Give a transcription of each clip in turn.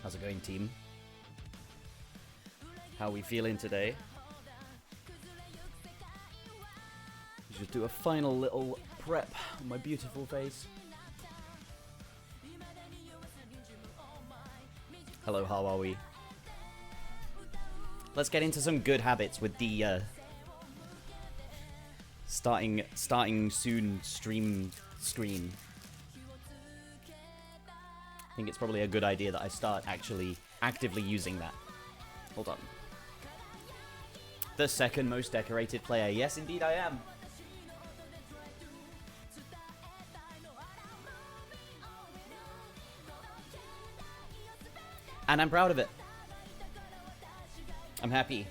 How's it going, team? How are we feeling today? Just do a final little prep on my beautiful face. Hello, how are we? Let's get into some good habits with the starting soon stream screen. I think it's probably a good idea that I start actually actively using that. Hold on. The second most decorated player. Yes, indeed I am. And I'm proud of it. I'm happy.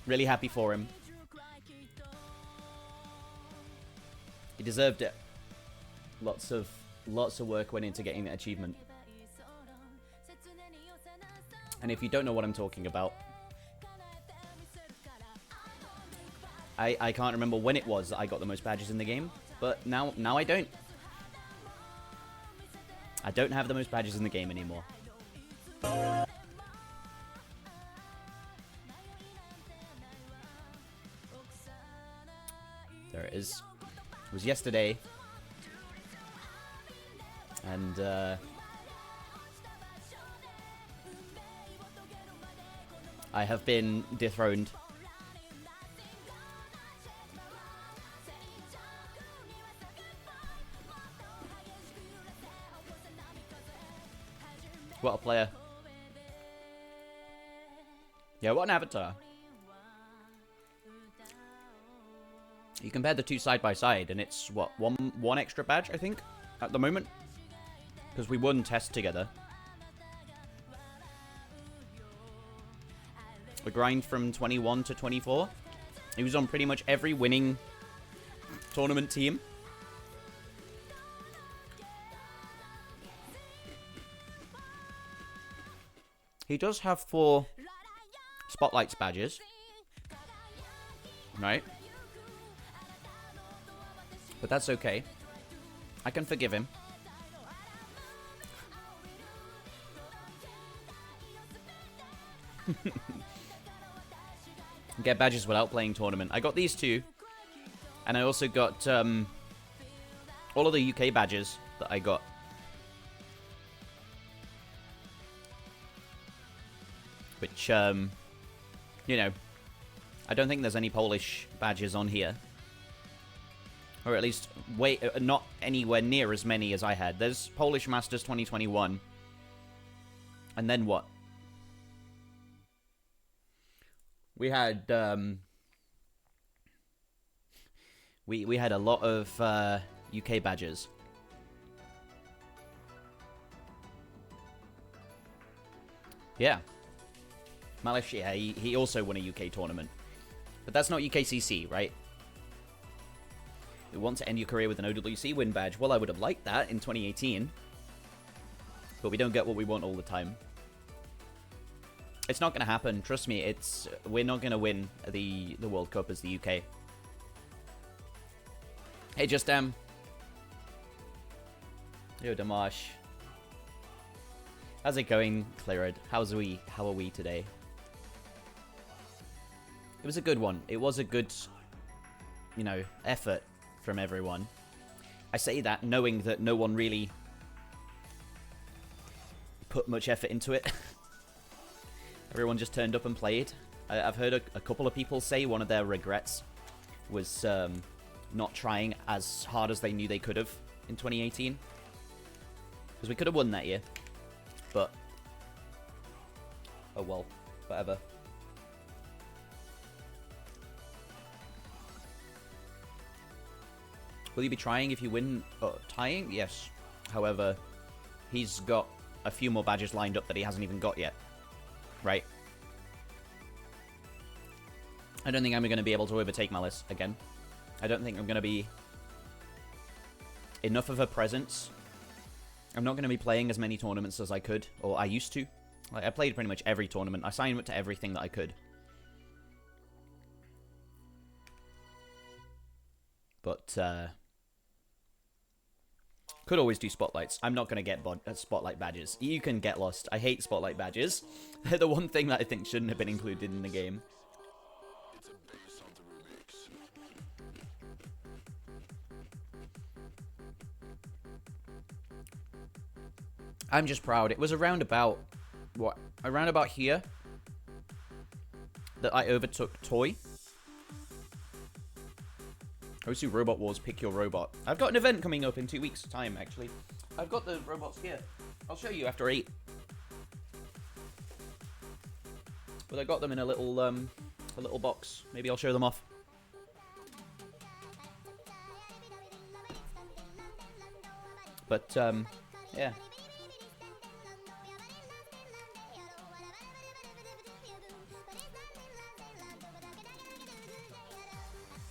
Really happy for him. He deserved it. Lots of work went into getting that achievement. And if you don't know what I'm talking about, I can't remember when it was that I got the most badges in the game, but now I don't. I don't have the most badges in the game anymore. There it is. It was yesterday. And I have been dethroned. What a player. Yeah, what an avatar. You compare the two side by side, and it's, what, one extra badge, I think, at the moment? Because we won test together. The grind from 21 to 24. He was on pretty much every winning tournament team. He does have 4 Spotlights badges. Right? But that's okay. I can forgive him. Get badges without playing tournament. I got these 2. And I also got all of the UK badges that I got. Which, you know, I don't think there's any Polish badges on here. Or at least, not anywhere near as many as I had. There's Polish Masters 2021. And then what? We had, we had a lot of, UK badges. Yeah. Malish, yeah, he also won a UK tournament. But that's not UKCC, right? You want to end your career with an OWC win badge. Well, I would have liked that in 2018. But we don't get what we want all the time. It's not going to happen. Trust me, we're not going to win the World Cup as the UK. Hey, Just Yo, Damash. How's it going, Cleared? How are we today? It was a good one. It was a good, you know, effort from everyone. I say that knowing that no one really put much effort into it. Everyone just turned up and played. I've heard a couple of people say one of their regrets was not trying as hard as they knew they could have in 2018. Because we could have won that year. But, oh well, whatever. Will you be trying if you win tying? Yes. However, he's got a few more badges lined up that he hasn't even got yet. Right? I don't think I'm going to be able to overtake Malice again. I don't think I'm going to be enough of a presence. I'm not going to be playing as many tournaments as I could, or I used to. Like, I played pretty much every tournament. I signed up to everything that I could. But, Could always do spotlights. I'm not going to get spotlight badges. You can get lost. I hate spotlight badges. They're the one thing that I think shouldn't have been included in the game. I'm just proud. It was around about, what? Around about here that I overtook Toy. Osu Robot Wars, pick your robot. I've got an event coming up in 2 weeks' time, actually. I've got the robots here. I'll show you after 8. But I got them in a little box. Maybe I'll show them off. But, yeah.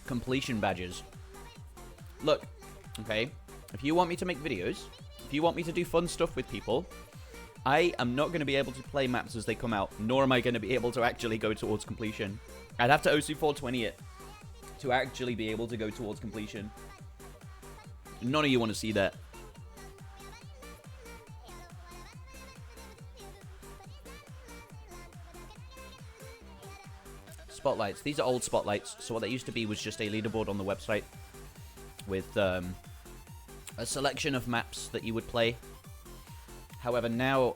Completion badges. Look, okay, if you want me to make videos, if you want me to do fun stuff with people, I am not going to be able to play maps as they come out, nor am I going to be able to actually go towards completion. I'd have to OSU 420 it to actually be able to go towards completion. None of you want to see that. Spotlights. These are old spotlights. So what that used to be was just a leaderboard on the website with a selection of maps that you would play. However, now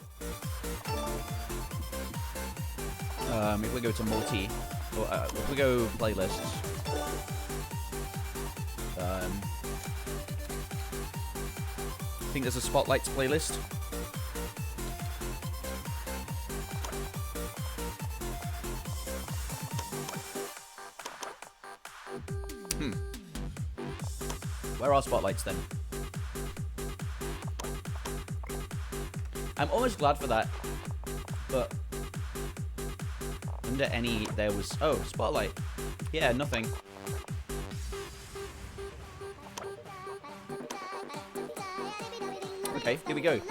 if we go to multi, or if we go playlists, I think there's a spotlights playlist. Where are spotlights then? I'm almost glad for that, but under any there was spotlight. Yeah, nothing. Okay, here we go.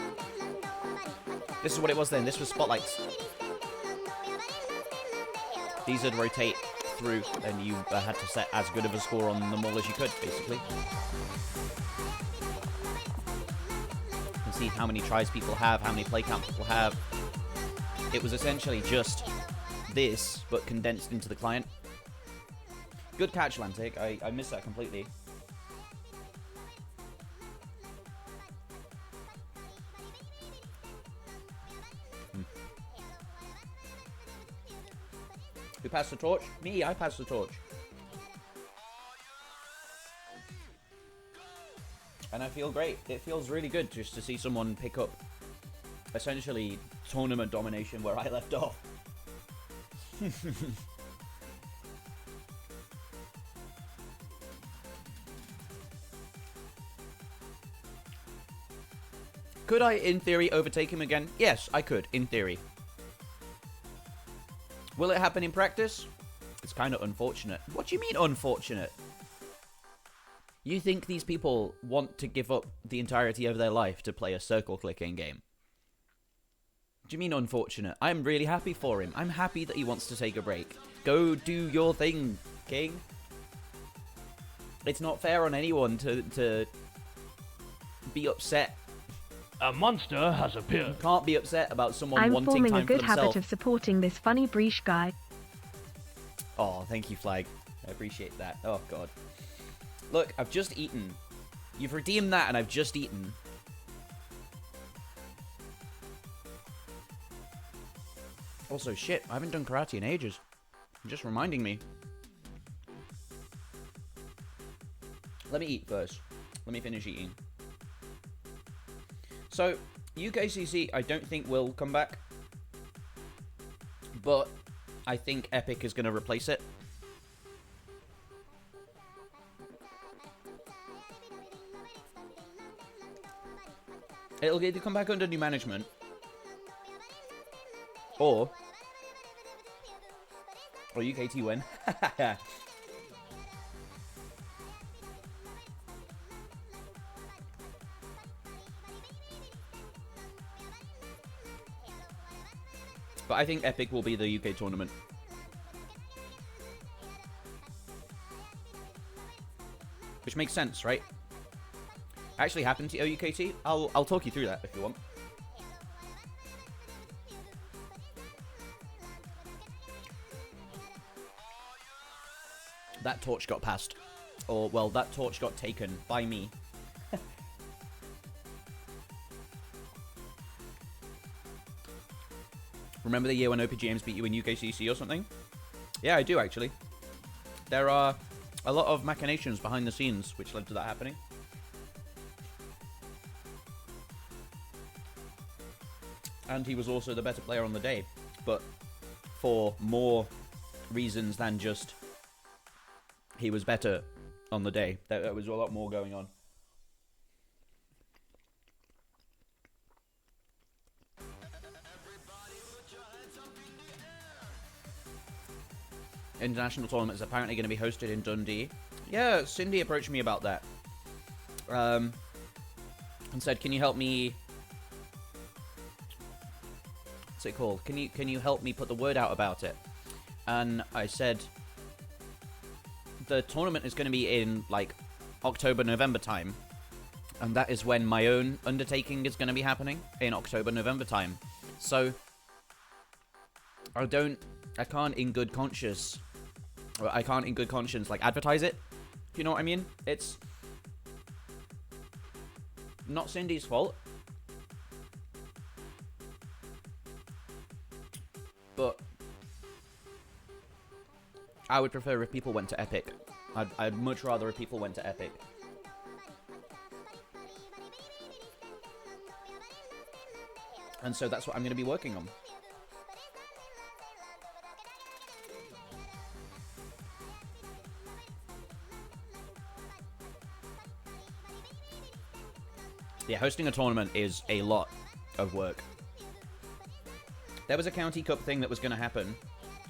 This is what it was then. This was spotlights. These would rotate through, and you had to set as good of a score on them all as you could, basically. You can see how many tries people have, how many play count people have. It was essentially just this, but condensed into the client. Good catch, Lantic. I missed that completely. Who passed the torch? Me, I passed the torch. And I feel great. It feels really good just to see someone pick up essentially tournament domination where I left off. Could I, in theory, overtake him again? Yes, I could, in theory. Will it happen in practice? It's kind of unfortunate. What do you mean unfortunate? You think these people want to give up the entirety of their life to play a circle clicking game? Do you mean unfortunate? I'm really happy for him. I'm happy that he wants to take a break. Go do your thing, King. It's not fair on anyone to be upset. A monster has appeared. You can't be upset about someone wanting time for I'm themselves. forming a good habit of supporting this funny Breach guy. Oh, thank you, Flag. I appreciate that. Oh, God. Look, I've just eaten. You've redeemed that, and I've just eaten. Also, shit, I haven't done karate in ages. Just reminding me. Let me eat first. Let me finish eating. So, UKCC, I don't think will come back. But I think Epic is going to replace it. It'll either come back under new management. Or UKT win. But I think Epic will be the UK tournament. Which makes sense, right? actually happened to OUKT. I'll talk you through that if you want. That torch got passed. Or, well, that torch got taken by me. Remember the year when OPGMs beat you in UKCC or something? Yeah, I do, actually. There are a lot of machinations behind the scenes which led to that happening. And he was also the better player on the day. But for more reasons than just he was better on the day. There was a lot more going on. International tournament is apparently going to be hosted in Dundee. Yeah, Cindy approached me about that. And said, can you help me... What's it called? Can you help me put the word out about it? And I said, the tournament is going to be in, like, October, November time. And that is when my own undertaking is going to be happening, in October, November time. So, I can't in good conscience, like, advertise it. If you know what I mean? It's not Cindy's fault. But I would prefer if people went to Epic. I'd much rather if people went to Epic. And so that's what I'm going to be working on. Yeah, hosting a tournament is a lot of work. There was a County Cup thing that was going to happen.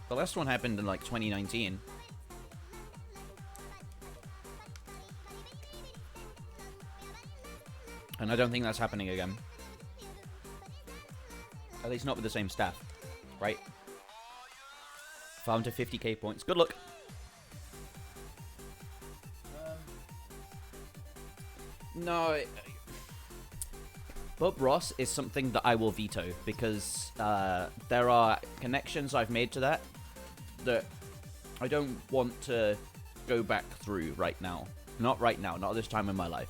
The last one happened in, like, 2019. And I don't think that's happening again. At least not with the same staff. Right? Farm to 50k points. Good luck. No... Bob Ross is something that I will veto, because there are connections I've made to that I don't want to go back through right now. Not right now, not at this time in my life.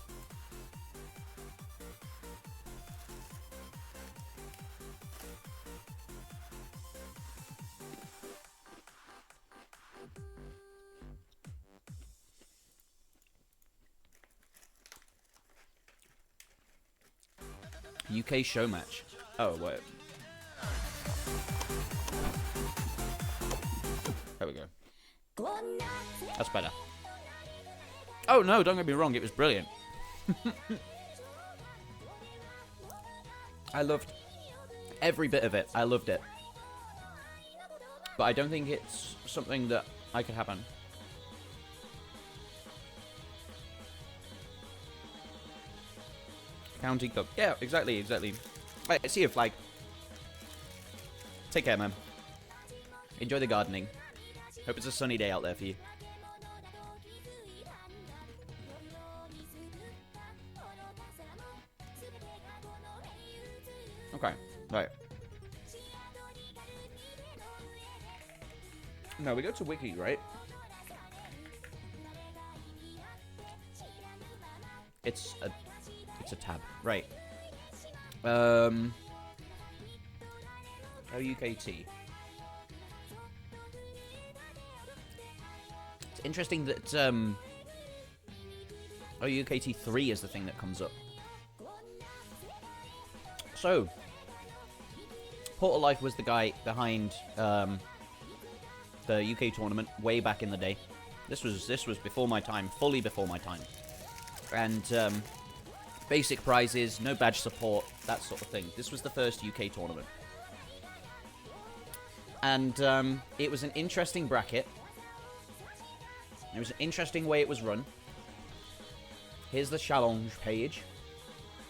UK show match. Oh, wait. There we go. That's better. Oh, no, don't get me wrong. It was brilliant. I loved every bit of it. I loved it. But I don't think it's something that I could happen. County Cup. Yeah, exactly. Right, see you, Flag. Take care, man. Enjoy the gardening. Hope it's a sunny day out there for you. Okay, right. No, we go to Wiki, right? It's a tab, right? OUKT. It's interesting that OUKT 3 is the thing that comes up. So, Portal Life was the guy behind the UK tournament way back in the day. This was before my time, fully before my time, and basic prizes, no badge support, that sort of thing. This was the first UK tournament. And it was an interesting bracket. It was an interesting way it was run. Here's the challenge page,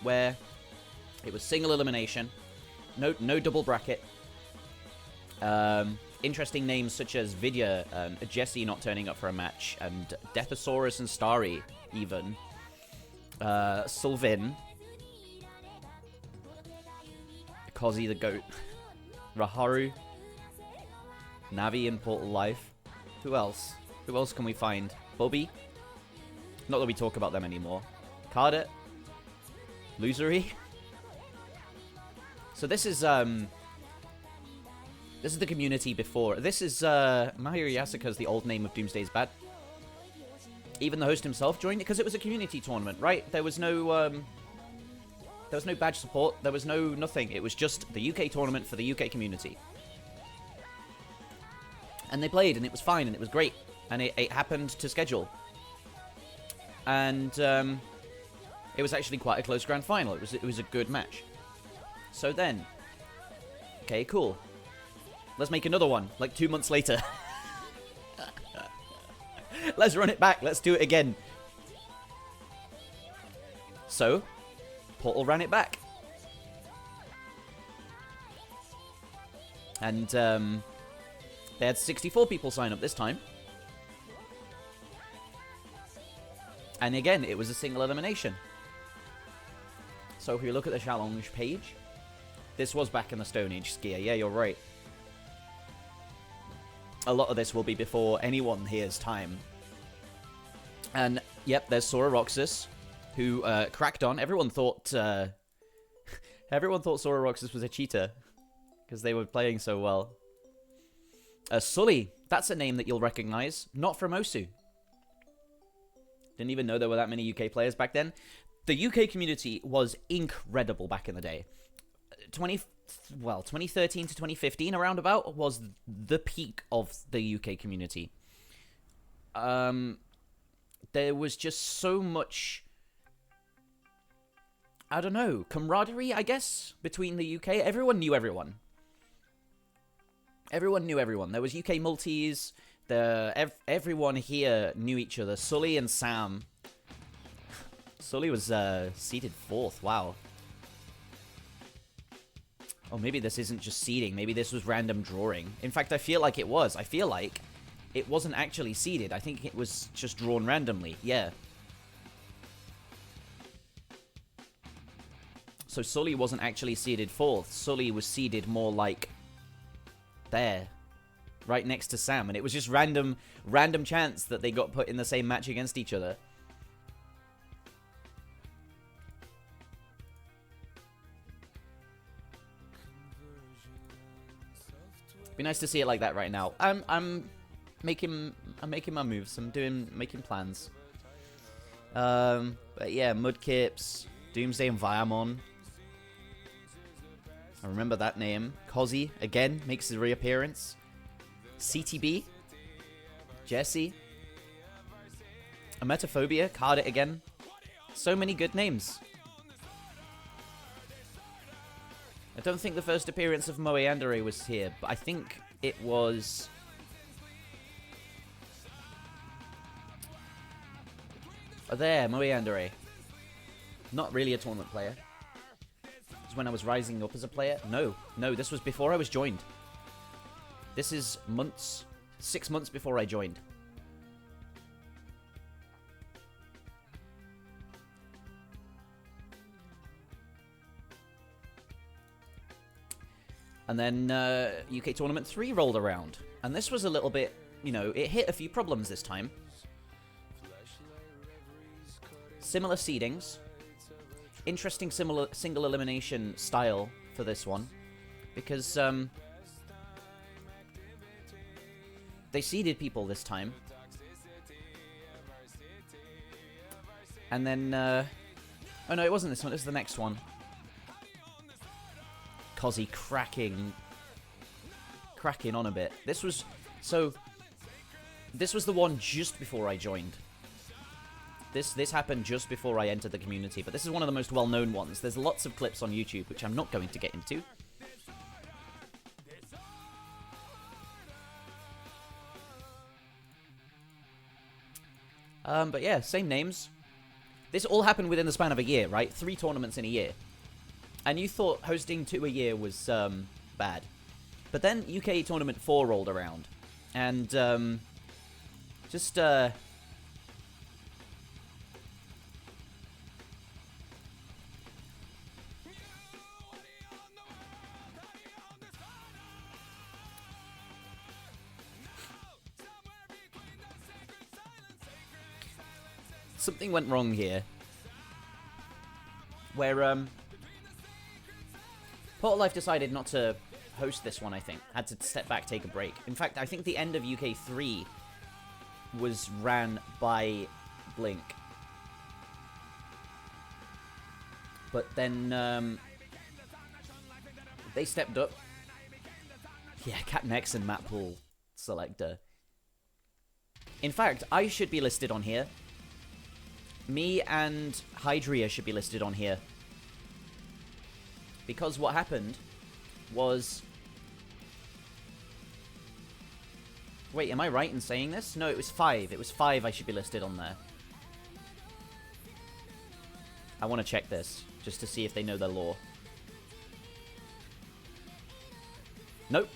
where it was single elimination, no double bracket. Interesting names such as Vidya, Jesse not turning up for a match, and Deathosaurus and Starry even. Sylvain, Kozzy the Goat, Raharu, Navi in Portal Life. Who else? Who else can we find? Bobby. Not that we talk about them anymore. Cardet. Losery. So this is the community before. This is Mahiro Yasuka's the old name of Doomsday's Bad. Even the host himself joined it because it was a community tournament, right? There was no badge support. There was no nothing. It was just the UK tournament for the UK community. And they played, and it was fine, and it was great. And it happened to schedule. And it was actually quite a close grand final. It was a good match. So then, okay, cool. Let's make another one, like 2 months later. Let's run it back. Let's do it again. So, Portal ran it back. And they had 64 people sign up this time. And again, it was a single elimination. So if you look at the challenge page, this was back in the Stone Age skier. Yeah, you're right. A lot of this will be before anyone here's time. And, yep, there's Sora Roxas, who cracked on. Everyone thought Sora Roxas was a cheater, because they were playing so well. Sully, that's a name that you'll recognize. Not from Osu. Didn't even know there were that many UK players back then. The UK community was incredible back in the day. 2013 to 2015, around about, was the peak of the UK community. There was just so much, I don't know, camaraderie, I guess, between the UK. Everyone knew everyone. Everyone knew everyone. There was UK multis. Everyone here knew each other. Sully and Sam. Sully was seeded 4th. Wow. Oh, maybe this isn't just seeding. Maybe this was random drawing. In fact, I feel like it was. I feel like it wasn't actually seeded. I think it was just drawn randomly. Yeah. So Sully wasn't actually seeded 4th. Sully was seeded more like there. Right next to Sam. And it was just random chance that they got put in the same match against each other. Be nice to see it like that right now. I'm making my moves. I'm making plans. But yeah, Mudkips, Doomsday and Viamon. I remember that name. Kozzy again makes a reappearance. CTB, Jesse, Ametophobia, card it again. So many good names. I don't think the first appearance of Moe Yandere was here, but I think it was... Oh, there, Moe Yandere. Not really a tournament player. It was when I was rising up as a player. No, this was before I was joined. This is 6 months before I joined. And then UK Tournament 3 rolled around. And this was a little bit, you know, it hit a few problems this time. Similar seedings. Interesting similar single elimination style for this one. Because they seeded people this time. And then... oh no, it wasn't this one. It was the next one. Kozzy cracking on a bit. This was the one just before I joined. This happened just before I entered the community, but this is one of the most well-known ones. There's lots of clips on YouTube, which I'm not going to get into. But yeah, same names. This all happened within the span of a year, right? 3 tournaments in a year. And you thought hosting 2 a year was bad. But then UK Tournament 4 rolled around. And something went wrong here. Where, Portal Life decided not to host this one, I think. Had to step back, take a break. In fact, I think the end of UK 3 was ran by Blink. But then, they stepped up. Yeah, Captain X and map pool selector. In fact, I should be listed on here. Me and Hydria should be listed on here. Because what happened was... Wait, am I right in saying this? No, it was 5. It was 5 I should be listed on there. I want to check this, just to see if they know their lore. Nope.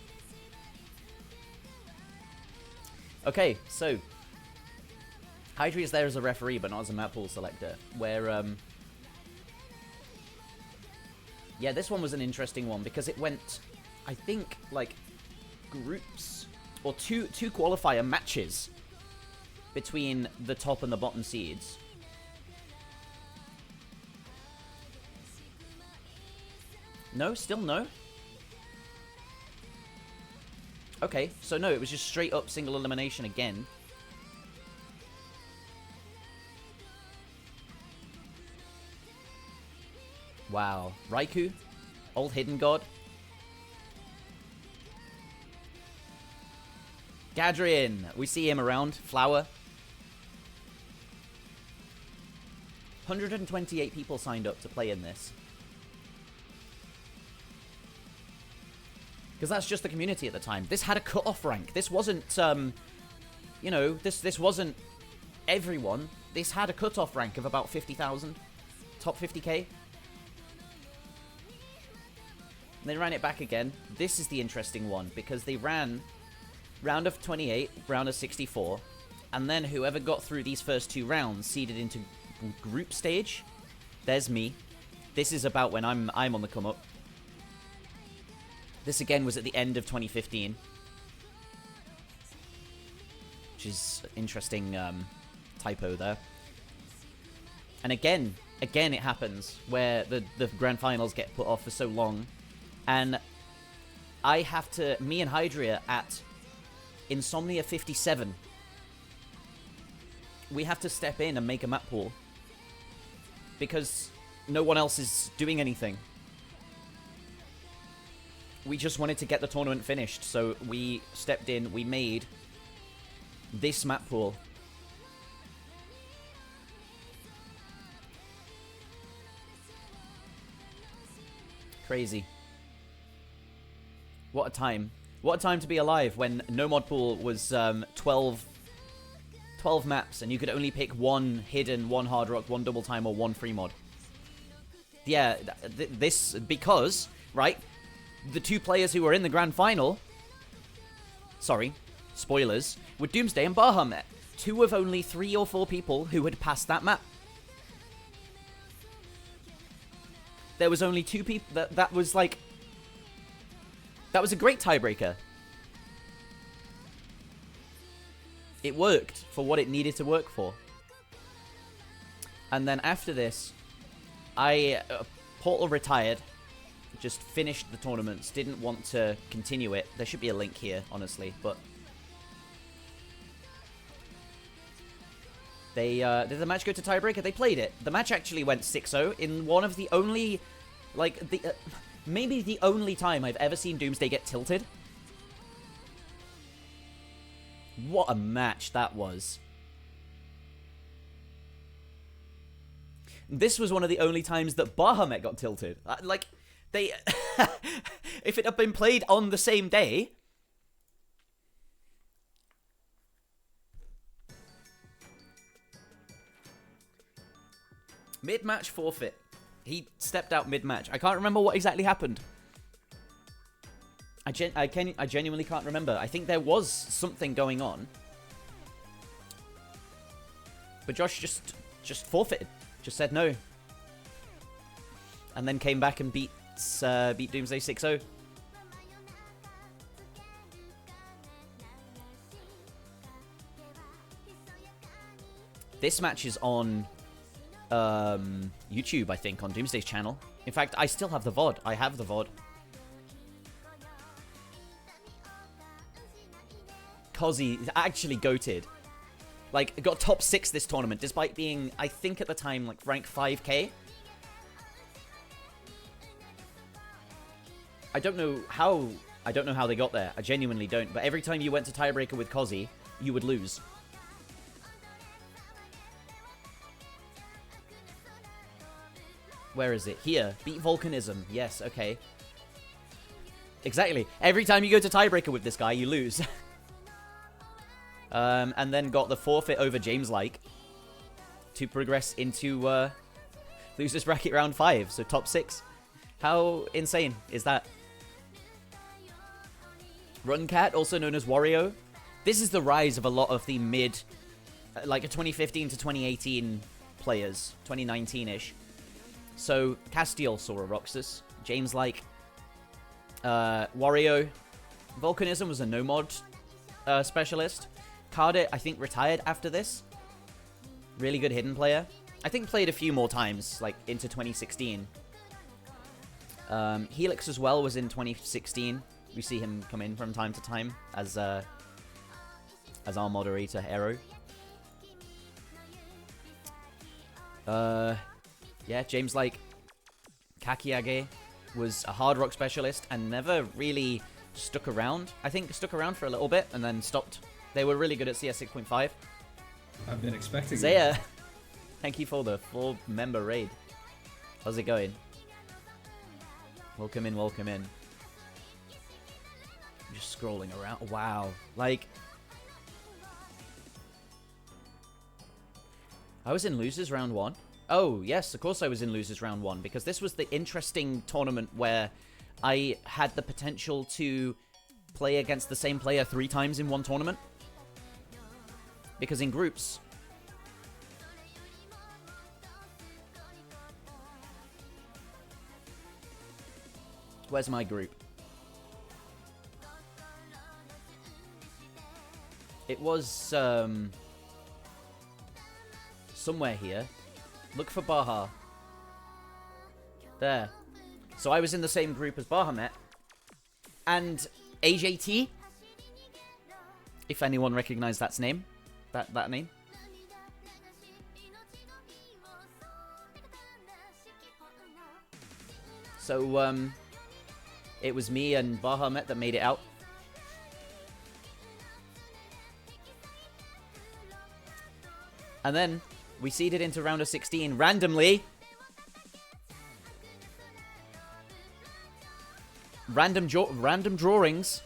Okay, so... Hydria is there as a referee, but not as a map pool selector. Where, yeah, this one was an interesting one, because it went, I think, like, groups, or two qualifier matches between the top and the bottom seeds. No? Still no? Okay, so no, it was just straight up single elimination again. Wow. Raikou? Old Hidden God? Gadrian! We see him around. Flower. 128 people signed up to play in this. Because that's just the community at the time. This had a cut-off rank. This wasn't, you know, this wasn't everyone. This had a cut-off rank of about 50,000. Top 50k. They ran it back again. This is the interesting one, because they ran round of 28, round of 64, and then whoever got through these first 2 rounds seeded into group stage. There's me. This is about when I'm on the come up. This again was at the end of 2015, which is an interesting typo there. And again it happens where the grand finals get put off for so long. And I have to, me and Hydria at Insomnia 57, we have to step in and make a map pool. Because no one else is doing anything. We just wanted to get the tournament finished, so we stepped in, we made this map pool. Crazy. What a time. What a time to be alive when No Mod Pool was 12 maps and you could only pick 1 hidden, 1 hard rock, 1 double time, or 1 free mod. Yeah, this, because, right, the 2 players who were in the grand final, sorry, spoilers, were Doomsday and Bahamut. 2 of only 3 or 4 people who had passed that map. There was only 2 people, that was like... That was a great tiebreaker. It worked for what it needed to work for. And then after this, Portal retired. Just finished the tournaments. Didn't want to continue it. There should be a link here, honestly. But they did the match go to tiebreaker? They played it. The match actually went 6-0 in one of the only, like, the... maybe the only time I've ever seen Doomsday get tilted. What a match that was. This was one of the only times that Bahamut got tilted. Like, they... if it had been played on the same day... Mid-match forfeit. He stepped out mid-match. I can't remember what exactly happened. I genuinely can't remember. I think there was something going on. But Josh just forfeited. Just said no. And then came back and beat Doomsday 6-0. This match is on YouTube, I think, on Doomsday's channel. In fact, I still have the VOD. I have the VOD. Kozzy is actually goated. Like, got top 6 this tournament, despite being, I think at the time, like, rank 5k. I don't know how they got there. I genuinely don't. But every time you went to tiebreaker with Kozzy, you would lose. Where is it? Here. Beat Volcanism. Yes, okay. Exactly. Every time you go to tiebreaker with this guy, you lose. And then got the forfeit over James Like to progress into losers bracket round 5. So top 6. How insane is that? Runcat, also known as Wario. This is the rise of a lot of the mid, like a 2015 to 2018 players, 2019-ish. So Castiel saw a Roxas, James Like, Wario, Volcanism was a no mod specialist. Cardit, I think, retired after this. Really good hidden player. I think played a few more times, like into 2016. Helix as well was in 2016. We see him come in from time to time as our moderator, Aero. Yeah, James Like Kakiage was a hard rock specialist and never really stuck around. I think stuck around for a little bit and then stopped. They were really good at CS 6.5. I've been expecting Zaya, thank you for the 4-member raid. How's it going? Welcome in, welcome in. I'm just scrolling around. Wow. Like, I was in losers round 1. Oh, yes, of course I was in losers round 1, because this was the interesting tournament where I had the potential to play against the same player 3 times in one tournament. Because in groups, where's my group? It was somewhere here. Look for Baha. There. So I was in the same group as Bahamut. And AJT. If anyone recognized that name. That name. So, it was me and Bahamut that made it out. And then we seeded into round of 16 randomly. Random drawings.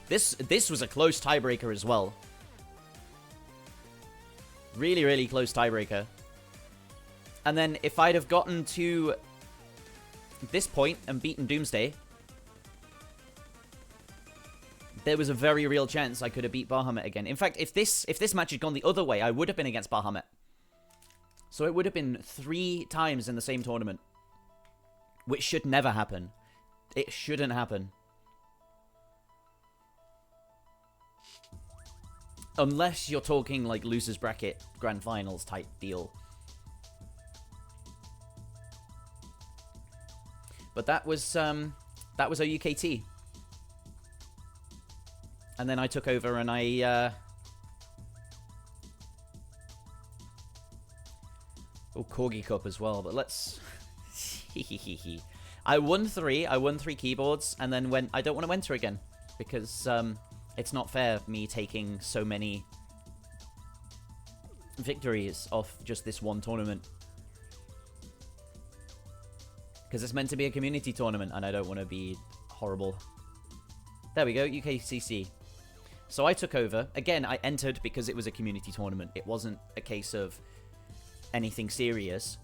This was a close tiebreaker as well. Really, really close tiebreaker. And then if I'd have gotten to this point and beaten Doomsday, there was a very real chance I could have beat Bahamut again. In fact, if this match had gone the other way, I would have been against Bahamut. So it would have been 3 times in the same tournament. Which should never happen. It shouldn't happen. Unless you're talking like losers bracket grand finals type deal. But that was OUKT. And then I took over and I oh, Corgi Cup as well, but let's I won 3 keyboards and then went I don't want to enter again because it's not fair me taking so many victories off just this one tournament. Because it's meant to be a community tournament, and I don't want to be horrible. There we go, UKCC. So I took over. Again, I entered because it was a community tournament. It wasn't a case of anything serious.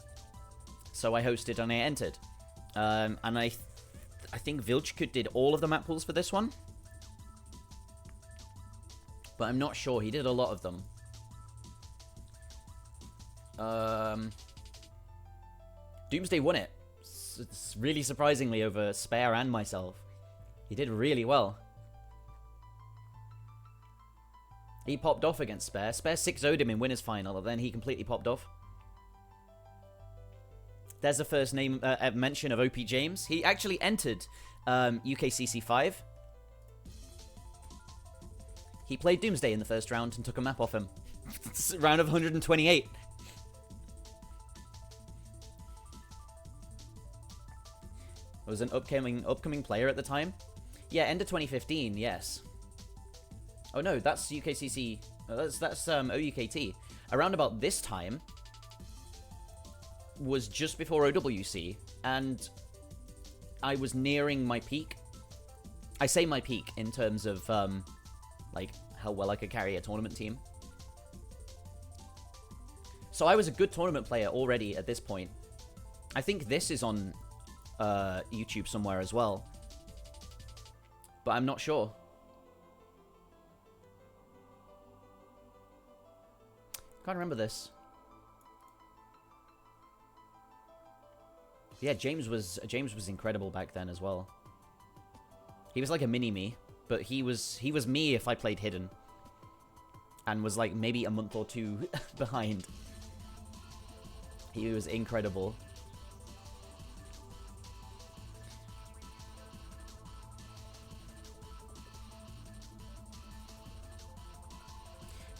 So I hosted and I entered. And I think Vilchkut did all of the map pools for this one. But I'm not sure. He did a lot of them. Doomsday won it. It's really surprisingly over Spare and myself. He did really well. He popped off against Spare. Spare 6-0'd him in winners final, and then he completely popped off. There's the first name mention of OP James. He actually entered UKCC 5. He played Doomsday in the first round and took a map off him. Round of 128. Was an upcoming player at the time. Yeah, end of 2015. Yes. Oh no, that's UKCC. That's OUKT. Around about this time was just before OWC, and I was nearing my peak. I say my peak in terms of like how well I could carry a tournament team. So I was a good tournament player already at this point. I think this is on YouTube somewhere as well, but I'm not sure. Can't remember this. Yeah, James was incredible back then as well. He was like a mini me, but he was me if I played hidden, and was like maybe a month or two behind. He was incredible.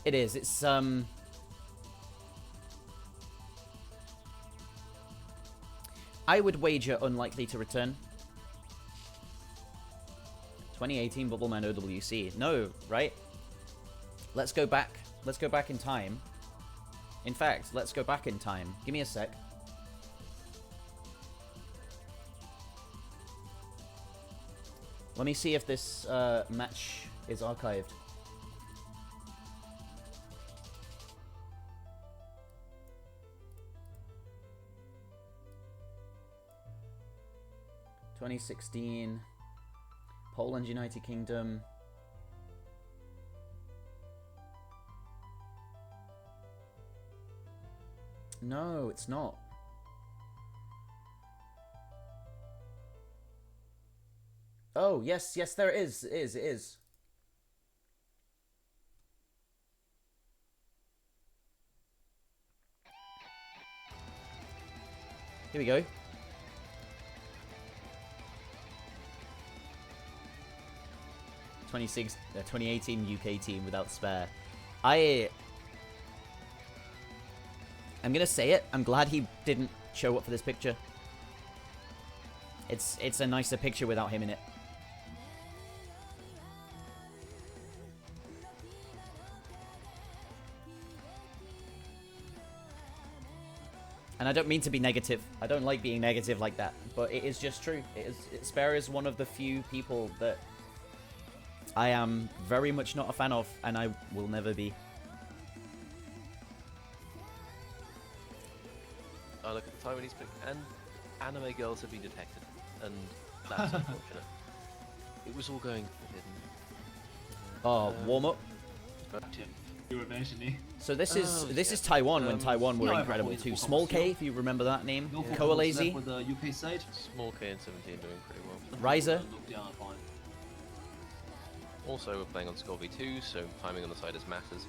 It is. It's I would wager unlikely to return. 2018 Bubbleman OWC. No, right? Let's go back. Let's go back in time. In fact, let's go back in time. Give me a sec. Let me see if this match is archived. (2016) Poland, United Kingdom. No, it's not. Oh, yes, yes, there it is. It is, it is. Here we go. 2018 UK team without Spare. I'm gonna say it. I'm glad he didn't show up for this picture. It's a nicer picture without him in it. And I don't mean to be negative. I don't like being negative like that, but it is just true. Spare is one of the few people that I am very much not a fan of, and I will never be. Oh, look at the Taiwanese pick, and anime girls have been detected, and that's unfortunate. It was all going forbidden. Oh, warm up. You were mentioning. So this is Taiwan when Taiwan were incredible too. Small K, if you remember that name. Coalazy. For the UK side. Small K and 17 doing pretty well. Riser. Also, we're playing on Skull V2, so timing on the side is matters,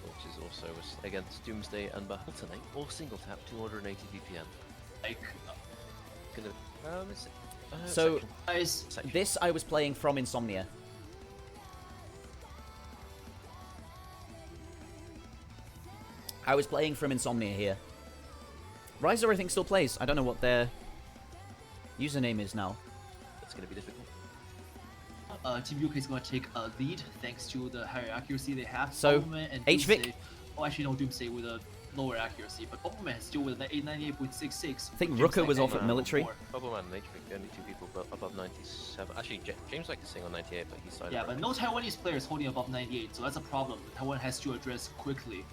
which is also against Doomsday and alternate or single tap 280 BPM. Like, so section. this I was playing from Insomnia. I was playing from Insomnia here. Riser, I think, still plays. I don't know what their username is now. It's going to be difficult. Team UK is going to take a lead thanks to the higher accuracy they have. So, and HVic? Doomsday, oh, actually, no, Doomsday with a lower accuracy, but Bubbleman is still with an 898.66. I think Rooker was off at military. Bubbleman and HVic, the only two people above 97. Actually, James liked to sing on 98, but he's side. Yeah, but no Taiwanese players holding above 98, so that's a problem Taiwan has to address quickly.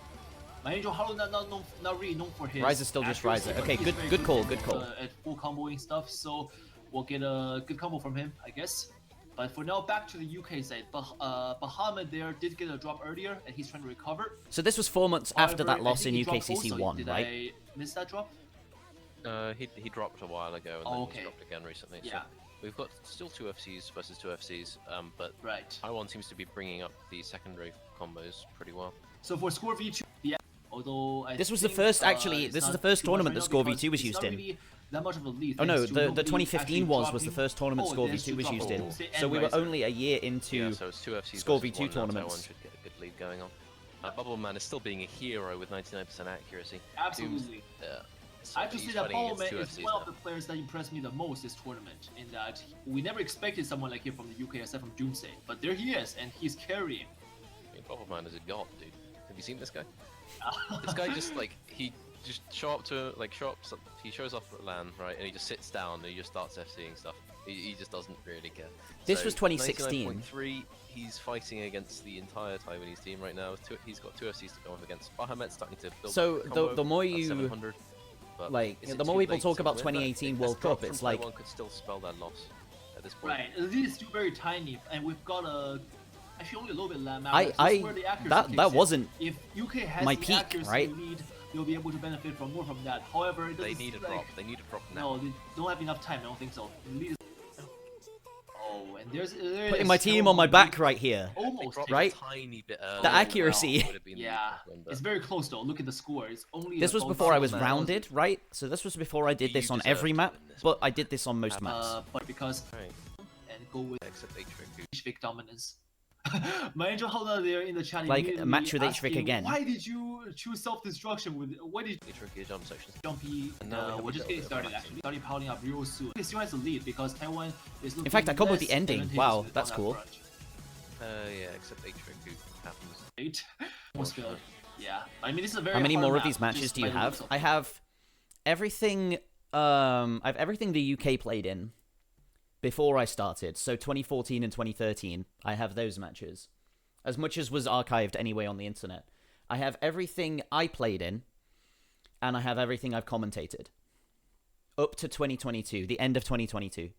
My Angel Harlow not really known for his Riser still just accuracy, Riser. but Okay, he's good very good call, good call. At full comboing stuff, so we'll get a good combo from him, I guess. But for now, back to the UK side. Bahamut there did get a drop earlier, and he's trying to recover. So this was 4 months after that However, loss I in think he dropped UKCC also. 1, Did right? I miss that drop? He dropped a while ago, and then Okay. he's dropped again recently. Yeah. we've got still 2 FCs versus 2 FCs, but Right. Taiwan seems to be bringing up the secondary combos pretty well. So for Score V2, yeah. Although This was the first, actually, it's this is not the first too much tournament right that now Score because V2 was it's used not in. really that much of a lead. Oh no, thanks to the nobody 2015 actually was the dropping- first tournament Oh, Score there's V2 two was drop used in. Doomsday So and we were Riser. only a year into Yeah, so it's 2 FCs Score versus V2 1 now. Taiwan tournaments. should get a good lead going on. Bubble Man is still being a hero with 99% accuracy. Absolutely. So I have to say he's that fighting Bubble against Man 2 is FCs one now. of the players that impressed me the most this tournament. In that we never expected someone like him from the UK aside from Doomsday, but there he is, and he's carrying. I mean, Bubble Man is a god, dude. Have you seen this guy? This guy just like he just he shows off at LAN, right, and he just sits down and he just starts FCing stuff. He just doesn't really care. This So, was 2016. 99.3, he's fighting against the entire Taiwanese team right now. He's got 2 FCs to go up against. Bahamut's starting to build. So, a combo the more at you, 700, but like, is it the more too people late talk to about win that? 2018 This World drop Cup, from it's like, Taiwan could still spell that loss at this point. Right, the lead is still very tiny, and we've got a actually only a little bit lamb out. that wasn't If UK has my the peak, accuracy right? lead, they'll be able to benefit from more from that. However, it They doesn't need a like, drop. They need a drop now. No, they don't have enough time. I don't think so. The lead is... Oh, and there putting is my team still on my lead. back right here. They Almost dropped right? a tiny bit early. The accuracy. would have been the Yeah, problem, but it's very close though. Look at the score. It's only. This was about before I was 6 rounded, right? So this was before I did You this on deserve every to map, win this but I did this on most maps. But because Right. and go with Except H-Trick, HVIC dominance. My angel holder there in the chat. Like, immediately match with HVIC asking, again. Why did you choose self-destruction with? Why did you H-Trick jump sections. jumpy? And now we have We're a just little getting bit of started. matching. Actually, starting piling up real soon. It still has the lead because Taiwan is looking. In fact, I come with the less ending. advantageous Wow, with that's on that cool. front. Yeah, except H-Trick happens. Eight. Almost failed. Yeah, I mean this is a very. How many hard more of map, these matches just do you by the have? looks of I it. have everything. I have everything the UK played in before I started. So 2014 and 2013, I have those matches, as much as was archived anyway on the internet. I have everything I played in, and I have everything I've commentated up to 2022, the end of 2022.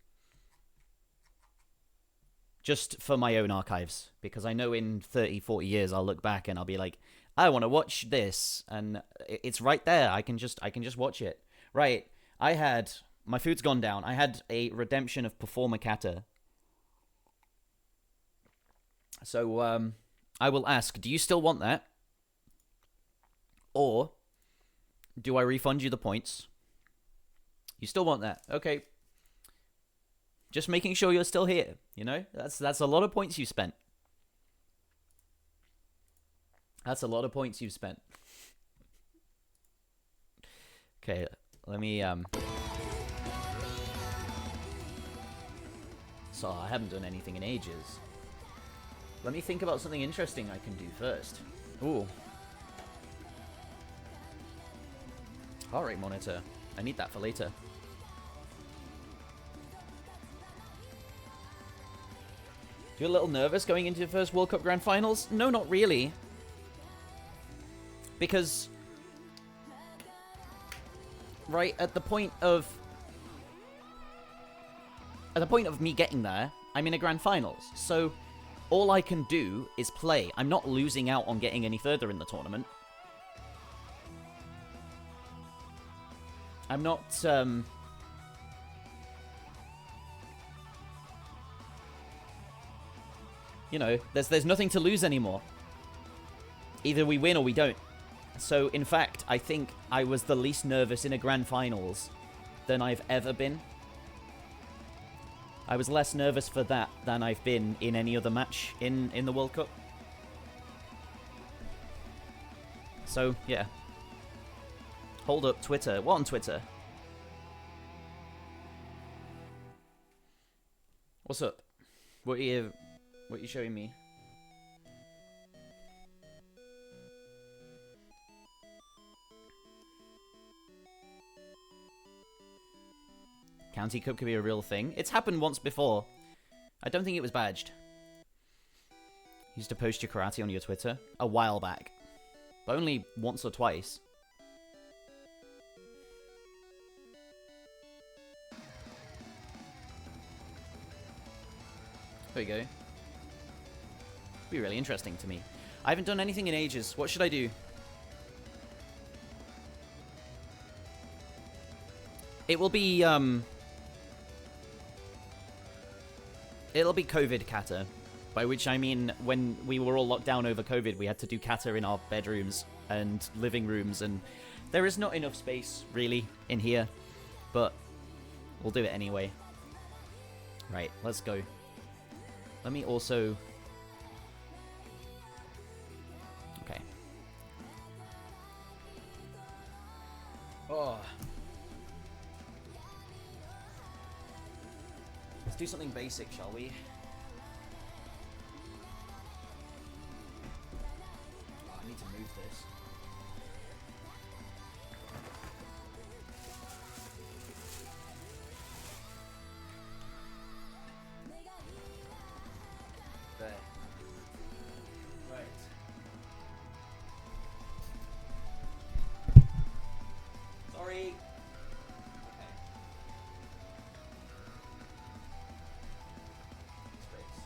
Just for my own archives, because I know in 30, 40 years I'll look back and I'll be like, I want to watch this, and it's right there. I can just watch it. Right, I had my food's gone down. I had a redemption of Performer Kata. So I will ask, do you still want that, or do I refund you the points? You still want that? Okay. Just making sure you're still here, you know? That's a lot of points you spent. That's a lot of points you've spent. Okay, let me So I haven't done anything in ages. Let me think about something interesting I can do first. Ooh. Heart rate monitor. I need that for later. You're a little nervous going into your first World Cup Grand Finals? No, not really. Because, right, at the point of me getting there, I'm in a Grand Finals. So, all I can do is play. I'm not losing out on getting any further in the tournament. I'm not, you know, there's nothing to lose anymore. Either we win or we don't. So, in fact, I think I was the least nervous in a Grand Finals than I've ever been. I was less nervous for that than I've been in any other match in the World Cup. So, yeah. Hold up, Twitter. What on Twitter? What's up? What are you showing me? County Cup could be a real thing. It's happened once before. I don't think it was badged. You used to post your karate on your Twitter a while back. But only once or twice. There you go. Be really interesting to me. I haven't done anything in ages. What should I do? It will be, It'll be COVID kata, by which I mean when we were all locked down over COVID, we had to do kata in our bedrooms and living rooms, and there is not enough space, really, in here, but we'll do it anyway. Right, let's go. Let me also... Okay. Oh. Let's do something basic, shall we? Oh, I need to move this. There. Right. Sorry. Okay. Space.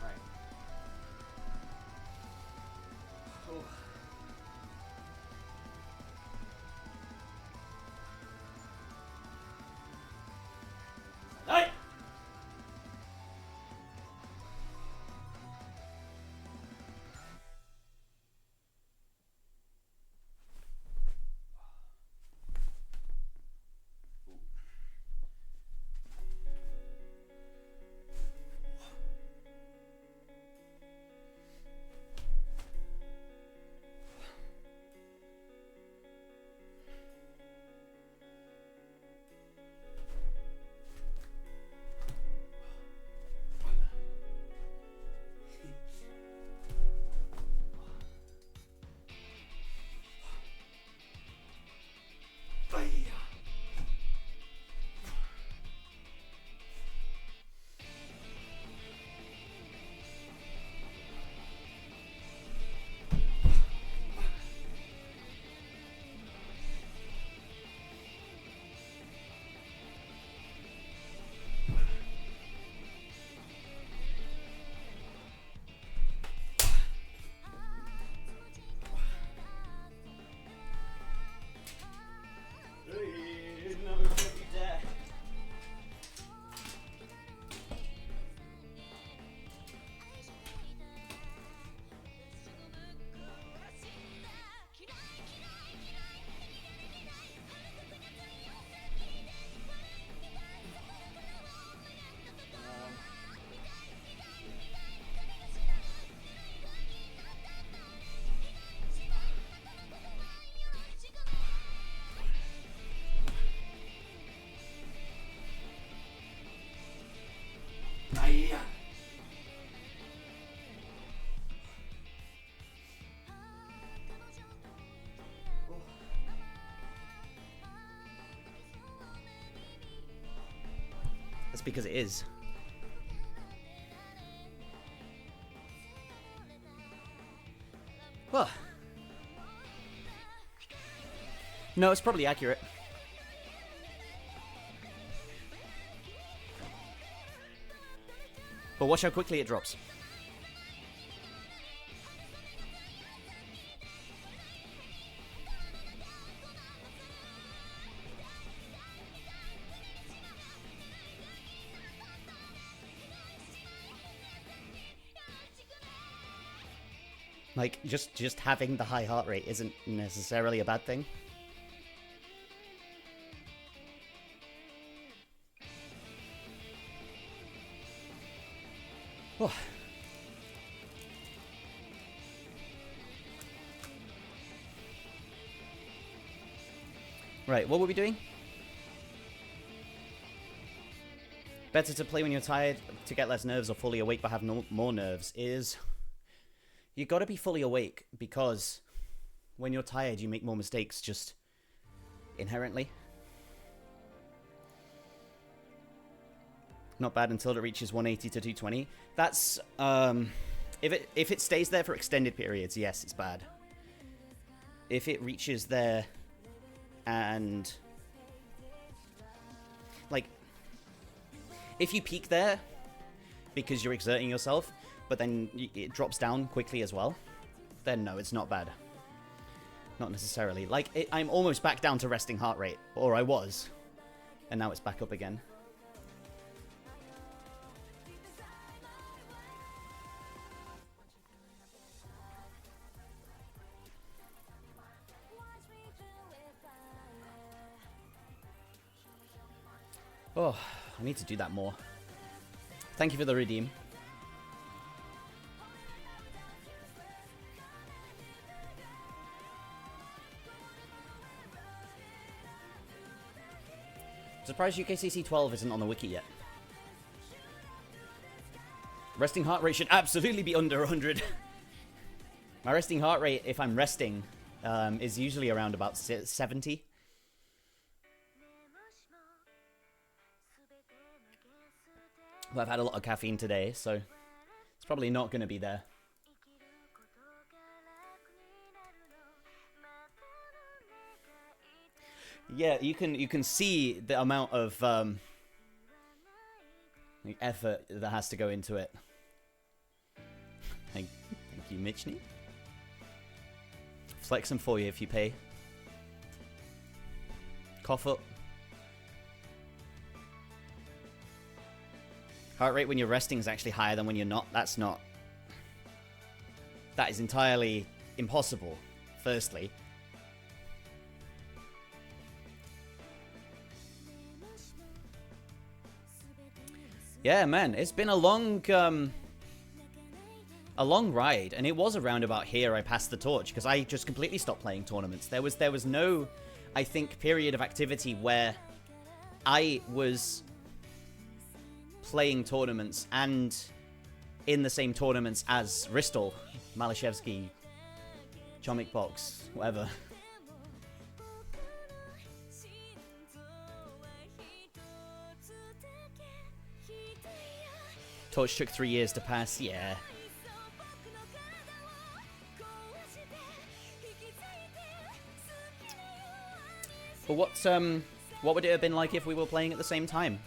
Right. Oh. Hey! That's because it is. Well. No, it's probably accurate. But watch how quickly it drops. Like, just having the high heart rate isn't necessarily a bad thing. Oh. Right, what were we doing? Better to play when you're tired to get less nerves or fully awake but have more nerves is... You gotta be fully awake because when you're tired you make more mistakes just inherently. Not bad until it reaches 180 to 220. That's, if it stays there for extended periods, yes, it's bad. If it reaches there and, like, if you peak there because you're exerting yourself, but then it drops down quickly as well, then no, it's not bad. Not necessarily. Like, I'm almost back down to resting heart rate, or I was, and now it's back up again. Oh, I need to do that more. Thank you for the redeem. Surprised UKCC 12 isn't on the wiki yet. Resting heart rate should absolutely be under 100. My resting heart rate, if I'm resting, is usually around about 70. Well, I've had a lot of caffeine today, so it's probably not going to be there. Yeah, you can see the amount of effort that has to go into it. Thank you, Mitchny. Flex them for you if you pay. Cough up. Heart rate when you're resting is actually higher than when you're not. That's not. That is entirely impossible, firstly. Yeah, man, it's been a long ride, and it was around about here I passed the torch, because I just completely stopped playing tournaments. There was no, I think, period of activity where I was playing tournaments and in the same tournaments as Ristal, Malashevsky, Chomik Box, whatever. Torch took 3 years to pass, yeah. But what would it have been like if we were playing at the same time?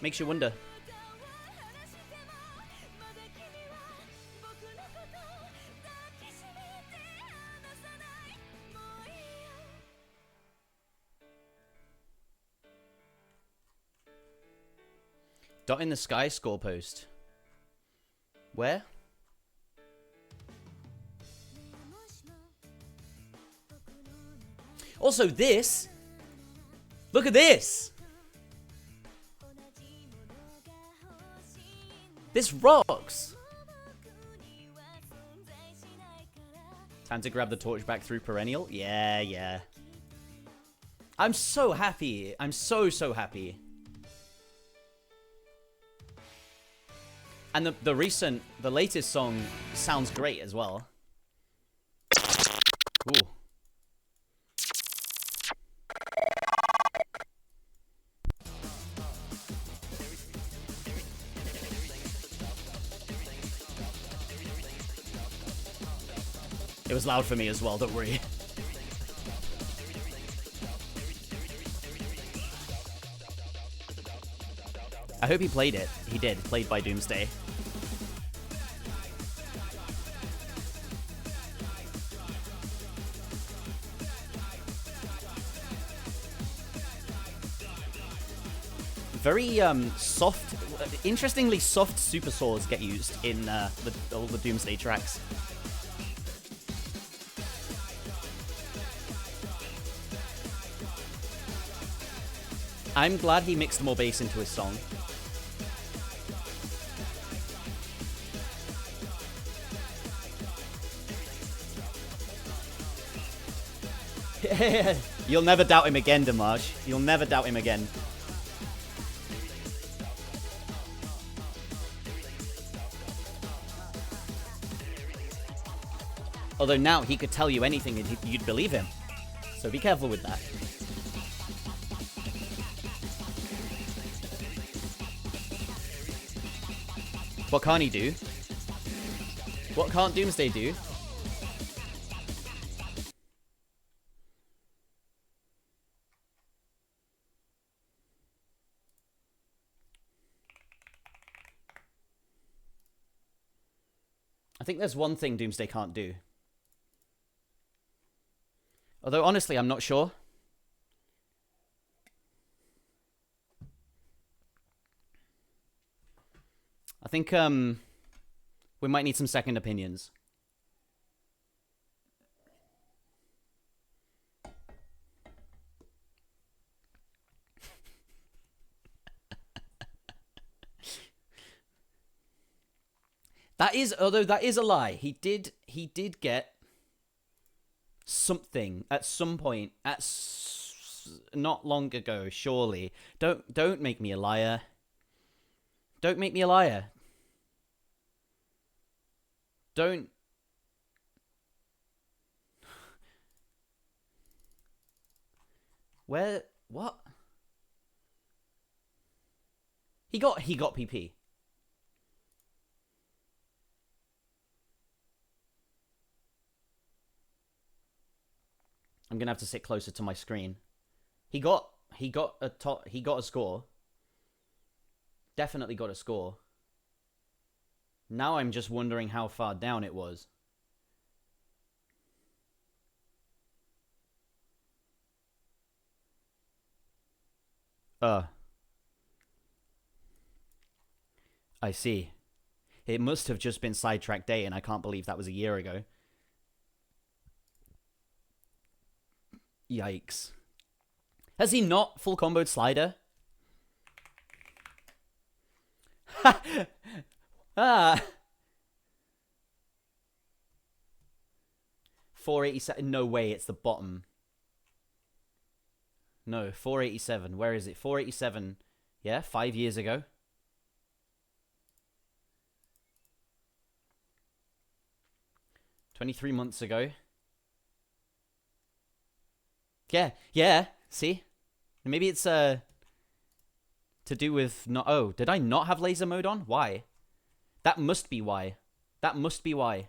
Makes you wonder. Dot in the sky score post. Where? Also this. Look at this. This rocks. Time to grab the torch back through Perennial. Yeah, yeah. I'm so happy. I'm so happy. And the latest song sounds great as well. Ooh. It was loud for me as well, don't worry. I hope he played it. He did. Played by Doomsday. Very soft, interestingly soft super swords get used in all the Doomsday tracks. I'm glad he mixed more bass into his song. You'll never doubt him again, Damage. You'll never doubt him again. Although now he could tell you anything and you'd believe him. So be careful with that. What can't he do? What can't Doomsday do? I think there's one thing Doomsday can't do. Although, honestly, I'm not sure. I think we might need some second opinions. Although that is a lie. He did get something at some point not long ago, surely. Don't make me a liar. Don't make me a liar. Don't. Where? What? He got PP. I'm gonna have to sit closer to my screen. He got a score. Definitely got a score. Now I'm just wondering how far down it was. I see. It must have just been Sidetrack Day, and I can't believe that was a year ago. Yikes. Has he not full comboed Slider? Ah. 487. No way, it's the bottom. No, 487. Where is it? 487. Yeah, 5 years ago. $23 months ago. Yeah. See? Maybe it's to do with not. Oh, did I not have laser mode on? Why? That must be why. That must be why.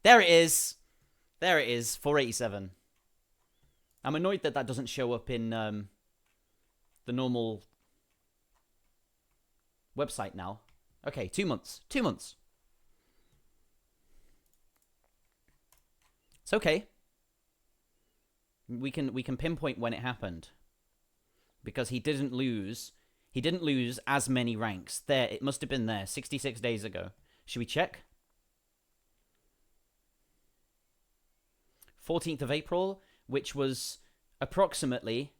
There it is. There it is. 487. I'm annoyed that that doesn't show up in the normal website now. Okay, 2 months. 2 months. It's okay. We can pinpoint when it happened. Because he didn't lose as many ranks. There, it must have been there 66 days ago. Should we check? 14th of April, which was approximately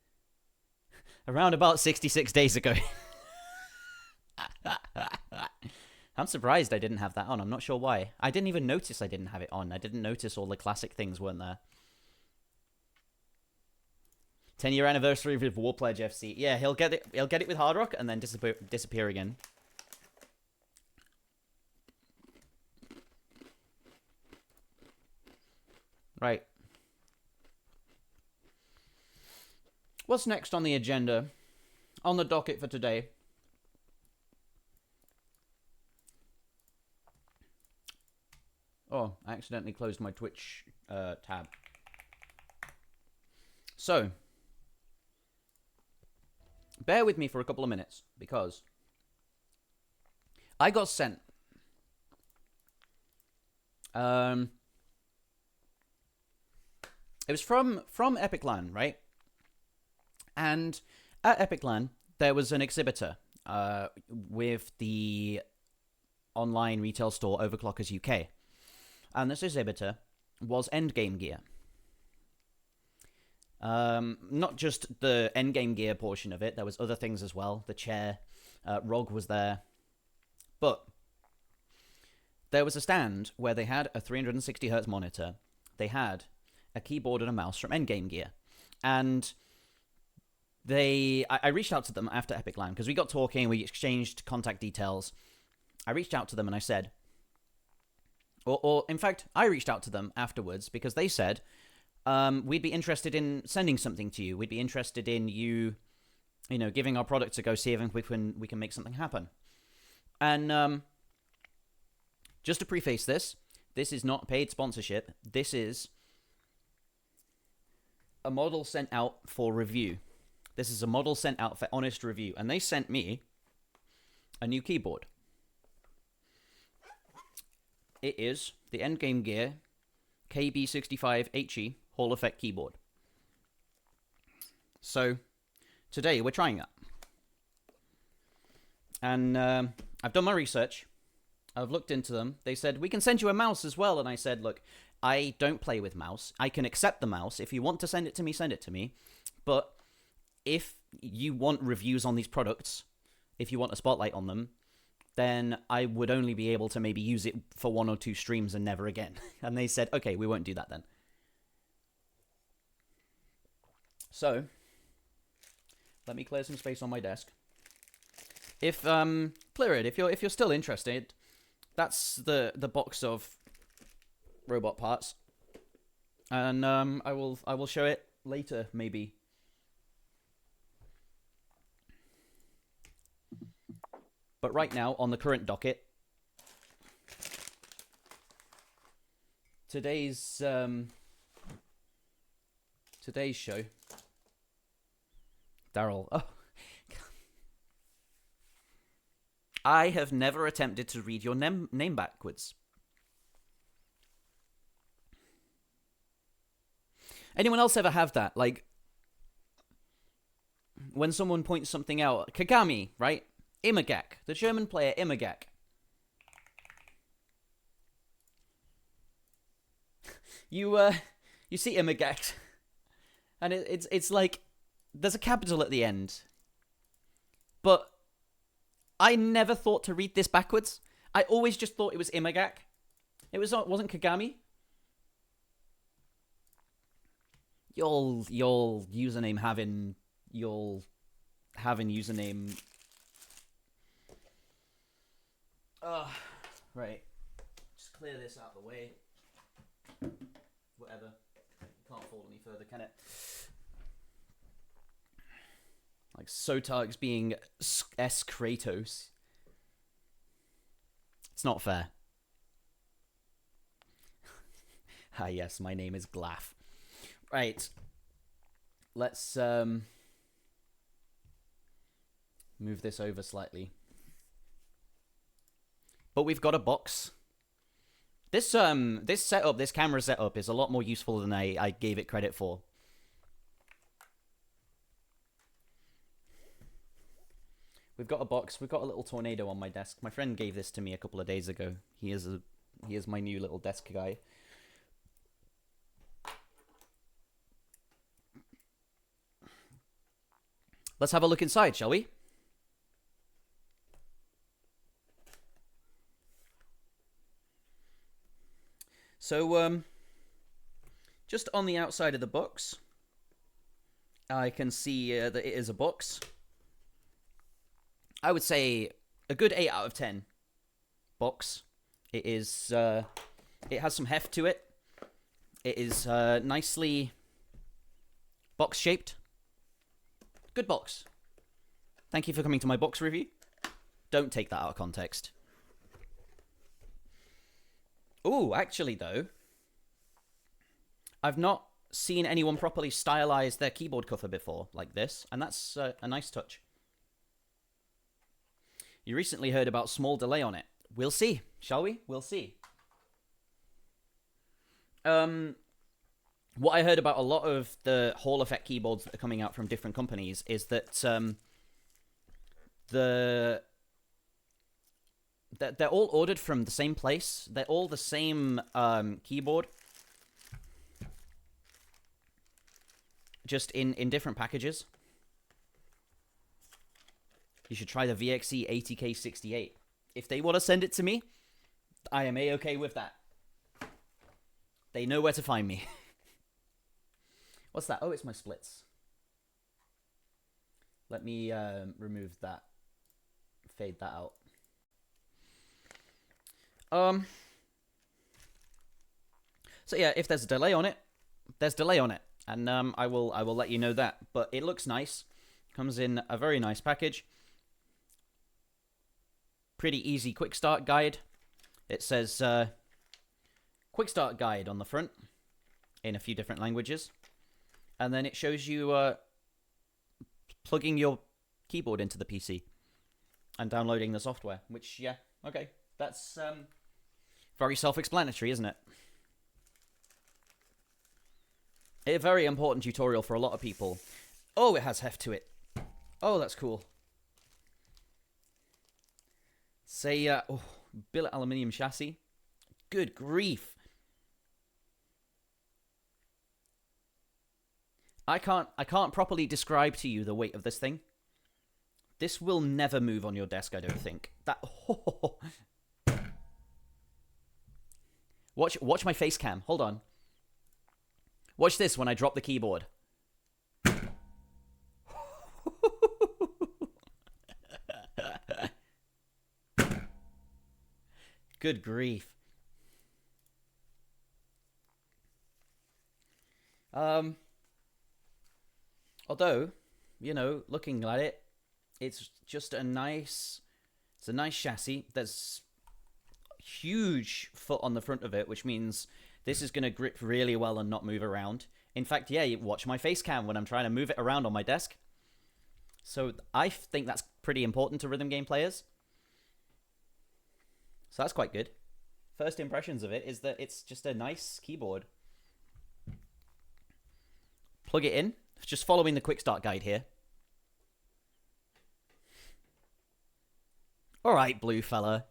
around about 66 days ago. I'm surprised I didn't have that on. I'm not sure why. I didn't even notice I didn't have it on. I didn't notice all the classic things weren't there. 10-year anniversary with War Pledge FC. Yeah, he'll get it. He'll get it with Hard Rock and then disappear again. Right. What's next on the agenda? On the docket for today? Oh, I accidentally closed my Twitch tab. So, bear with me for a couple of minutes, because I got sent it was from Epicland, right? And at Epicland, there was an exhibitor with the online retail store Overclockers UK. And this exhibitor was endgame gear. Not just the endgame gear portion of it. There was other things as well. The chair, ROG was there. But there was a stand where they had a 360Hz monitor. They had a keyboard and a mouse from endgame gear. And I reached out to them after Epicland, because we got talking, we exchanged contact details. I reached out to them and I said, or in fact, I reached out to them afterwards because they said, we'd be interested in sending something to you. We'd be interested in you giving our product to go, see if we can make something happen. And just to preface this is not paid sponsorship. This is a model sent out for review. This is a model sent out for honest review. And they sent me a new keyboard. it is the Endgame Gear KB65HE Hall Effect keyboard. So today we're trying that. And I've done my research. I've looked into them. They said, we can send you a mouse as well. And I said, look, I don't play with mouse. I can accept the mouse. If you want to send it to me, send it to me. But if you want reviews on these products, if you want a spotlight on them, then I would only be able to maybe use it for 1 or 2 streams and never again. And they said, okay, we won't do that then. So, let me clear some space on my desk. If clear it. If you're still interested, that's the box of robot parts, and I will show it later maybe. But right now on the current docket, today's show. Daryl. Oh. I have never attempted to read your name backwards. Anyone else ever have that? Like, when someone points something out, Kagami, right? Imagak, the German player Imagak. You see Imagak, and it's like there's a capital at the end, but I never thought to read this backwards. I always just thought it was Imagak. Wasn't Kagami. Your username having username. Right. Just clear this out of the way. Whatever. Can't fall any further, can it? Like Sotarks being S Kratos. It's not fair. Ah yes, my name is Glaff. Right. Let's move this over slightly. But we've got a box. This setup, this camera setup is a lot more useful than I gave it credit for. We've got a box. We've got a little tornado on my desk. My friend gave this to me a couple of days ago. He is my new little desk guy. Let's have a look inside, shall we? So, just on the outside of the box, I can see that it is a box. I would say a good 8 out of 10 box. It is, it has some heft to it. It is nicely box-shaped. Good box. Thank you for coming to my box review. Don't take that out of context. Ooh, actually though, I've not seen anyone properly stylize their keyboard cover before like this, and that's a nice touch. You recently heard about small delay on it. We'll see, shall we? We'll see. What I heard about a lot of the Hall Effect keyboards that are coming out from different companies is that they're all ordered from the same place. They're all the same keyboard, just in different packages. You should try the VXE 80K68. If they want to send it to me, I am A-okay with that. They know where to find me. What's that? Oh, it's my splits. Let me remove that. Fade that out. So yeah, if there's a delay on it, there's delay on it. And I will let you know that. But it looks nice. Comes in a very nice package. Pretty easy quick start guide. It says quick start guide on the front in a few different languages. And then it shows you plugging your keyboard into the PC and downloading the software, which, yeah, okay. That's Very self-explanatory, isn't it? A very important tutorial for a lot of people. Oh, it has heft to it. Oh, that's cool. Say, oh, billet aluminium chassis. Good grief. I can't properly describe to you the weight of this thing. This will never move on your desk, I don't think. That. Oh. Watch my face cam. Hold on. Watch this when I drop the keyboard. Good grief. Although, you know, looking at it, it's just a nice chassis. There's huge foot on the front of it, which means this is going to grip really well and not move around. In fact, yeah, you watch my face cam when I'm trying to move it around on my desk. So I think that's pretty important to rhythm game players. So that's quite good. First impressions of it is that it's just a nice keyboard. Plug it in. Just following the quick start guide here. Alright, blue fella.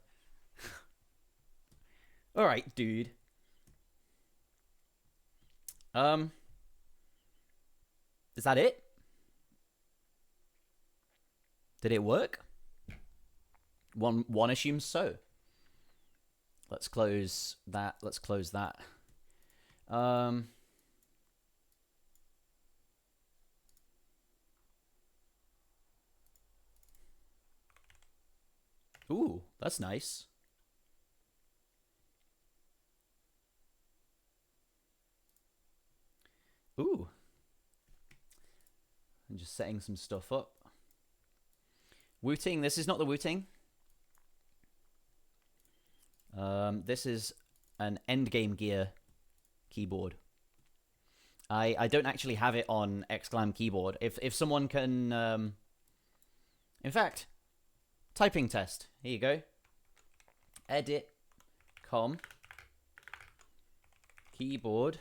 Alright, dude. Is that it? Did it work? One assumes so. Let's close that. Let's close that. Ooh, that's nice. Ooh. I'm just setting some stuff up. Wooting, this is not the Wooting. This is an endgame gear keyboard. I don't actually have it on Xglam keyboard. If someone can in fact, typing test. Here you go. Edit com keyboard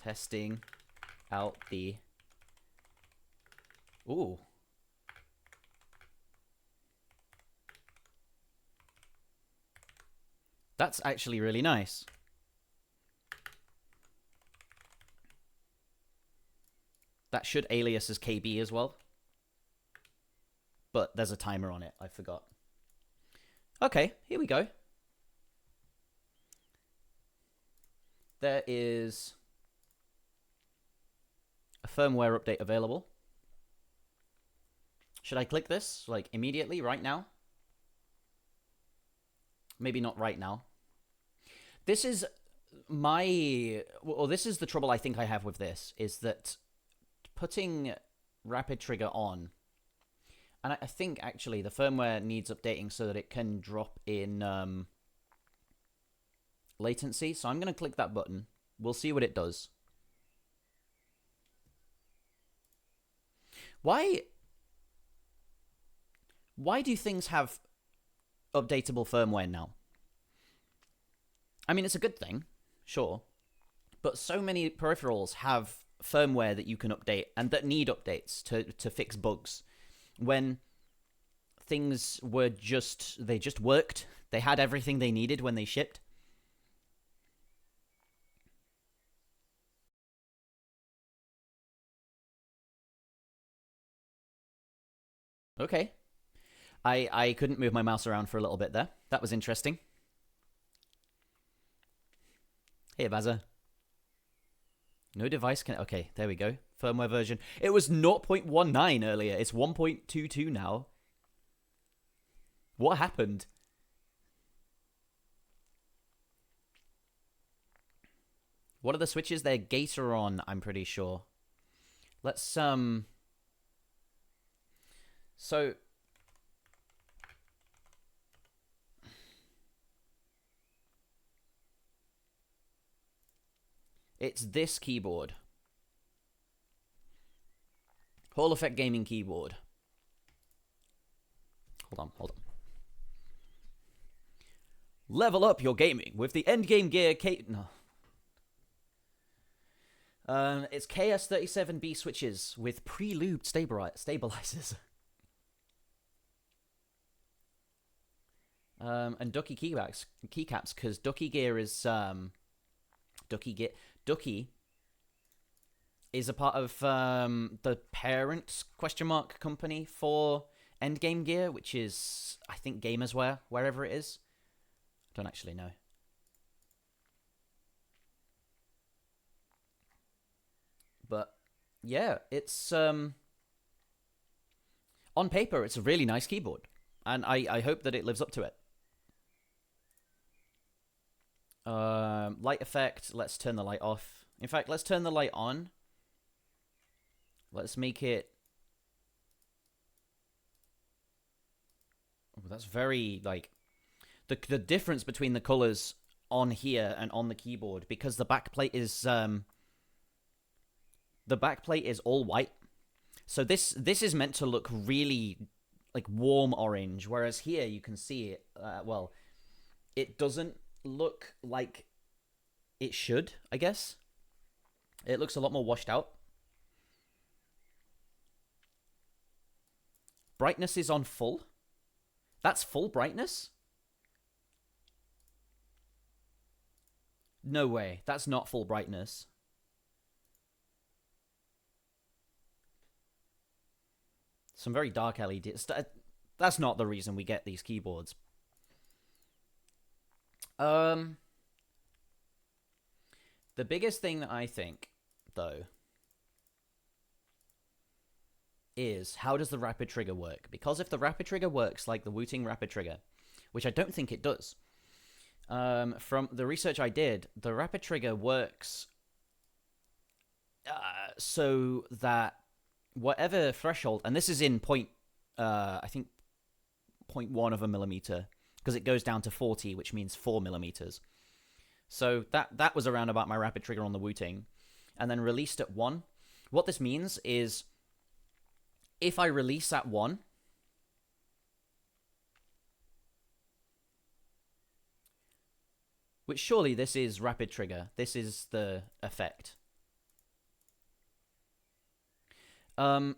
testing out the. Ooh. That's actually really nice. That should alias as KB as well. But there's a timer on it, I forgot. Okay, here we go. There is a firmware update available. Should I click this, like, immediately, right now? Maybe not right now. This is this is the trouble I think I have with this, is that putting rapid trigger on, and I think actually the firmware needs updating so that it can drop in latency. So I'm going to click that button. We'll see what it does. Why do things have updatable firmware now? I mean, it's a good thing, sure, but so many peripherals have firmware that you can update and that need updates to fix bugs, when things were they just worked. They had everything they needed when they shipped. Okay. I couldn't move my mouse around for a little bit there. That was interesting. Hey, Vaza. No device can... Okay, there we go. Firmware version. It was 0.19 earlier. It's 1.22 now. What happened? What are the switches? They're Gator on, I'm pretty sure. Let's, So... It's this keyboard. Hall Effect Gaming keyboard. Hold on. Level up your gaming with the endgame gear No. It's KS37B switches with pre-lubed stabilizers. And Ducky keycaps, because Ducky gear is Ducky is a part of the parent company for Endgame Gear, which is, I think, Gamerswear, wherever it is. Don't actually know. But yeah, it's on paper it's a really nice keyboard, and I hope that it lives up to it. Light effect, let's turn the light off. In fact, let's turn the light on. Let's make it... Oh, that's very, like... The difference between the colors on here and on the keyboard, because the backplate is... the backplate is all white. So this is meant to look really, like, warm orange, whereas here you can see it, well, it doesn't look like it should, I guess. It looks a lot more washed out. Brightness is on full. That's full brightness? No way. That's not full brightness. Some very dark LEDs. That's not the reason we get these keyboards. The biggest thing that I think, though, is how does the rapid trigger work? Because if the rapid trigger works like the Wooting rapid trigger, which I don't think it does, from the research I did, the rapid trigger works so that whatever threshold, and this is in I think 0.1 of a millimeter, because it goes down to 40, which means 4 millimeters. So that was around about my rapid trigger on the Wooting, and then released at 1. What this means is, if I release at 1, which surely this is rapid trigger, this is the effect. I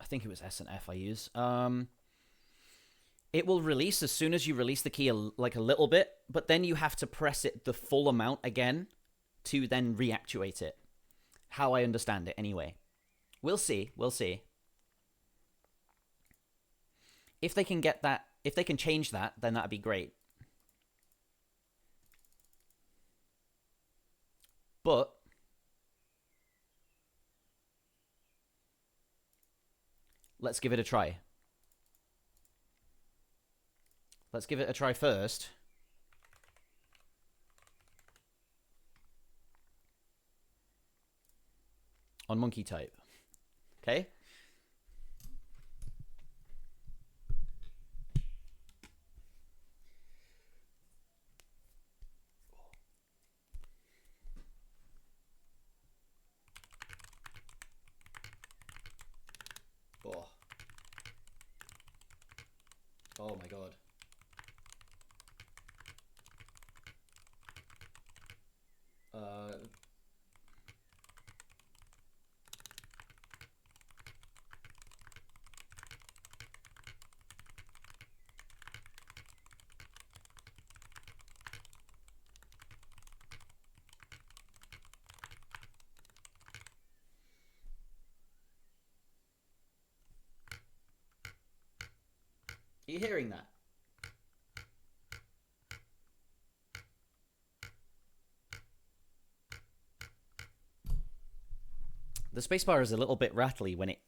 think it was S and F I use. It will release as soon as you release the key like a little bit, but then you have to press it the full amount again to then reactuate it. How I understand it, anyway. We'll see. We'll see. If they can get that, if they can change that, then that'd be great. But let's give it a try. Let's give it a try first. On monkey type. Okay? Oh. Oh my god. Are you hearing that? The spacebar is a little bit rattly when it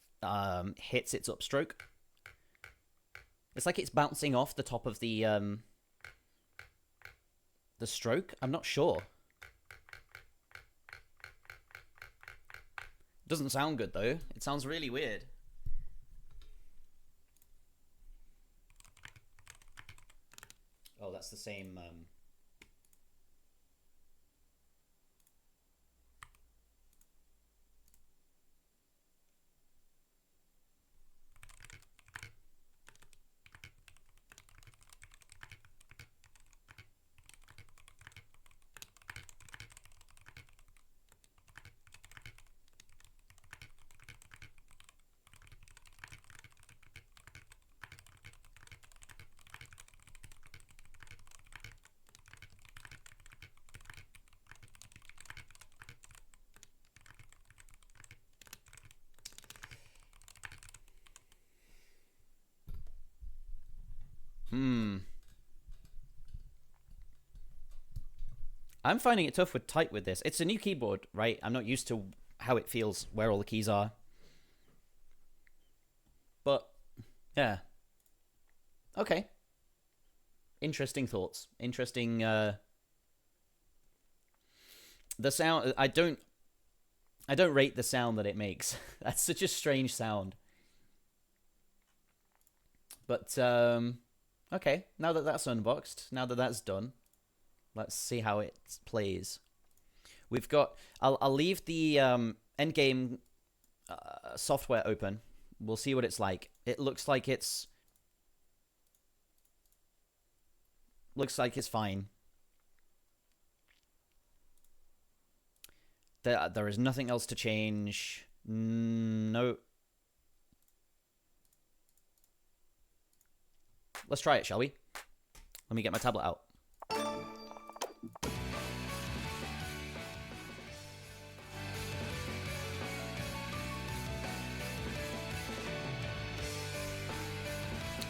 hits its upstroke. It's like it's bouncing off the top of the stroke. I'm not sure. Doesn't sound good though. It sounds really weird. Oh, that's the same. I'm finding it tough with tight with this. It's a new keyboard, right? I'm not used to how it feels, where all the keys are. But, yeah. Okay. Interesting thoughts. Interesting, the sound, I don't rate the sound that it makes. That's such a strange sound. But, okay. Now that that's unboxed, now that that's done, let's see how it plays. We've got, I'll leave the, endgame, software open. We'll see what it's like. It looks like it's fine. There is nothing else to change. No. Let's try it, shall we? Let me get my tablet out.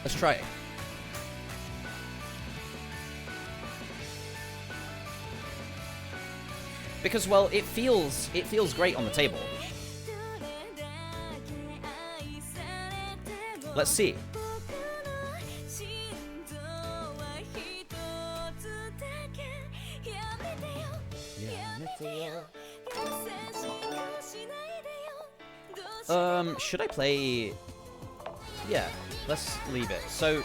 Let's try it. Because, well, it feels great on the table. Let's see. Should I play? Yeah, let's leave it. So,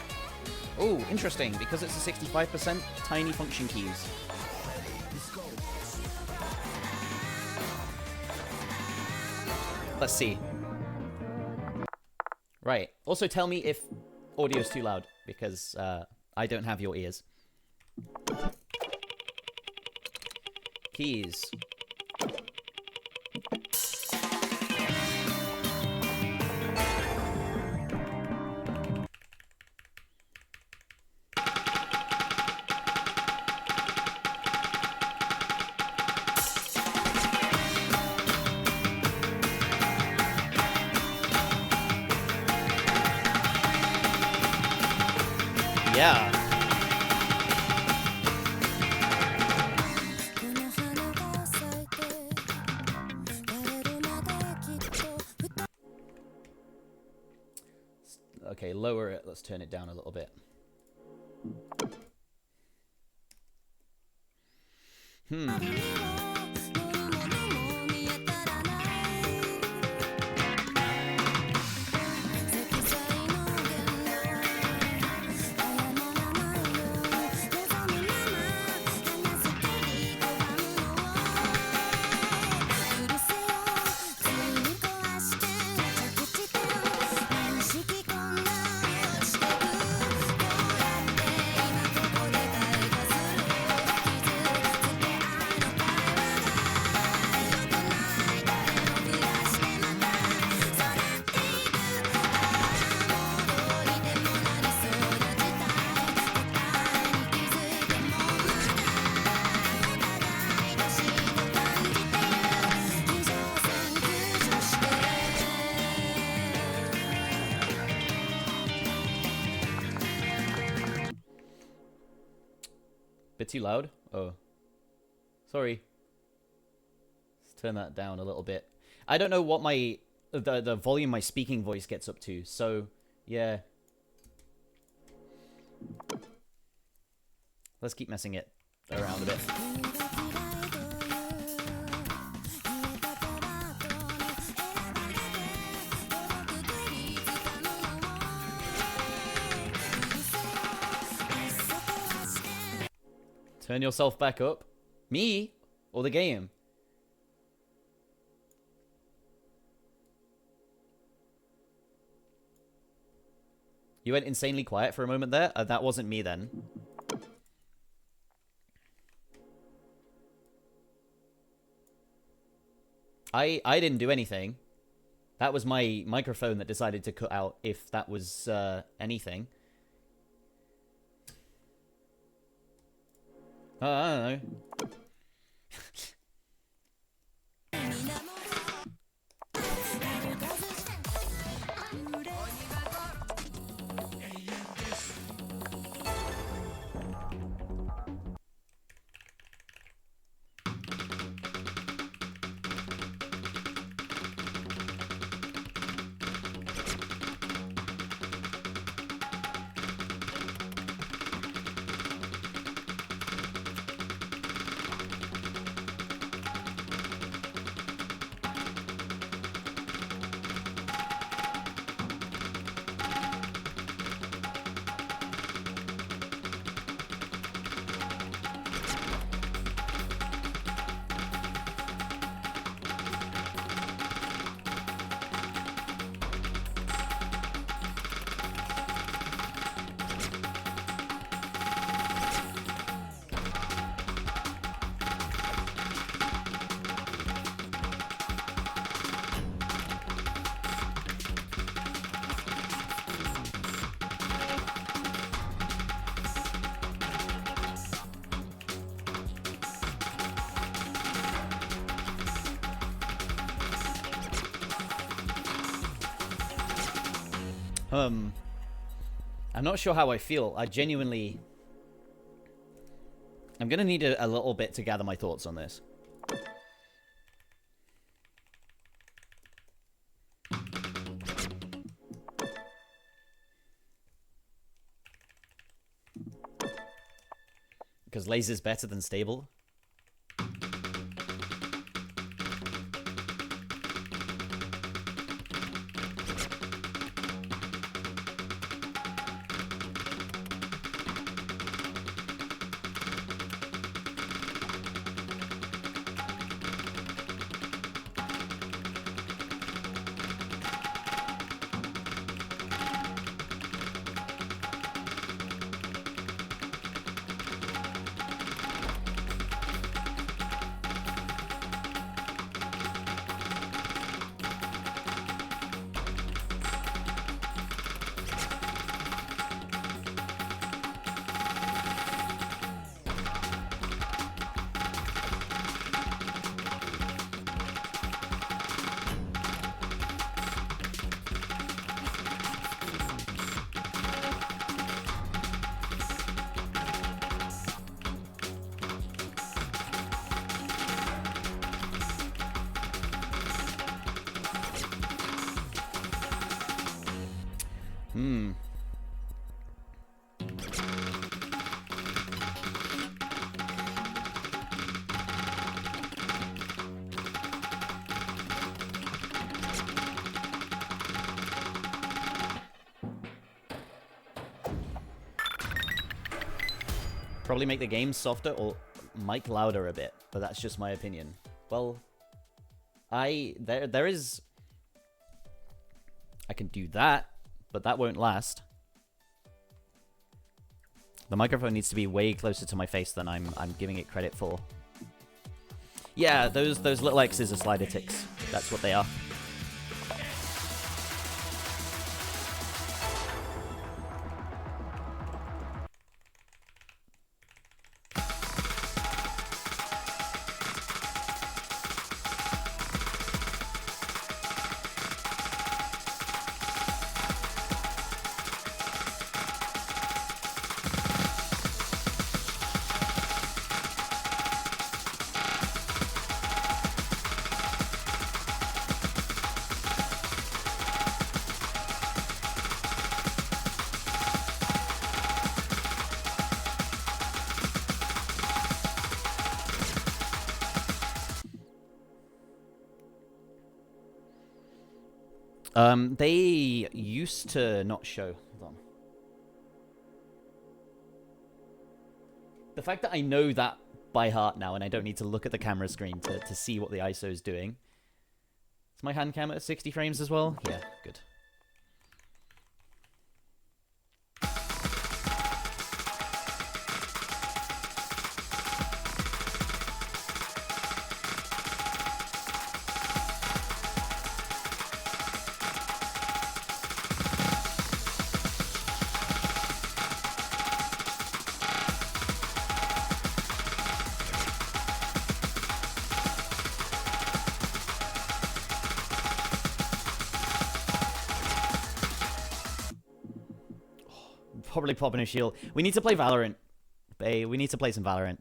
oh, interesting, because it's a 65% tiny function keys. Let's see. Right. Also, tell me if audio's too loud, because I don't have your ears. Keys. Yeah. Okay, lower it. Let's turn it down a little bit. Bit too loud? Oh. Sorry. Let's turn that down a little bit. I don't know what my the volume my speaking voice gets up to, so yeah. Let's keep messing it around a bit. Turn yourself back up. Me? Or the game? You went insanely quiet for a moment there? That wasn't me then. I didn't do anything. That was my microphone that decided to cut out, if that was anything. I don't know. I'm not sure how I feel. I genuinely... I'm gonna need a little bit to gather my thoughts on this. Because laser's better than stable. Probably make the game softer or mic louder a bit, but that's just my opinion. Well, there is... I can do that, but that won't last. The microphone needs to be way closer to my face than I'm giving it credit for. Yeah, those little X's are slider ticks. That's what they are. They used to not show. Hold on. The fact that I know that by heart now and I don't need to look at the camera screen to see what the ISO is doing. Is my hand cam at 60 frames as well? Yeah, good. Probably popping a shield. We need to play Valorant. Bae, we need to play some Valorant.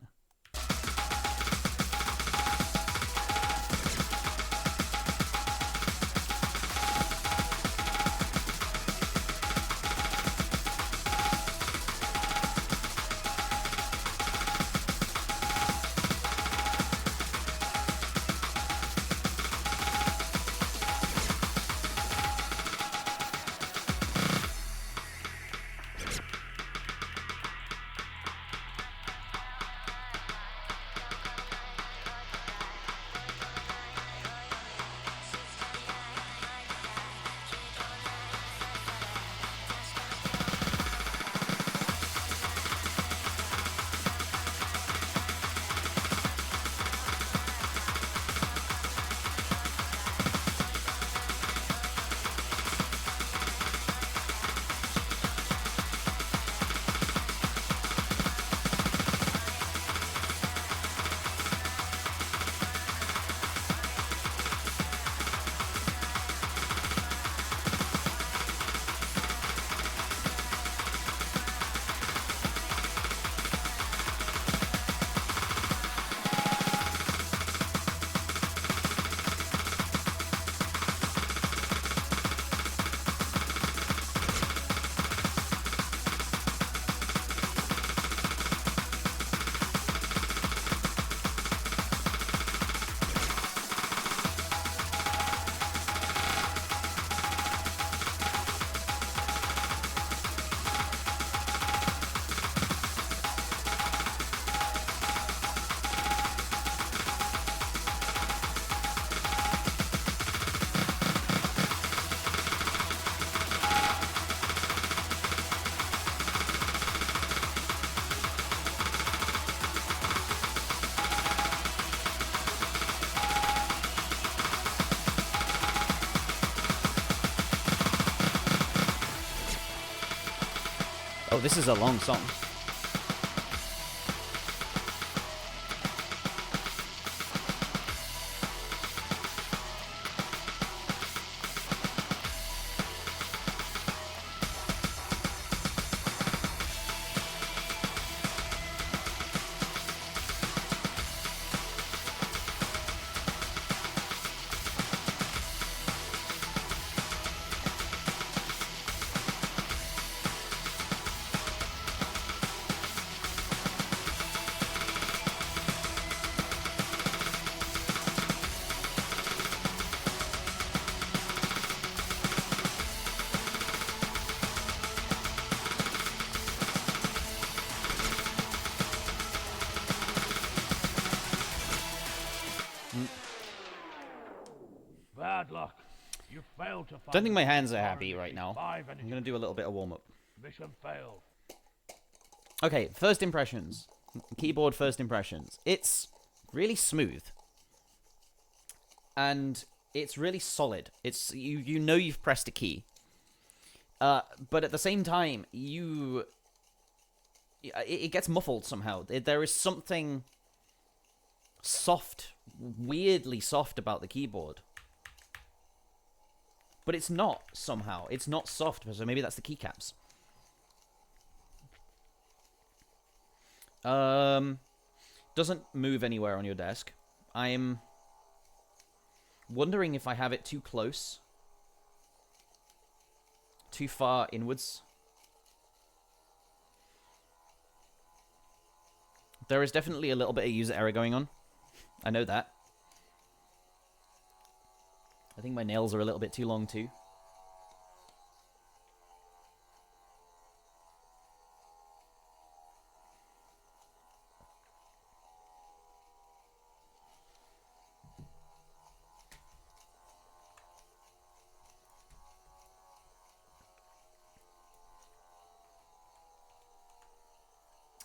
Oh, this is a long song. Bad luck. You failed to find Don't think my hands are the happy Energy right now. 5 I'm energy. gonna do a little bit of warm up. Mission failed. Okay, first impressions. Keyboard first impressions. It's really smooth. And it's really solid. It's you know you've pressed a key. But at the same time, it gets muffled somehow. There is something soft, weirdly soft about the keyboard. But it's not somehow. It's not soft, so maybe that's the keycaps. Doesn't move anywhere on your desk. I'm wondering if I have it too close. Too far inwards. There is definitely a little bit of user error going on. I know that. I think my nails are a little bit too long too.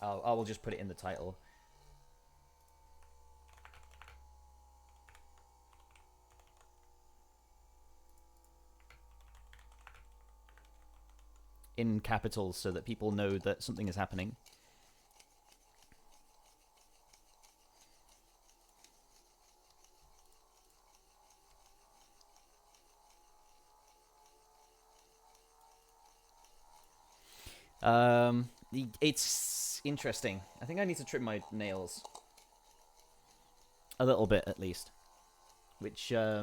I will just put it in the title. In capitals so that people know that something is happening. It's interesting. I think I need to trim my nails. A little bit, at least. Which, I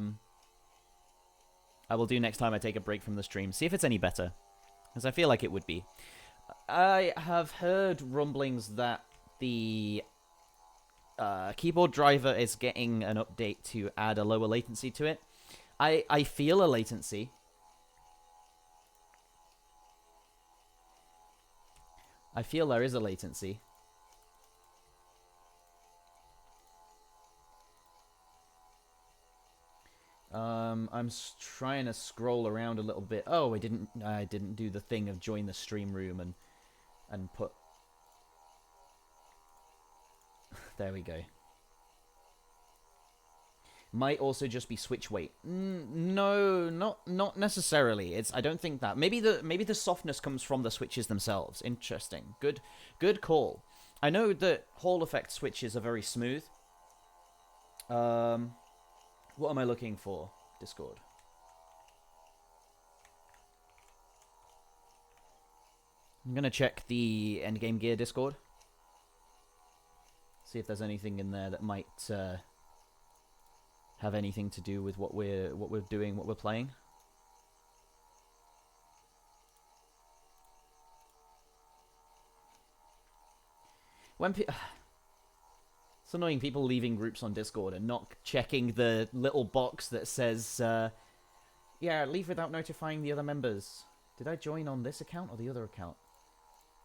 will do next time I take a break from the stream. See if it's any better. Because I feel like it would be. I have heard rumblings that the keyboard driver is getting an update to add a lower latency to it. I feel a latency. I feel there is a latency. I'm trying to scroll around a little bit. Oh, I didn't do the thing of join the stream room and put. There we go. Might also just be switch weight. No, not necessarily. I don't think that. Maybe the softness comes from the switches themselves. Interesting. Good call. I know that Hall effect switches are very smooth. What am I looking for? Discord. I'm gonna check the endgame gear Discord. See if there's anything in there that might have anything to do with what we're doing, what we're playing. It's annoying people leaving groups on Discord and not checking the little box that says, yeah, leave without notifying the other members. Did I join on this account or the other account?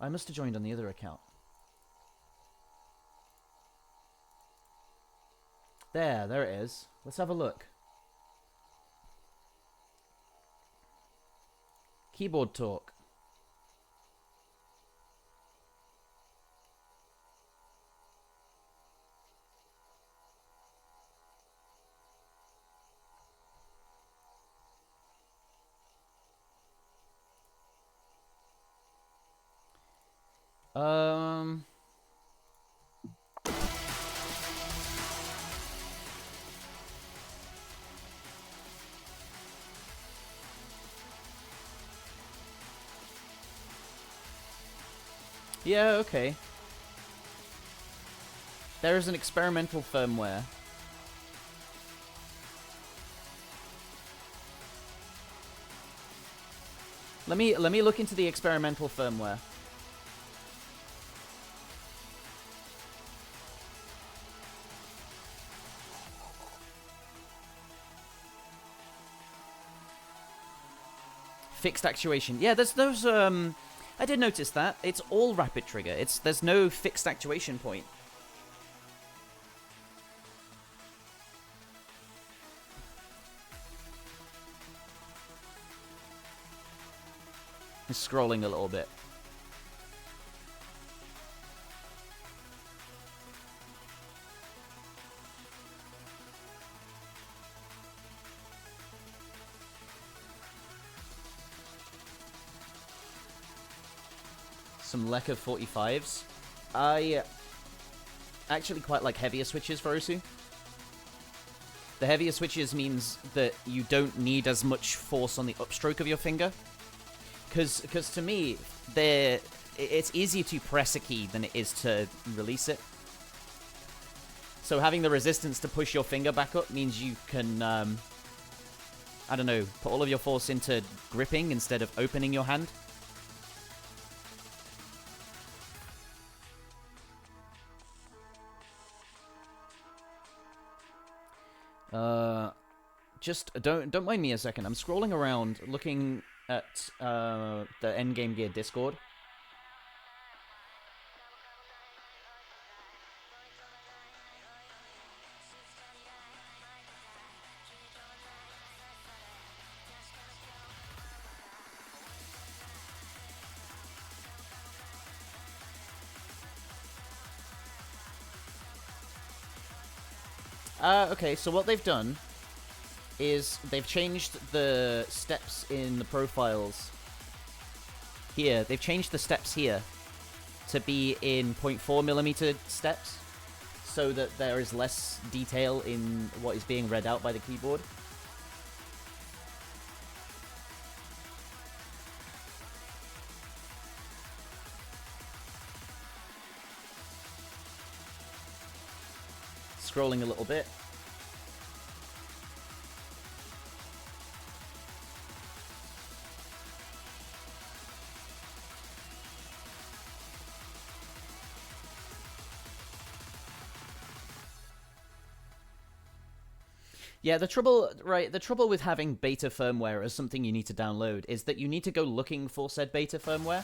I must have joined on the other account. There it is. Let's have a look. Keyboard talk. Um. Yeah, okay. There is an experimental firmware. Let me look into the experimental firmware. Fixed actuation. Yeah, there's those I did notice that. It's all rapid trigger. There's no fixed actuation point. It's scrolling a little bit. Some Lecker 45s. I actually quite like heavier switches for Osu. The heavier switches means that you don't need as much force on the upstroke of your finger. Because to me, it's easier to press a key than it is to release it. So having the resistance to push your finger back up means you can, I don't know, put all of your force into gripping instead of opening your hand. Just don't mind me a second. I'm scrolling around looking at the Endgame Gear Discord. Okay, so what they've done is they've changed the steps in the profiles here. They've changed the steps here to be in 0.4mm steps so that there is less detail in what is being read out by the keyboard. Scrolling a little bit. Yeah, the trouble with having beta firmware as something you need to download is that you need to go looking for said beta firmware.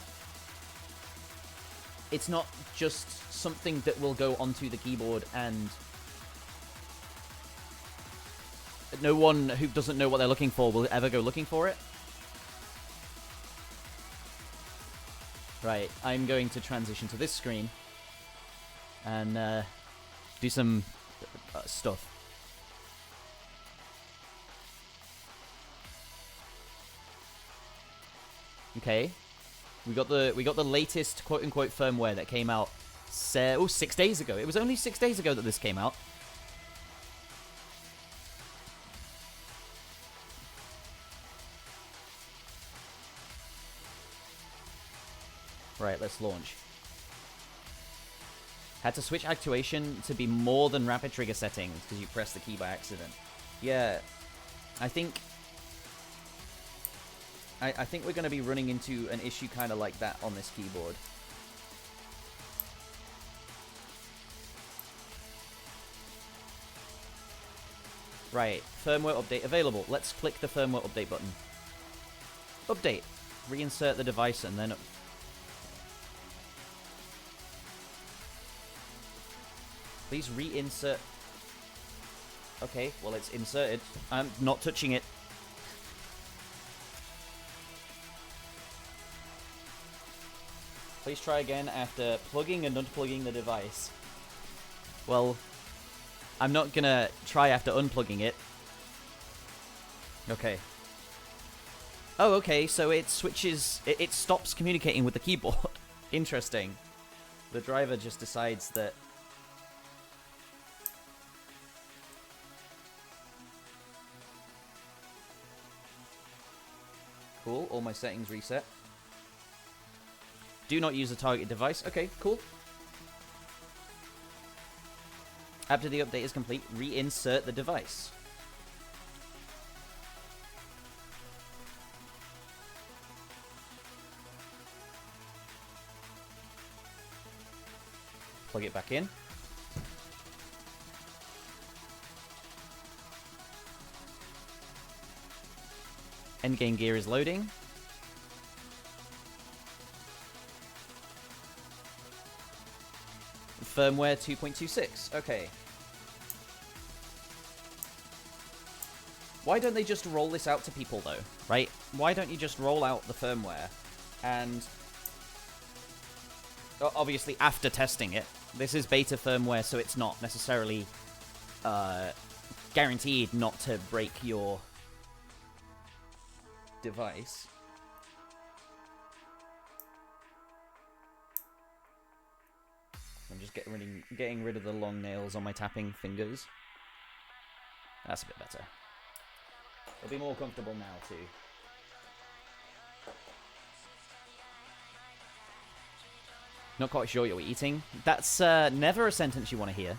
It's not just something that will go onto the keyboard and no one who doesn't know what they're looking for will ever go looking for it. Right, I'm going to transition to this screen and do some stuff. Okay, we got the latest quote unquote firmware that came out 6 days ago. It was only 6 days ago that this came out. Right, let's launch. Had to switch actuation to be more than rapid trigger settings because you pressed the key by accident. Yeah, I think we're going to be running into an issue kind of like that on this keyboard. Right, firmware update available. Let's click the firmware update button. Update. Reinsert the device and then... Please reinsert. Okay, well it's inserted. I'm not touching it. Please try again after plugging and unplugging the device. Well, I'm not gonna try after unplugging it. Okay. Oh, okay, so it switches... It stops communicating with the keyboard. Interesting. The driver just decides that cool, all my settings reset. Do not use a target device. Okay, cool. After the update is complete, reinsert the device. Plug it back in. Endgame gear is loading. Firmware 2.26. Okay. Why don't they just roll this out to people, though? Right? Why don't you just roll out the firmware and... obviously, after testing it. This is beta firmware, so it's not necessarily guaranteed not to break your device. I'm just getting rid of the long nails on my tapping fingers. That's a bit better. It'll be more comfortable now, too. Not quite sure what you're eating. That's never a sentence you want to hear.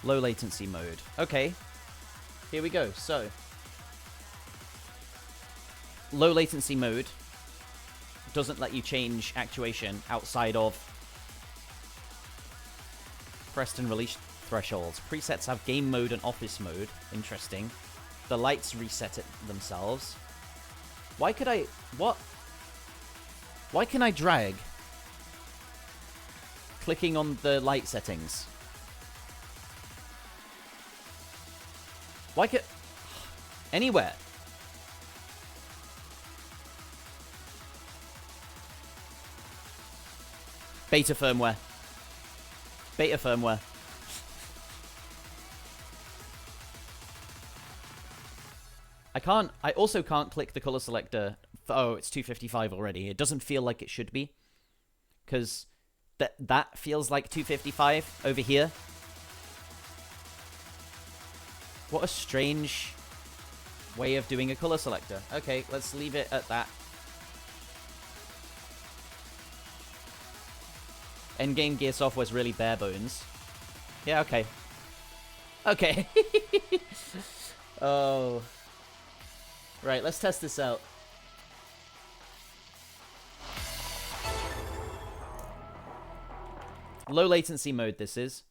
Low latency mode. Okay. Here we go. So, low latency mode doesn't let you change actuation outside of pressed and released thresholds. Presets have game mode and office mode. Interesting. The lights reset it themselves. Why could I... What? Why can I drag clicking on the light settings? Why can... Anywhere. Beta firmware. Beta firmware. I also can't click the color selector. Oh, it's 255 already. It doesn't feel like it should be. Because that feels like 255 over here. What a strange way of doing a color selector. Okay, let's leave it at that. Endgame gear software is really bare bones. Yeah, okay. Okay. Oh. Right, let's test this out. Low latency mode this is.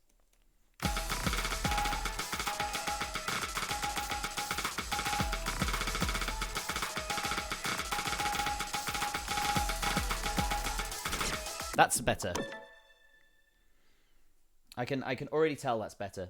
That's better. I can already tell that's better.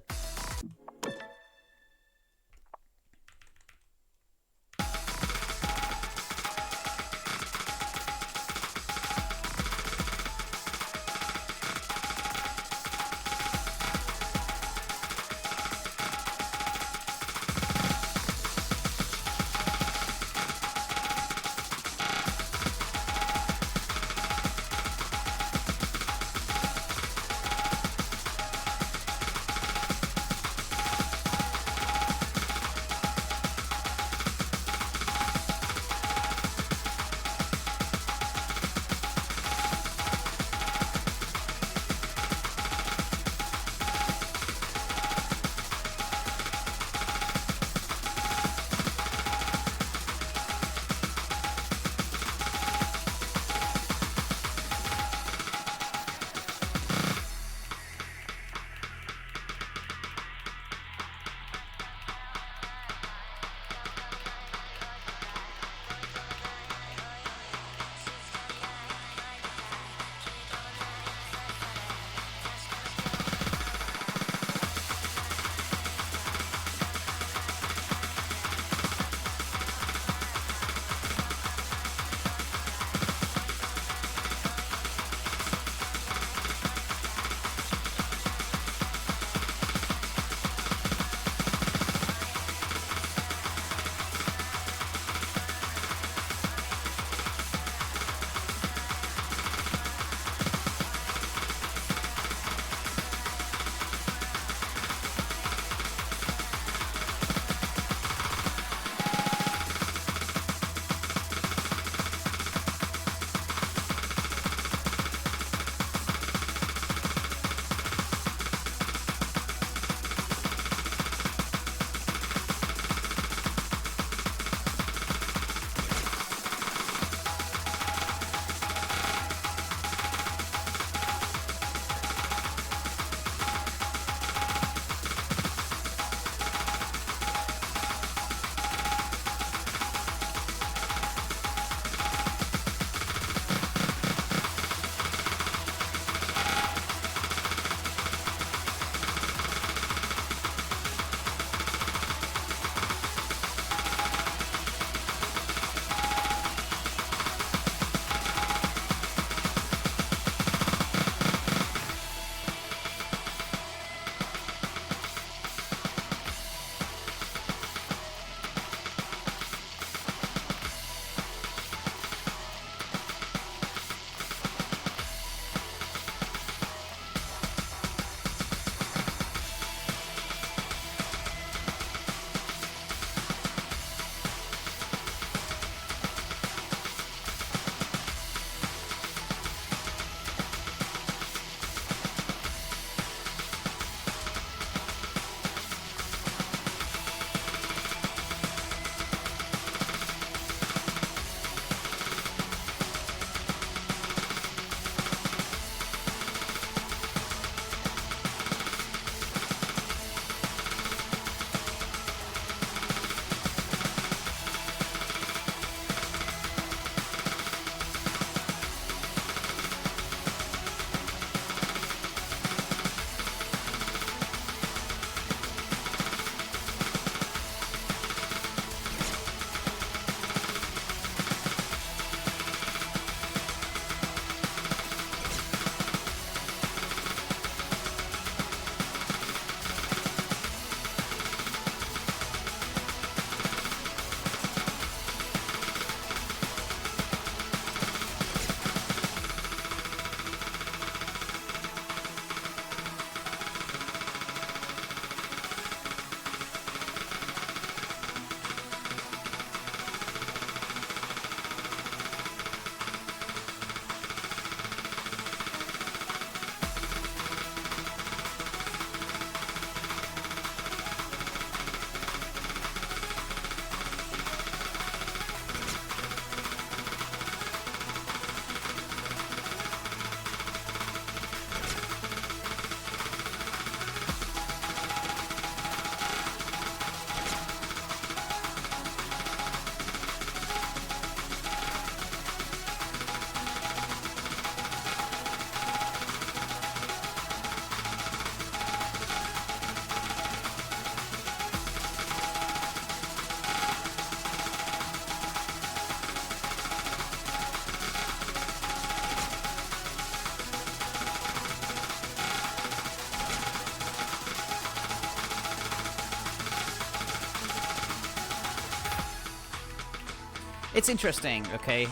It's interesting, okay?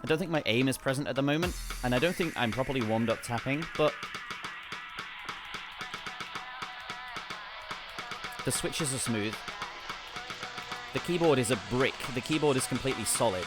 I don't think my aim is present at the moment, and I don't think I'm properly warmed up tapping, but the switches are smooth. The keyboard is a brick. The keyboard is completely solid.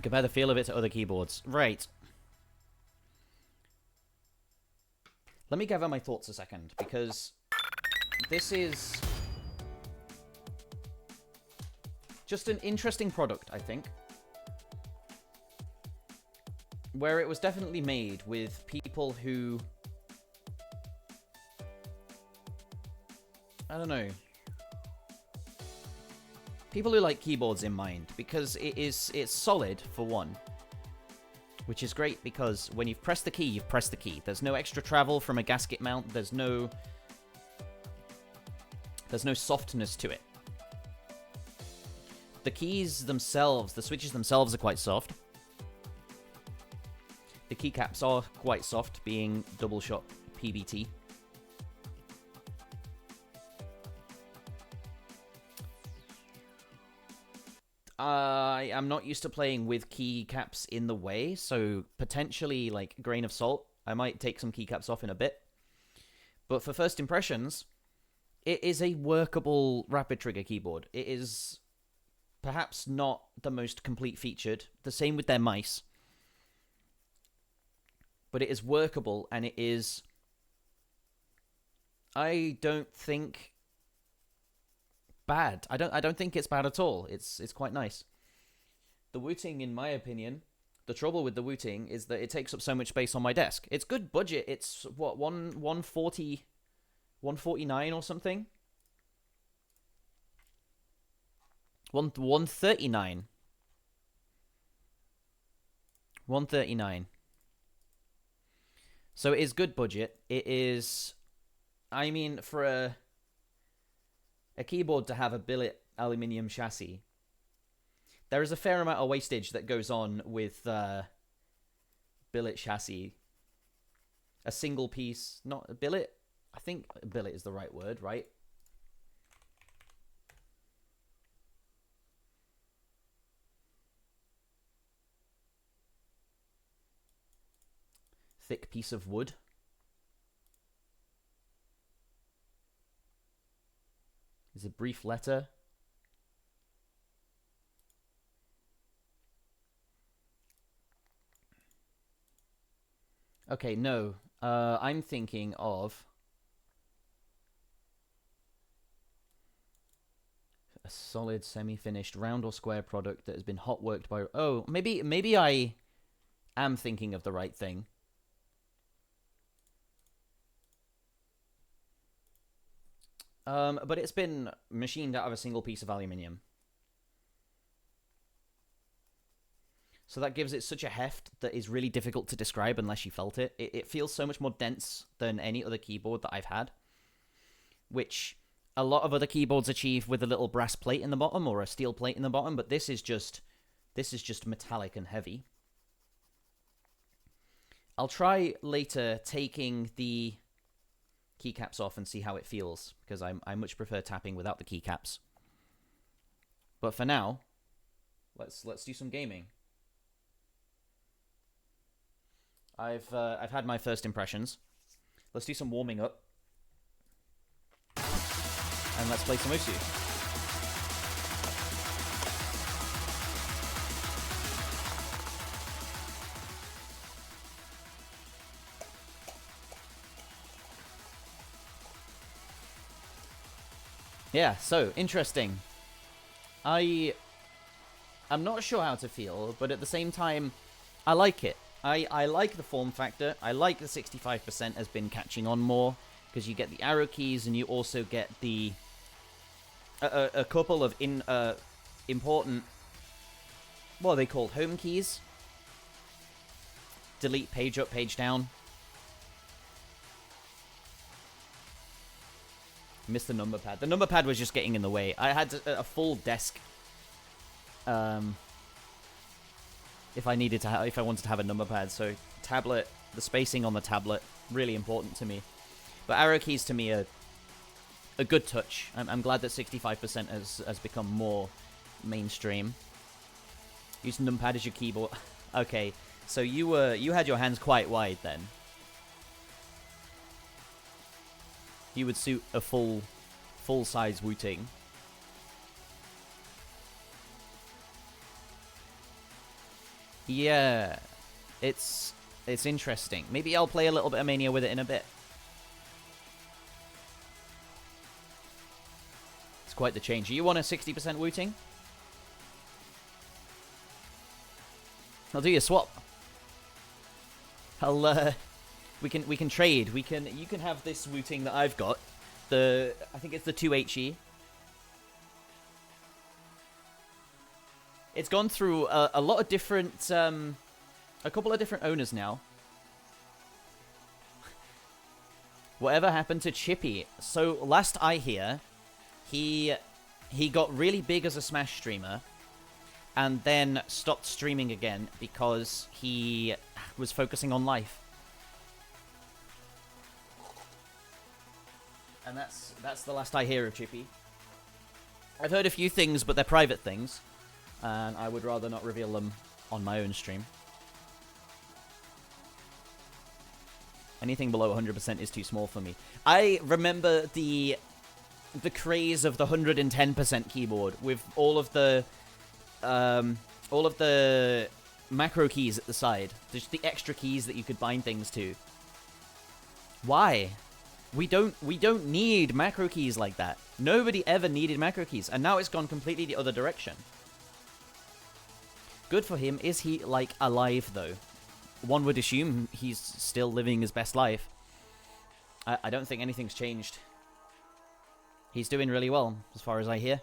Compare the feel of it to other keyboards. Right. Let me gather my thoughts a second, because this is just an interesting product, I think. Where it was definitely made with people who... I don't know. People who like keyboards in mind, because it's solid, for one. Which is great, because when you've pressed the key, you've pressed the key. There's no extra travel from a gasket mount. There's no softness to it. The keys themselves, the switches themselves are quite soft. The keycaps are quite soft, being double shot PBT. I am not used to playing with keycaps in the way, so potentially, like, grain of salt. I might take some keycaps off in a bit. But for first impressions, it is a workable rapid trigger keyboard. It is perhaps not the most complete featured. The same with their mice. But it is workable, and it is... I don't think... bad. I don't think it's bad at all. It's quite nice. The Wooting, in my opinion, the trouble with the Wooting is that it takes up so much space on my desk. It's good budget. It's what, 140, 149 or something. 139. 139. So it is good budget. It is, I mean, for a keyboard to have a billet aluminium chassis, there is a fair amount of wastage that goes on with billet chassis. A single piece, not a billet. I think billet is the right word, right? Thick piece of wood. There's a brief letter. Okay, no. I'm thinking of a solid semi-finished round or square product that has been hot worked by... Oh, maybe I am thinking of the right thing. But it's been machined out of a single piece of aluminium. So that gives it such a heft that is really difficult to describe unless you felt it. It feels so much more dense than any other keyboard that I've had, which a lot of other keyboards achieve with a little brass plate in the bottom or a steel plate in the bottom, but this is just metallic and heavy. I'll try later taking the keycaps off and see how it feels, because I much prefer tapping without the keycaps. But for now, let's do some gaming. I've had my first impressions. Let's do some warming up, and let's play some Osu. Yeah, so, interesting. I'm not sure how to feel, but at the same time, I like it. I like the form factor. I like the 65% has been catching on more, because you get the arrow keys and you also get the a couple of important, what are they called, home keys? Delete page up, page down. Missed the number pad. The number pad was just getting in the way. I had a full desk. If I needed to, if I wanted to have a number pad, so tablet, the spacing on the tablet, really important to me. But arrow keys to me are a good touch. I'm glad that 65% has become more mainstream. Use numpad as your keyboard. Okay, so you had your hands quite wide then. You would suit a full size Wu-Ting. Yeah, it's interesting. Maybe I'll play a little bit of Mania with it in a bit. It's quite the change. You want a 60% Wu-Ting? I'll do you a swap. We can trade. You can have this Wu-Ting that I've got. I think it's the 2HE. It's gone through a lot of different, a couple of different owners now. Whatever happened to Chippy? So last I hear, he got really big as a Smash streamer, and then stopped streaming again because he was focusing on life. And that's the last I hear of Chippy. I've heard a few things, but they're private things, and I would rather not reveal them on my own stream. Anything below 100% is too small for me. I remember the craze of the 110% keyboard with all of the macro keys at the side, just the extra keys that you could bind things to. Why? We don't need macro keys like that. Nobody ever needed macro keys, and now it's gone completely the other direction. Good for him. Is he, like, alive, though? One would assume he's still living his best life. I don't think anything's changed. He's doing really well, as far as I hear.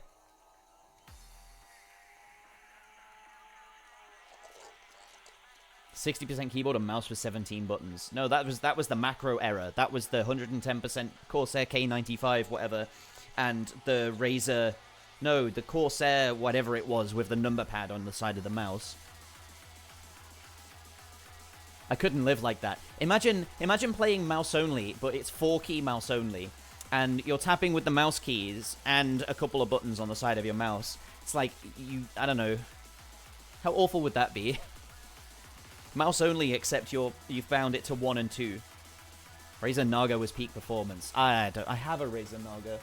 %60 keyboard and mouse with 17 buttons. No, that was the macro error. That was the 110% Corsair K95, whatever, and the Razer... No, the Corsair, whatever it was, with the number pad on the side of the mouse. I couldn't live like that. Imagine playing mouse only, but it's 4-key mouse only, and you're tapping with the mouse keys and a couple of buttons on the side of your mouse. It's like, I don't know. How awful would that be? Mouse only, except you've bound it to 1 and 2. Razer Naga was peak performance. I have a Razer Naga.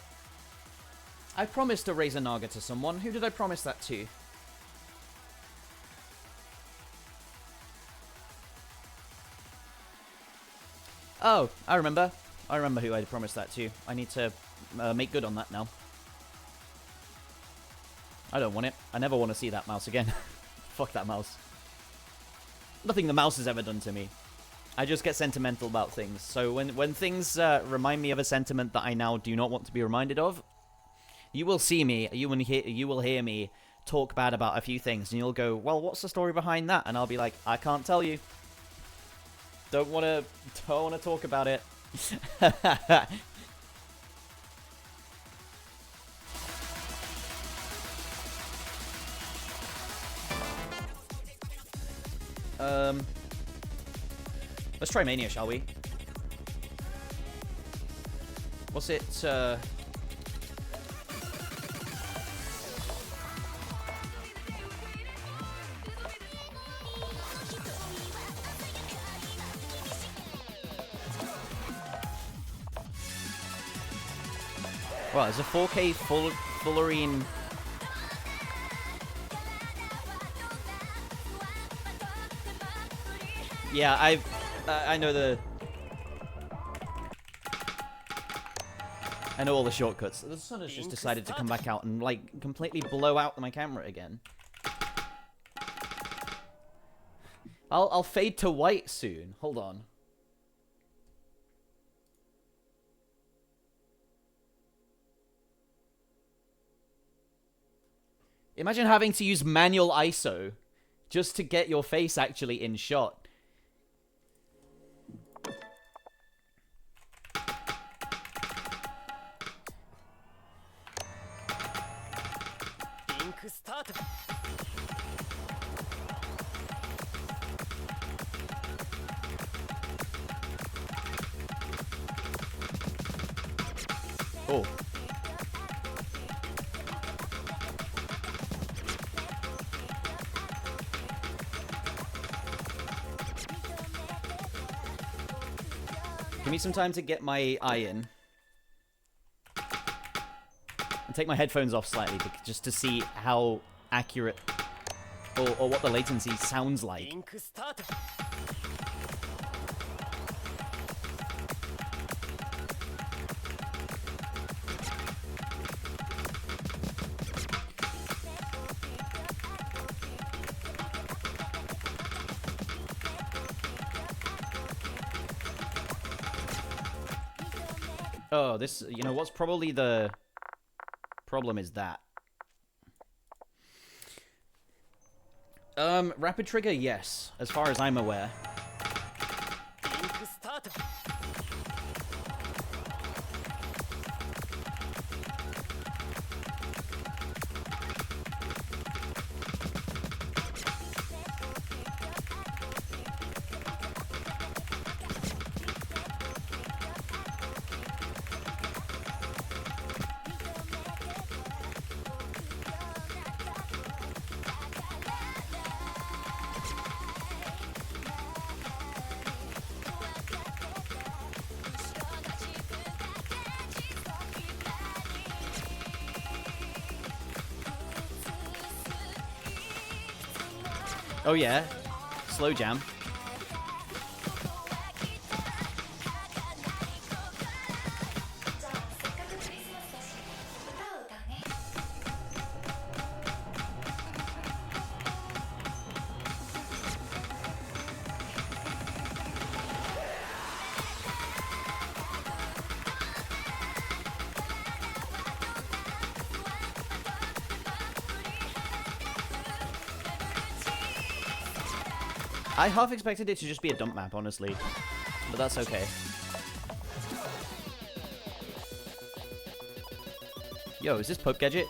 I promised a Razer Naga to someone. Who did I promise that to? Oh, I remember. I remember who I promised that to. I need to make good on that now. I don't want it. I never want to see that mouse again. Fuck that mouse. Nothing the mouse has ever done to me. I just get sentimental about things. So when things remind me of a sentiment that I now do not want to be reminded of, you will see me, you will hear me talk bad about a few things, and you'll go, well, what's the story behind that? And I'll be like, I can't tell you. Don't want to talk about it. Let's try Mania, shall we? What's it, Well, it's a 4K fullerene. Yeah, I know the... I know all the shortcuts. The sun has just decided to come back out and, like, completely blow out my camera again. I'll fade to white soon. Hold on. Imagine having to use manual ISO just to get your face actually in shot. Oh. Give me some time to get my eye in. And take my headphones off slightly just to see how accurate or what the latency sounds like. Oh, this, you know, what's probably the problem is that. Rapid trigger, yes, as far as I'm aware. Oh yeah, slow jam. I half expected it to just be a dump map, honestly. But that's okay. Yo, is this Pope Gadget?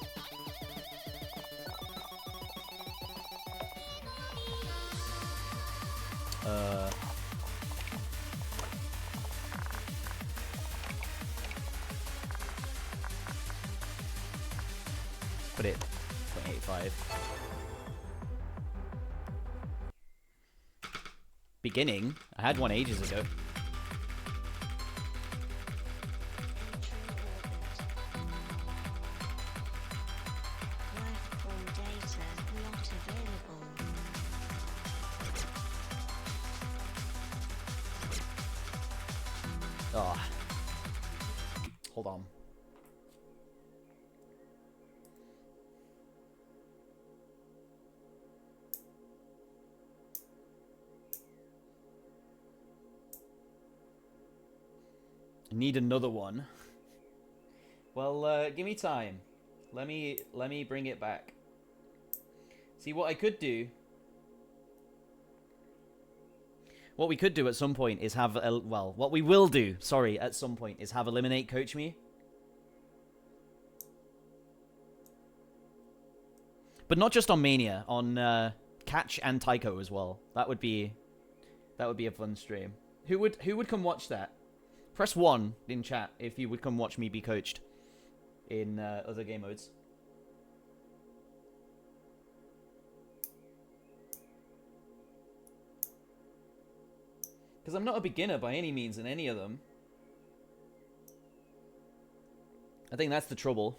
Put it 0.85. Beginning? I had one ages ago. Oh. Hold on. Need another one. Well, give me time. Let me bring it back. See, what I could do. What we could do at some point is have well, what we will do, sorry, at some point is have Eliminate coach me. But not just on Mania, on Catch and Tycho as well. That would be a fun stream. Who would come watch that? Press 1 in chat if you would come watch me be coached in other game modes. Because I'm not a beginner by any means in any of them. I think that's the trouble.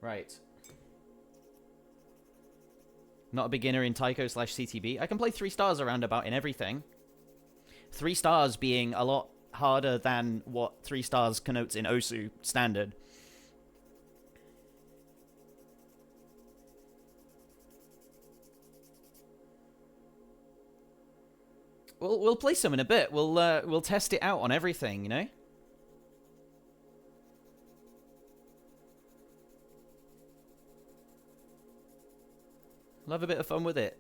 Right. Not a beginner in Taiko / CTB. I can play 3 stars around about in everything. 3 stars being a lot harder than what 3 stars connotes in Osu standard. We'll play some in a bit. We'll test it out on everything, you know? We'll have a bit of fun with it.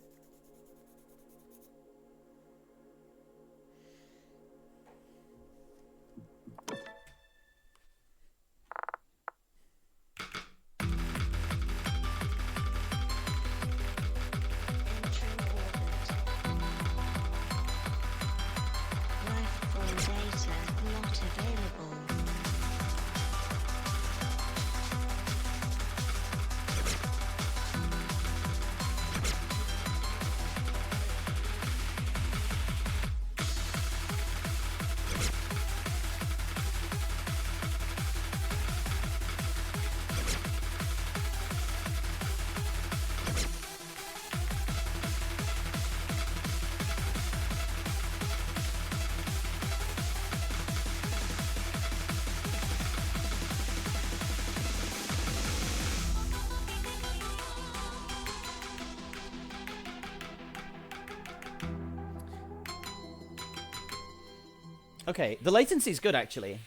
Okay, the latency is good actually.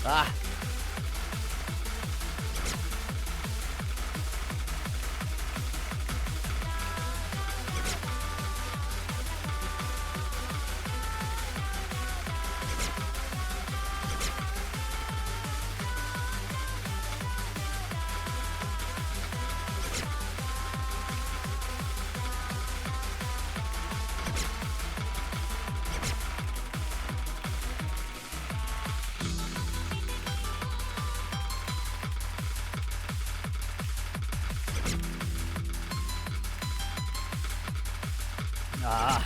Ah. Ah.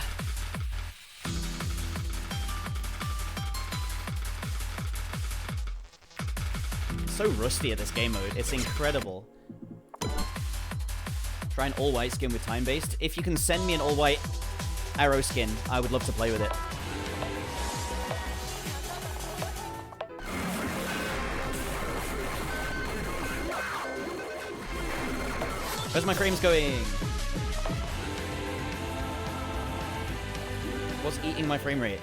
So rusty at this game mode. It's incredible. Try an all-white skin with time-based. If you can send me an all-white arrow skin, I would love to play with it. Where's my frames going? What's eating my frame rate?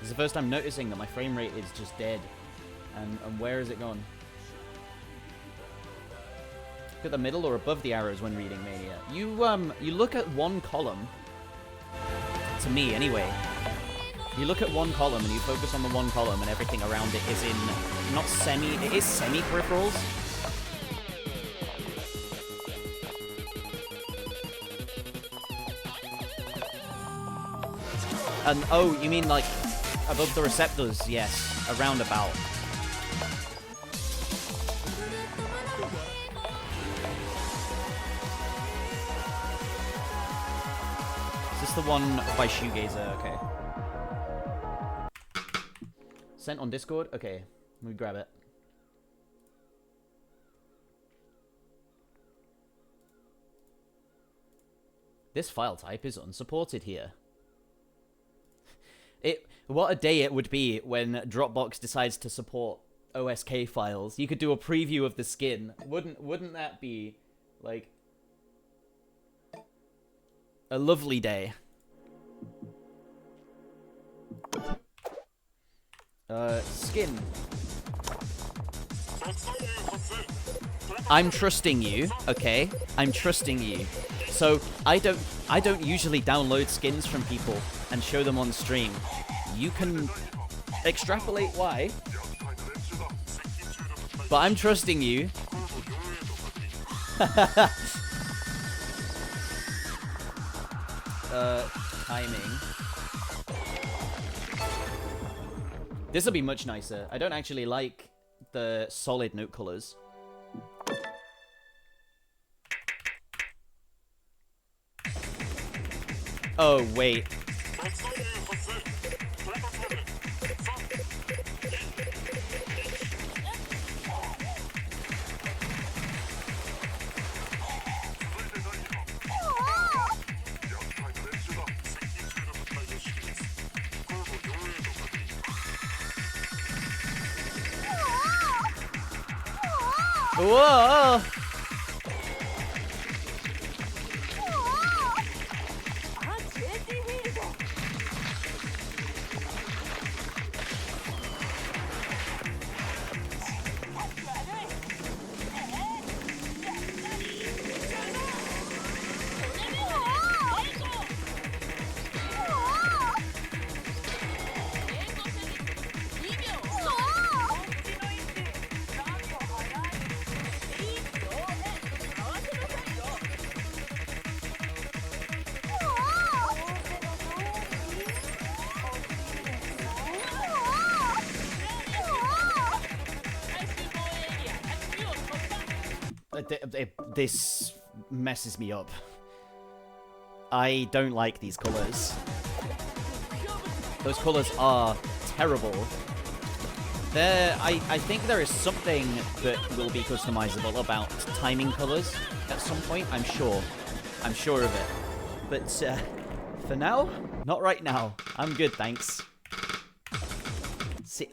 This is the first time noticing that my frame rate is just dead. And where is it gone? Look at the middle or above the arrows when reading Mania. You look at one column. To me, anyway. You look at one column and you focus on the one column and everything around it is in not semi. It is semi peripherals. And oh, you mean like above the receptors? Yes, around about. Is this the one by Shoegazer? Okay. Sent on Discord? Okay, let me grab it. This file type is unsupported here. What a day it would be when Dropbox decides to support OSK files. You could do a preview of the skin. Wouldn't that be like a lovely day? Skin. I'm trusting you, okay? I'm trusting you. So I don't usually download skins from people and show them on stream. You can extrapolate why. But I'm trusting you. Timing. This will be much nicer. I don't actually like the solid note colors. Oh, wait. Whoa! This messes me up. I don't like these colors. Those colors are terrible. I think there is something that will be customizable about timing colors at some point. I'm sure of it. But for now, not right now. I'm good, thanks. See,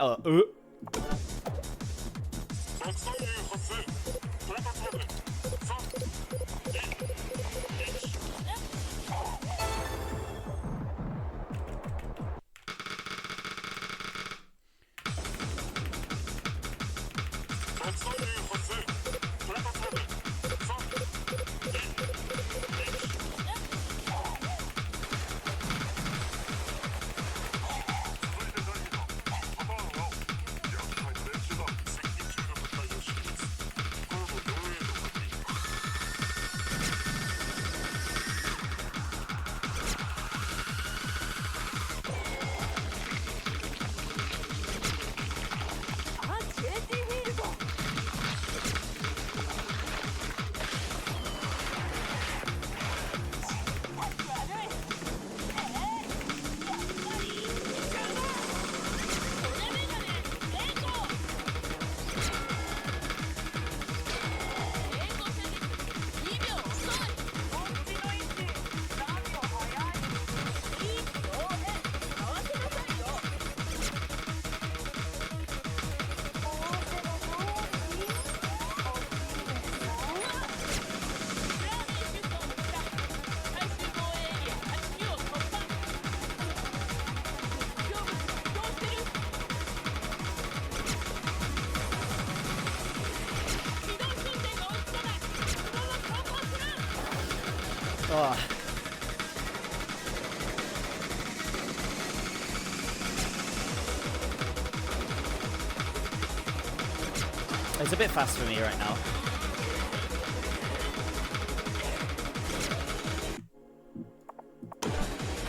it's a bit fast for me right now.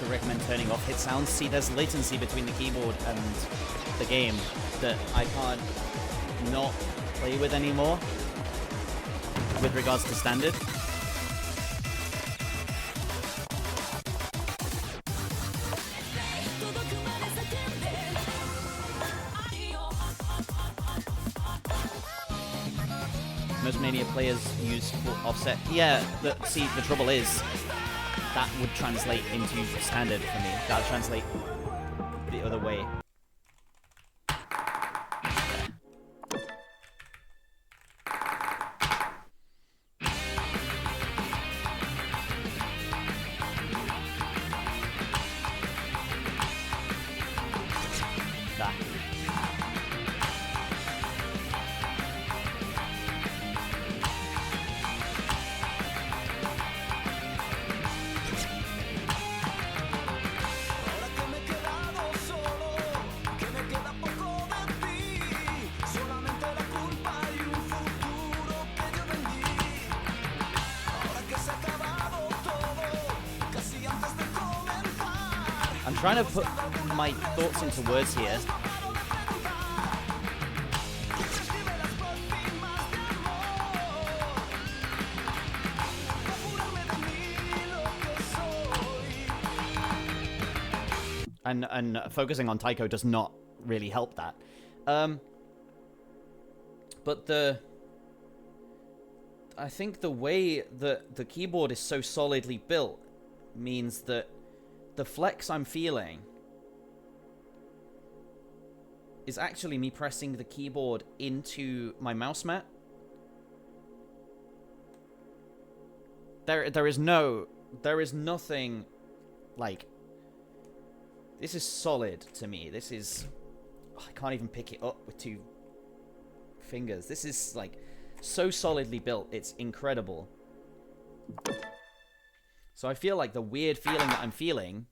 I recommend turning off hit sounds. See, there's latency between the keyboard and the game that I can't not play with anymore with regards to standard. Most Mania players use full offset. Yeah, see, the trouble is that would translate into standard for me. That would translate the other way. trying to put my thoughts into words here. And focusing on Taiko does not really help that. But I think the way that the keyboard is so solidly built means that the flex I'm feeling is actually me pressing the keyboard into my mouse mat. There is nothing like, this is solid to me. This is, I can't even pick it up with 2 fingers. This is like so solidly built. It's incredible. So I feel like the weird feeling that I'm feeling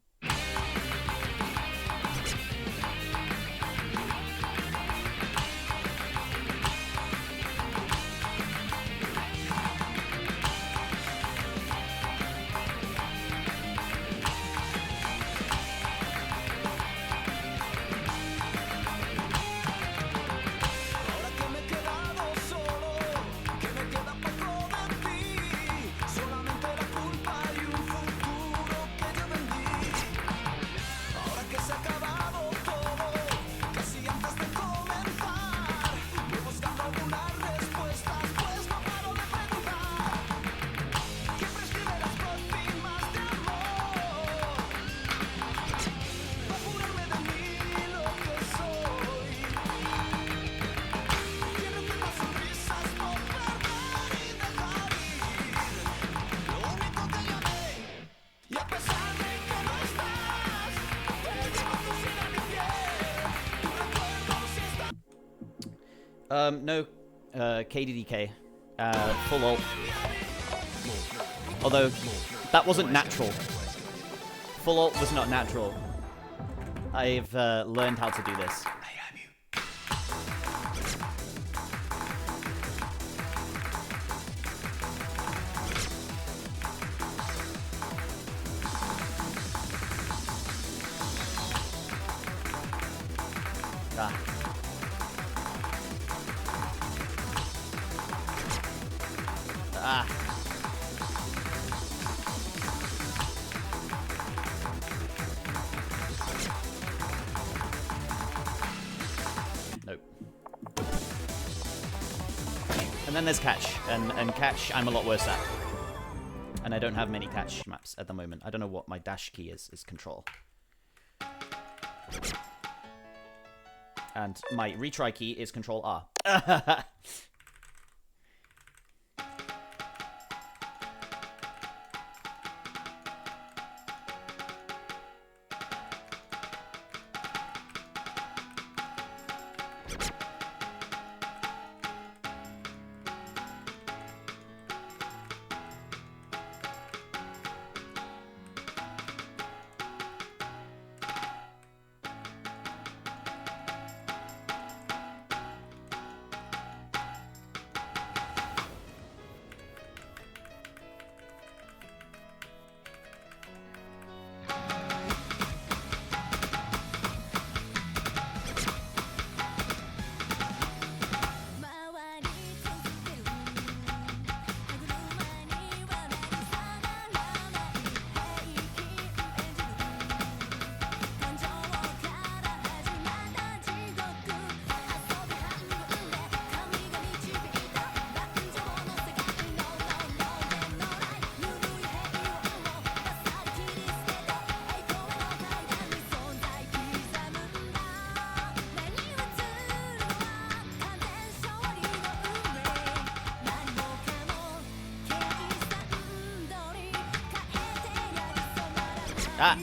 no, KDDK, full ult. Although, that wasn't natural. Full ult was not natural. I've learned how to do this. Nope. And then there's catch, and catch I'm a lot worse at. And I don't have many catch maps at the moment. I don't know what my dash key is control. And my retry key is control R. Ah.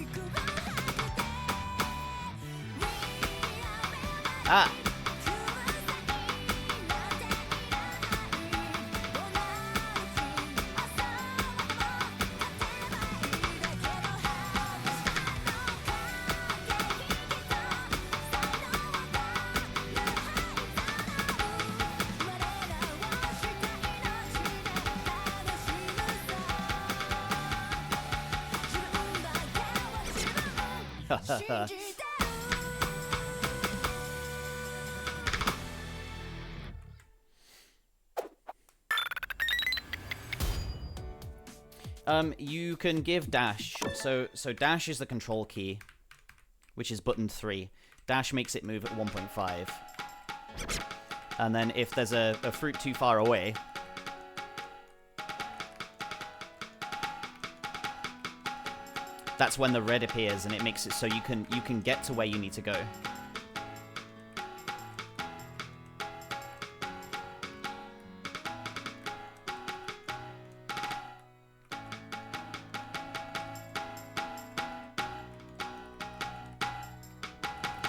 Ah. You can give dash. So dash is the control key, which is button 3. Dash makes it move at 1.5. And then if there's a fruit too far away, that's when the red appears, and it makes it so you can get to where you need to go.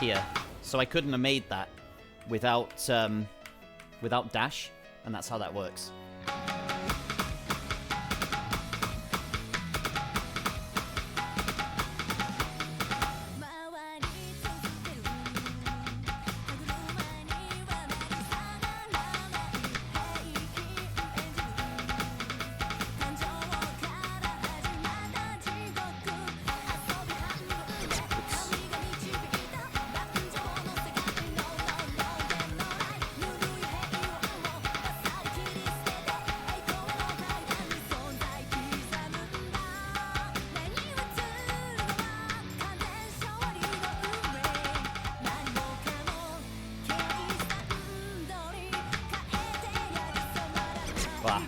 Here. So I couldn't have made that without dash, and that's how that works. Wow.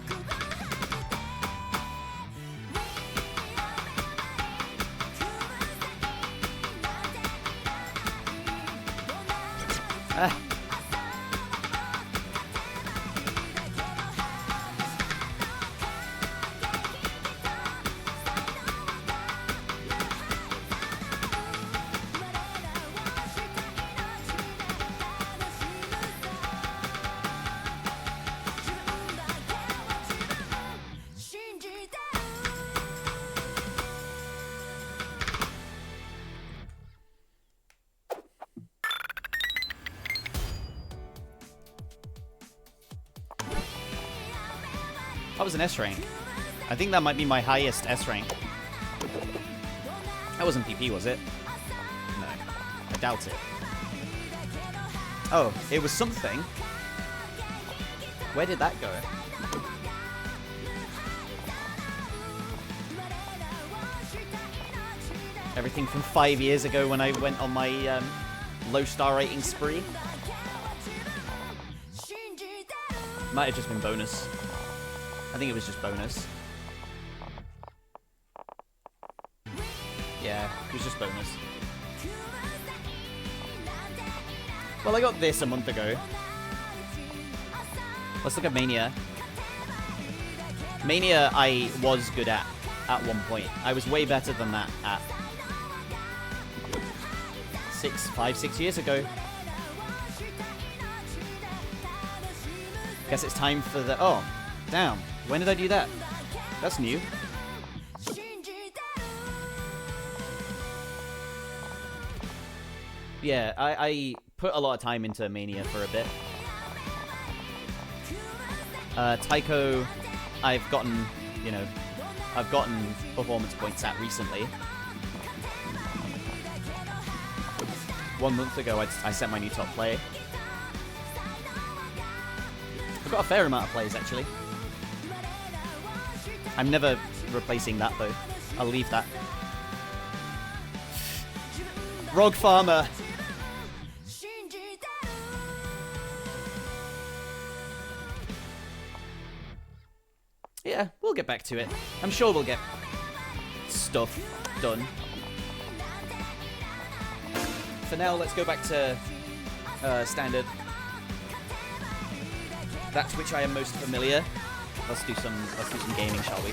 That was an S rank. I think that might be my highest S rank. That wasn't PP, was it? No. I doubt it. Oh, it was something. Where did that go? Everything from 5 years ago when I went on my low star rating spree. Might have just been bonus. I think it was just bonus. Yeah, it was just bonus. Well, I got this a month ago. Let's look at Mania. Mania I was good at one point. I was way better than that at 6 years ago. Guess it's time for the... Oh, damn. When did I do that? That's new. Yeah, I put a lot of time into Mania for a bit. Taiko, I've gotten, you know, I've gotten performance points at recently. 1 month ago, I set my new top play. I've got a fair amount of plays, actually. I'm never replacing that, though. I'll leave that. Rog Farmer. Yeah, we'll get back to it. I'm sure we'll get stuff done. For now, let's go back to standard. That's which I am most familiar. Let's do some gaming, shall we?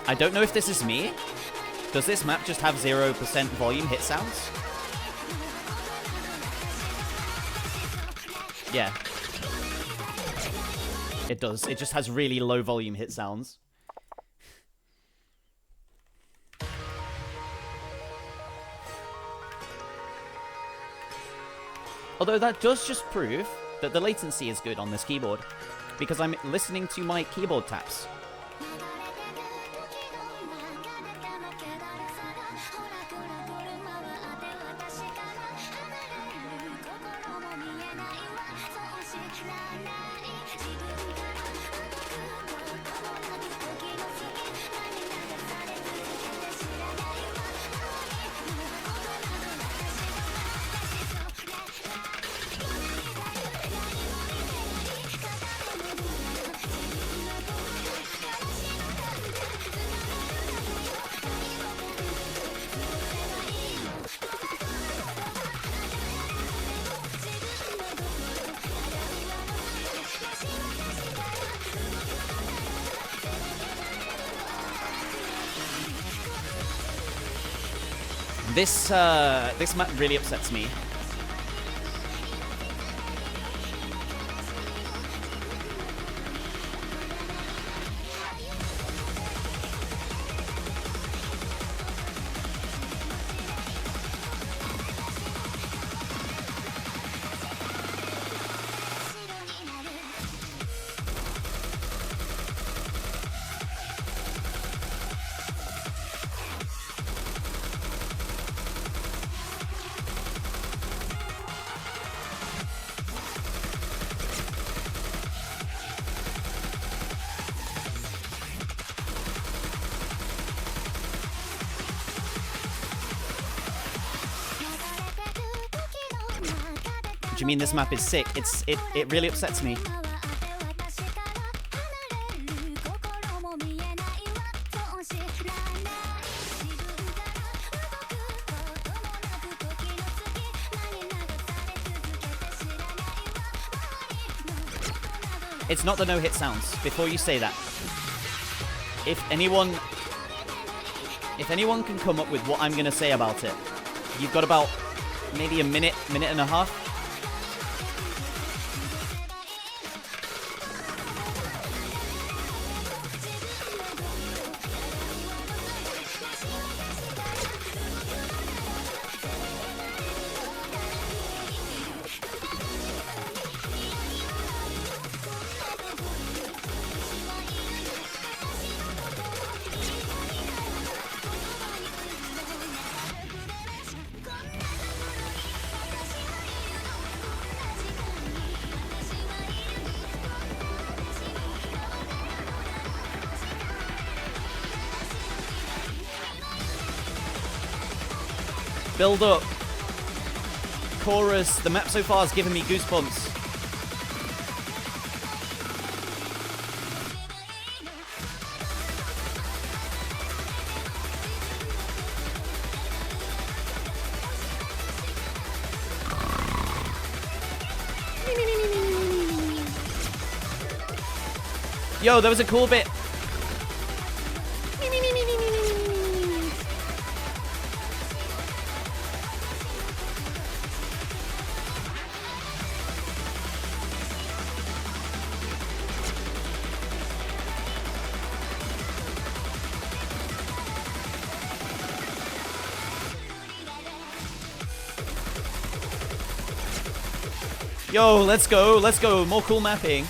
I don't know if this is me. Does this map just have 0% volume hit sounds? Yeah. It does. It just has really low volume hit sounds. Although that does just prove that the latency is good on this keyboard, because I'm listening to my keyboard taps. This map really upsets me. Do you mean this map is sick? It really upsets me. It's not the no-hit sounds. Before you say that, if anyone can come up with what I'm gonna say about it, you've got about maybe a minute and a half. Build up. Chorus. The map so far has given me goosebumps. Yo, that was a cool bit. Yo, let's go, more cool mapping.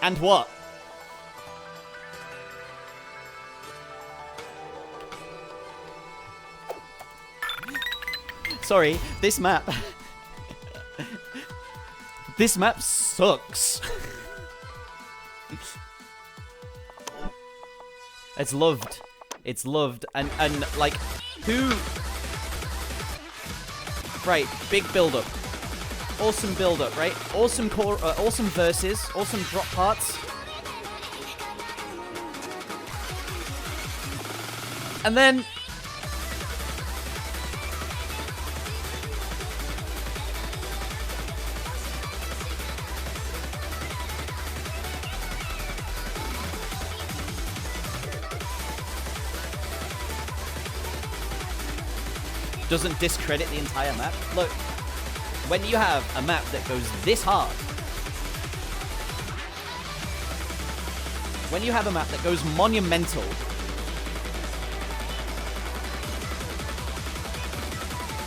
And what? Sorry, this map. This map sucks. It's loved. It's loved. And like, who... Right, big build-up. Awesome build-up, right? Awesome core, awesome verses, awesome drop parts. And then... doesn't discredit the entire map. Look, when you have a map that goes this hard, when you have a map that goes monumental,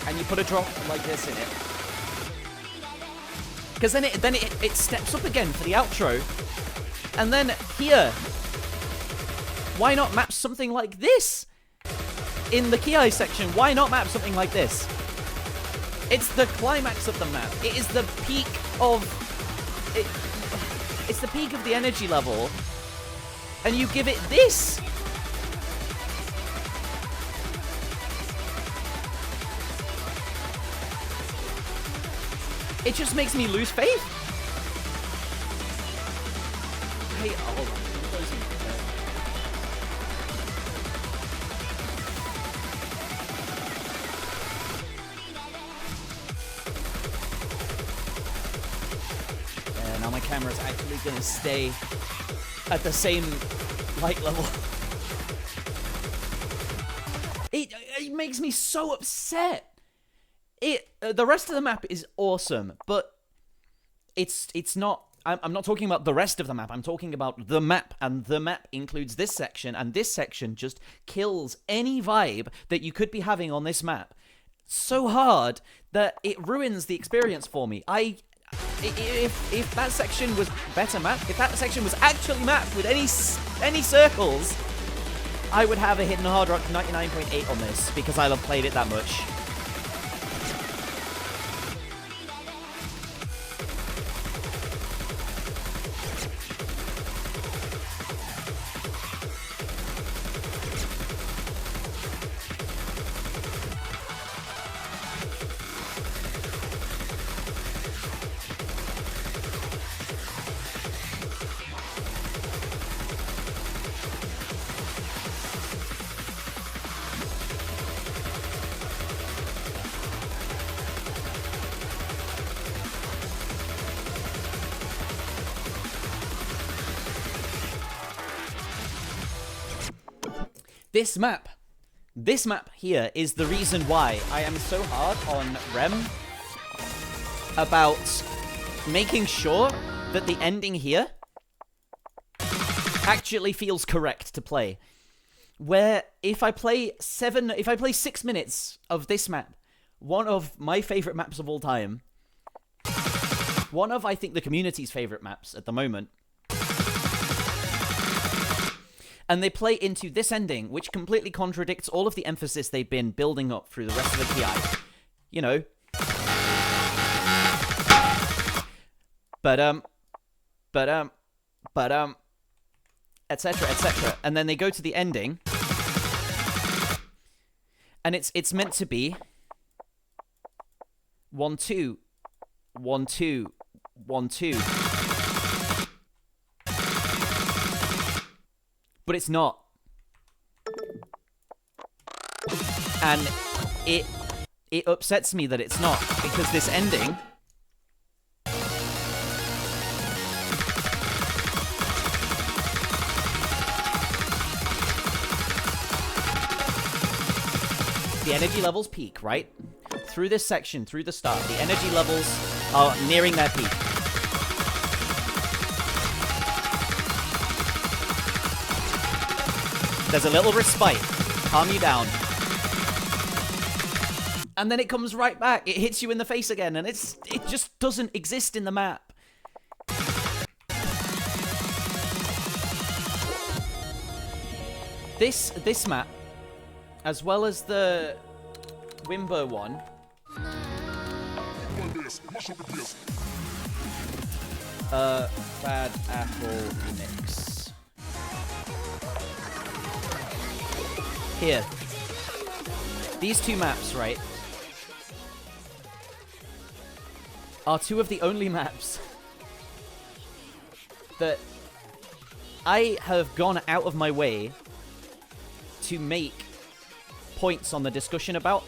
and you put a drop like this in it, because then it steps up again for the outro, and then here, why not map something like this? In the Ki section, why not map something like this? It's the climax of the map. It is the peak of... It's the peak of the energy level. And you give it this? It just makes me lose faith. Hey, hold on. Now my camera's actually gonna stay at the same light level. It makes me so upset. The rest of the map is awesome, but it's not. I'm not talking about the rest of the map. I'm talking about the map, and the map includes this section, and this section just kills any vibe that you could be having on this map so hard that it ruins the experience for me. If that section was better mapped, if that section was actually mapped with any circles, I would have a hidden hard rock 99.8 on this because I love played it that much. This map here is the reason why I am so hard on Rem about making sure that the ending here actually feels correct to play. Where if I play 6 minutes of this map, one of my favorite maps of all time, one of, I think, the community's favorite maps at the moment, and they play into this ending, which completely contradicts all of the emphasis they've been building up through the rest of the Ki. You know. Etc., etc. And then they go to the ending, and it's meant to be 1 2 1 2 1 2. But it's not. And it upsets me that it's not, because this ending the energy levels peak, right? Through this section, through the start, the energy levels are nearing their peak. There's a little respite. Calm you down. And then it comes right back. It hits you in the face again, and it just doesn't exist in the map. This map, as well as the Wimbo one, Bad apple mix. Here. These two maps, right, are two of the only maps that I have gone out of my way to make points on the discussion about.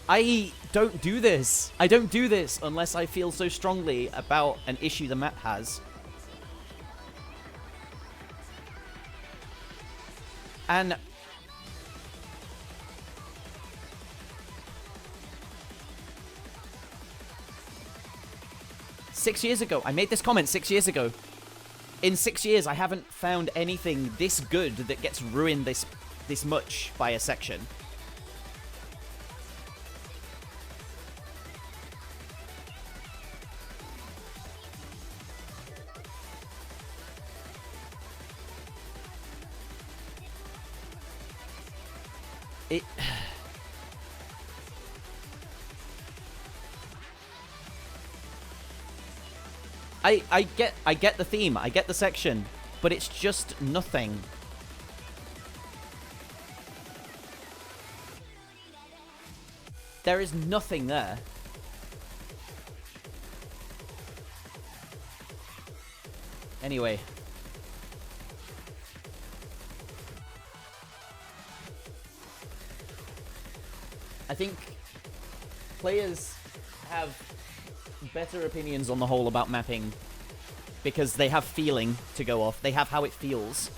I don't do this. I don't do this unless I feel so strongly about an issue the map has. And six years ago, I made this comment 6 years ago. In 6 years, I haven't found anything this good that gets ruined this much by a section. It... I get the theme, I get the section, but it's just nothing. There is nothing there. Anyway. I think players have better opinions on the whole about mapping because they have feeling to go off. They have how it feels.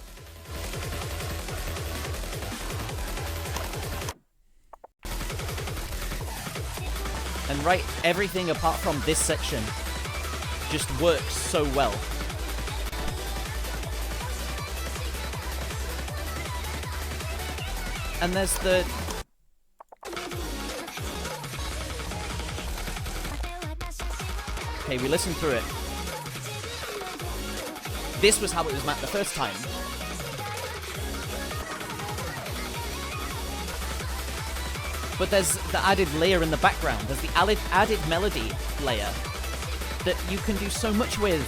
And right, everything apart from this section just works so well. And there's the... Okay, we listened through it. This was how it was mapped the first time. But there's the added layer in the background. There's the added melody layer that you can do so much with.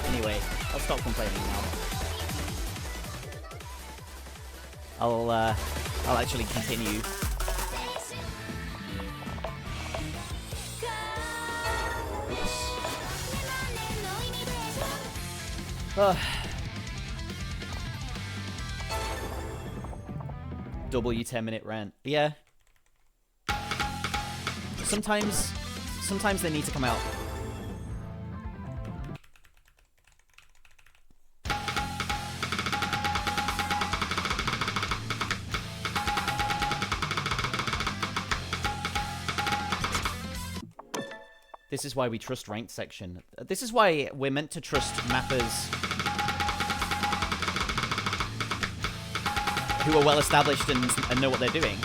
Anyway, I'll stop complaining now. I'll actually continue. W 10-minute rant. Yeah. Sometimes they need to come out. This is why we trust ranked section. This is why we're meant to trust mappers who are well established and know what they're doing.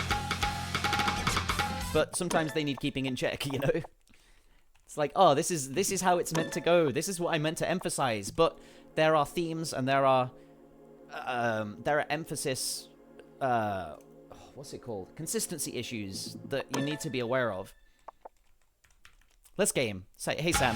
But sometimes they need keeping in check, you know? It's like, oh, this is how it's meant to go. This is what I meant to emphasize. But there are themes and there are emphasis, what's it called? Consistency issues that you need to be aware of. Let's game. Say, hey, Sam.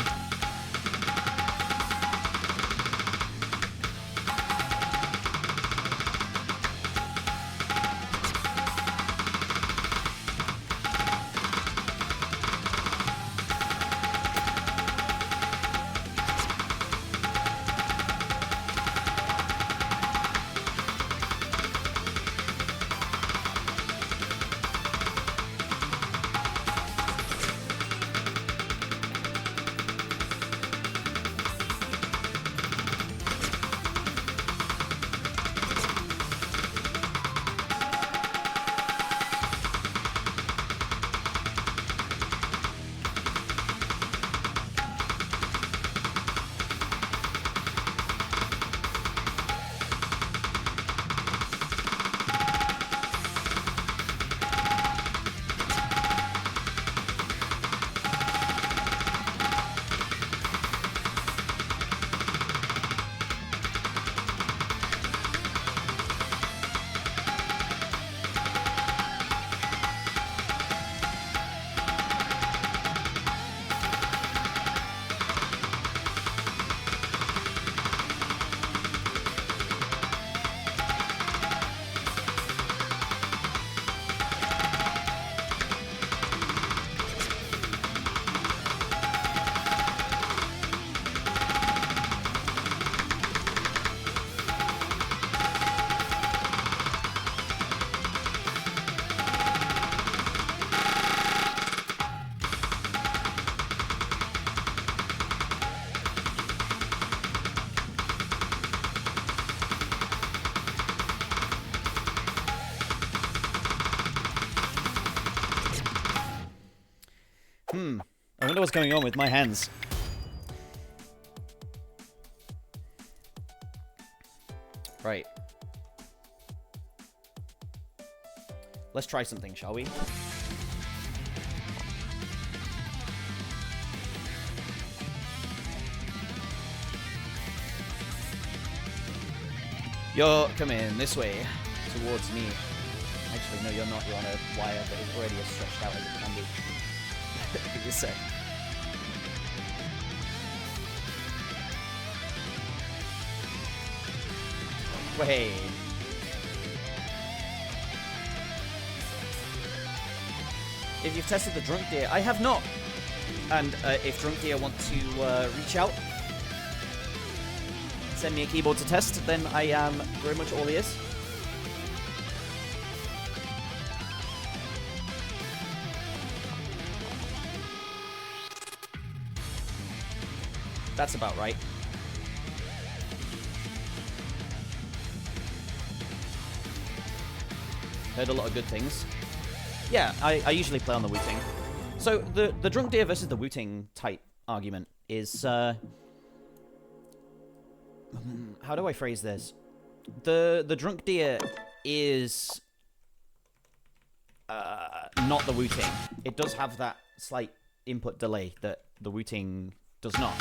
what's going on with my hands. Right. Let's try something, shall we? You're coming this way, towards me. Actually, no, you're not. You're on a wire that is already as stretched out as it can be. Give me a sec. Wait. If you've tested the Drunk Deer, I have not. And if Drunk Deer want to reach out, send me a keyboard to test, then I am very much all ears. That's about right. Heard a lot of good things. Yeah, I usually play on the Wu-Ting. So the Drunk Deer versus the Wu-Ting type argument is how do I phrase this? The Drunk Deer is not the Wu-Ting. It does have that slight input delay that the Wu-Ting does not.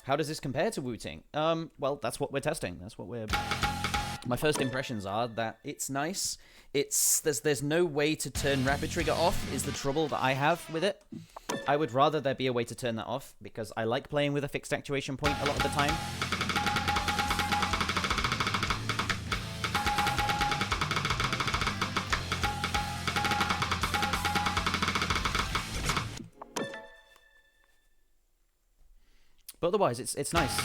How does this compare to Wu-Ting? Well, that's what we're testing. That's what we're... My first impressions are that it's nice. There's no way to turn Rapid Trigger off is the trouble that I have with it. I would rather there be a way to turn that off because I like playing with a fixed actuation point a lot of the time. But otherwise, it's nice.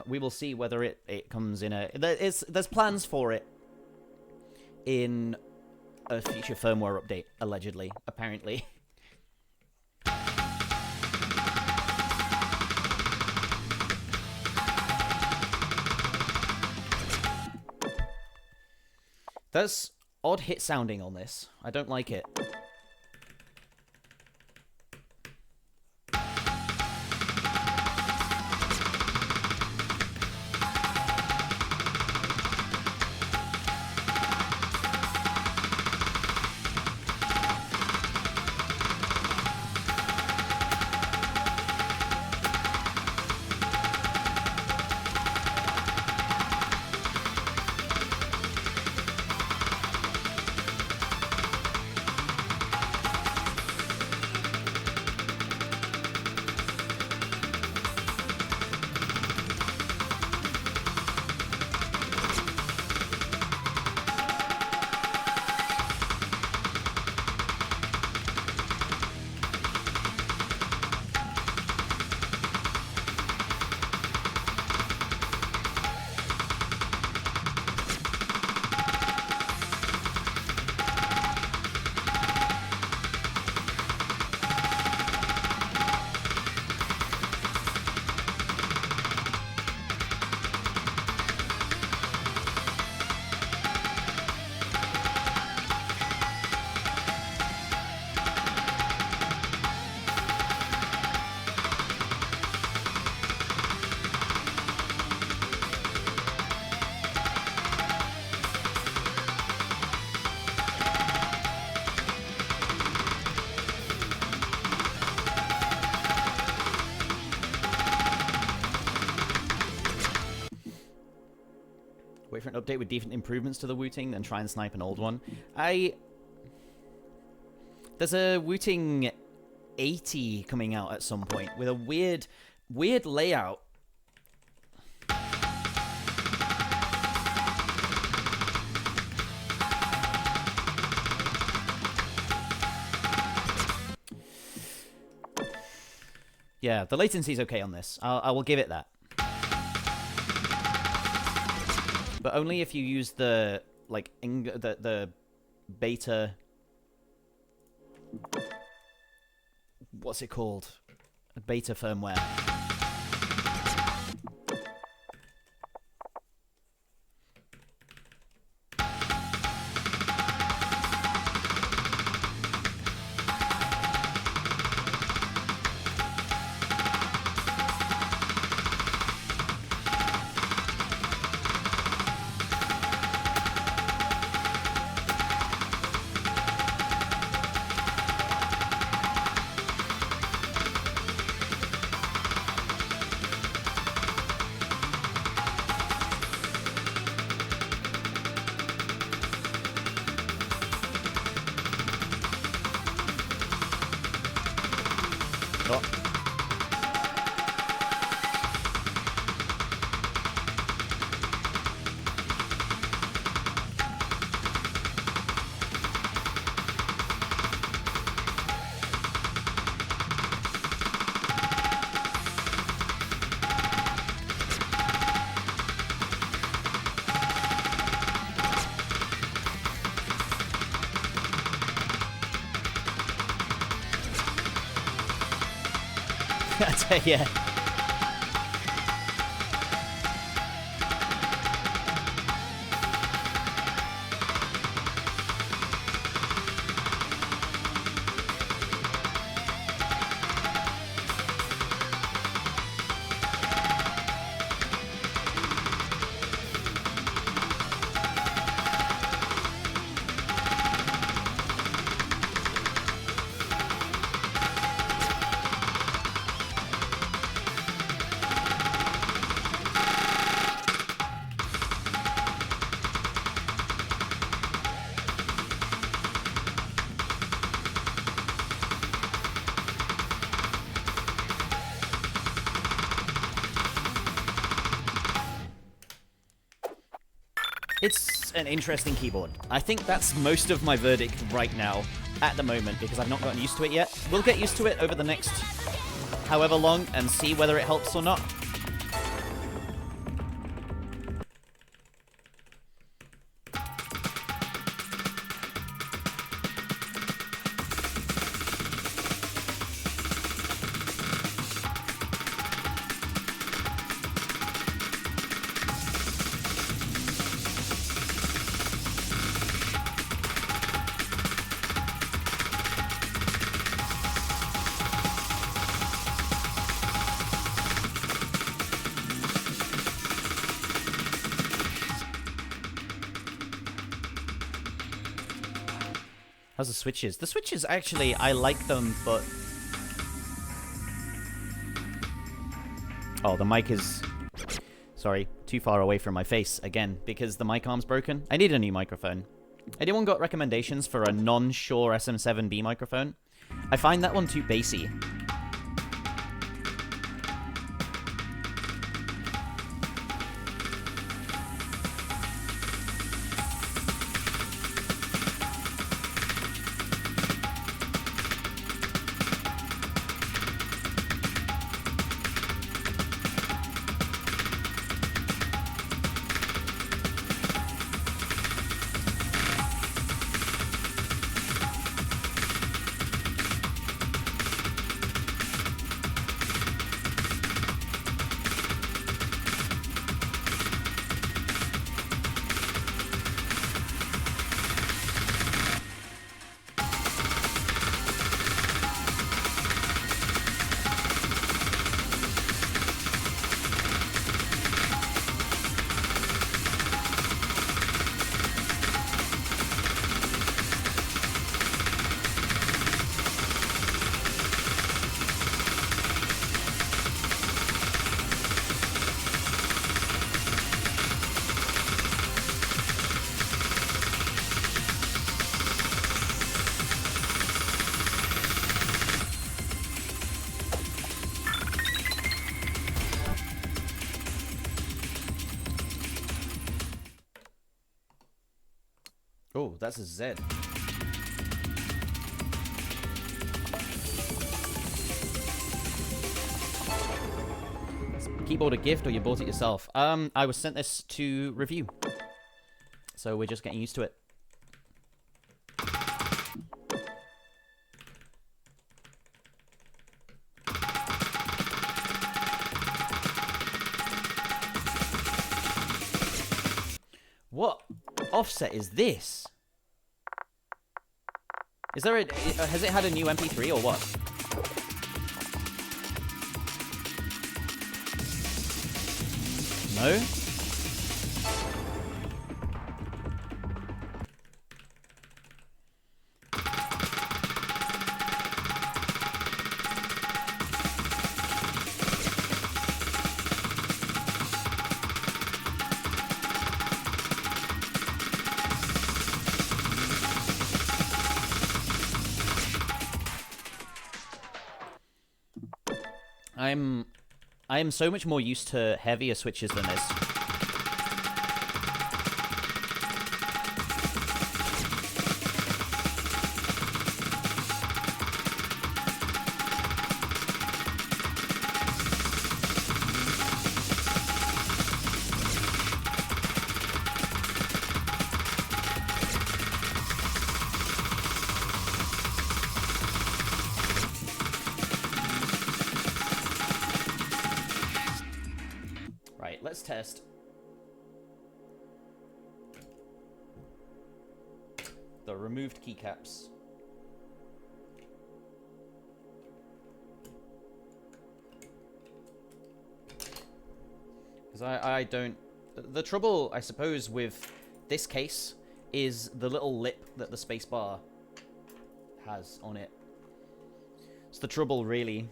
We will see whether it comes in a... There's plans for it in a future firmware update, allegedly, apparently. There's odd hit sounding on this. I don't like it. Wait for an update with decent improvements to the Wu-Ting, then try and snipe an old one. There's a Wu-Ting 80 coming out at some point with a weird layout. Yeah, the latency's okay on this. I will give it that. But only if you use the like the beta what's it called? A beta firmware. Yeah. It's an interesting keyboard. I think that's most of my verdict right now, at the moment, because I've not gotten used to it yet. We'll get used to it over the next however long and see whether it helps or not. How's the switches? The switches, actually, I like them, but... Oh, the mic is... Sorry, too far away from my face, again, because the mic arm's broken. I need a new microphone. Anyone got recommendations for a non-Shure SM7B microphone? I find that one too bassy. Oh, that's a Z. Is keyboard a gift or you bought it yourself? I was sent this to review. So we're just getting used to it. offset is this? Is there a... Has it had a new MP3 or what? No? I am so much more used to heavier switches than this. Let's test. The removed keycaps. Because I don't... The trouble, I suppose, with this case is the little lip that the spacebar has on it. It's the trouble, really.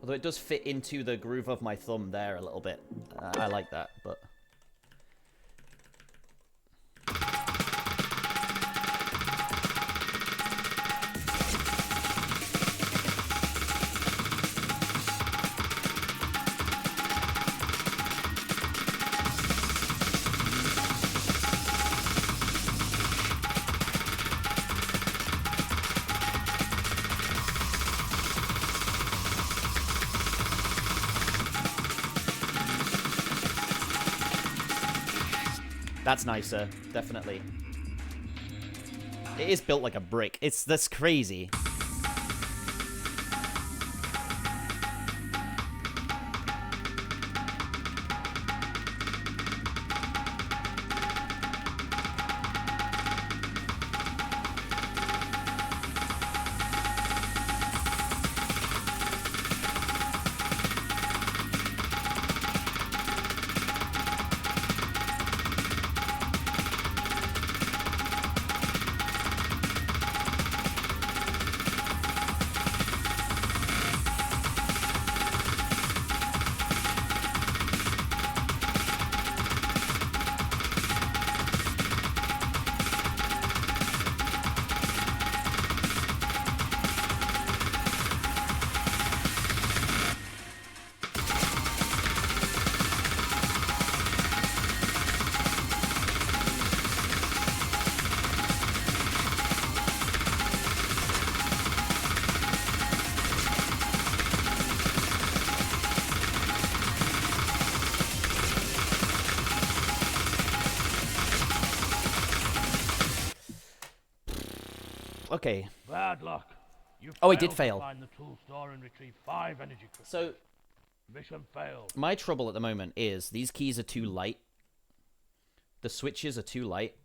Although it does fit into the groove of my thumb there a little bit. I like that, but... That's nicer, definitely. It is built like a brick. That's crazy. Okay. Bad luck. You Oh, I did failed to fail. Find the tool store and retrieve 5 energy crystals. So, Mission failed. my trouble at the moment is these keys are too light. The switches are too light.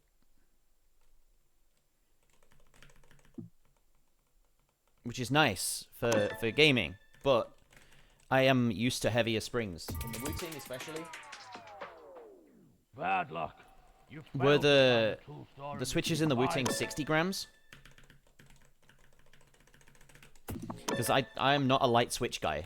Which is nice for gaming, but I am used to heavier springs. In the Wu-Ting especially. Bad luck. You Were failed to the find tool store the and switches in the retrieve Wu-Ting 60 grams? Because I am not a light switch guy.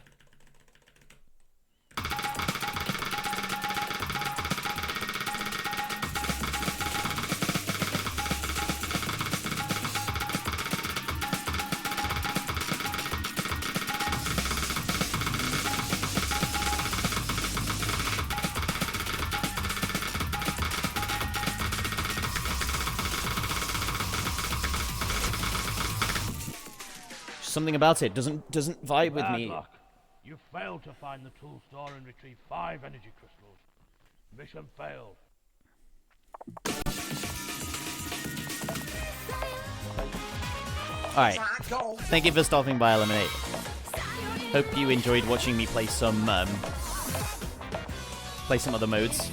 Something about it doesn't vibe with Bad me. luck. You failed to find the tool store and retrieve 5 energy crystals. Mission failed. Alright. Thank you for stopping by, Eliminate. Hope you enjoyed watching me play some other modes.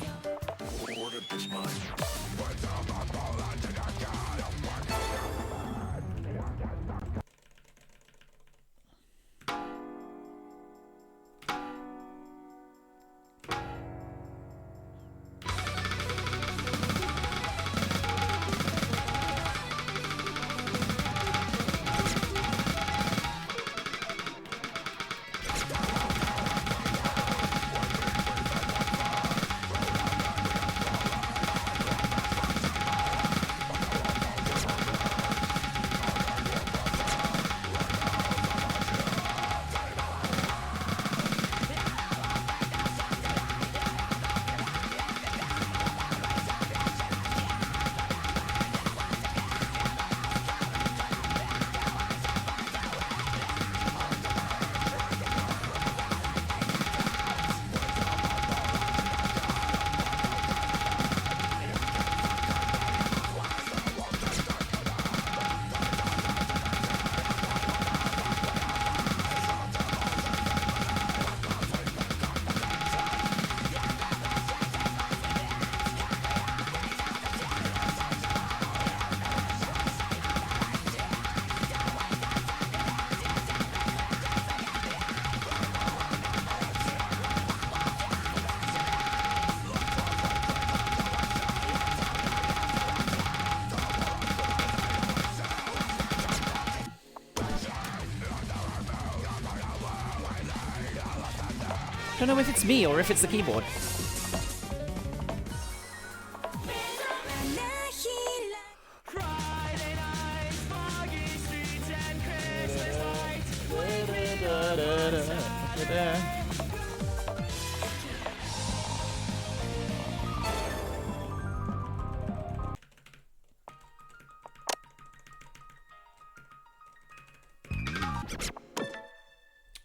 I don't know if it's me or if it's the keyboard.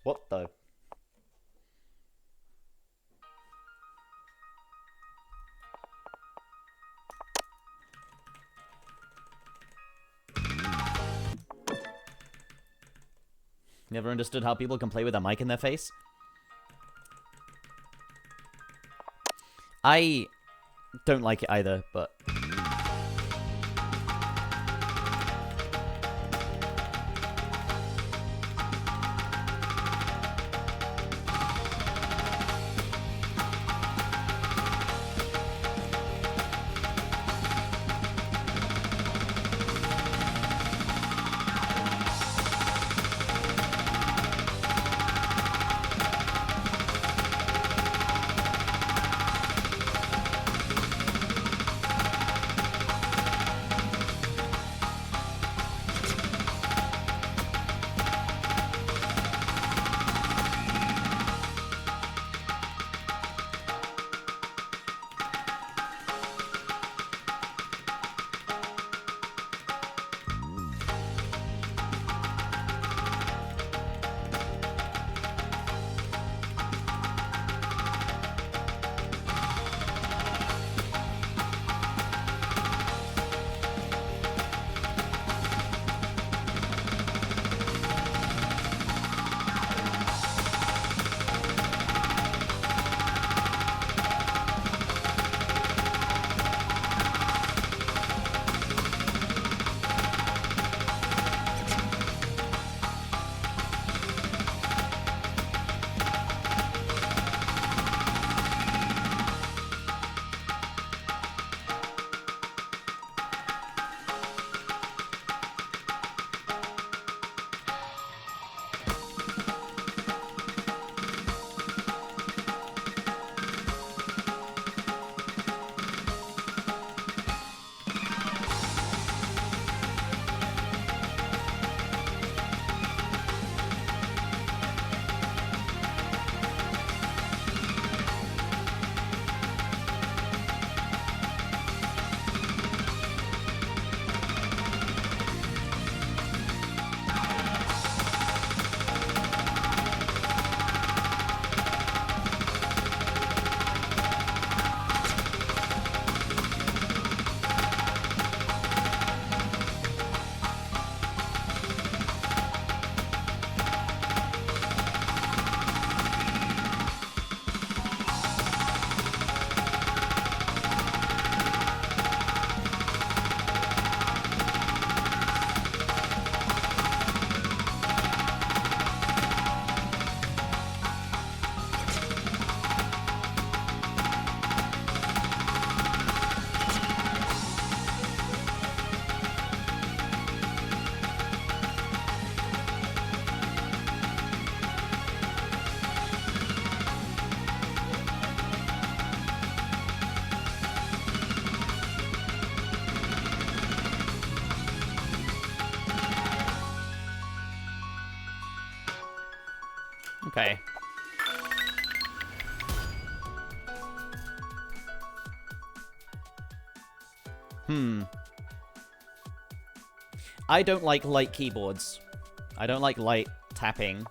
What the? Never understood how people can play with a mic in their face. I don't like it either, but... Okay. I don't like light keyboards. I don't like light tapping.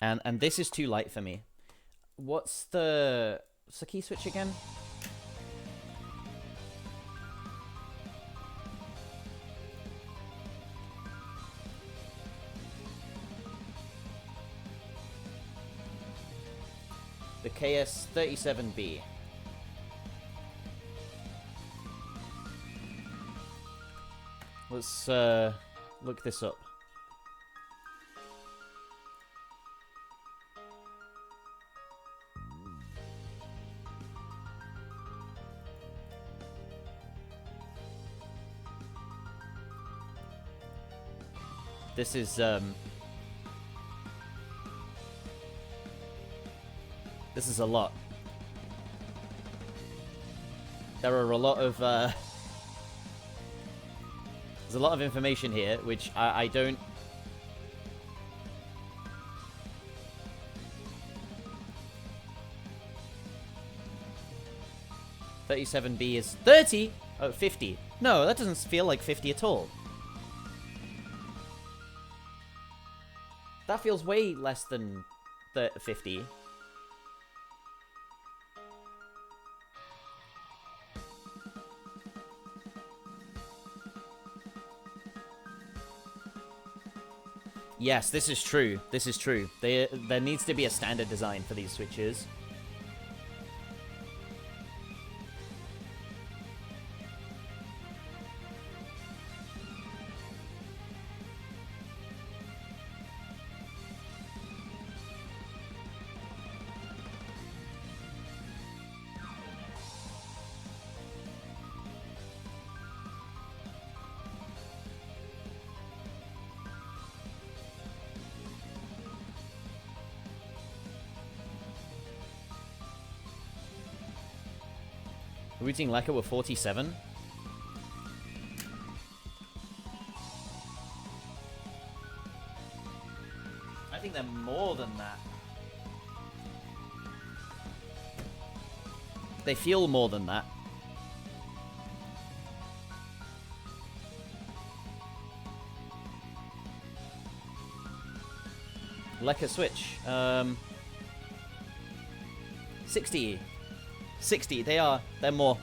And this is too light for me. What's the key switch again? The KS37B. Let's look this up. This is a lot. There are a lot of there's a lot of information here, which I don't. $37B is 30? Oh, 50. No, that doesn't feel like 50 at all. That feels way less than 50. Yes, this is true. This is true. There needs to be a standard design for these switches. Routing Lekka with 47. I think they're more than that. They feel more than that. Lekka switch. 60. 60, they're more.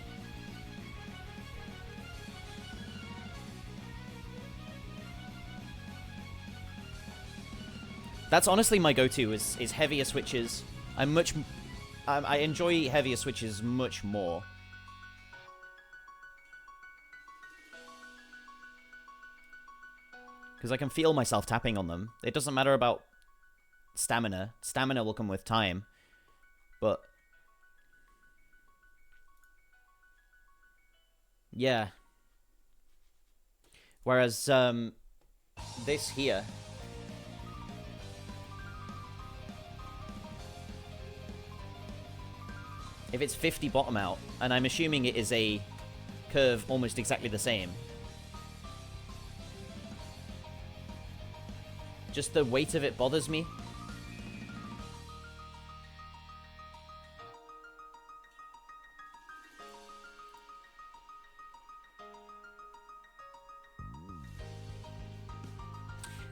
That's honestly my go-to is heavier switches. I enjoy heavier switches much more. Because I can feel myself tapping on them. It doesn't matter about stamina. Stamina will come with time. But yeah. Whereas, this here. If it's 50 bottom out, and I'm assuming it is a curve almost exactly the same. Just the weight of it bothers me.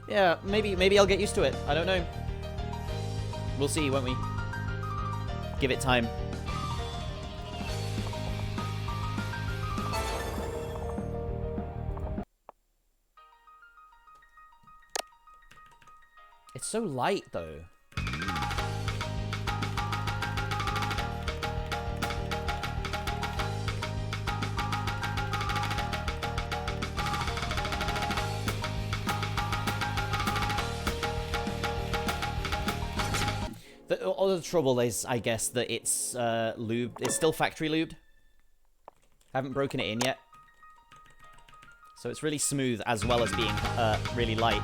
Yeah, maybe I'll get used to it. I don't know. We'll see, won't we? Give it time. It's so light, though. The other trouble is, I guess, that it's lubed. It's still factory lubed. Haven't broken it in yet. So it's really smooth as well as being really light.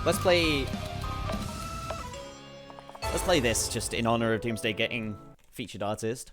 Let's play this just in honor of Doomsday getting featured artist.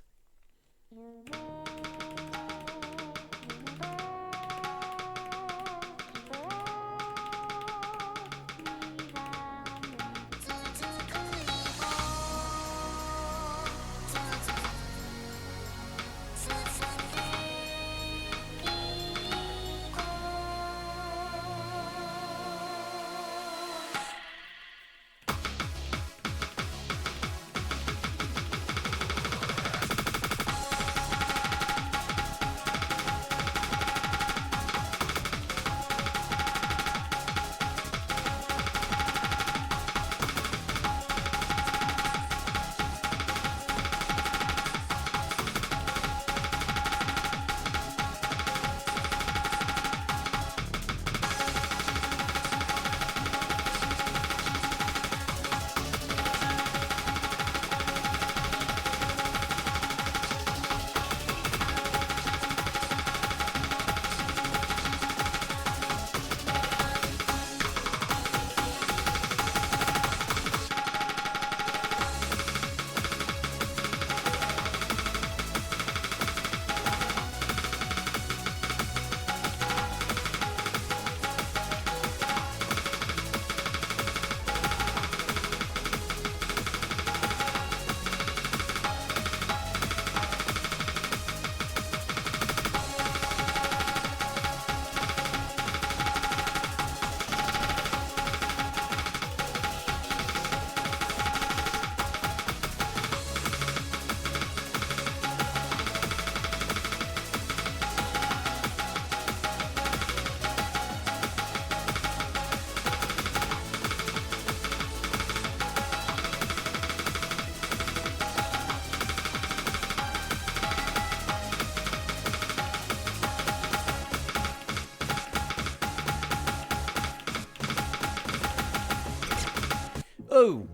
Oh!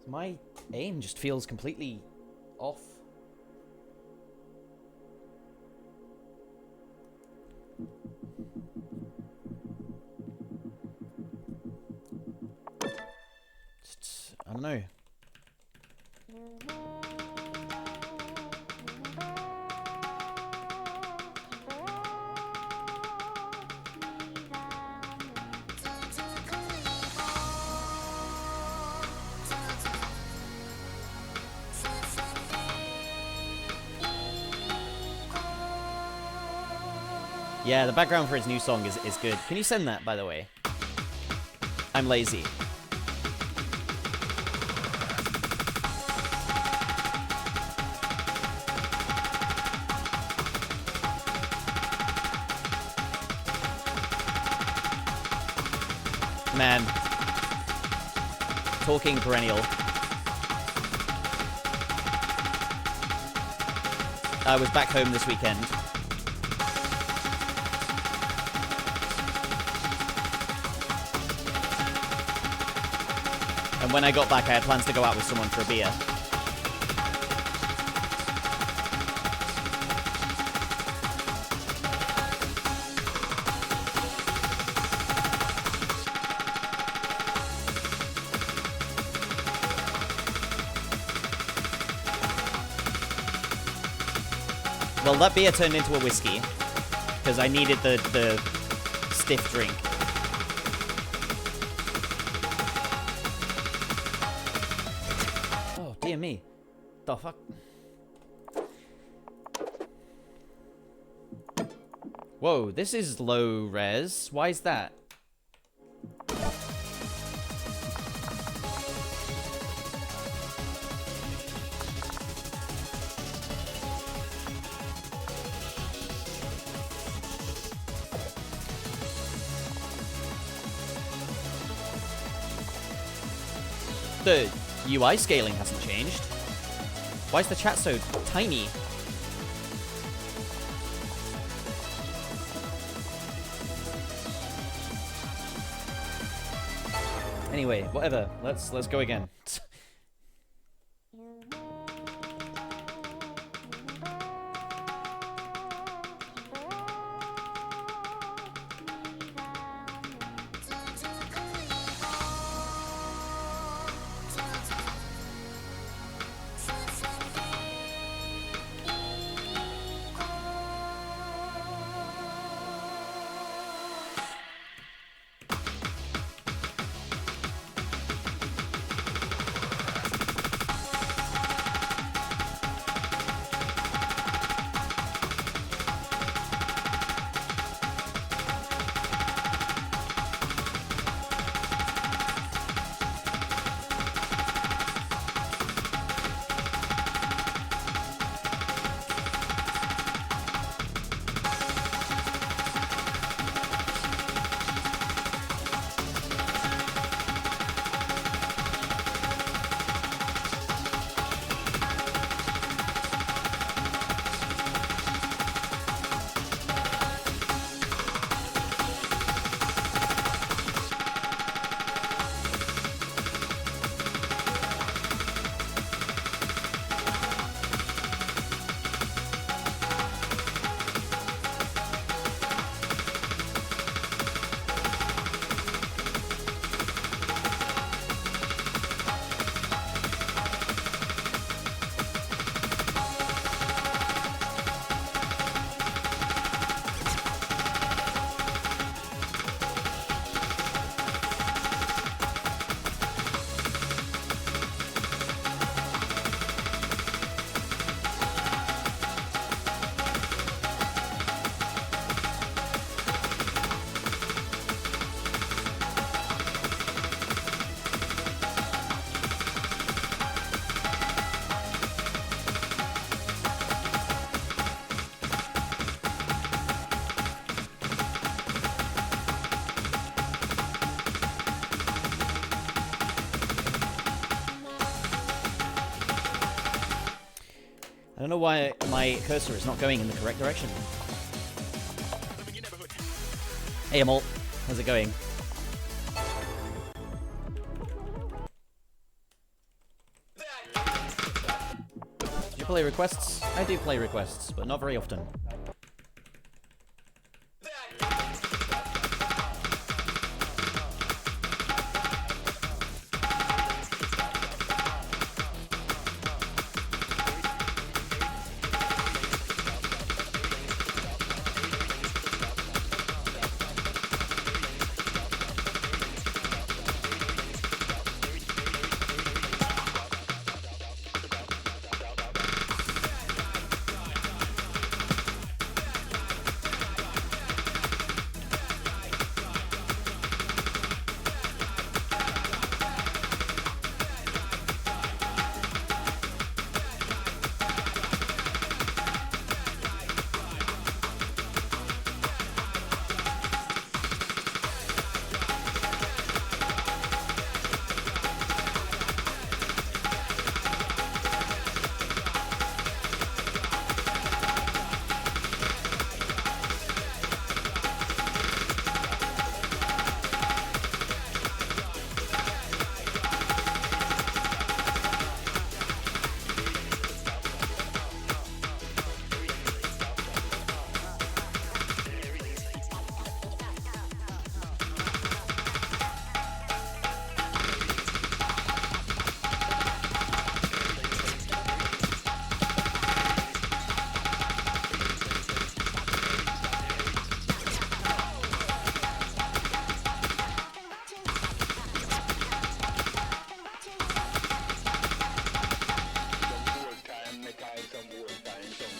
My aim just feels completely off. I don't know. Yeah, the background for his new song is good. Can you send that, by the way? I'm lazy. Man. Talking perennial. I was back home this weekend. And when I got back, I had plans to go out with someone for a beer. Well, that beer turned into a whiskey, because I needed the stiff drink. Oh, dear me. The fuck? Whoa, this is low res. Why is that? The UI scaling hasn't changed. Why is the chat so tiny? Anyway, whatever. Let's go again. know why my cursor is not going in the correct direction. Hey, Amol. How's it going? Do you play requests? I do play requests, but not very often.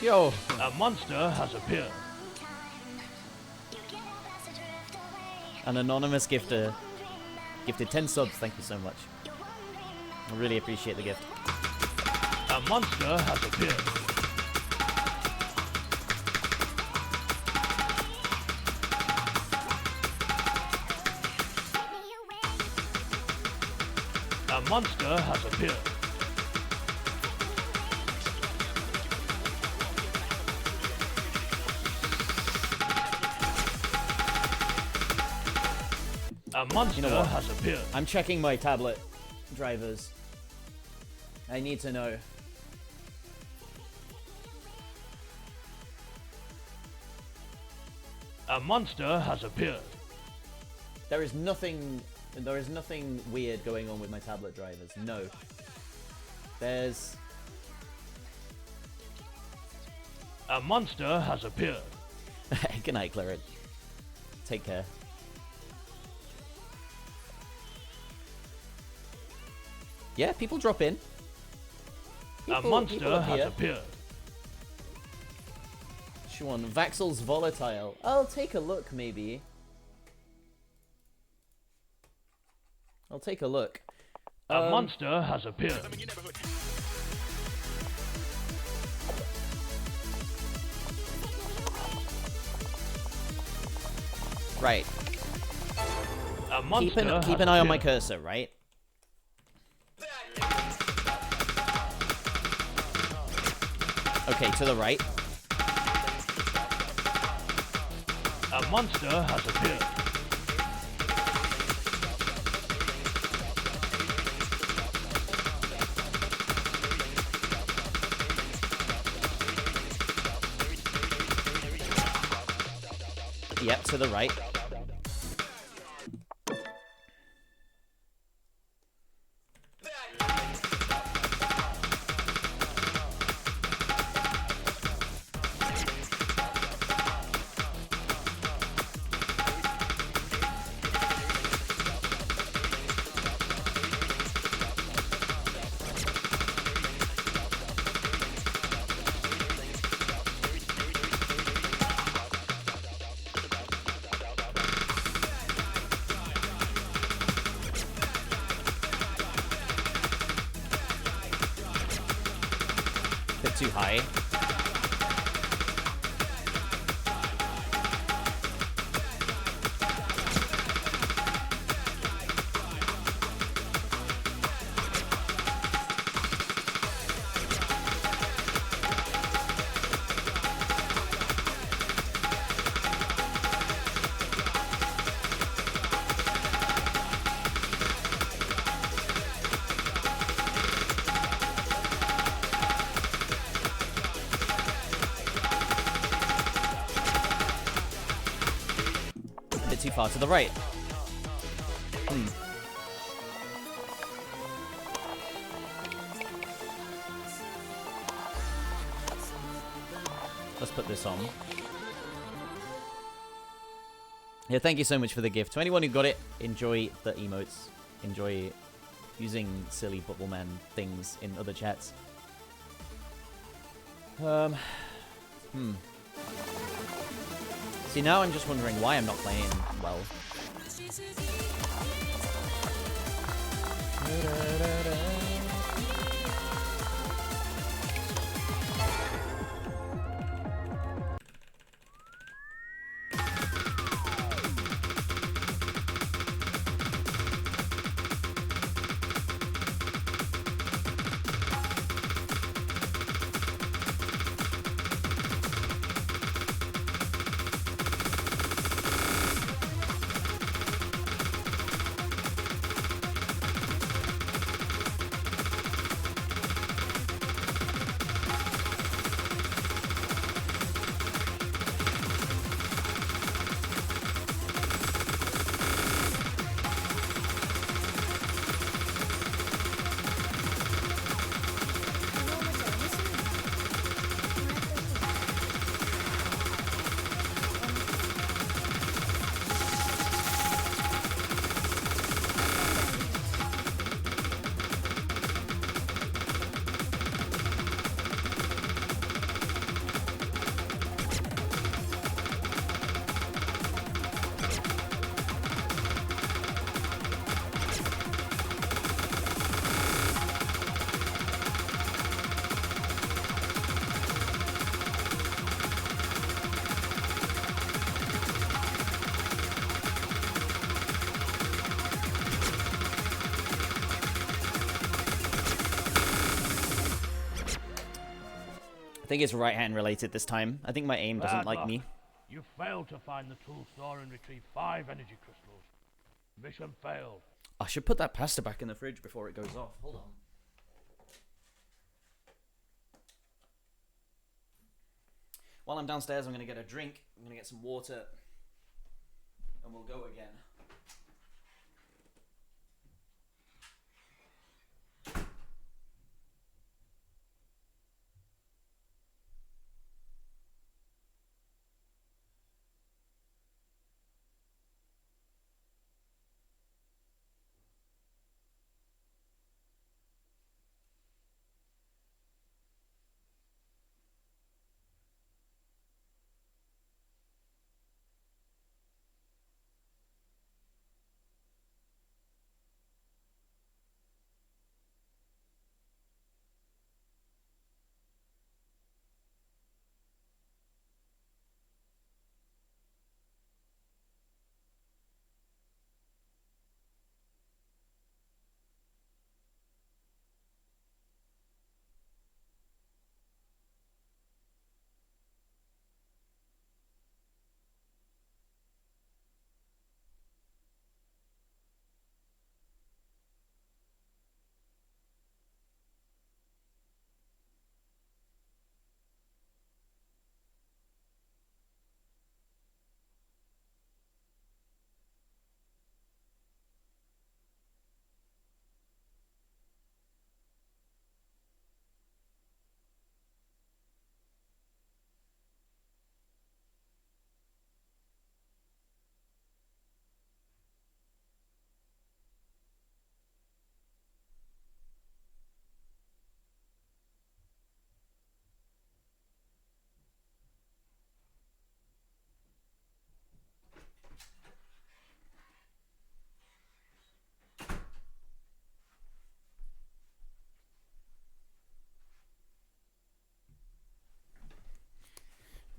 Yo, A monster has appeared. an anonymous gifter gifted 10 subs. Thank you so much. I really appreciate the gift. A monster has appeared. A monster has appeared. A monster You know what? has appeared. I'm checking my tablet drivers. I need to know. A monster has appeared. There is nothing weird going on with my tablet drivers. No. There's A monster has appeared. Good night, Claret. Take care. Yeah, people drop in. A People monster has appear. appeared. Which one? Vaxel's volatile. I'll take a look, maybe. I'll take a look. A monster has appeared. Right. A monster Keep has an eye on my appeared. cursor, right? Okay, to the right. A monster has appeared. Yep, to the right. Bit too high. too far to the right. Let's put this on. Yeah, thank you so much for the gift. To anyone who got it, enjoy the emotes. Enjoy using silly Football Man things in other chats. See, now I'm just wondering why I'm not playing well. I think it's right-hand related this time. I think my aim doesn't Bad like luck. me. You failed to find the tool store and retrieve 5 energy crystals. Mission failed. I should put that pasta back in the fridge before it goes off. Hold on. While I'm downstairs, I'm going to get a drink. I'm going to get some water. And we'll go again.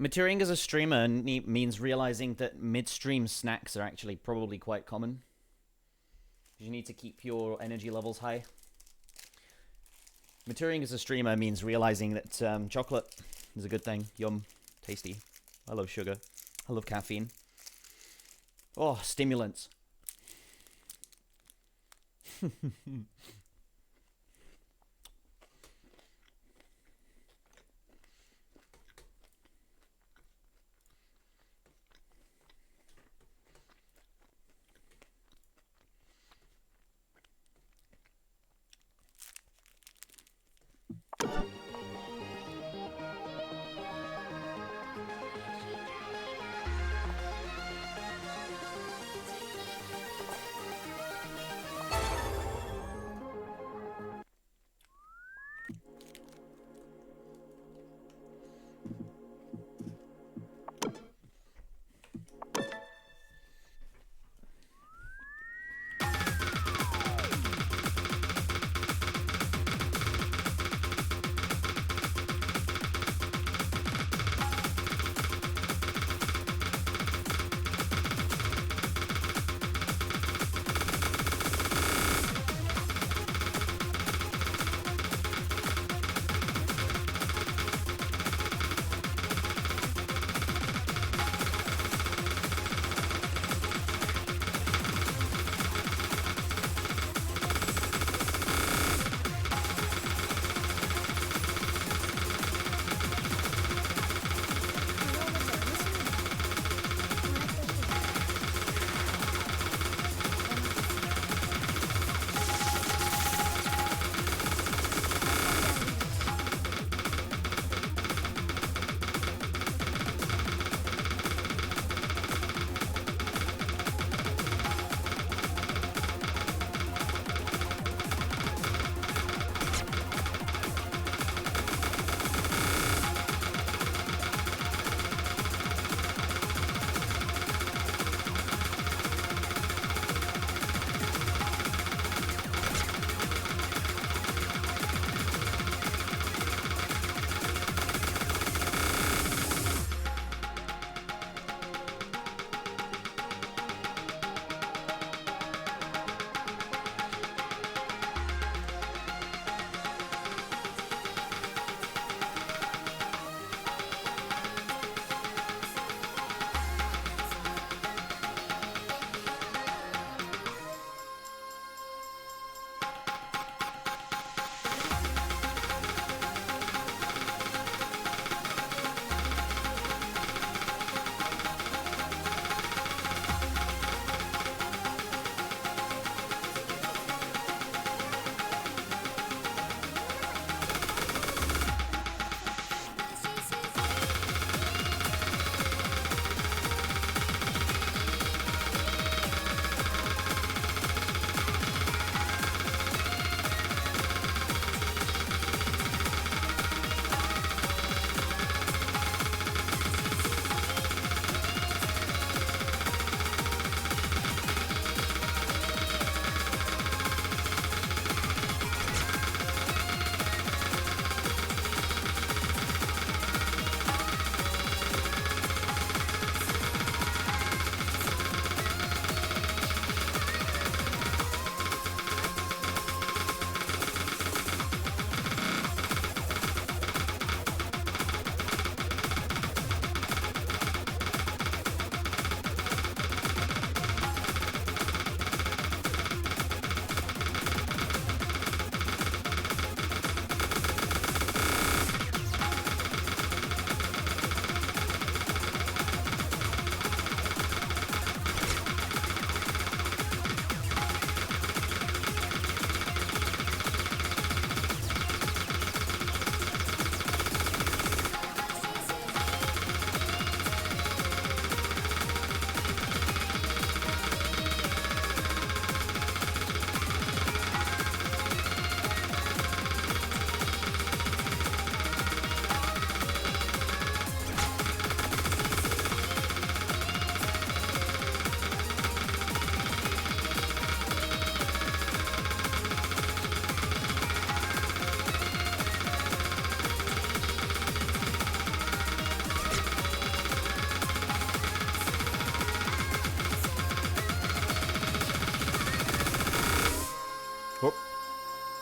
Maturing as a streamer means realizing that midstream snacks are actually probably quite common. You need to keep your energy levels high. Maturing as a streamer means realizing that chocolate is a good thing. Yum. Tasty. I love sugar. I love caffeine. Oh, stimulants.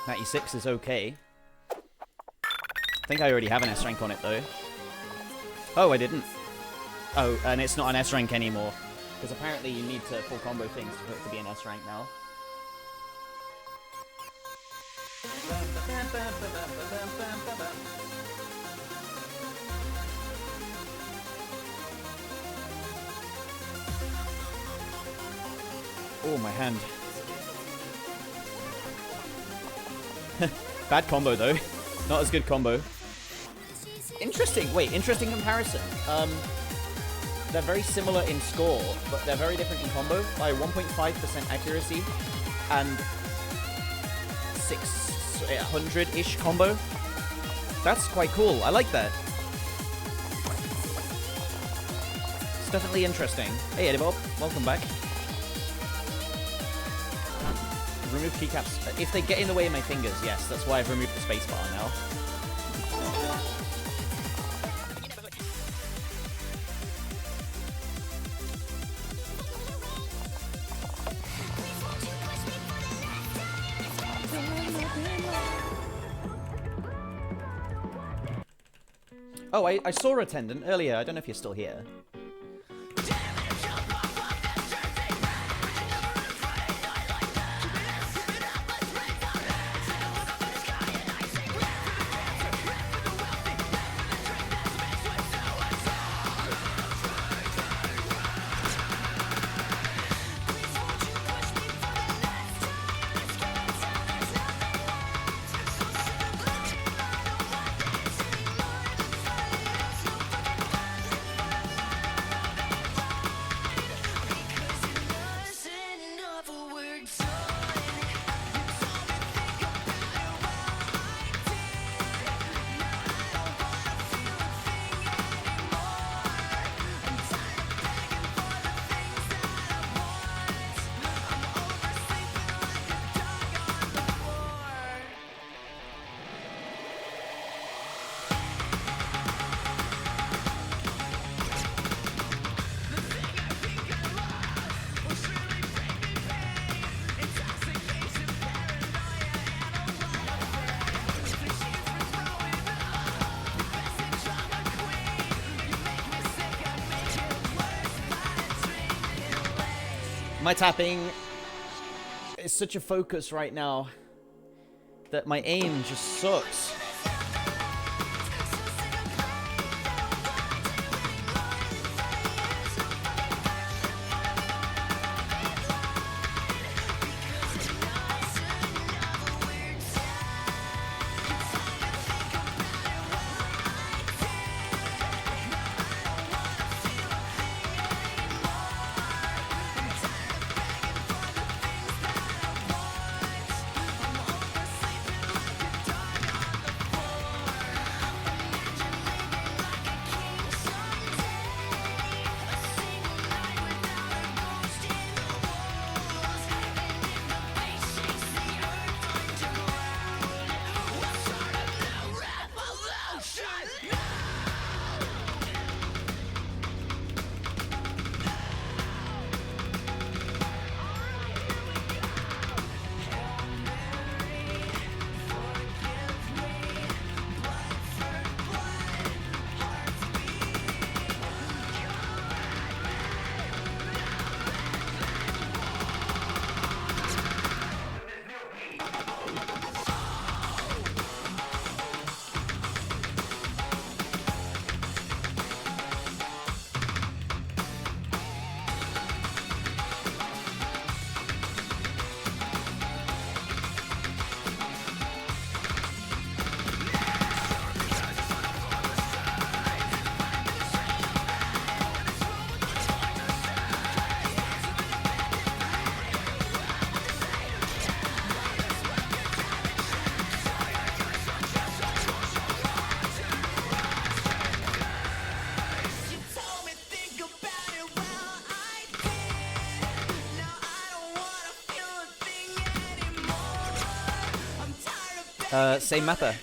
96 is okay. I think I already have an S rank on it though. Oh, I didn't. Oh, and it's not an S rank anymore. Because apparently you need to full combo things for it to be an S rank now. Oh, my hand. Bad combo though. Not as good combo. Interesting. Wait, interesting comparison. They're very similar in score, but they're very different in combo by 1.5% accuracy and 600-ish combo. That's quite cool. I like that. It's definitely interesting. Hey, Eddie Bob. Welcome back. Remove keycaps. If they get in the way of my fingers, yes. That's why I've removed the spacebar now. Oh, I saw Attendant earlier. I don't know if you're still here. My tapping is such a focus right now that my aim just sucks. Same mapper.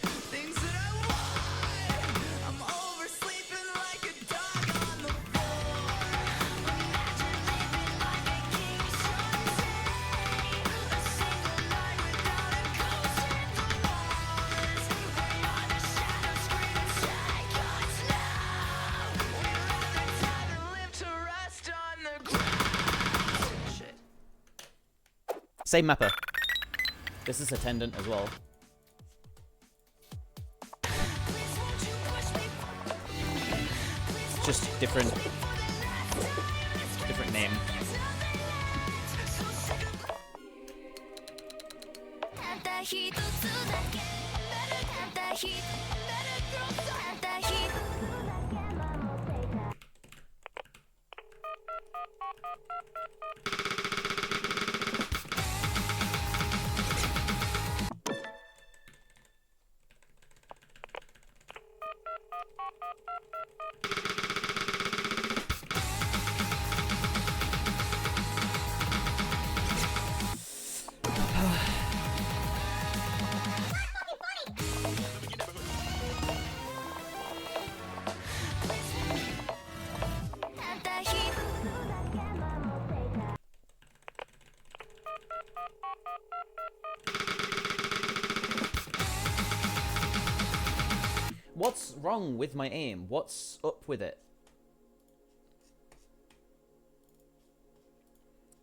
Same mapper. This is attendant as well. Just different name. What's wrong with my aim? What's up with it?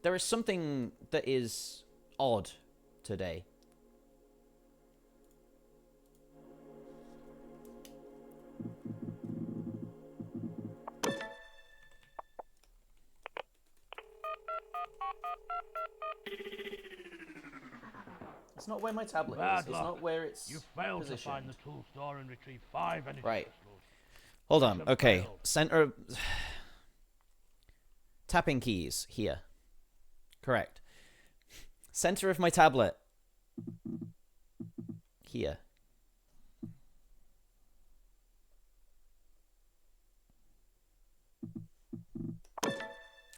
There is something that is odd today. It's not where my tablet is. It's not where it's You failed to positioned. find the tool store and retrieve 5 energy Right. crystals. Hold on. Mission Okay. failed. Center. Tapping keys here. Correct. Center of my tablet. Here.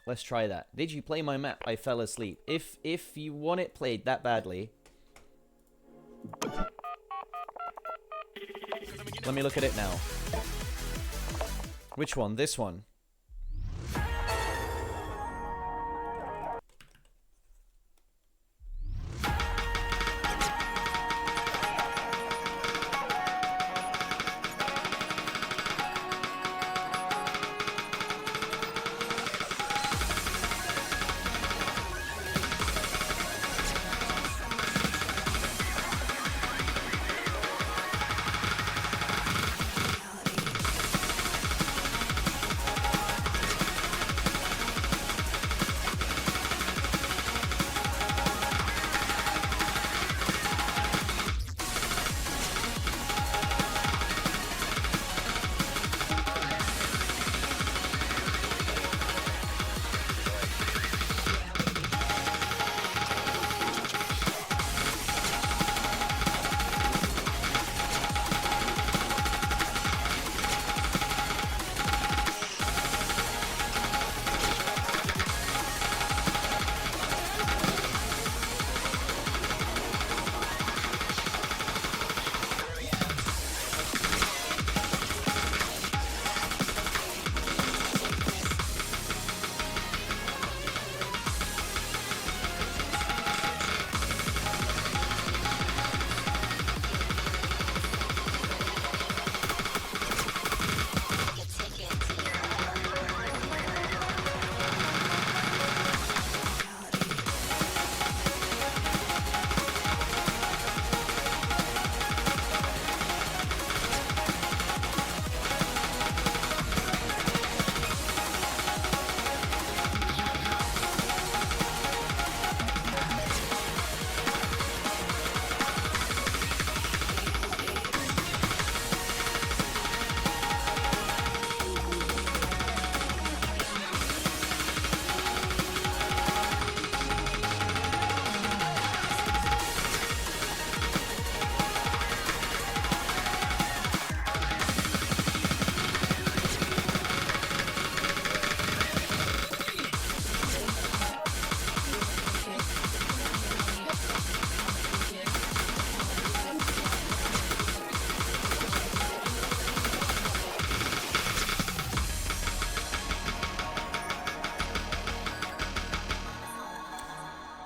Let's try that. Did you play my map? I fell asleep. If you want it played that badly, let me look at it now. Which one? This one.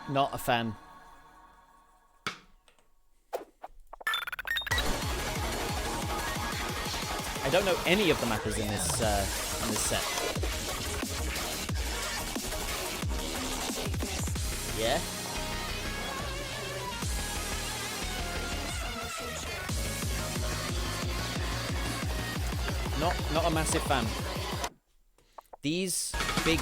Not a fan. I don't know any of the mappers in this set. Yeah. Not a massive fan. These big...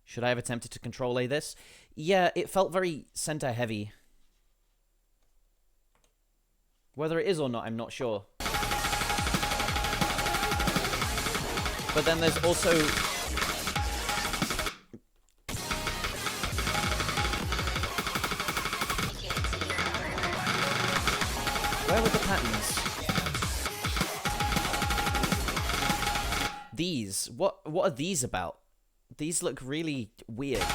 Should I have attempted to control A this? Yeah, it felt very center heavy. Whether it is or not, I'm not sure. But then there's also... Where were the patterns? These. What are these about? These look really weird.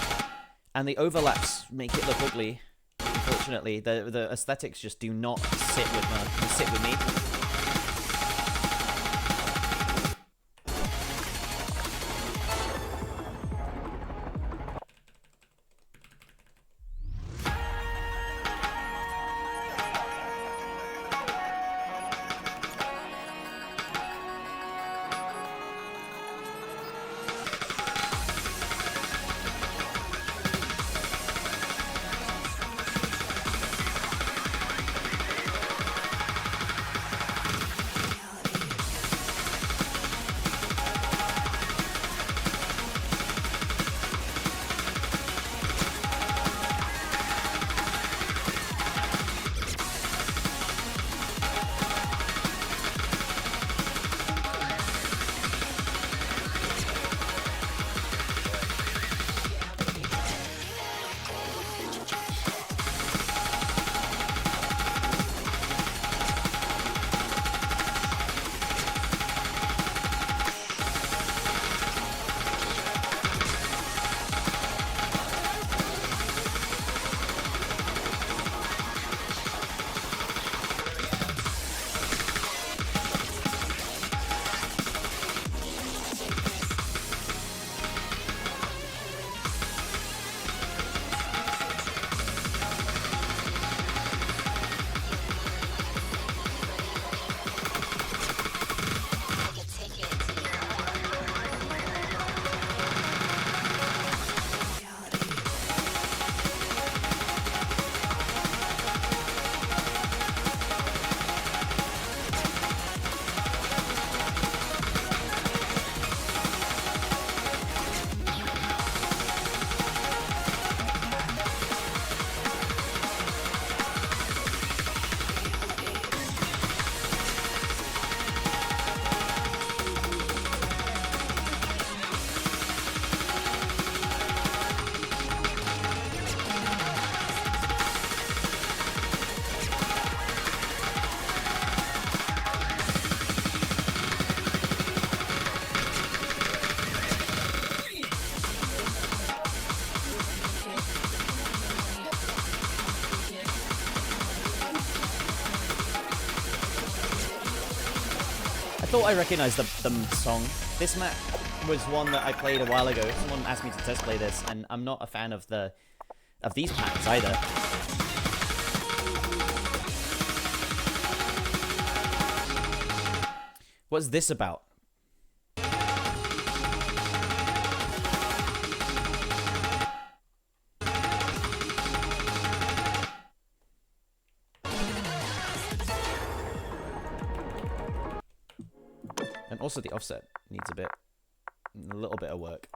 And the overlaps make it look ugly. Unfortunately, the aesthetics just do not sit with me. I thought I recognized the song. This map was one that I played a while ago. Someone asked me to test play this, and I'm not a fan of these patterns either. What's this about? And also the offset needs a little bit of work.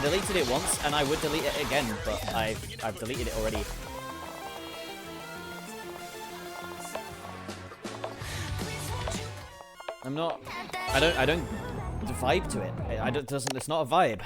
deleted it once, and I would delete it again, but I've deleted it already. I'm not. I don't vibe to it. It's not a vibe.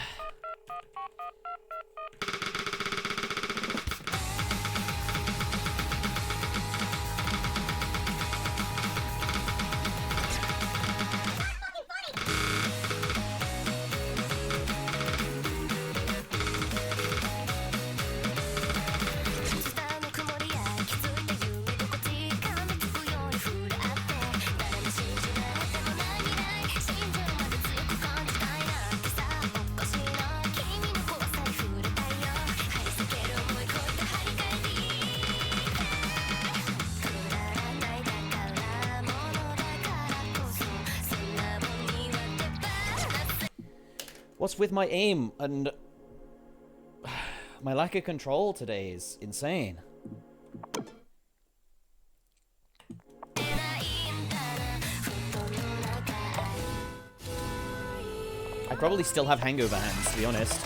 What's with my aim and my lack of control today is insane. I probably still have hangover hands, to be honest.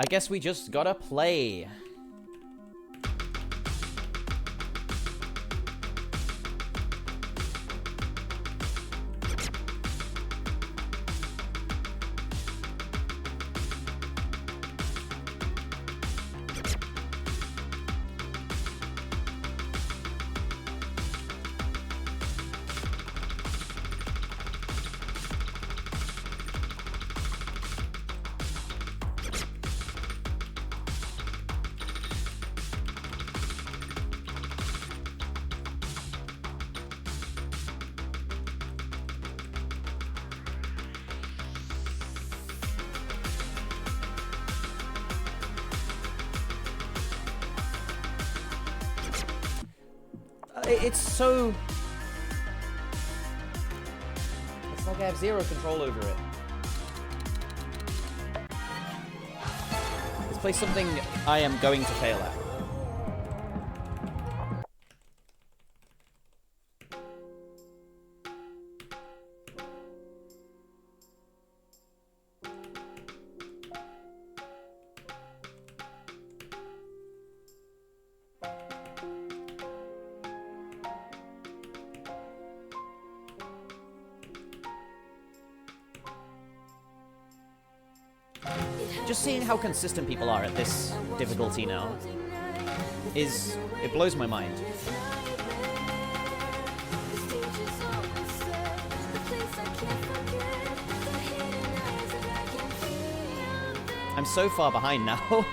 I guess we just gotta play. It's so... It's like I have zero control over it. Let's play something I am going to fail at. Just seeing how consistent people are at this difficulty now it blows my mind. I'm so far behind now.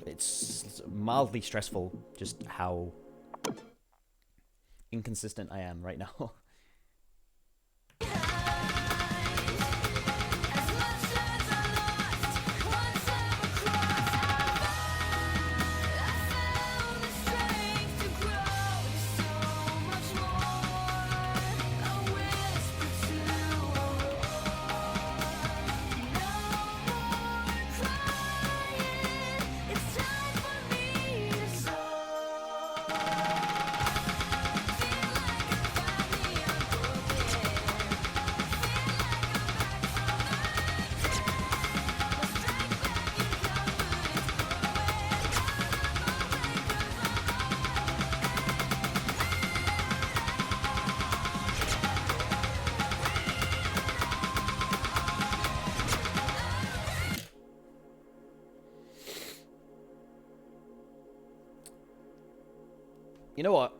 It's mildly stressful just how inconsistent I am right now. You know what?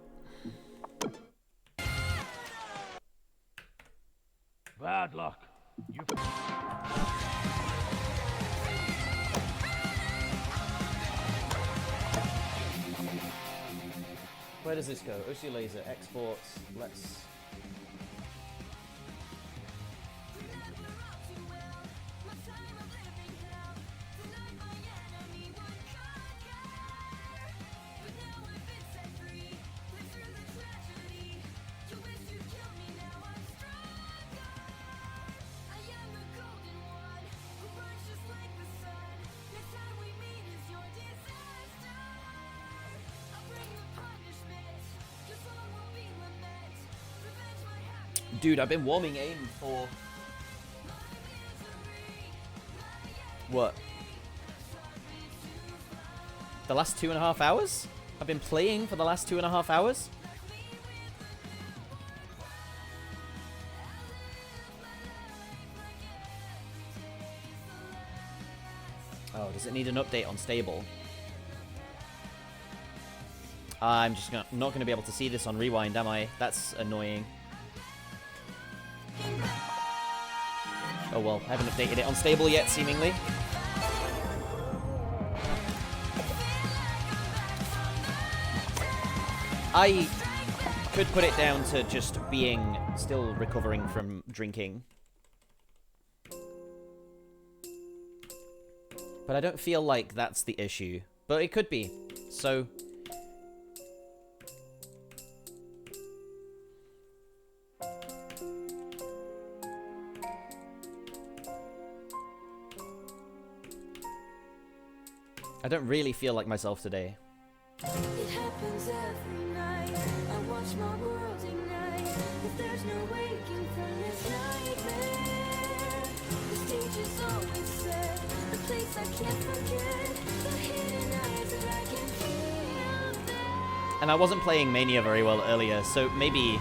Bad luck. You. Where does this go? OC laser, exports, let's... Dude, I've been warming aim for... What? The last 2.5 hours? I've been playing for the last 2.5 hours? Oh, does it need an update on stable? I'm just not going to be able to see this on rewind, am I? That's annoying. Oh well, I haven't updated it on stable yet, seemingly. I could put it down to just being still recovering from drinking. But I don't feel like that's the issue. But it could be. So... I don't really feel like myself today. It happens every night. I watch my world ignite. If there's no waking from this nightmare, the stage is always set. A place I can't forget. The hidden eyes that I can feel there. And I wasn't playing Mania very well earlier, so maybe...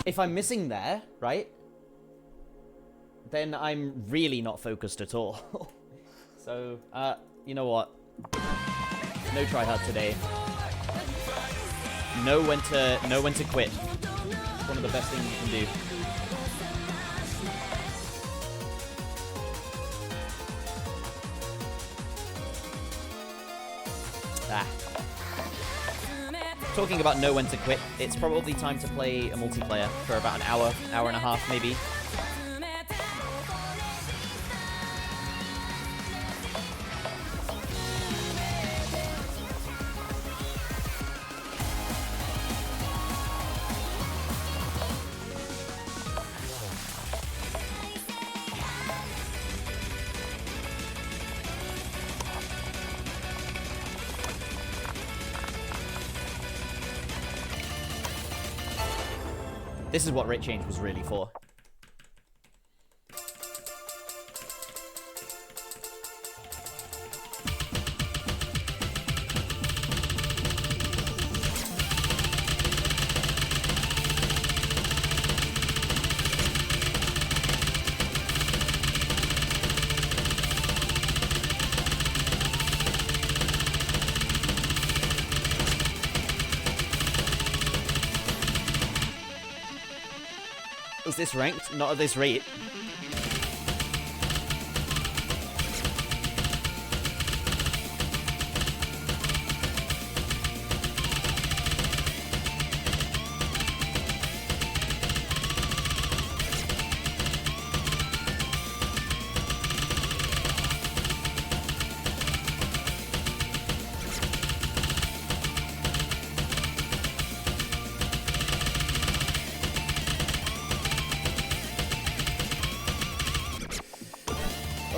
If I'm missing there, right, then I'm really not focused at all. So, you know what? No try hard today. Know when to quit. It's one of the best things you can do. Talking about know when to quit, it's probably time to play a multiplayer for about an hour, hour and a half maybe. This is what rate change was really for. Is this ranked? Not at this rate.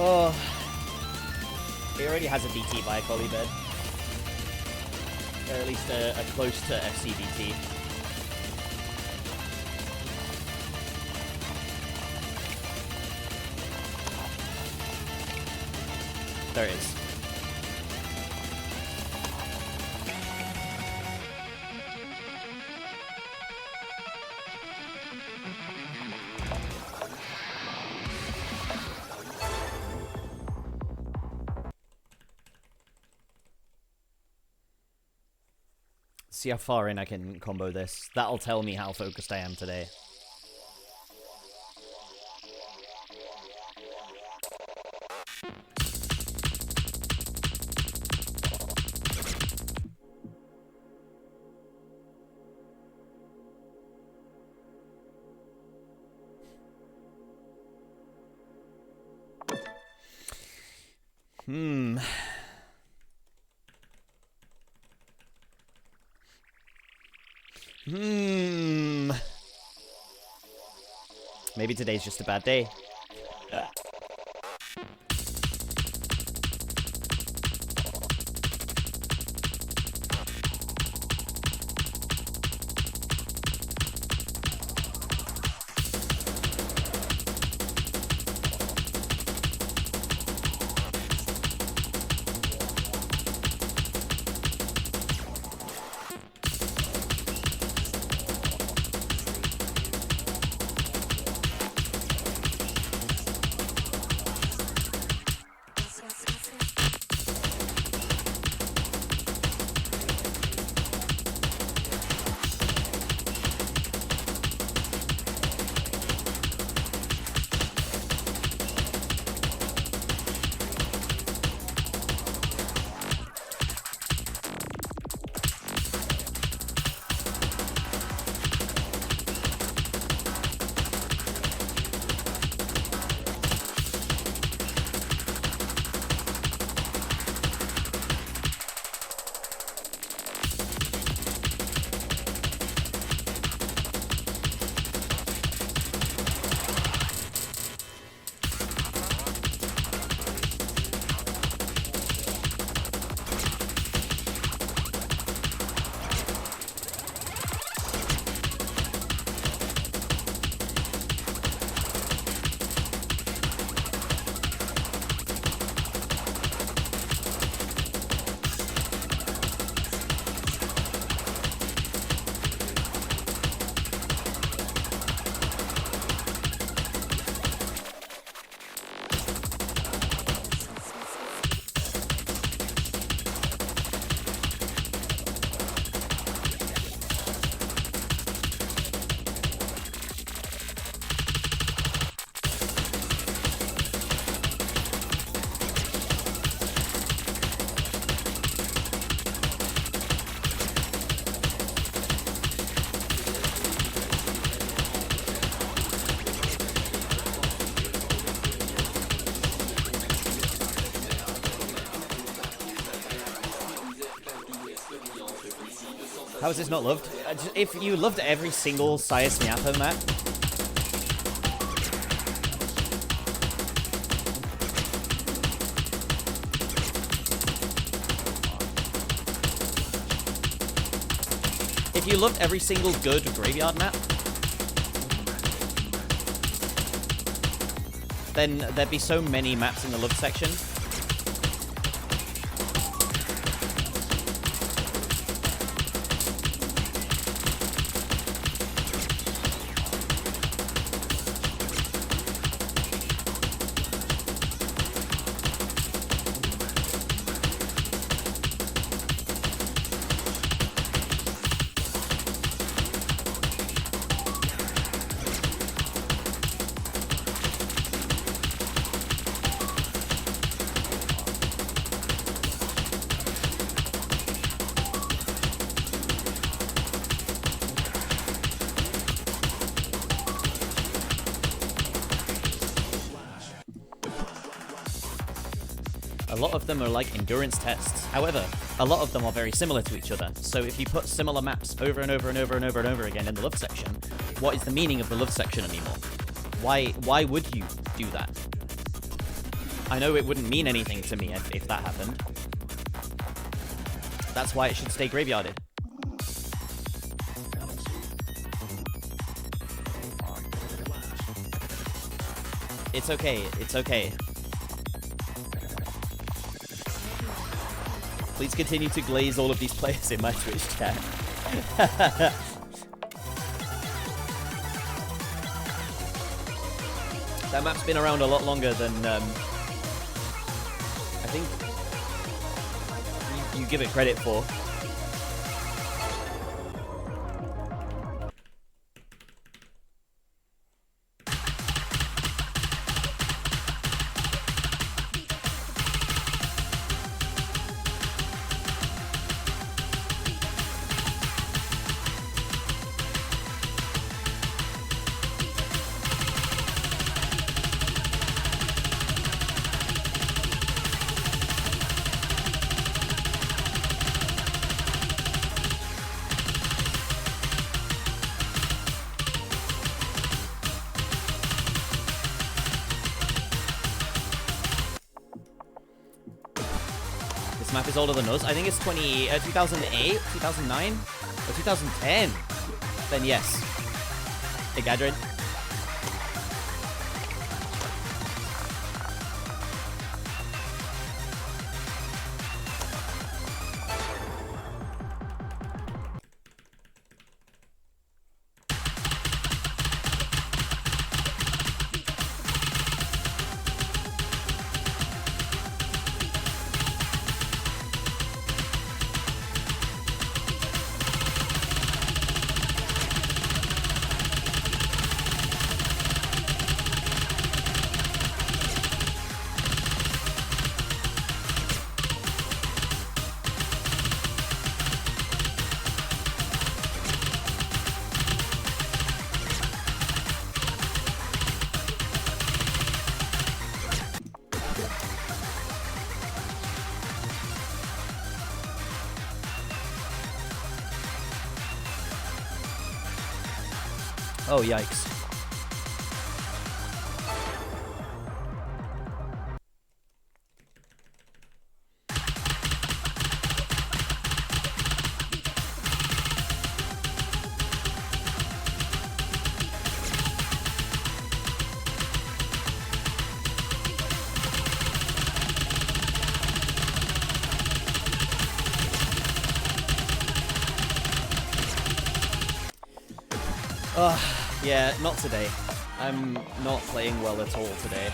Oh, he already has a DT by a Collie Bed. or at least a close to FCBT. There it is. See how far in I can combo this. That'll tell me how focused I am today. Maybe today's just a bad day. How is this not loved? If you loved every single Sias Miapo map, if you loved every single good graveyard map, then there'd be so many maps in the love section. A lot of them are like endurance tests. However, a lot of them are very similar to each other. So if you put similar maps over and over and over and over and over again in the love section, what is the meaning of the love section anymore? Why would you do that? I know it wouldn't mean anything to me if that happened. That's why it should stay graveyarded. It's okay, it's okay. Please continue to glaze all of these players in my Twitch chat. That map's been around a lot longer than I think you give it credit for. This map is older than us. I think it's 2008, 2009, or 2010. Then yes. Hey, Gadrin. Oh, yikes. Yeah, not today. I'm not playing well at all today.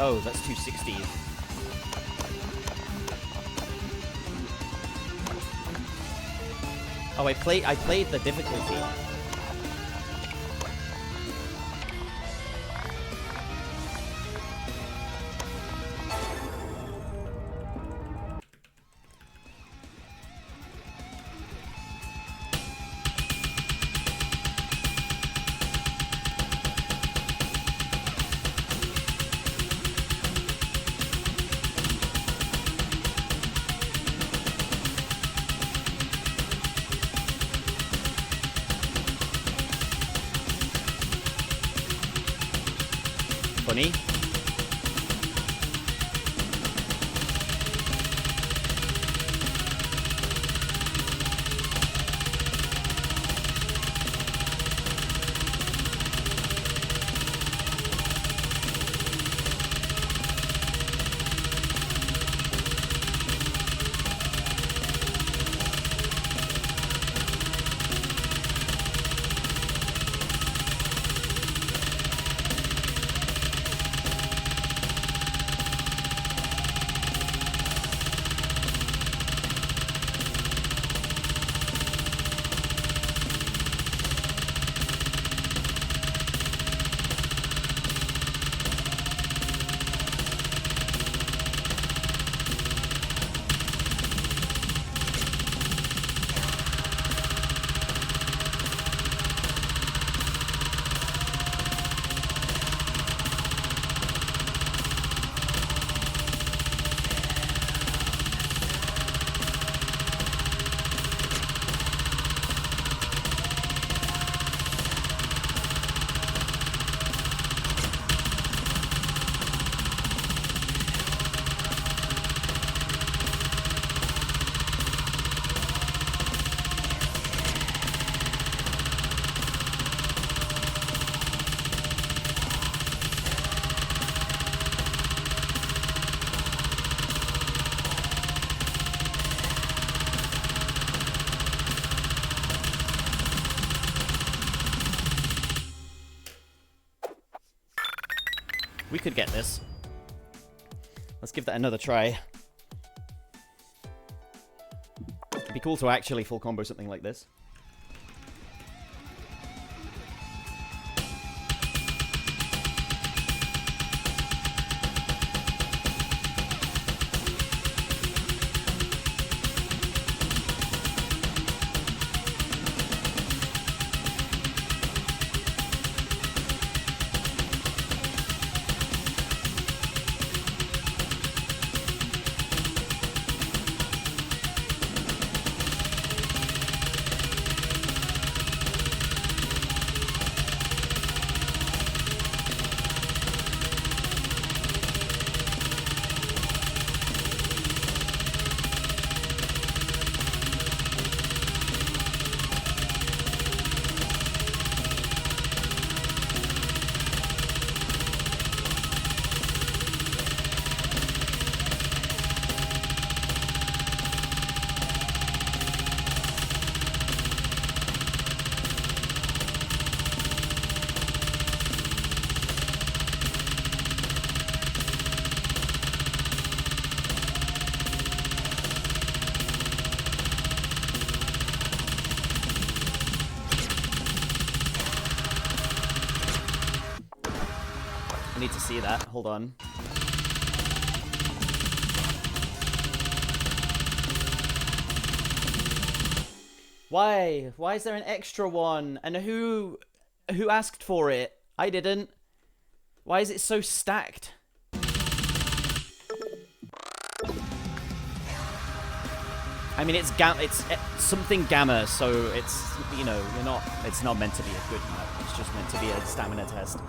Oh, that's 260. Oh, I played the difficulty. Funny. We could get this. Let's give that another try. It'd be cool to actually full combo something like this. Need to see that. Hold on. Why? Why is there an extra one? And who asked for it? I didn't. Why is it so stacked? I mean, it's something gamma, so it's, you know, it's not meant to be a good map. It's just meant to be a stamina test.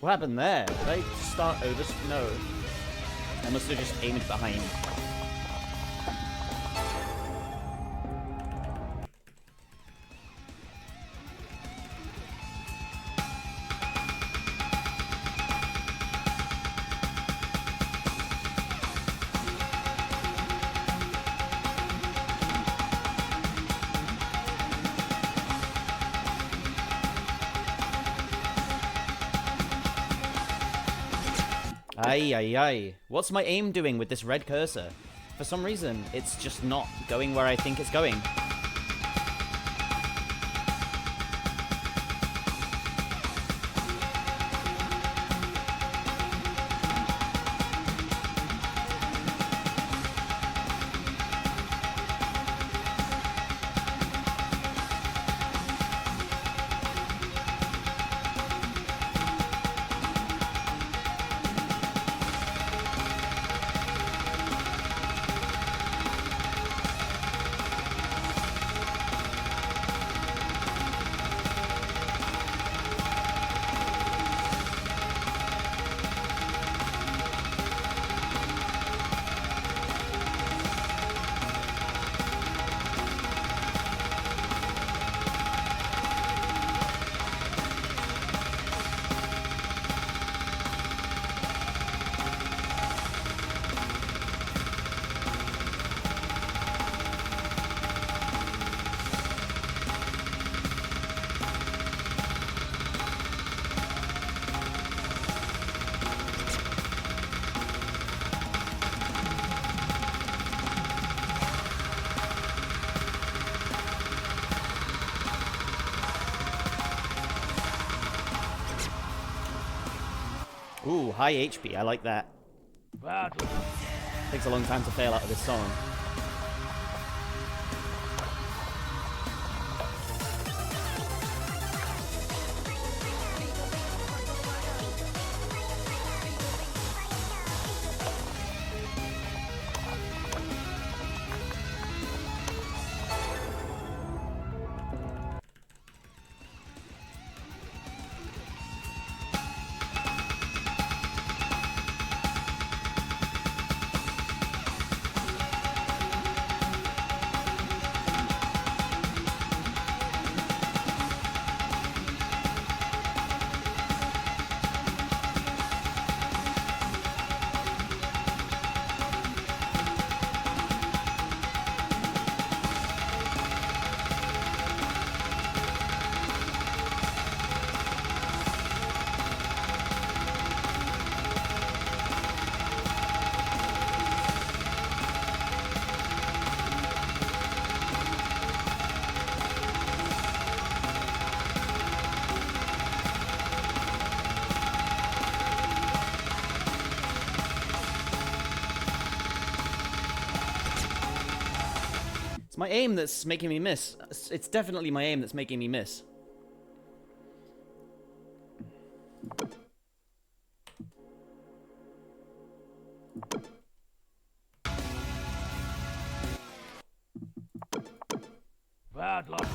What happened there? Did I start over? No. I must have just aimed behind. Ay, ay, ay. What's my aim doing with this red cursor? For some reason, it's just not going where I think it's going. Ooh, high HP. I like that. Battle. Takes a long time to fail out of this song. It's my aim that's making me miss. It's definitely my aim that's making me miss. Bad luck.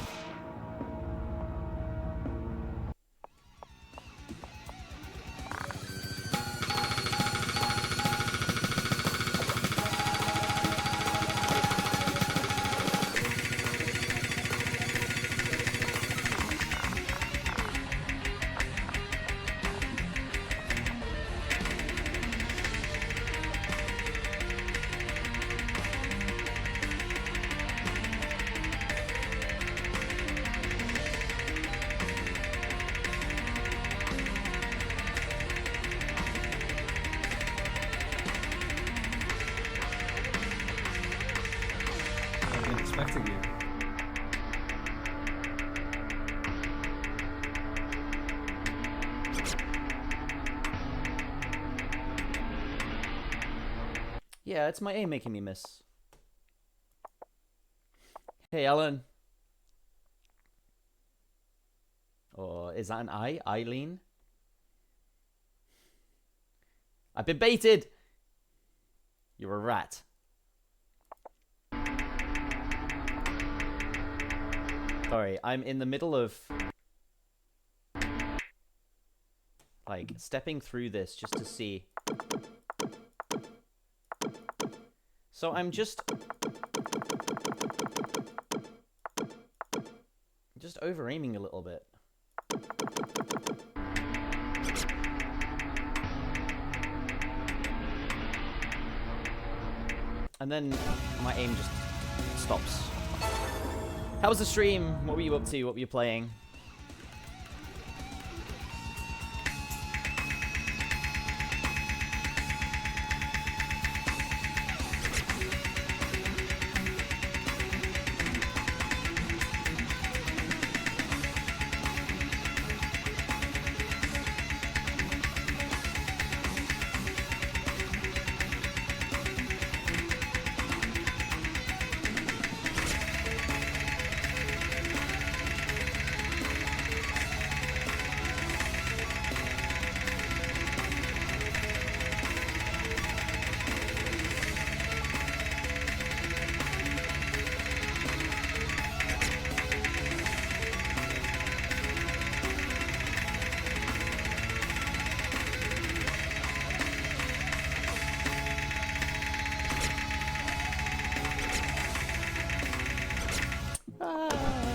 I've been expecting you. Yeah, it's my aim making me miss. Hey, Alan. Or is that an I? Eileen? I've been baited! You're a rat. Sorry, I'm in the middle of... like, stepping through this just to see. So I'm just over-aiming a little bit. And then my aim just stops. How was the stream? What were you up to? What were you playing?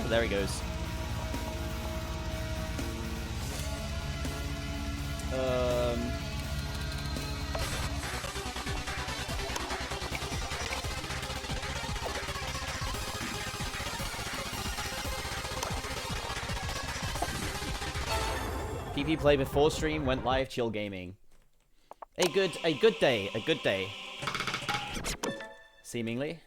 There he goes. PP play before stream, went live, chill gaming. A good day. Seemingly.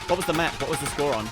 What was the map? What was the score on?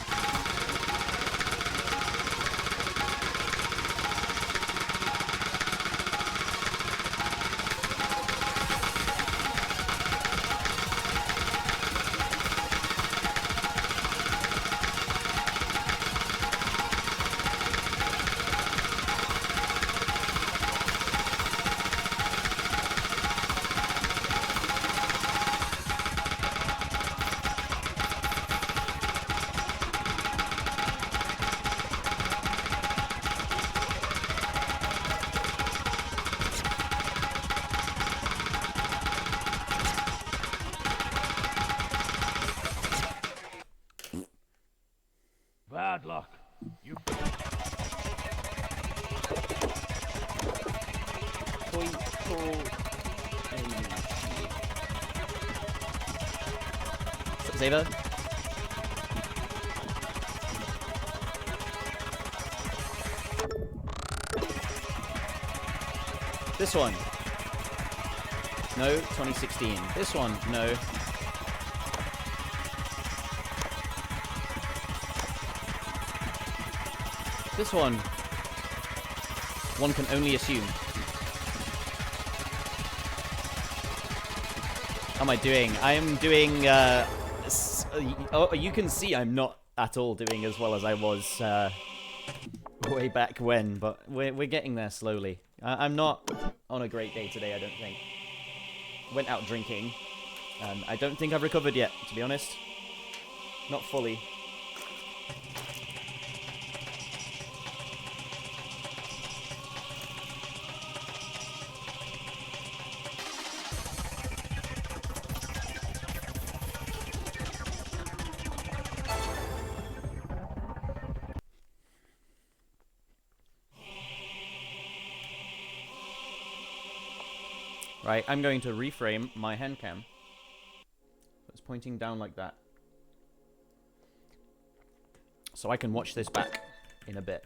Bad luck. You Zava? This one. No, 2016. This one, no. This one. One can only assume. How am I doing? I am doing, oh, you can see I'm not at all doing as well as I was, way back when, but we're getting there slowly. I'm not on a great day today, I don't think. Went out drinking, and I don't think I've recovered yet, to be honest. Not fully. Right, I'm going to reframe my hand cam. It's pointing down like that. So I can watch this back in a bit.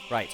Right.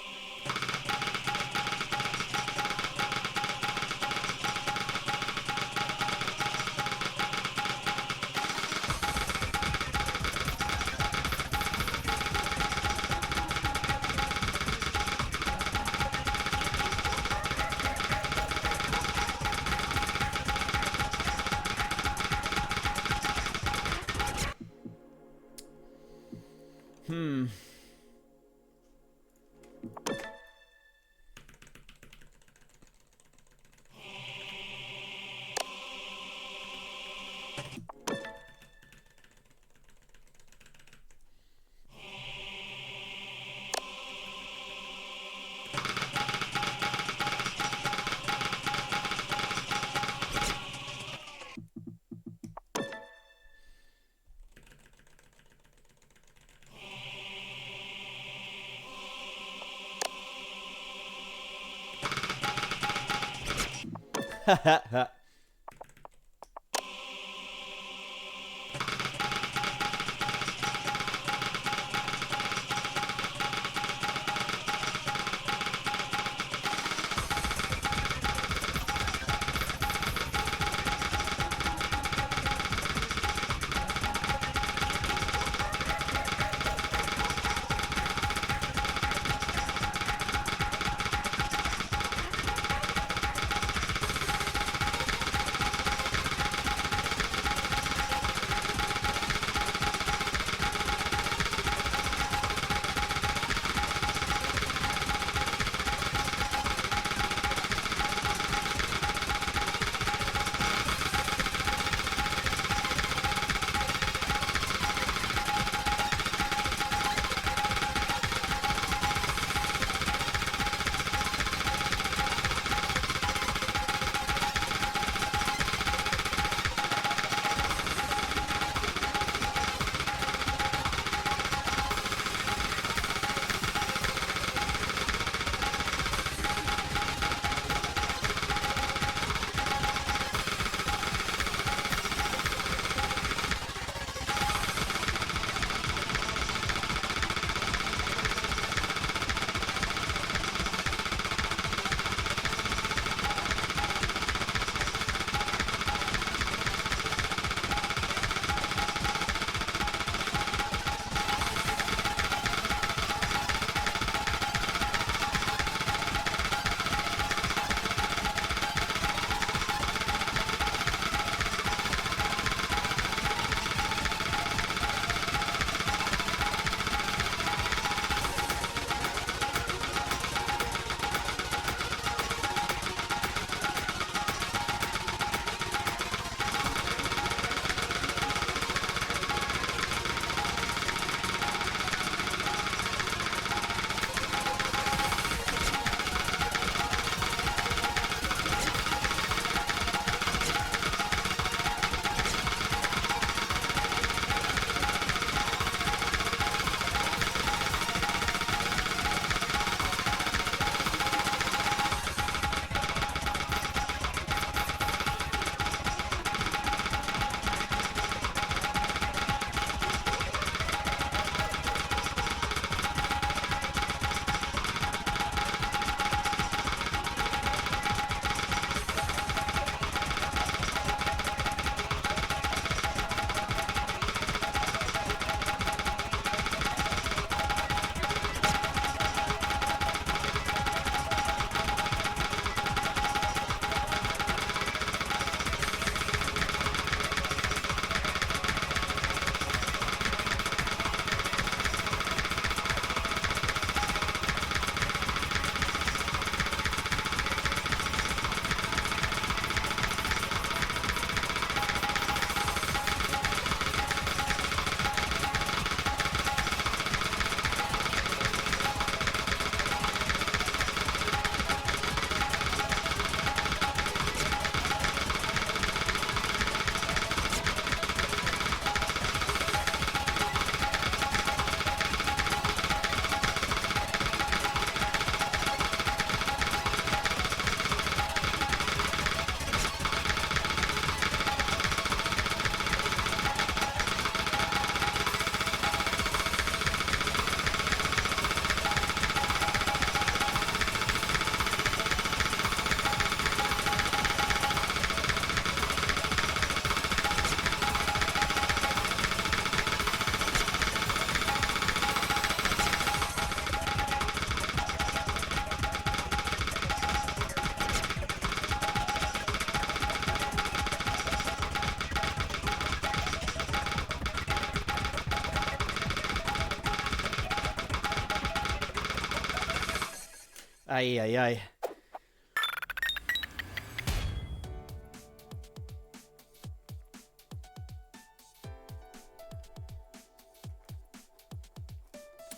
Ay, ay, ay.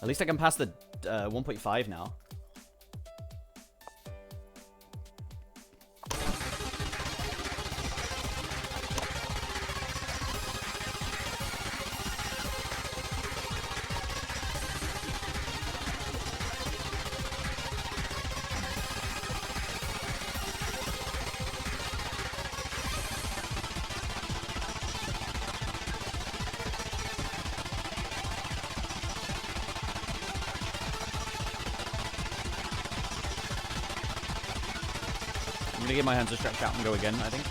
At least I can pass the 1.5 now. I'm gonna get my hands to stretch out and go again, I think.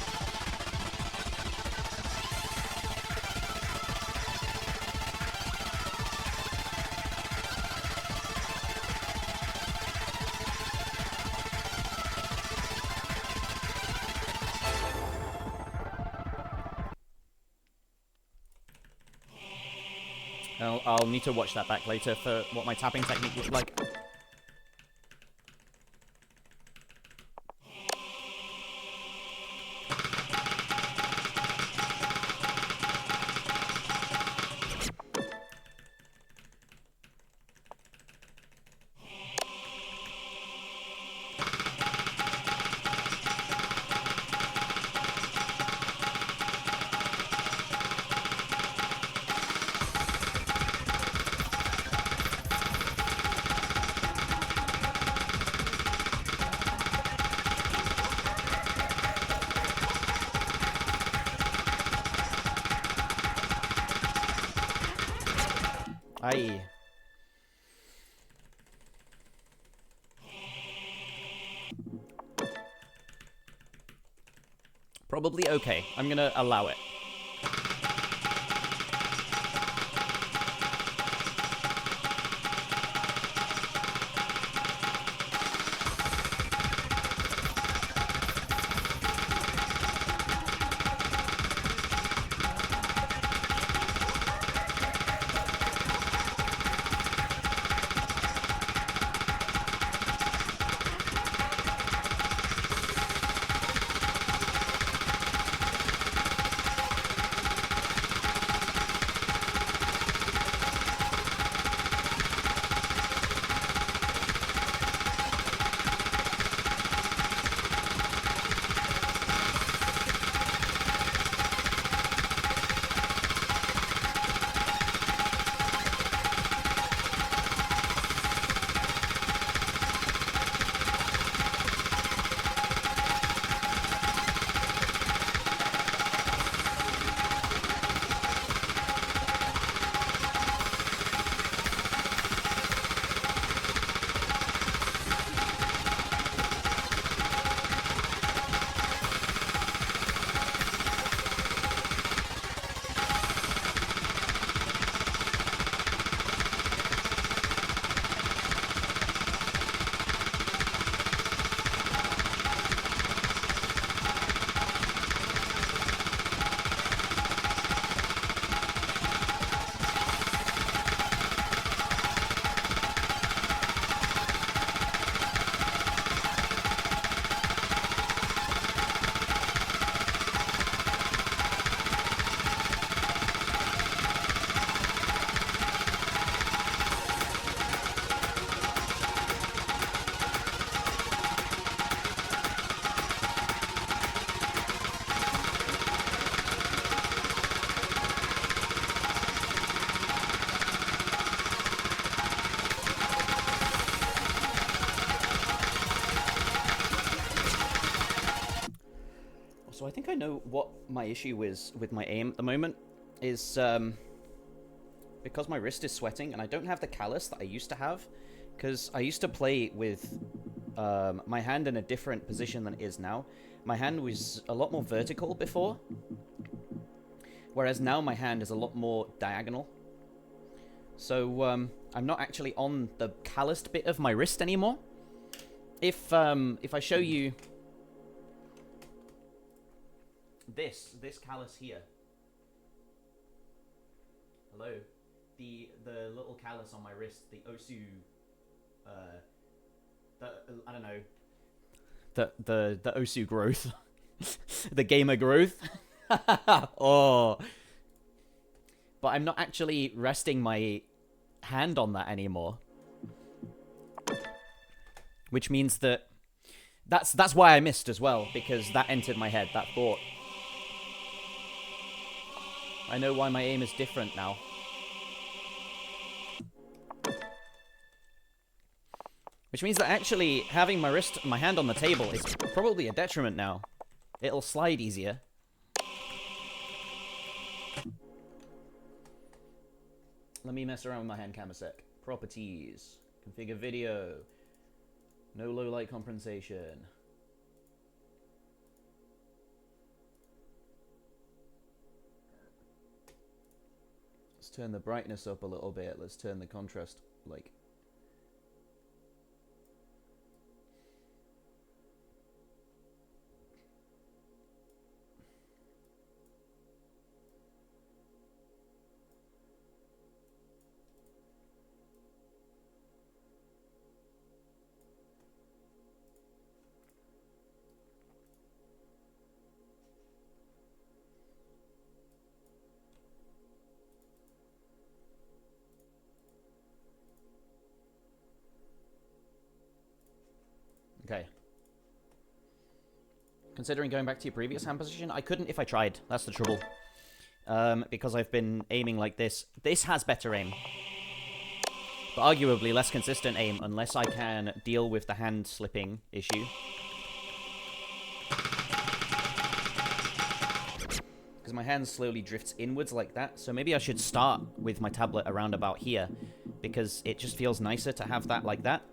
I'll need to watch that back later for what my tapping technique looked like. Aye. Probably okay. I'm gonna allow it. So I think I know what my issue is with my aim at the moment is because my wrist is sweating and I don't have the callus that I used to have, because I used to play with my hand in a different position than it is now. My hand was a lot more vertical before, whereas now my hand is a lot more diagonal. So I'm not actually on the calloused bit of my wrist anymore. If I show you this callus here. Hello. The little callus on my wrist, the Osu I don't know, the Osu growth, the gamer growth. Oh, but I'm not actually resting my hand on that anymore, which means that that's why I missed as well, because that entered my head, that thought. I know why my aim is different now. Which means that actually having my hand on the table is probably a detriment now. It'll slide easier. Let me mess around with my hand cam a sec. Properties. Configure video. No low light compensation. Let's turn the brightness up a little bit. Let's turn the contrast, like... Okay. Considering going back to your previous hand position, I couldn't if I tried. That's the trouble. Because I've been aiming like this. This has better aim. But arguably less consistent aim, unless I can deal with the hand slipping issue. Because my hand slowly drifts inwards like that. So maybe I should start with my tablet around about here. Because it just feels nicer to have that like that.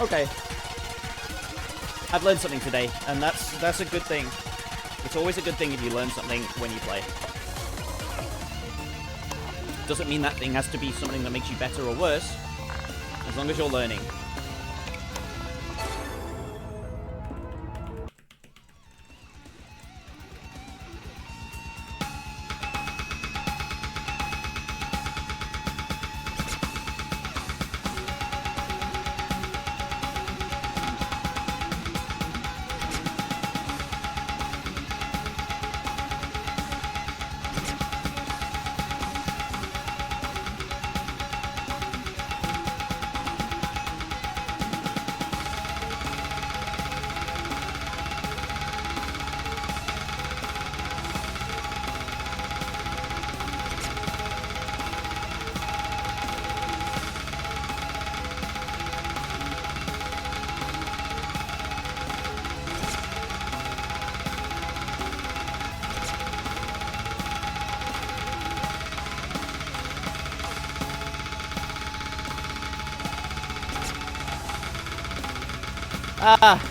Okay. I've learned something today, and that's a good thing. It's always a good thing if you learn something when you play. Doesn't mean that thing has to be something that makes you better or worse, as long as you're learning. Ah!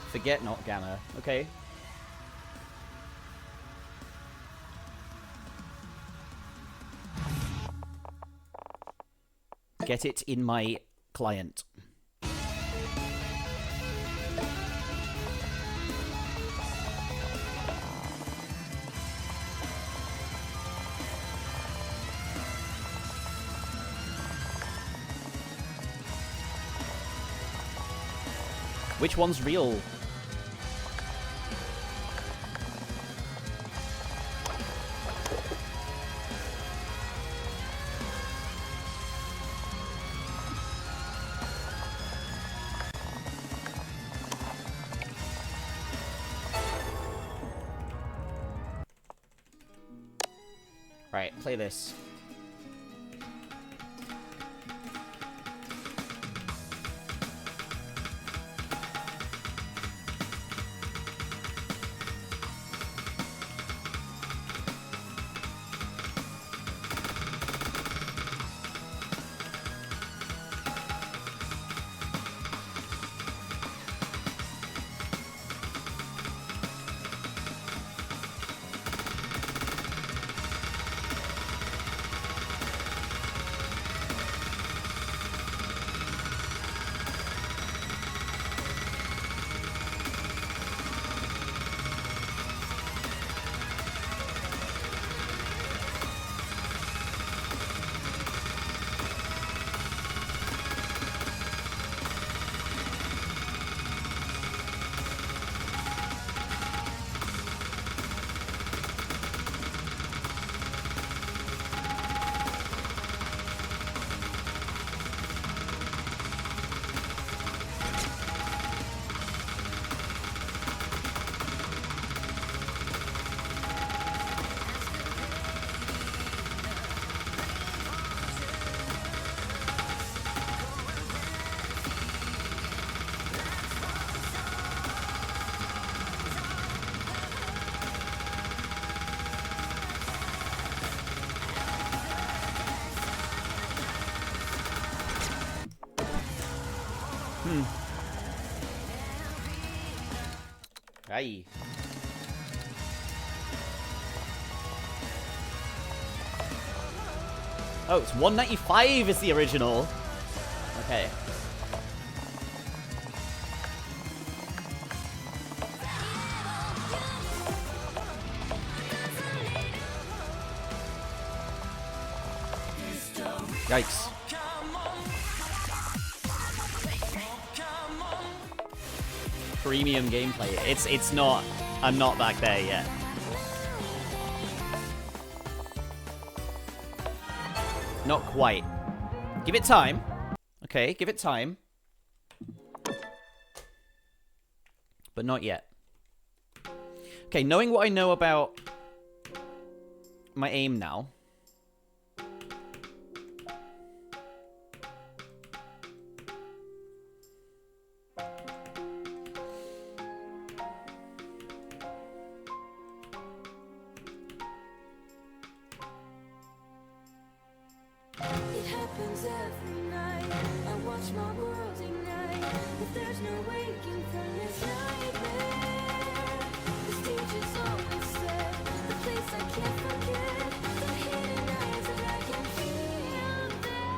Forget not Gamma. Okay. Get it in my client. Which one's real? Right, play this. Aye. Oh, it's 195 is the original. Okay. Yikes. Premium gameplay. It's not. I'm not back there yet. Not quite. Give it time. Okay, give it time. But not yet. Okay, knowing what I know about my aim now. It happens every night. I watch my world ignite. If there's no waking from this nightmare, the stage is always set. The place I can't forget. The hidden eyes that I can feel there.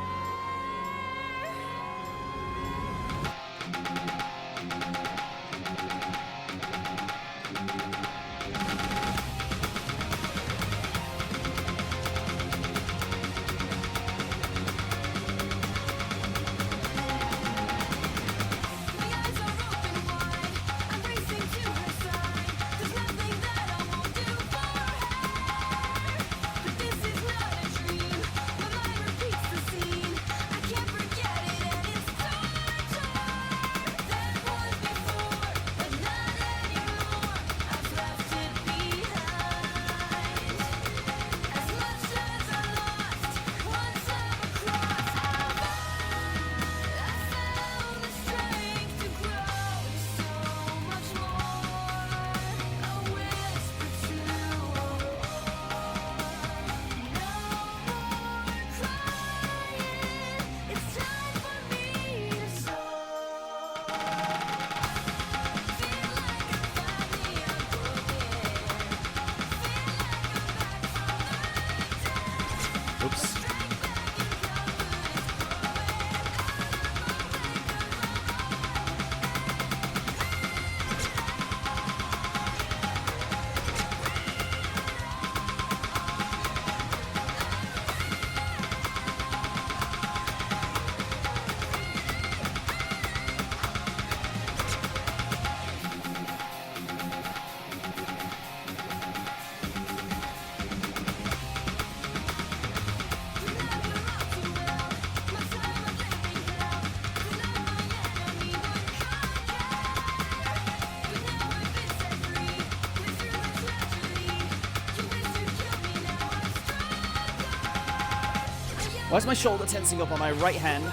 Why is my shoulder tensing up on my right hand?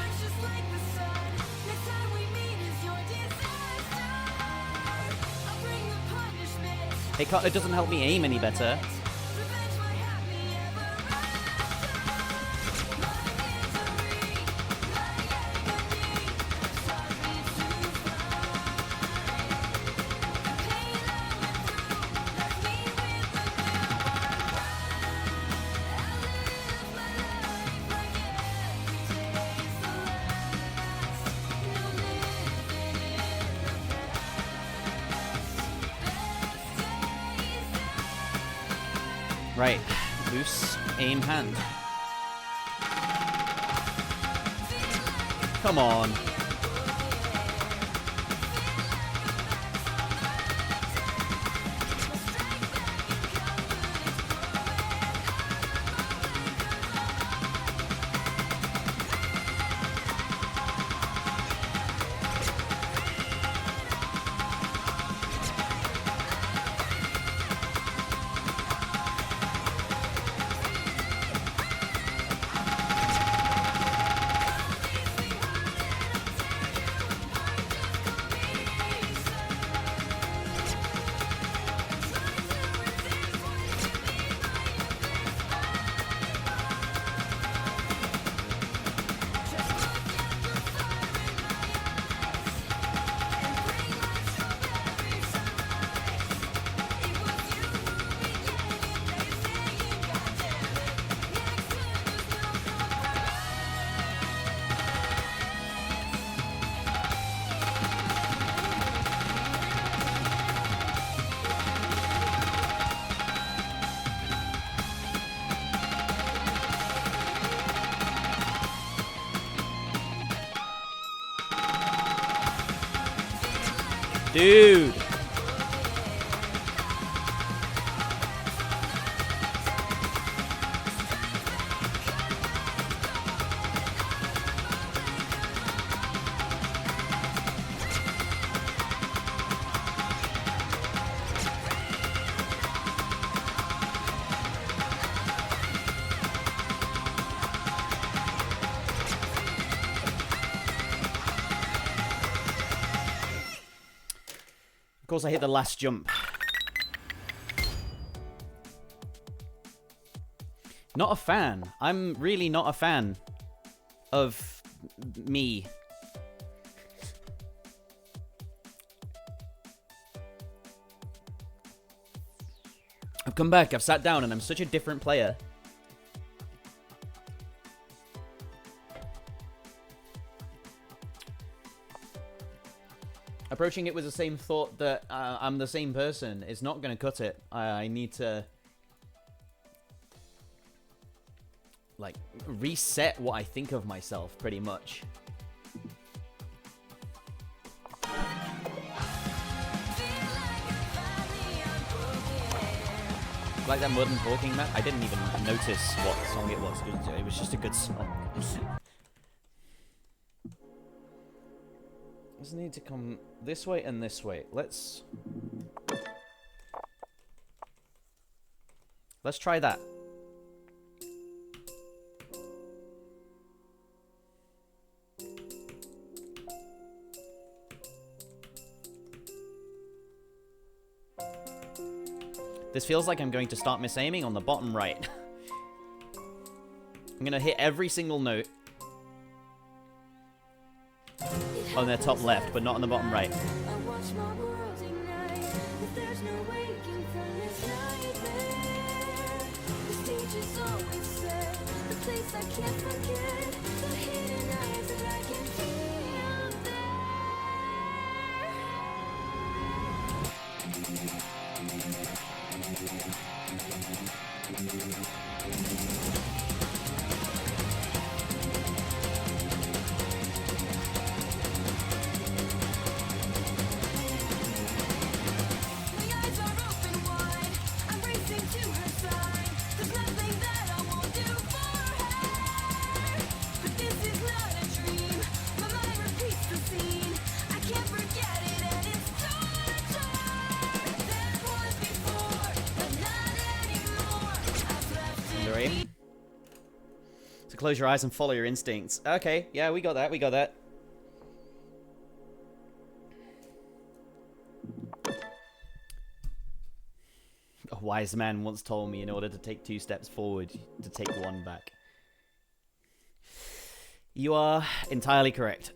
It doesn't help me aim any better. Right, loose aim hand. Come on. Dude. Of course, I hit the last jump. Not a fan. I'm really not a fan of me. I've come back, I've sat down, and I'm such a different player. Approaching it with the same thought that I'm the same person is not going to cut it. I need to, like, reset what I think of myself, pretty much. Like that Modern Talking map, I didn't even notice what song it was. It was just a good song. Just need to come this way and this way. Let's try that. This feels like I'm going to start misaiming on the bottom right. I'm gonna hit every single note on their top left, but not on the bottom right. I watch my world ignite. If there's no waking from this nightmare, the stage is always set, the place I can't forget, the hidden eyes that I can feel This is not a dream. To close your eyes and follow your instincts. Okay, yeah, we got that, we got that. A wise man once told me in order to take 2 steps forward, to take 1 back. You are entirely correct.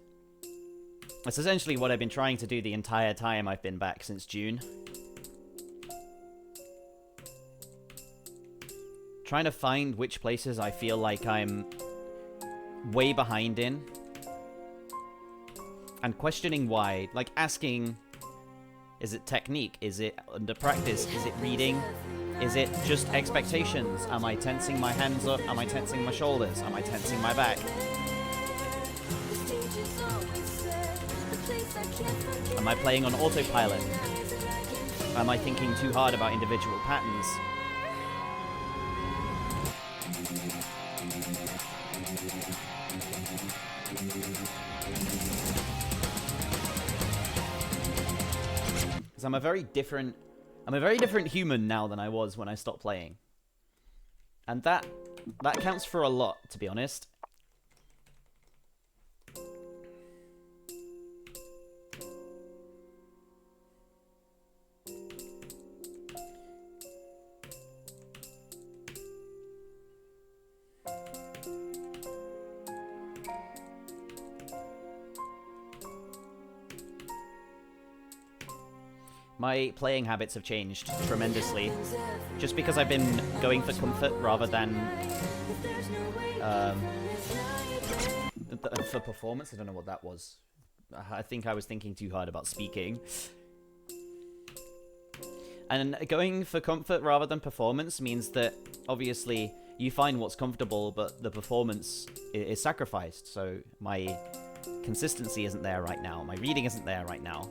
That's essentially what I've been trying to do the entire time I've been back since June. Trying to find which places I feel like I'm way behind in. And questioning why. Like asking, is it technique? Is it under practice? Is it reading? Is it just expectations? Am I tensing my hands up? Am I tensing my shoulders? Am I tensing my back? Am I playing on autopilot? Am I thinking too hard about individual patterns? Because I'm a very different human now than I was when I stopped playing. And that counts for a lot, to be honest. My playing habits have changed tremendously, just because I've been going for comfort rather than for performance. I don't know what that was. I think I was thinking too hard about speaking. And going for comfort rather than performance means that, obviously, you find what's comfortable, but the performance is sacrificed. So my consistency isn't there right now. My reading isn't there right now.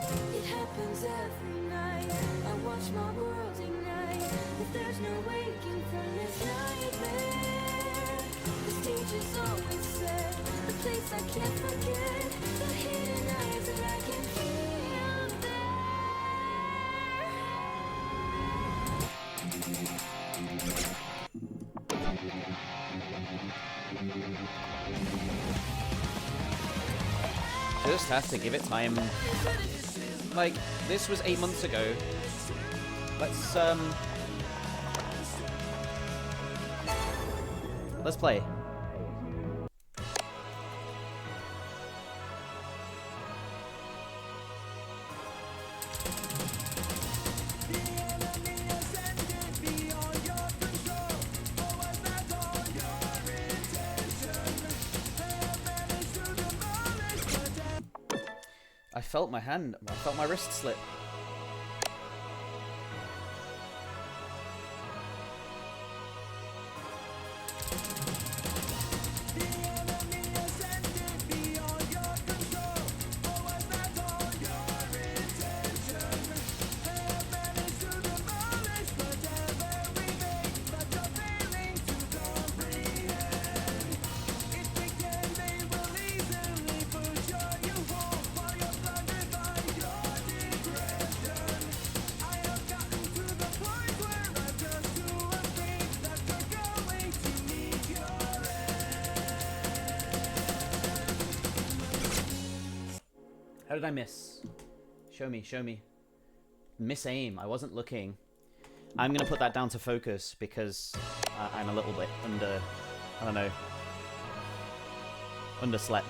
It happens every night. I watch my world ignite. If there's no waking from this nightmare, the stage is always set. The place I can't forget. The hidden eyes that I can feel Just have to give it time. Like, this was 8 months ago. Let's play. I felt my wrist slip. How did I miss? Show me, show me. Miss aim. I wasn't looking. I'm gonna put that down to focus because I'm a little bit I don't know, underslept.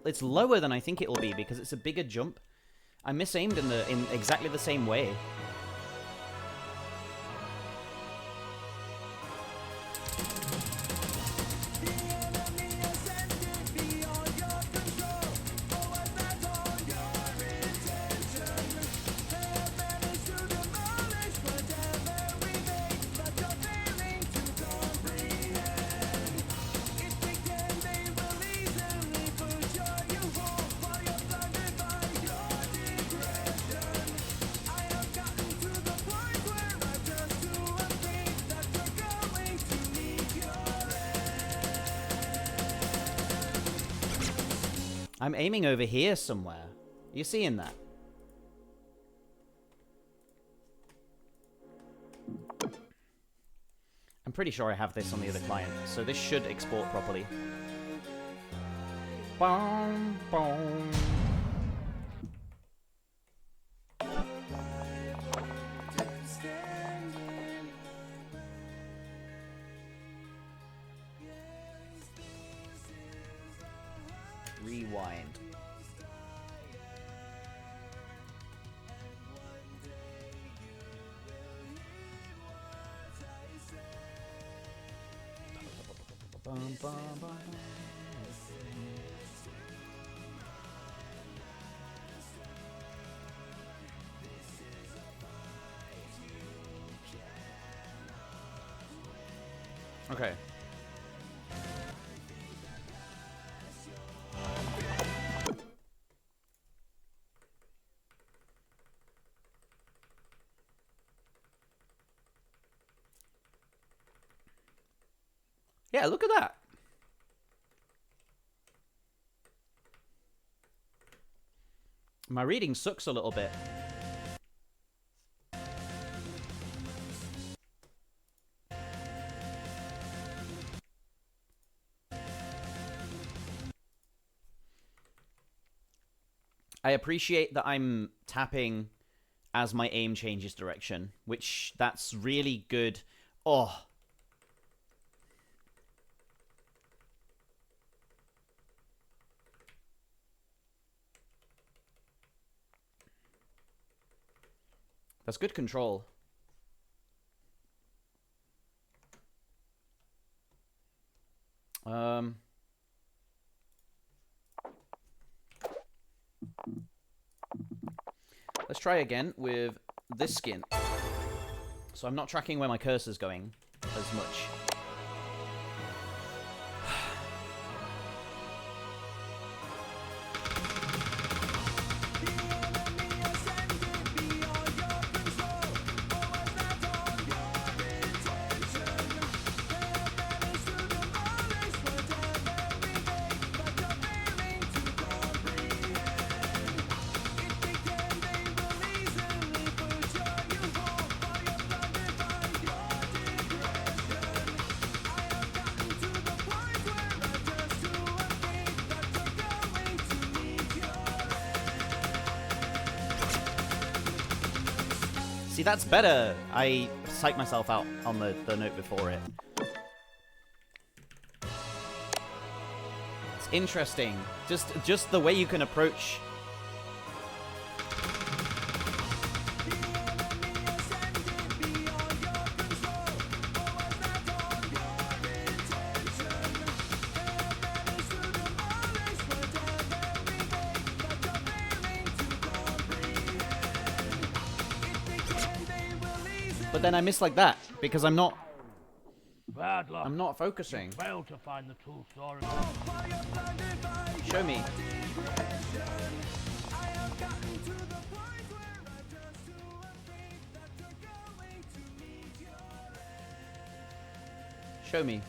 It's lower than I think it'll be because it's a bigger jump. I misaimed in exactly the same way. I'm aiming over here somewhere. You seeing that? I'm pretty sure I have this on the other client, so this should export properly. Boom, boom. Rewind. Bum, bum, bum. Okay. Yeah, look at that. My reading sucks a little bit. I appreciate that I'm tapping as my aim changes direction, which that's really good. Oh. That's good control. Let's try again with this skin. So I'm not tracking where my cursor's going as much. See, that's better. I psyched myself out on the note before it. It's interesting. Just the way you can approach. But then I miss like that because I'm not Bad luck. I'm not focusing. Failed to find the tool store. Show me. Show me.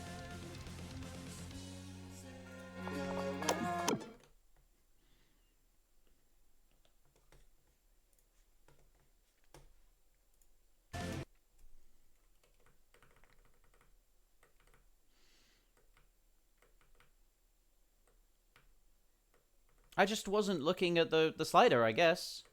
I just wasn't looking at the slider, I guess.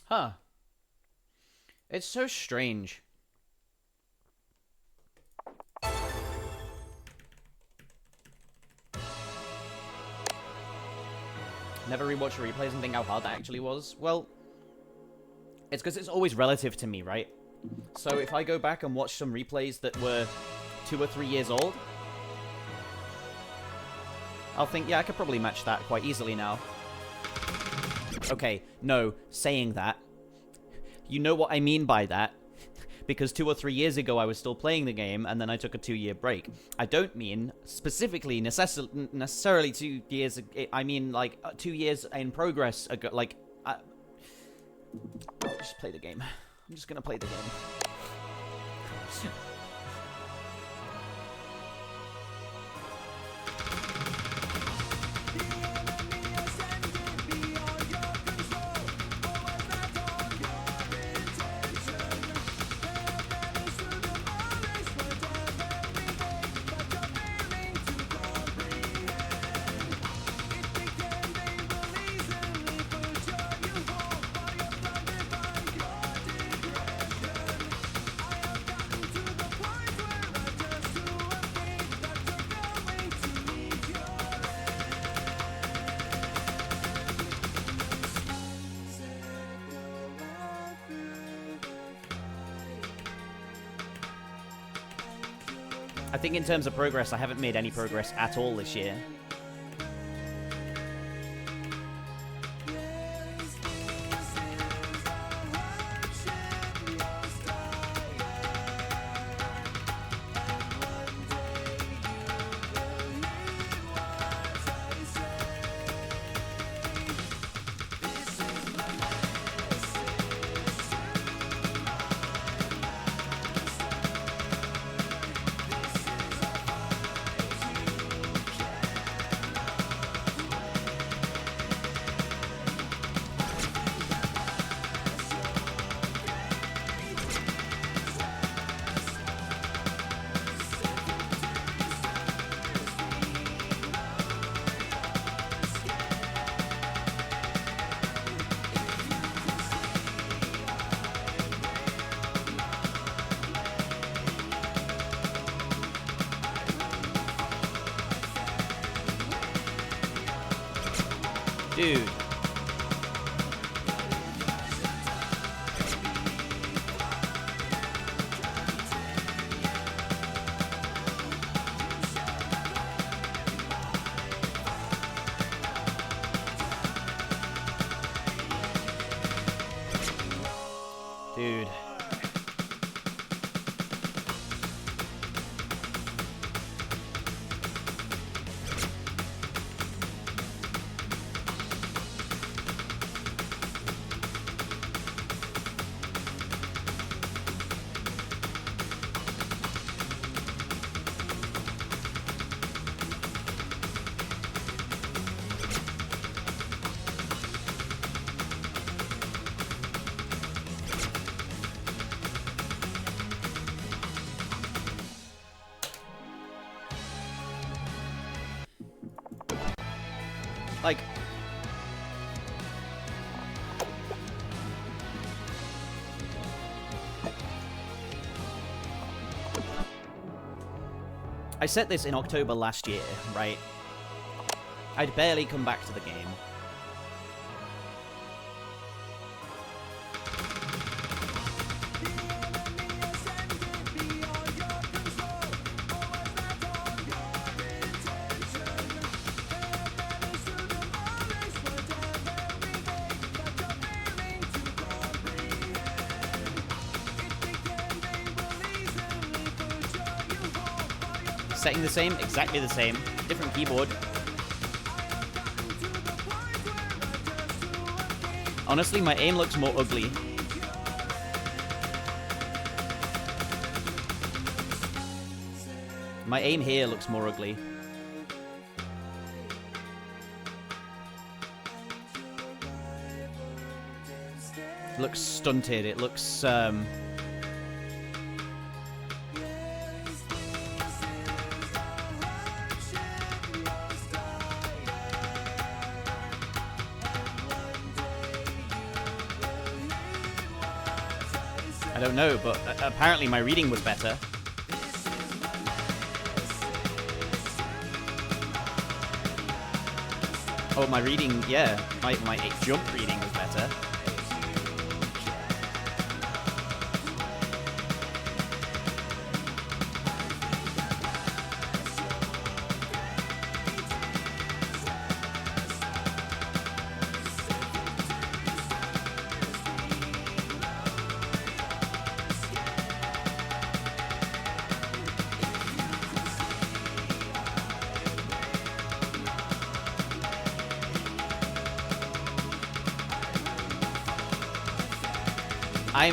Huh. It's so strange. Never rewatch replays and think how hard that actually was. Well, it's because it's always relative to me, right? So if I go back and watch some replays that were 2 or 3 years old, I'll think, yeah, I could probably match that quite easily now. Okay, no, saying that. You know what I mean by that. Because 2 or 3 years ago I was still playing the game, and then I took a 2-year break. I don't mean specifically necessarily 2 years. I mean like 2 years in progress ago. Like, just play the game. I'm just gonna play the game. I think in terms of progress, I haven't made any progress at all this year. Dude. Dude. Like, I set this in October last year, right? I'd barely come back to the game. Setting the same, exactly the same, different keyboard. Honestly, my aim looks more ugly. My aim here looks more ugly. It looks stunted, it looks, I don't know, but apparently my reading was better. Oh, my reading, yeah, my jump reading was better.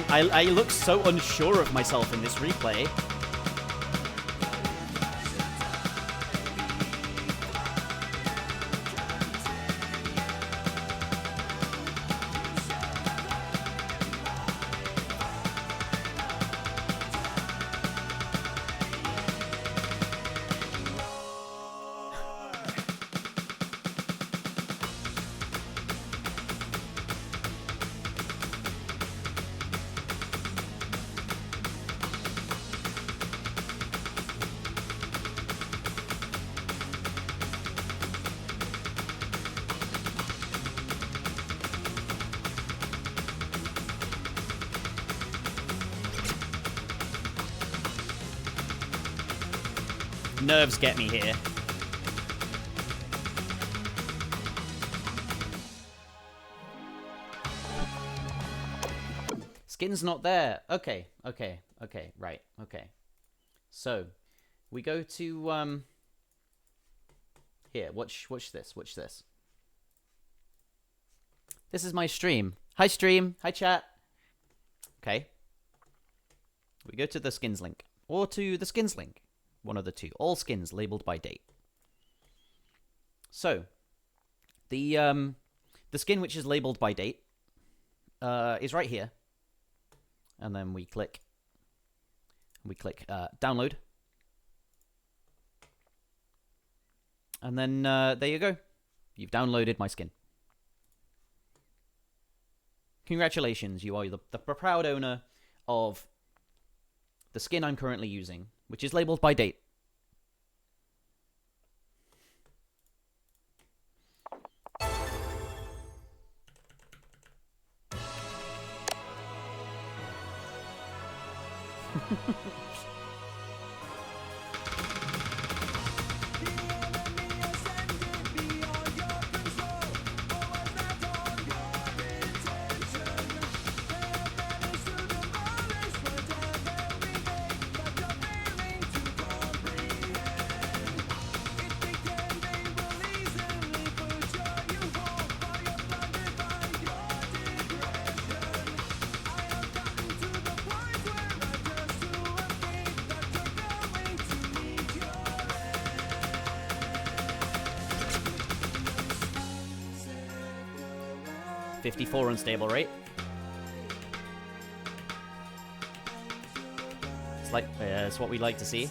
I look so unsure of myself in this replay. Nerves get me here. Skin's not there. Okay, right, okay. So, we go to, here, watch this. This is my stream. Hi, stream. Hi, chat. Okay. We go to the skins link. Or to the skins link. One of the two. All skins labeled by date. So, the skin which is labeled by date is right here. And then we click download. And then there you go. You've downloaded my skin. Congratulations, you are the proud owner of the skin I'm currently using, which is labeled by date. .54 unstable rate. It's what we like to see.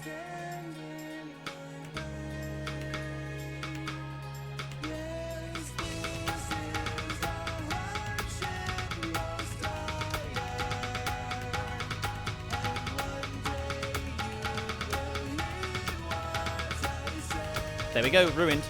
There we go, ruined.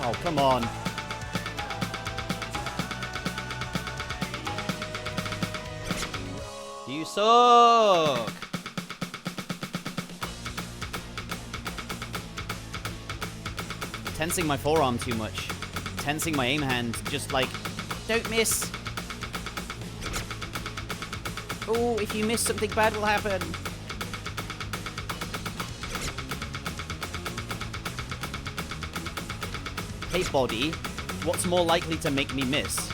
Oh, come on. You suck! Tensing my forearm too much. Tensing my aim hand. Just like, don't miss. Oh, if you miss, something bad will happen. Hey, body, what's more likely to make me miss?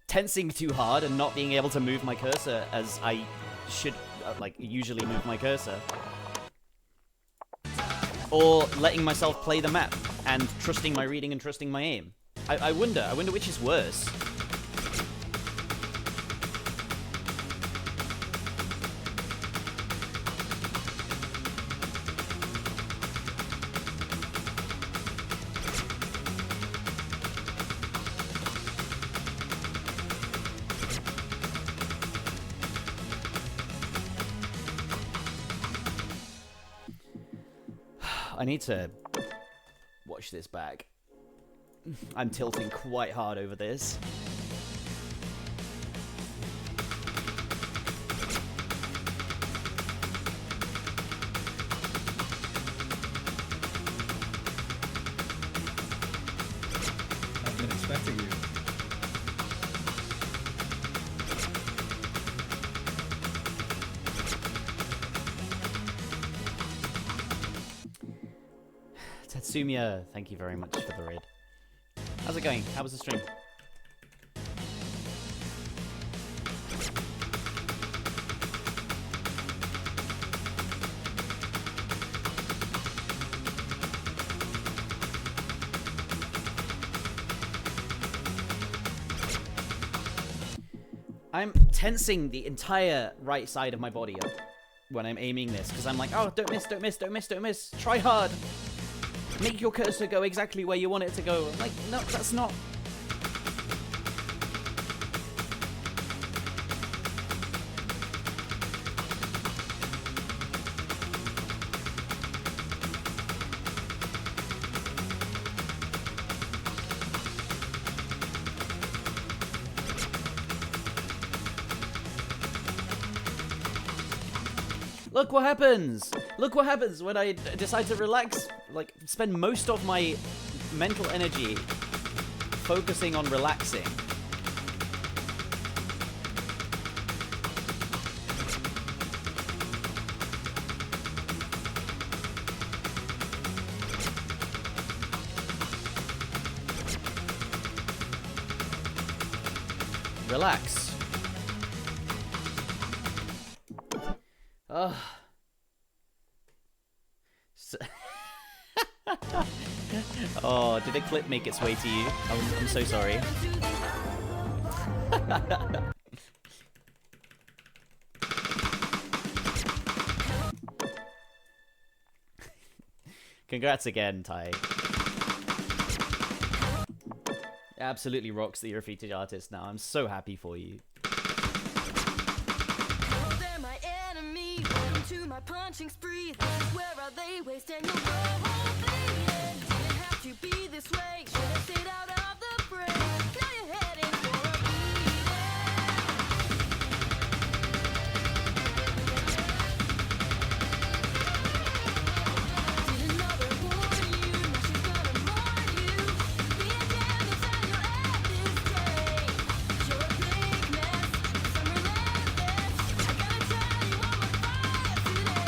Tensing too hard and not being able to move my cursor as I should, usually move my cursor. Or letting myself play the map and trusting my reading and trusting my aim. I wonder which is worse. I need to watch this back. I'm tilting quite hard over this. I've been expecting you. Tatsumia, thank you very much for the raid. How's it going? How was the stream? I'm tensing the entire right side of my body up when I'm aiming this, because I'm like, oh, don't miss, don't miss, don't miss, don't miss. Try hard. Make your cursor go exactly where you want it to go. I'm like, no, that's not... Look what happens! Look what happens when I decide to relax, like, spend most of my mental energy focusing on relaxing. Relax. Ugh. Oh, did a clip make its way to you? I'm so sorry. Congrats again, Ty. Absolutely rocks that you're a featured artist now. I'm so happy for you. They're my enemy, welcome to my punching spree. This is where are they wasting your whole bleeding. Didn't have to be this way, should have stayed out of the fray. Now you're heading for a beating. Didn't know they warned you, now she's gonna mourn you. Being damned is how you'll end this day. You're a big mess, some relentless. I gotta tell you I'm on fire today.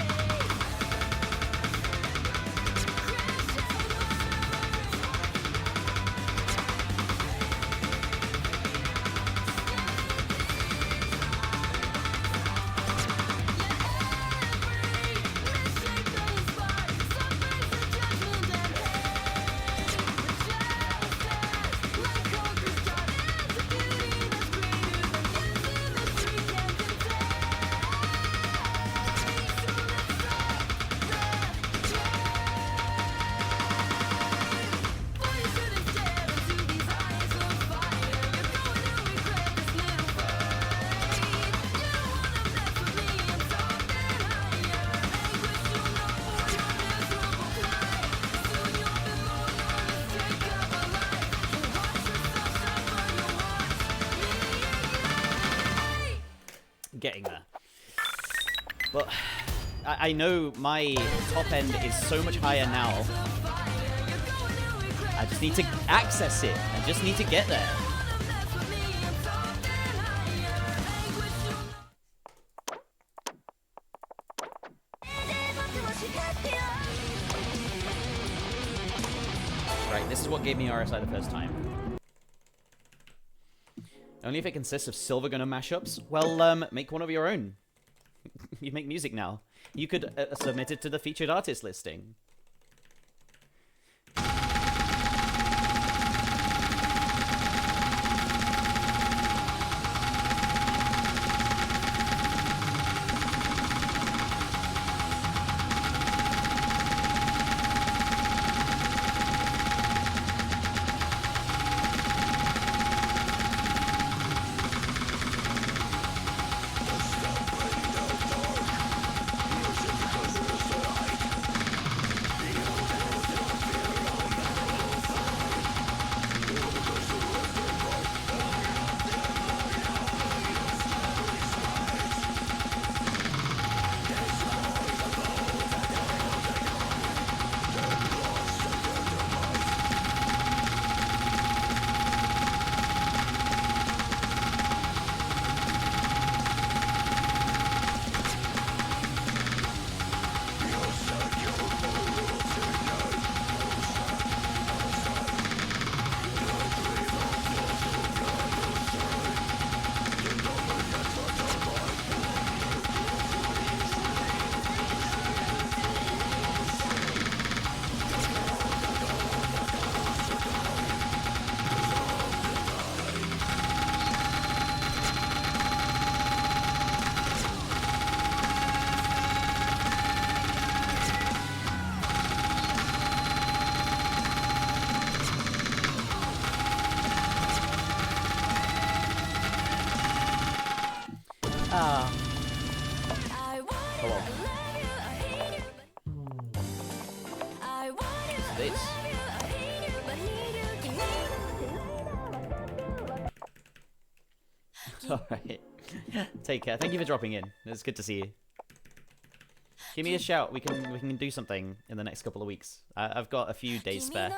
Getting there. But I know my top end is so much higher now. I just need to access it. I just need to get there. Right, this is what gave me RSI the first time. Only if it consists of silver gunner mashups. Well, make one of your own. You make music now. You could submit it to the featured artist listing. Ah. Oh well. What's this? Alright. Take care. Thank you for dropping in. It's good to see you. Give me a shout. We can do something in the next couple of weeks. I've got a few days spare.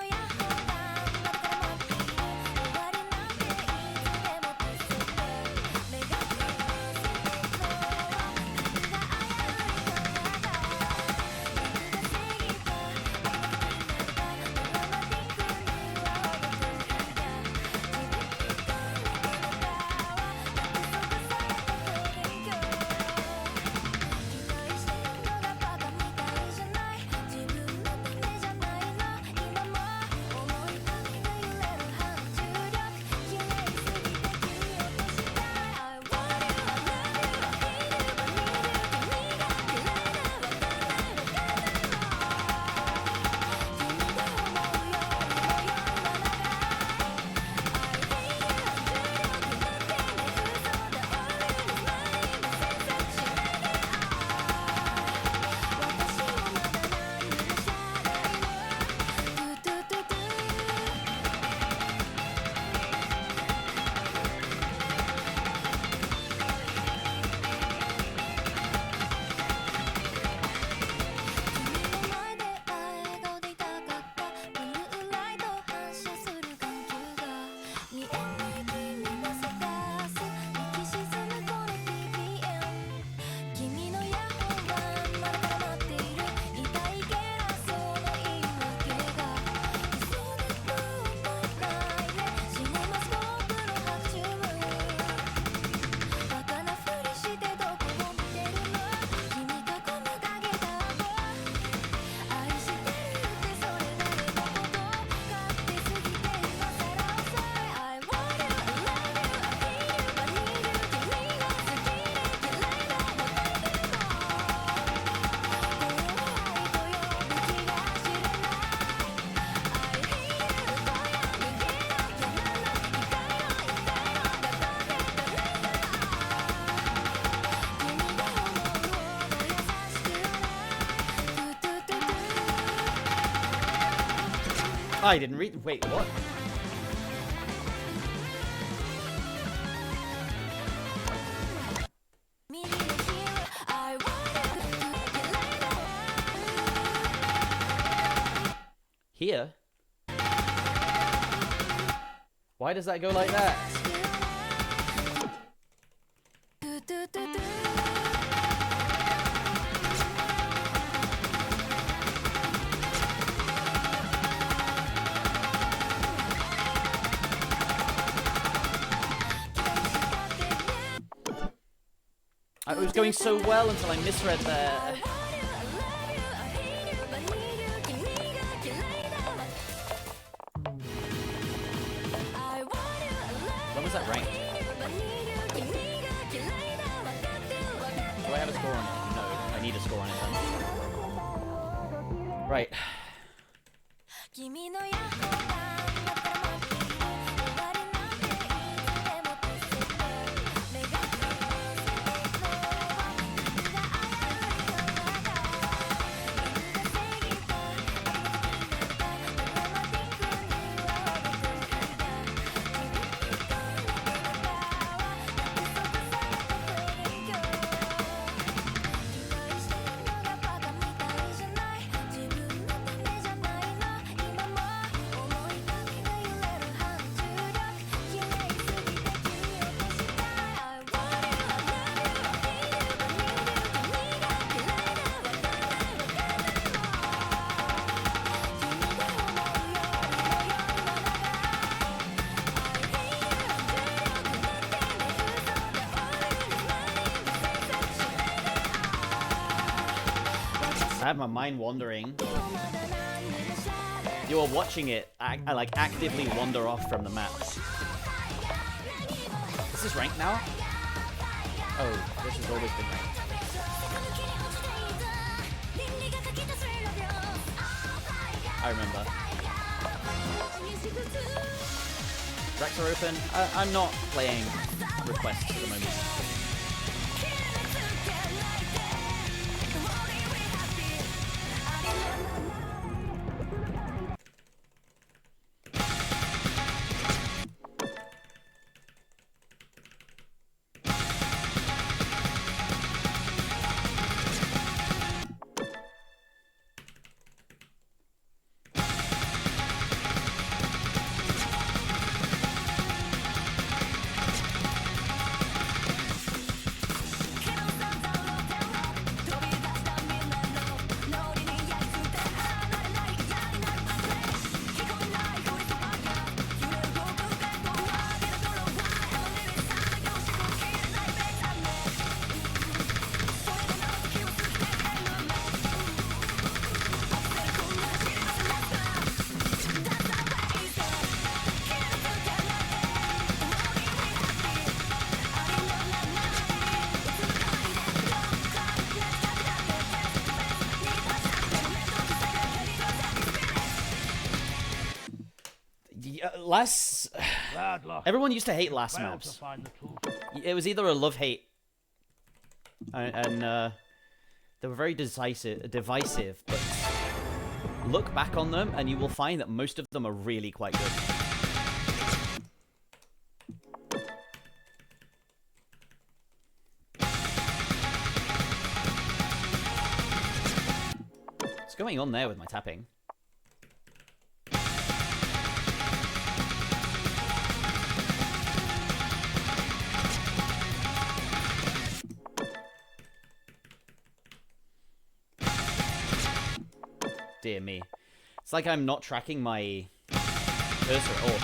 I didn't read. Wait, what? Here? Why does that go like that? It was going so well until I misread there. When was that ranked? Do I have a score on it? No, I need a score on it then. Right. I have my mind wandering. You are watching it, I like actively wander off from the map. This is ranked now? Oh, this has always been ranked. I remember. Racks are open. I'm not playing requests at the moment. Bad luck. Everyone used to hate last Failed to maps. find the tool. It was either a love-hate, and they were very divisive, but look back on them and you will find that most of them are really quite good. What's going on there with my tapping? Dear me. It's like I'm not tracking my cursor at all.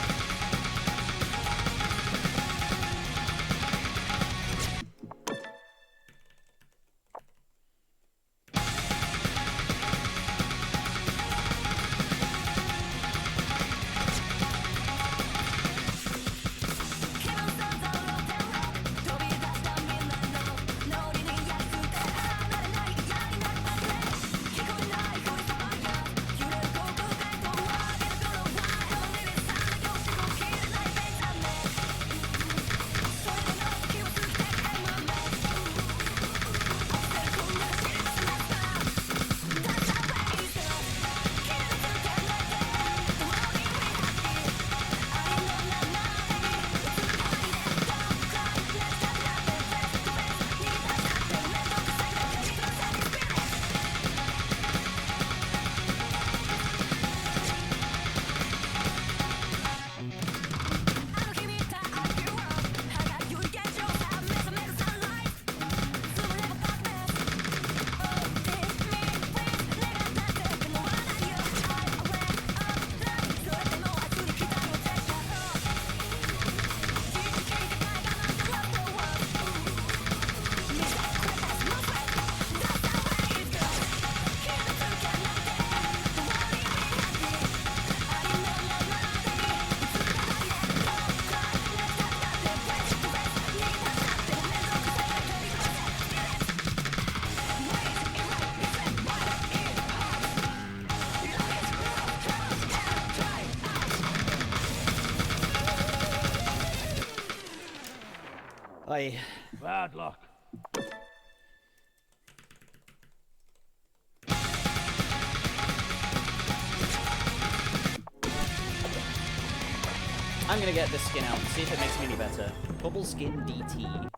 Bad luck. I'm gonna get this skin out and see if it makes me any better. Bubble Skin DT.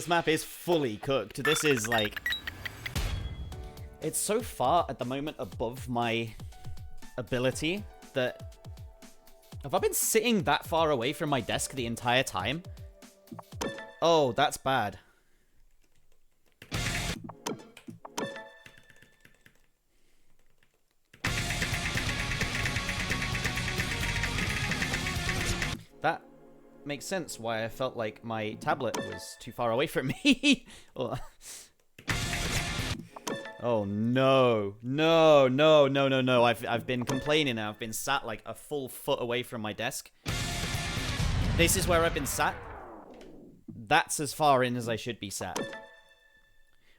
This map is fully cooked. This is like... It's so far at the moment above my ability that... Have I been sitting that far away from my desk the entire time? Oh, that's bad. That makes sense why I felt like my tablet was too far away from me. Oh no. No, no, no, no, no. I've been complaining now. I've been sat like a full foot away from my desk. This is where I've been sat. That's as far in as I should be sat.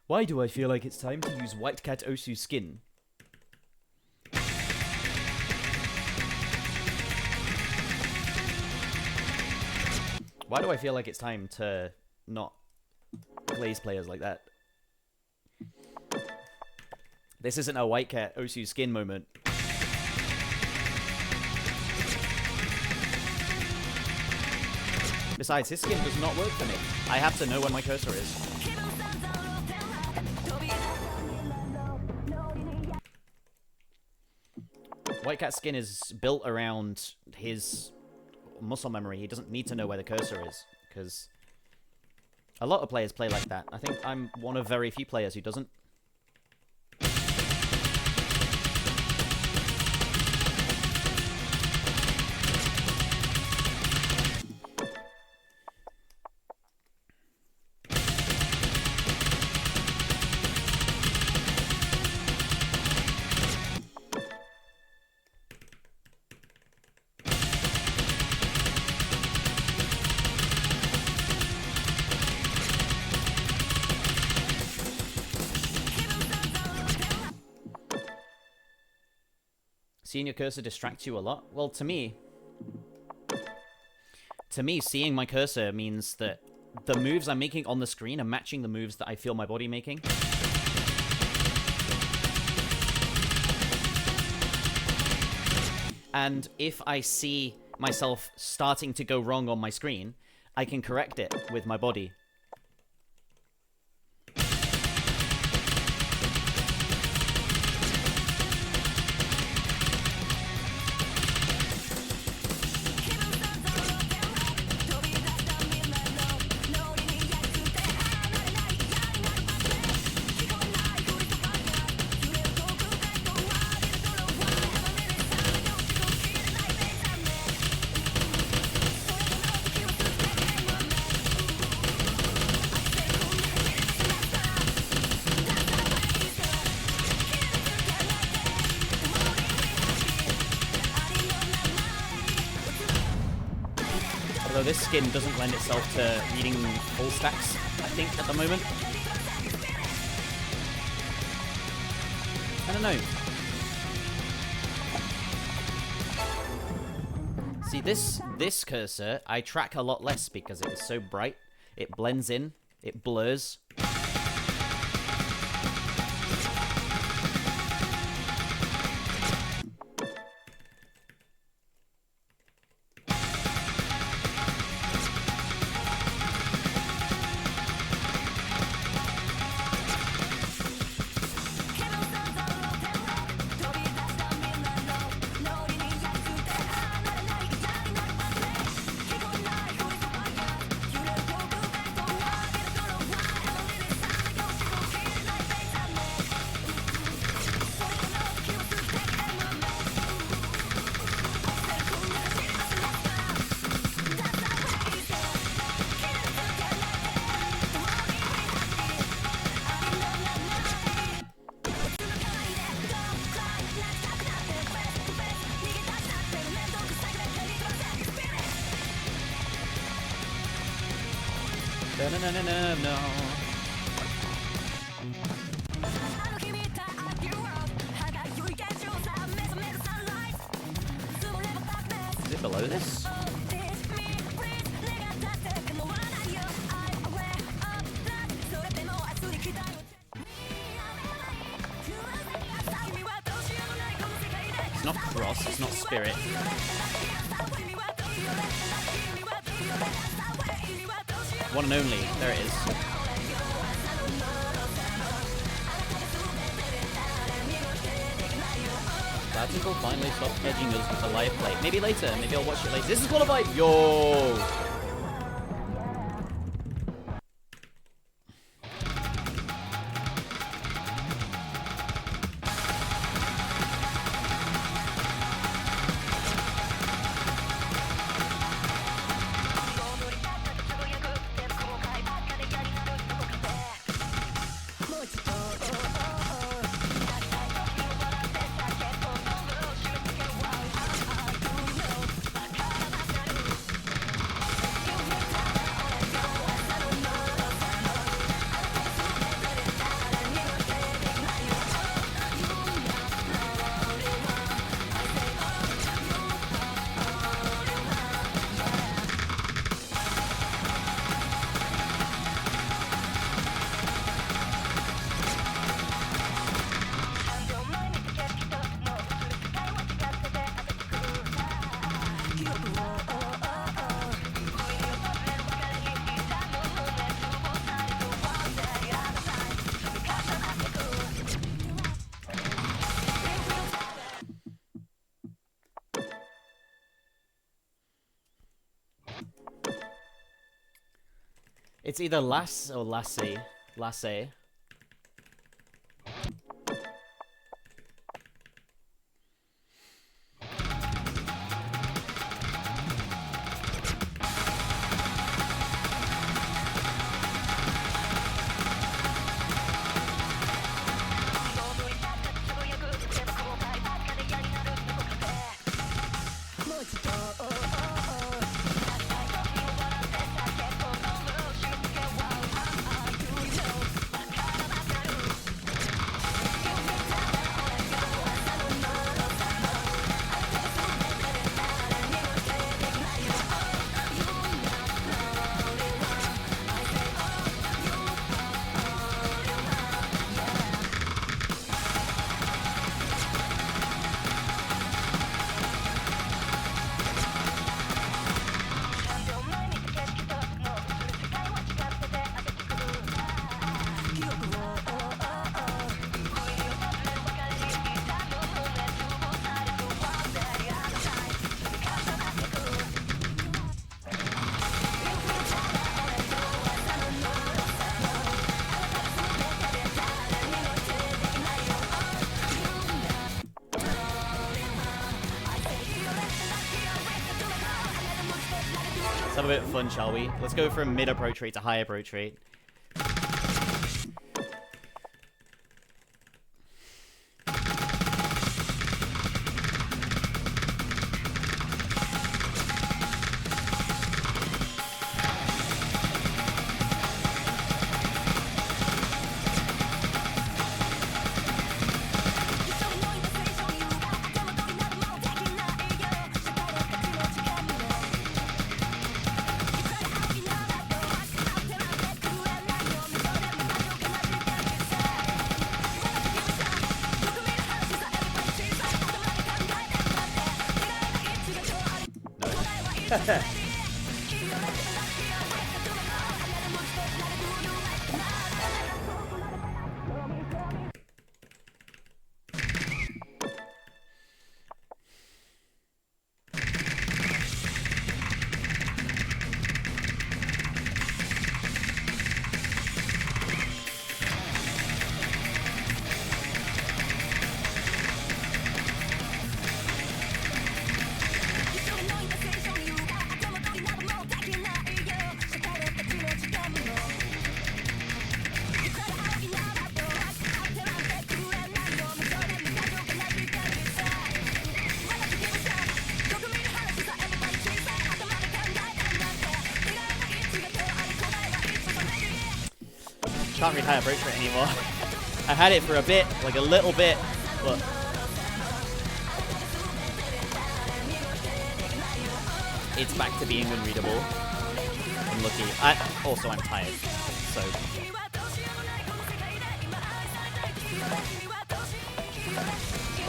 Why do I feel like it's time to use White Cat Osu skin? Why do I feel like it's time to not glaze players like that? This isn't a White Cat Osu skin moment. Besides, his skin does not work for me. I have to know when my cursor is. White Cat's skin is built around his muscle memory. He doesn't need to know where the cursor is, because a lot of players play like that. I think I'm one of very few players who doesn't. Seeing your cursor distracts you a lot? Well, to me, seeing my cursor means that the moves I'm making on the screen are matching the moves that I feel my body making. And if I see myself starting to go wrong on my screen, I can correct it with my body. Although this skin doesn't lend itself to reading full stacks, I think, at the moment. I don't know. See, this cursor, I track a lot less because it is so bright. It blends in, it blurs. No. Is it below this? It's not cross, it's not spirit. One and only. There it is. Vertical finally stopped edging us with a live play. Maybe later. Maybe I'll watch it later. This is qualified. Yo! It's either Lass or Lassie. Lassie. Let's have a bit of fun, shall we? Let's go from mid approach rate to high approach rate. Can't read high approach rate anymore. I had it for a bit, like a little bit, but it's back to being unreadable. I'm lucky. I'm tired, so.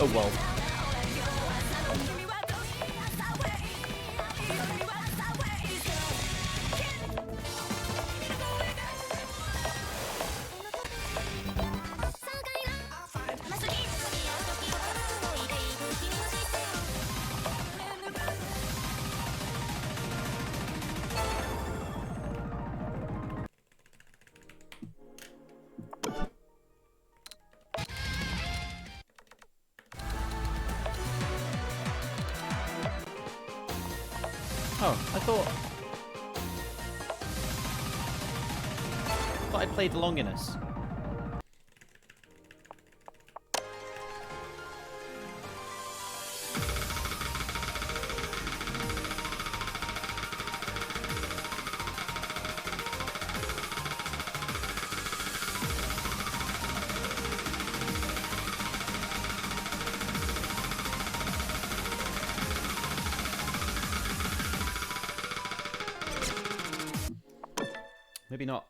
Oh well. Oh, I thought I played Longinus. Maybe not.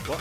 What?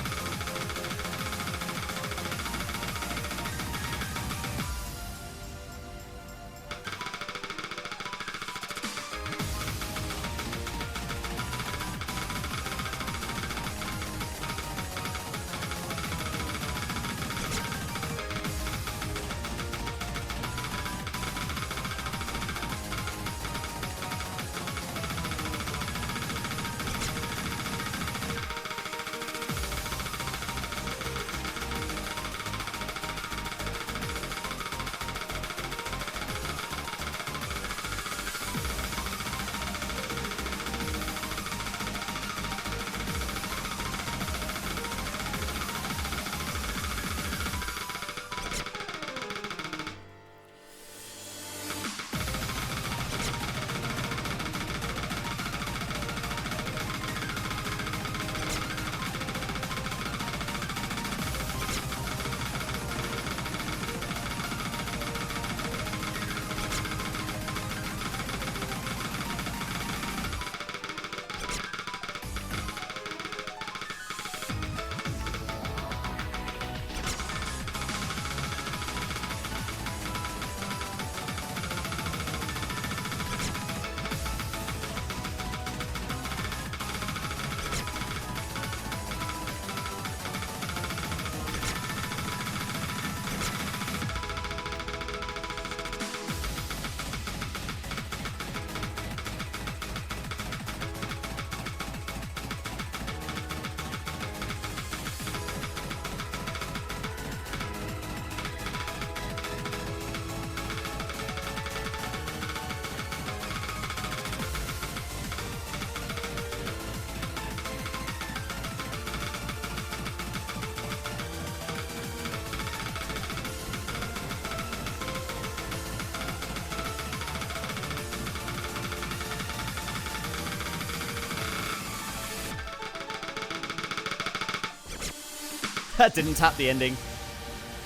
That didn't tap the ending.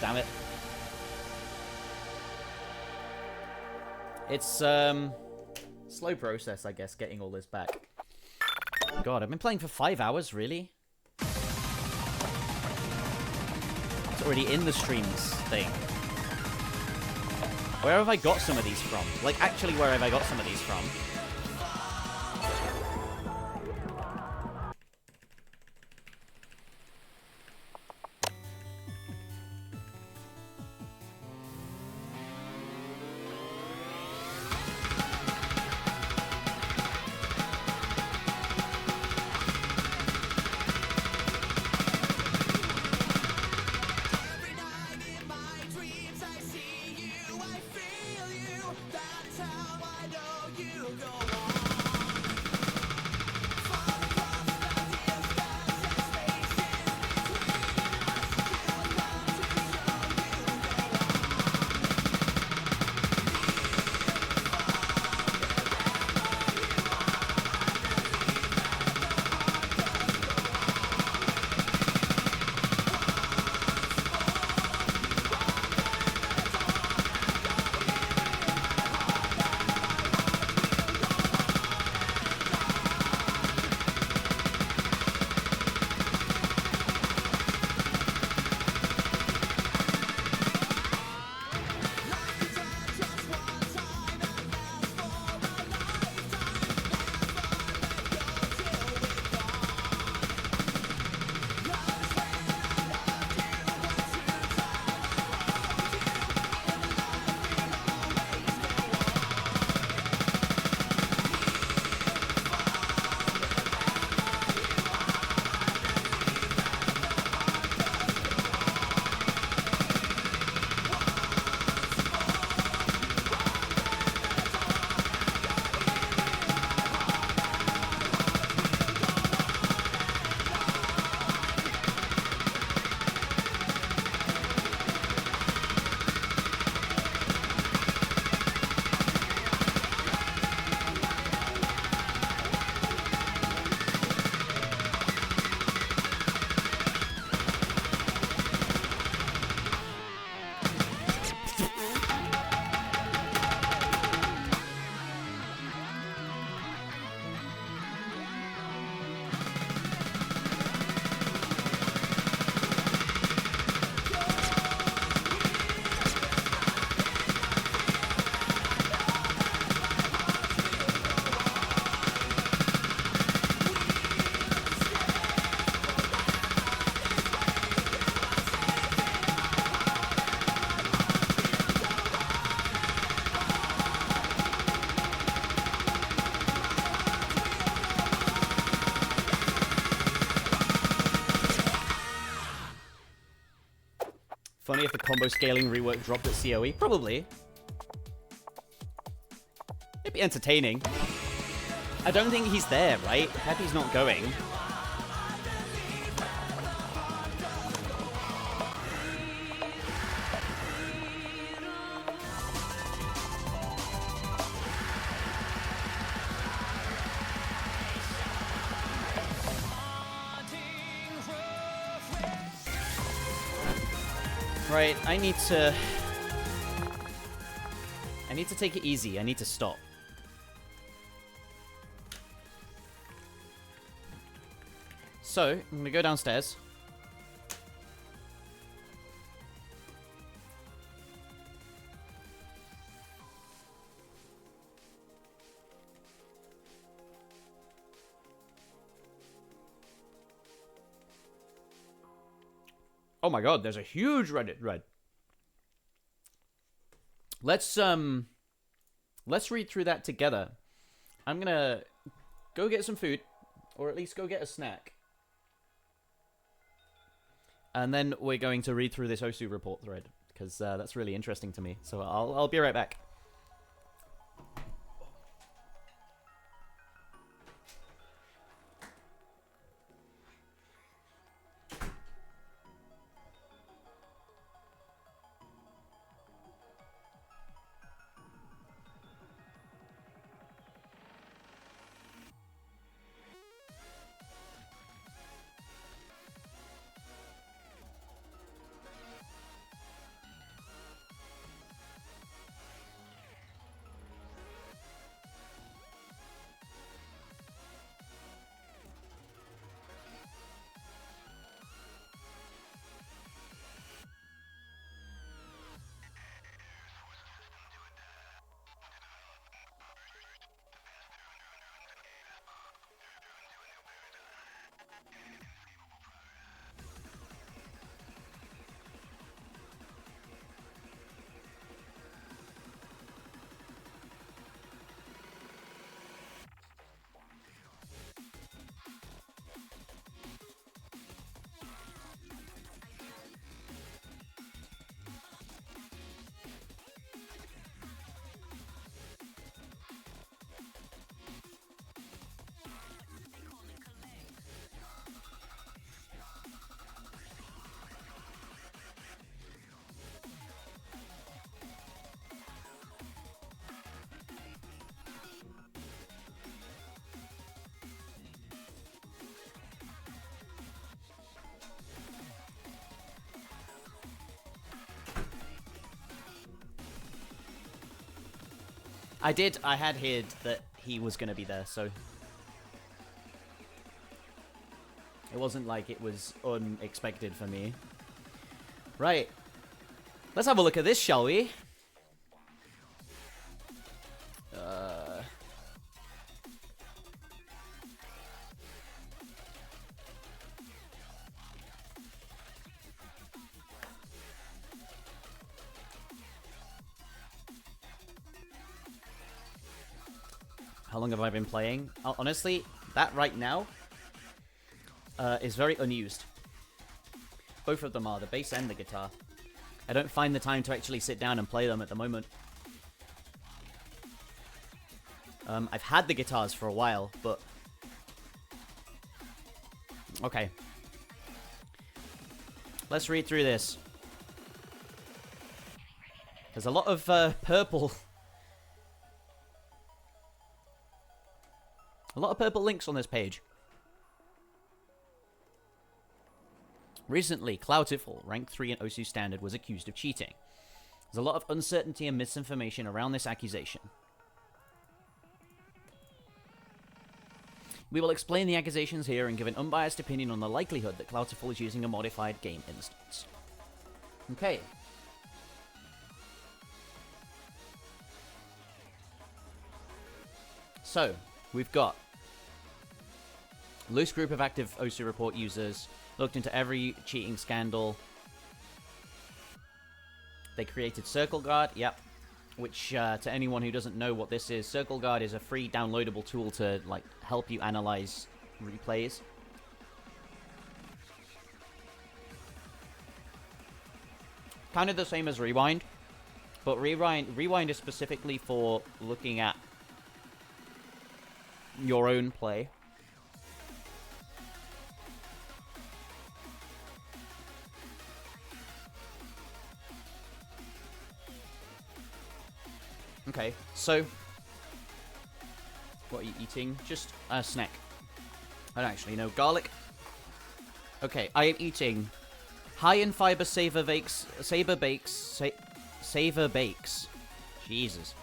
Damn it. It's slow process, I guess, getting all this back. God, I've been playing for 5 hours, really? It's already in the streams thing. Where have I got some of these from? Like, actually, where have I got some of these from? Funny if the combo scaling rework dropped at COE. Probably. It'd be entertaining. I don't think he's there, right? Pepe's not going. Right, I need to take it easy. I need to stop. So, I'm gonna go downstairs. Oh my god, there's a huge red. Let's read through that together. I'm gonna go get some food, or at least go get a snack. And then we're going to read through this OSU report thread, because that's really interesting to me. So I'll be right back. I had heard that he was going to be there, so it wasn't like it was unexpected for me. Right. Let's have a look at this, shall we? How long have I been playing? Honestly, that right now is very unused. Both of them are, the bass and the guitar. I don't find the time to actually sit down and play them at the moment. I've had the guitars for a while, but... Okay. Let's read through this. There's a lot of purple... A lot of purple links on this page. Recently, Cloudtiful, rank 3 in OSU Standard, was accused of cheating. There's a lot of uncertainty and misinformation around this accusation. We will explain the accusations here and give an unbiased opinion on the likelihood that Cloudtiful is using a modified game instance. Okay. So, we've got loose group of active OSU report users, looked into every cheating scandal. They created Circle Guard, yep. Which, to anyone who doesn't know what this is, Circle Guard is a free downloadable tool to, like, help you analyze replays. Kind of the same as Rewind, but Rewind is specifically for looking at your own play. Okay, so what are you eating? Just a snack. I don't actually know. Garlic. Okay, I am eating high in fiber Savor Bakes. Jesus.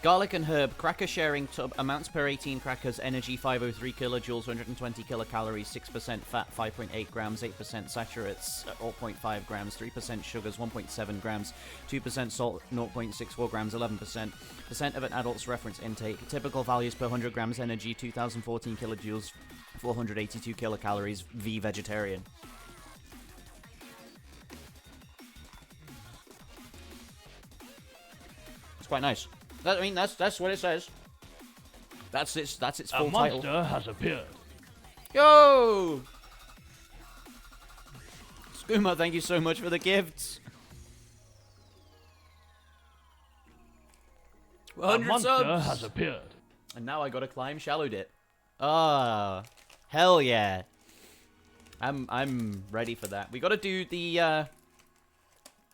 Garlic and herb, cracker sharing tub, amounts per 18 crackers, energy 503 kilojoules, 120 kilocalories, 6% fat, 5.8 grams, 8% saturates, 0.5 grams, 3% sugars, 1.7 grams, 2% salt, 0.64 grams, 11% of an adult's reference intake. Typical values per 100 grams energy, 2014 kilojoules, 482 kilocalories, V vegetarian. It's quite nice. I mean, that's what it says. That's its full title. A monster has appeared. Yo! Skooma, thank you so much for the gifts. A 100 monster subs. has appeared. And now I gotta climb Shallow Dip. Ah, hell yeah! I'm ready for that. We gotta do the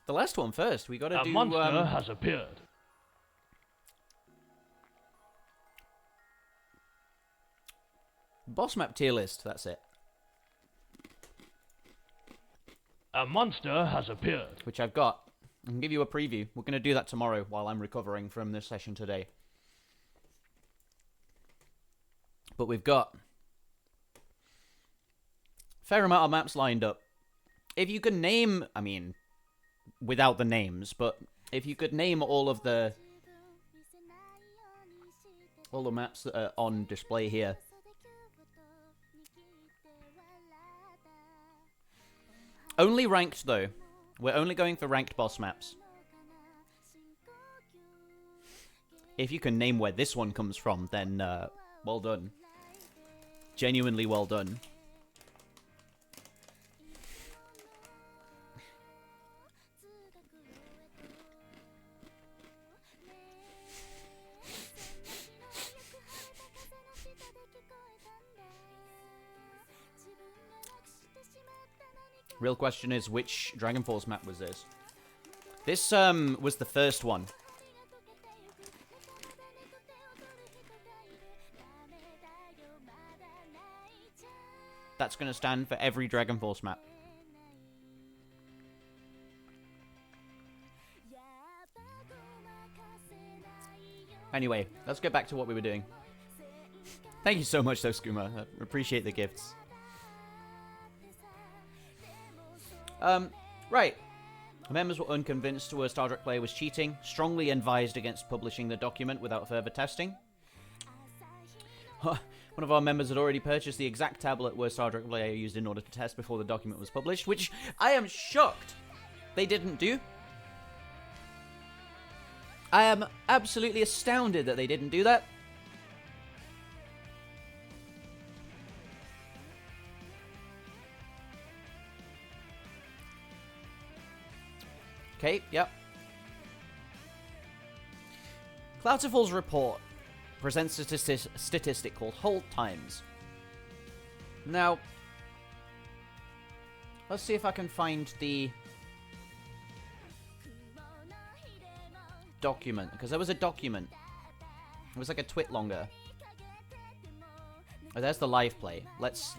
last one first. We gotta do. A monster has appeared. Boss map tier list. That's it. A monster has appeared. Which I've got. I can give you a preview. We're gonna do that tomorrow while I'm recovering from this session today. But we've got a fair amount of maps lined up. If you could name, I mean, without the names, but if you could name all the maps that are on display here. Only ranked, though. We're only going for ranked boss maps. If you can name where this one comes from, then well done. Genuinely well done. Real question is, which Dragon Force map was this? This was the first one. That's going to stand for every Dragon Force map. Anyway, let's get back to what we were doing. Thank you so much, though, Skooma. I appreciate the gifts. Right. Members were unconvinced a Star Trek player was cheating, strongly advised against publishing the document without further testing. One of our members had already purchased the exact tablet where Star Trek player used in order to test before the document was published, which I am shocked they didn't do. I am absolutely astounded that they didn't do that. Okay, yep. Clouterfall's report presents a statistic called hold times. Now, let's see if I can find the document, because there was a document. It was like a twit longer. Oh, there's the live play. Let's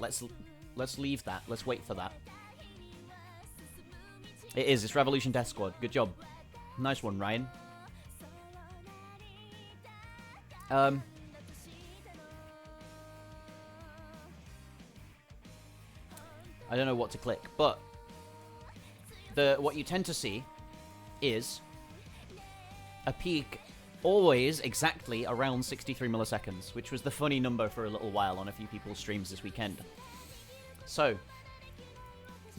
leave that. Let's wait for that. It is. It's Revolution Death Squad. Good job. Nice one, Ryan. I don't know what to click, but what you tend to see is a peak always exactly around 63 milliseconds, which was the funny number for a little while on a few people's streams this weekend. So,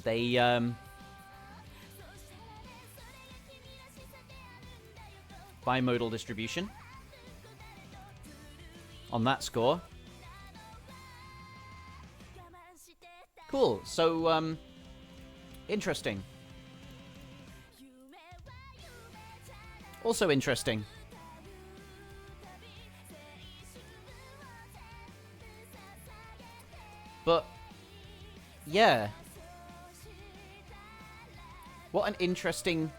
they, bimodal distribution on that score. Cool. So, interesting. Also interesting. But, yeah. What an interesting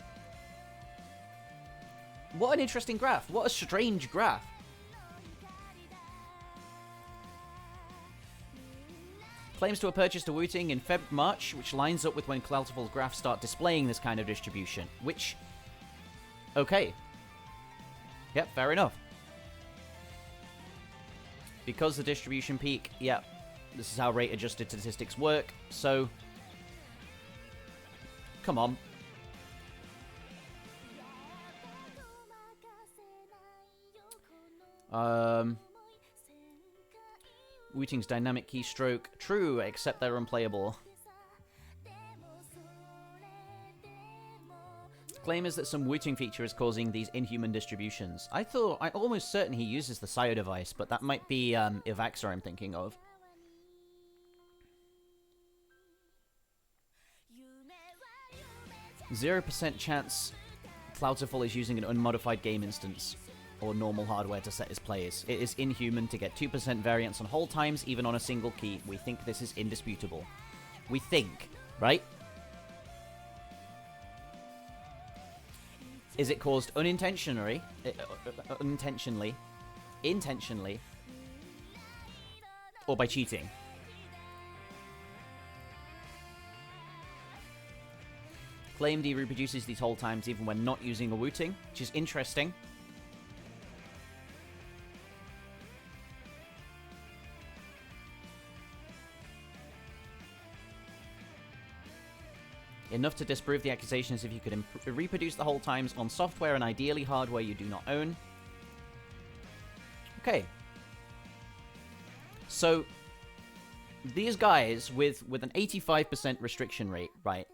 graph. What a strange graph. Claims to have purchased a Wooting in March, which lines up with when Clouterfall's graphs start displaying this kind of distribution. Which, okay. Yep, fair enough. Because the distribution peak, yep, this is how rate-adjusted statistics work, so... Come on. Wooting's dynamic keystroke. True, except they're unplayable. Claim is that some Wooting feature is causing these inhuman distributions. I'm almost certain he uses the SIO device, but that might be Evaxer I'm thinking of. %0 chance Clouterfall is using an unmodified game instance or normal hardware to set his plays. It is inhuman to get 2% variance on hold times, even on a single key. We think this is indisputable. We think, right? Is it caused unintentionally, intentionally, or by cheating? Claimed he reproduces these hold times even when not using a Wooting, which is interesting. Enough to disprove the accusations if you could reproduce the hold times on software and ideally hardware you do not own. Okay. So, these guys with an 85% restriction rate, right,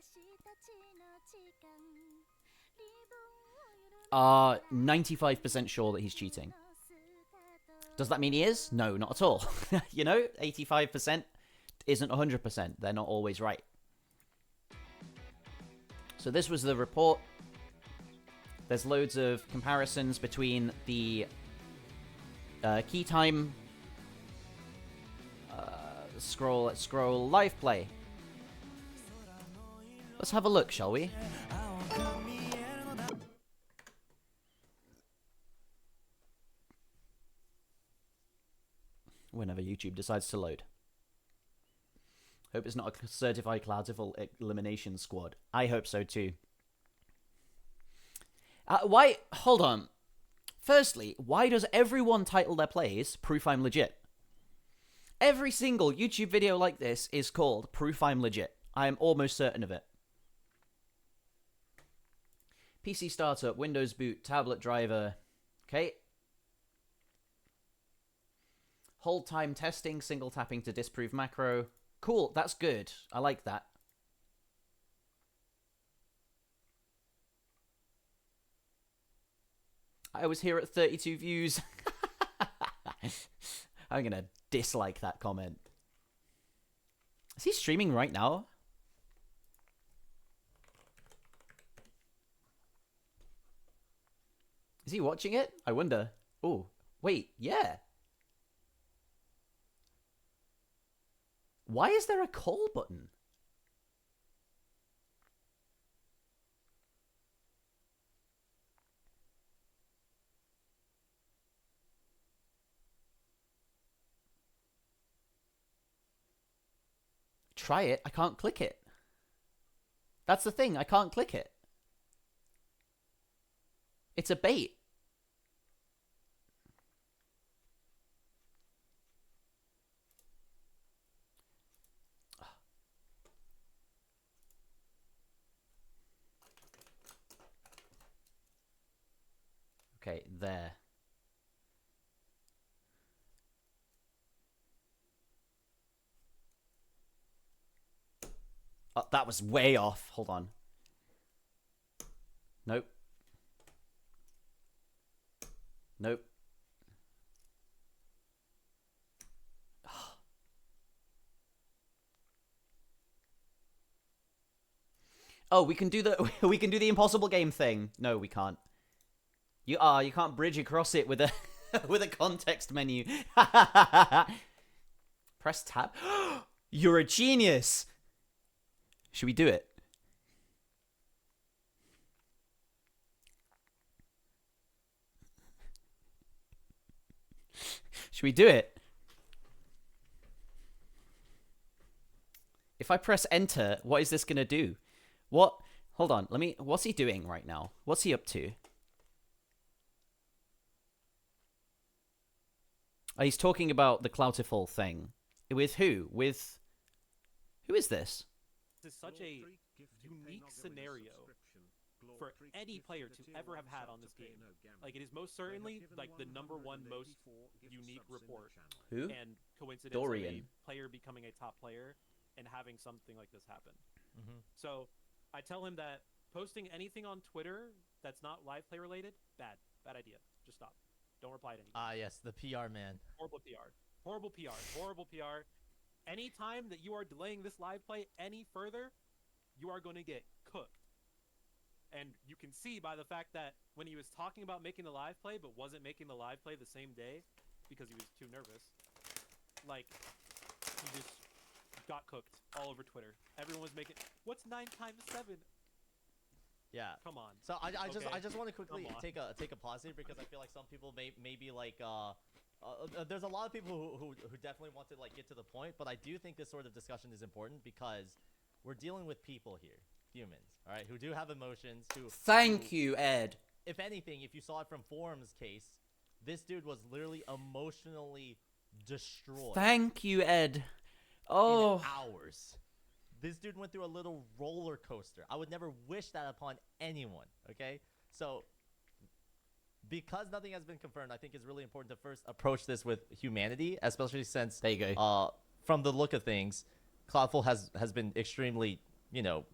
are 95% sure that he's cheating. Does that mean he is? No, not at all. You know, 85% isn't 100%. They're not always right. So this was the report. There's loads of comparisons between the key time. Let's scroll live play. Let's have a look, shall we? Whenever YouTube decides to load. Hope it's not a certified Clouterfall elimination squad. I hope so too. Why? Hold on. Firstly, why does everyone title their plays Proof I'm Legit? Every single YouTube video like this is called Proof I'm Legit. I am almost certain of it. PC startup, Windows boot, tablet driver. Okay. Hold time testing, single tapping to disprove macro. Cool, that's good. I like that. I was here at 32 views. I'm gonna dislike that comment. Is he streaming right now? Is he watching it? I wonder. Oh, wait, yeah. Why is there a call button? Try it. I can't click it. That's the thing. I can't click it. It's a bait. Okay, there. Oh, that was way off. Hold on. Nope. Nope. Oh, we can do the we can do the impossible game thing. No, we can't. You can't bridge across it with a with a context menu. Press tab. You're a genius. Should we do it? Should we do it? If I press enter, what is this gonna do? What? Hold on, let me... What's he doing right now? What's he up to? Oh, he's talking about the Cloutiful thing. With who? With... Who is this? This is such a unique scenario for any player to ever have had on this game. Like, it is most certainly, like, the #1 most unique report. Who? And coincidence Dorian. of a player becoming a top player and having something like this happen. So, I tell him that posting anything on Twitter that's not live play related, bad idea. Just stop. Don't reply to anything. Yes, the PR man. Horrible PR. Horrible PR. Horrible PR. Anytime that you are delaying this live play any further, you are going to get cooked. And you can see by the fact that when he was talking about making the live play, but wasn't making the live play the same day because he was too nervous, like, he just got cooked all over Twitter. Everyone was making, what's 9 times 7? Yeah. Come on. So I Okay. just want to quickly take a pause here because I feel like some people may be like there's a lot of people who definitely want to like get to the point, but I do think this sort of discussion is important because we're dealing with people here, humans, all right, who do have emotions. Thank you, Ed. If anything, if you saw it from Forum's case, this dude was literally emotionally destroyed. Thank you, Ed. Oh. In hours. This dude went through a little roller coaster. I would never wish that upon anyone, okay? So, because nothing has been confirmed, I think it's really important to first approach this with humanity, especially since, there you go. From the look of things, Cloudful has been extremely, you know,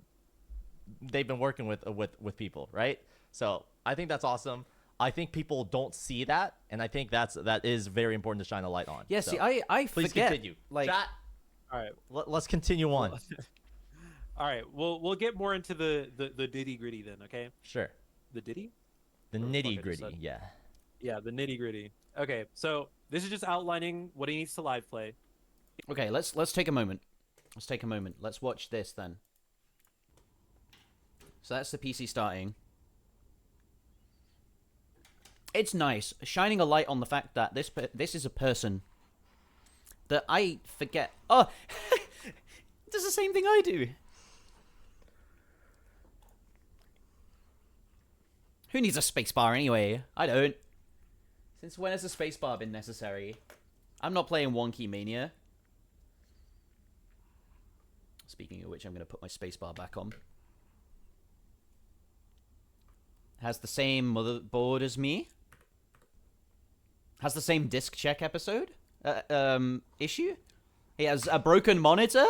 they've been working with people, right? So, I think that's awesome. I think people don't see that, and I think that is very important to shine a light on. Yeah, so, see, I please forget. continue. Like, Chat, All right. let's continue on. All right. We'll get more into the nitty gritty then, okay? Sure. The ditty? The What the fuck I nitty just gritty, said. yeah. Yeah, the nitty gritty. Okay, so this is just outlining what he needs to live play. okay, let's take a moment. Let's take a moment. Let's watch this then. So that's the PC starting. It's nice, shining a light on the fact that this is a person that I forget. Oh, does the same thing I do. Who needs a spacebar anyway? I don't. Since when has a spacebar been necessary? I'm not playing Wonky Mania. Speaking of which, I'm going to put my spacebar back on. Has the same motherboard as me. Has the same disc check episode issue. He has a broken monitor.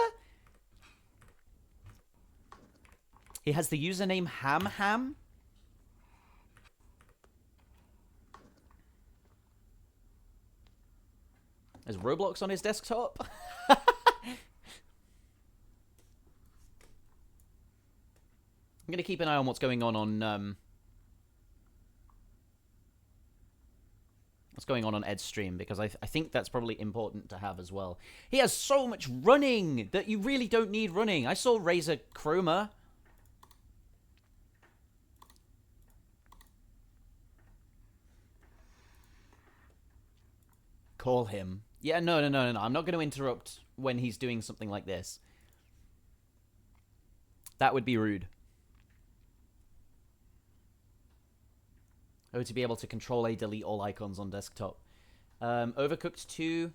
He has the username Ham. There's Roblox on his desktop. I'm gonna keep an eye on what's going on Ed's stream, because I think that's probably important to have as well. He has so much running that you really don't need running. I saw Razor Chroma. Call him. Yeah, no. I'm not going to interrupt when he's doing something like this. That would be rude. Oh, to be able to Control-A delete all icons on desktop. Overcooked 2.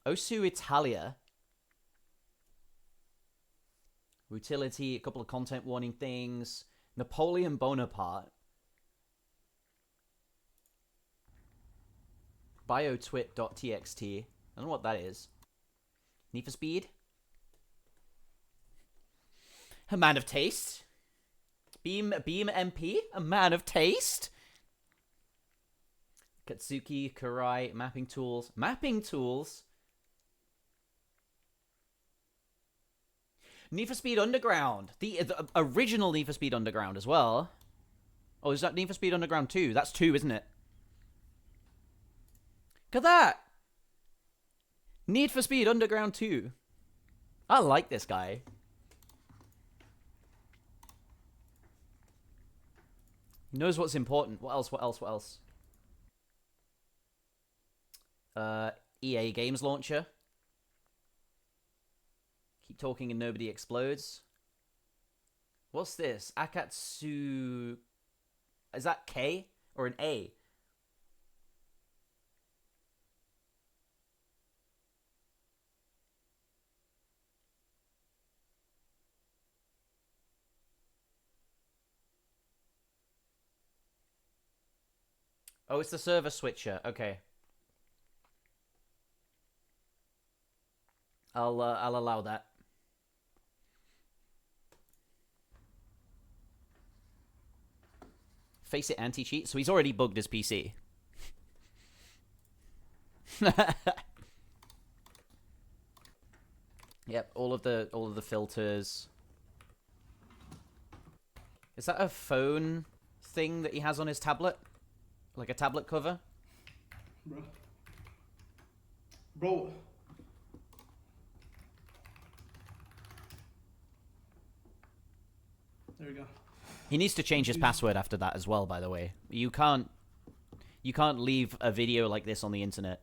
Osu Italia. Utility, a couple of content warning things. Napoleon Bonaparte. Biotwit.txt. I don't know what that is. Need for Speed. A man of taste. Beam MP. A man of taste. Katsuki, Kurai, Mapping Tools. Mapping Tools? Need for Speed Underground. The original Need for Speed Underground as well. Oh, is that Need for Speed Underground 2? That's 2, isn't it? Look at that! Need for Speed Underground 2. I like this guy. He knows what's important. What else? EA Games Launcher. Keep talking and nobody explodes. What's this? Akatsu... Is that K or an A? Oh, it's the server switcher. Okay. I'll allow that. Face it, anti-cheat. So he's already bugged his PC. Yep, all of the filters. Is that a phone thing that he has on his tablet? Like a tablet cover? Bro. There we go. He needs to change his password after that as well, by the way. You can't leave a video like this on the internet.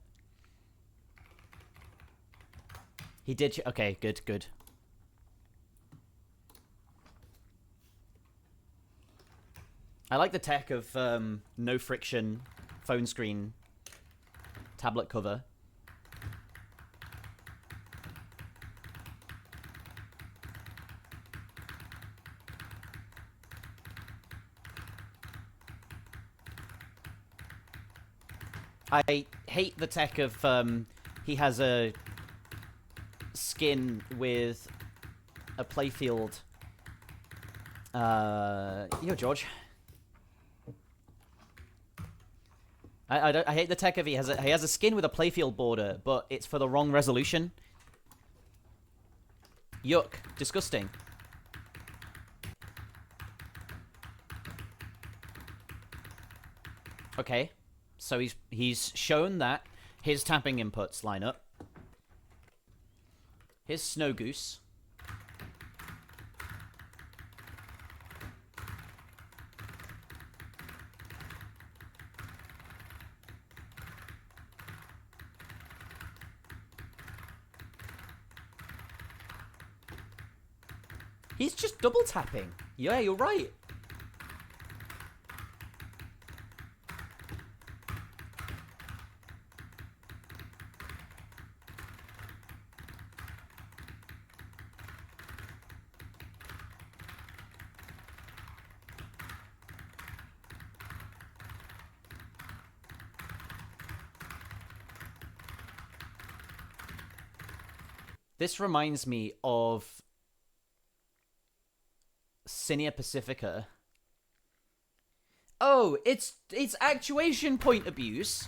He did... Okay, good. I like the tech of no friction phone screen tablet cover. I hate the tech of he has a skin with a playfield. Yo, George. I hate the tech of he has a skin with a playfield border, but it's for the wrong resolution. Yuck, disgusting. Okay, so he's shown that his tapping inputs line up. Here's Snow Goose. He's just double tapping. Yeah, you're right. This reminds me of Cinia Pacifica. Oh, it's actuation point abuse.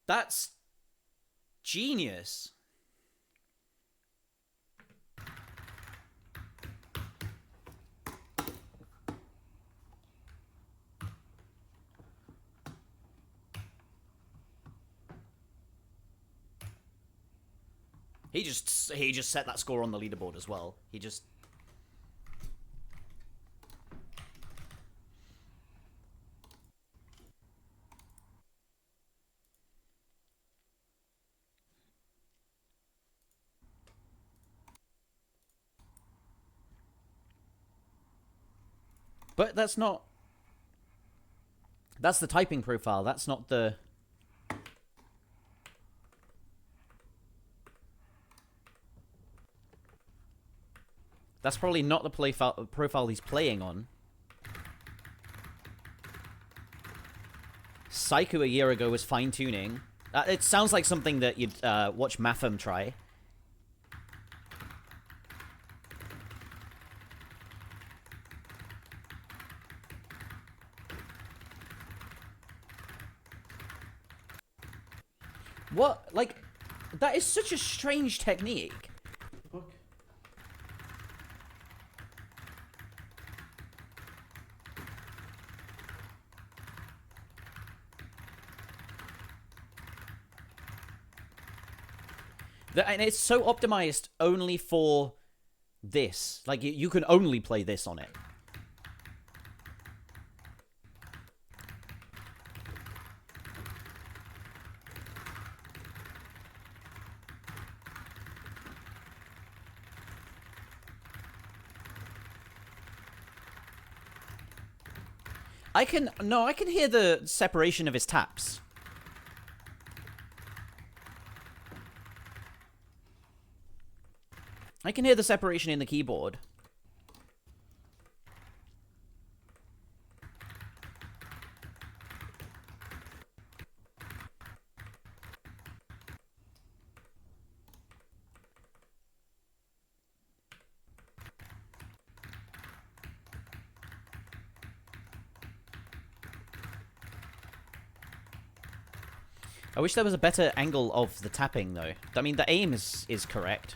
That's genius. He just set that score on the leaderboard as well. He just But that's not... That's the typing profile. That's not the... That's probably not the profile he's playing on. Psycho a year ago was fine-tuning. It sounds like something that you'd watch Matham try. What? Like, that is such a strange technique. Book. And it's so optimized only for this. Like, you can only play this on it. I can hear the separation of his taps. I can hear the separation in the keyboard. I wish there was a better angle of the tapping, though. I mean, the aim is correct.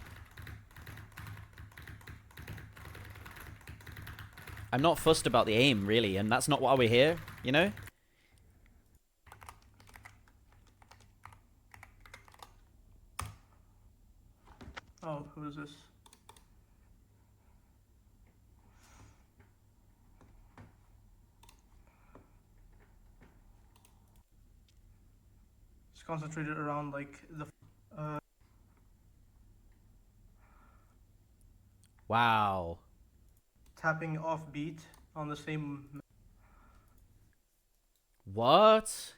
I'm not fussed about the aim, really, and that's not why we're here, you know? Oh, who is this? It's concentrated around like the Wow. tapping off beat on the same. What?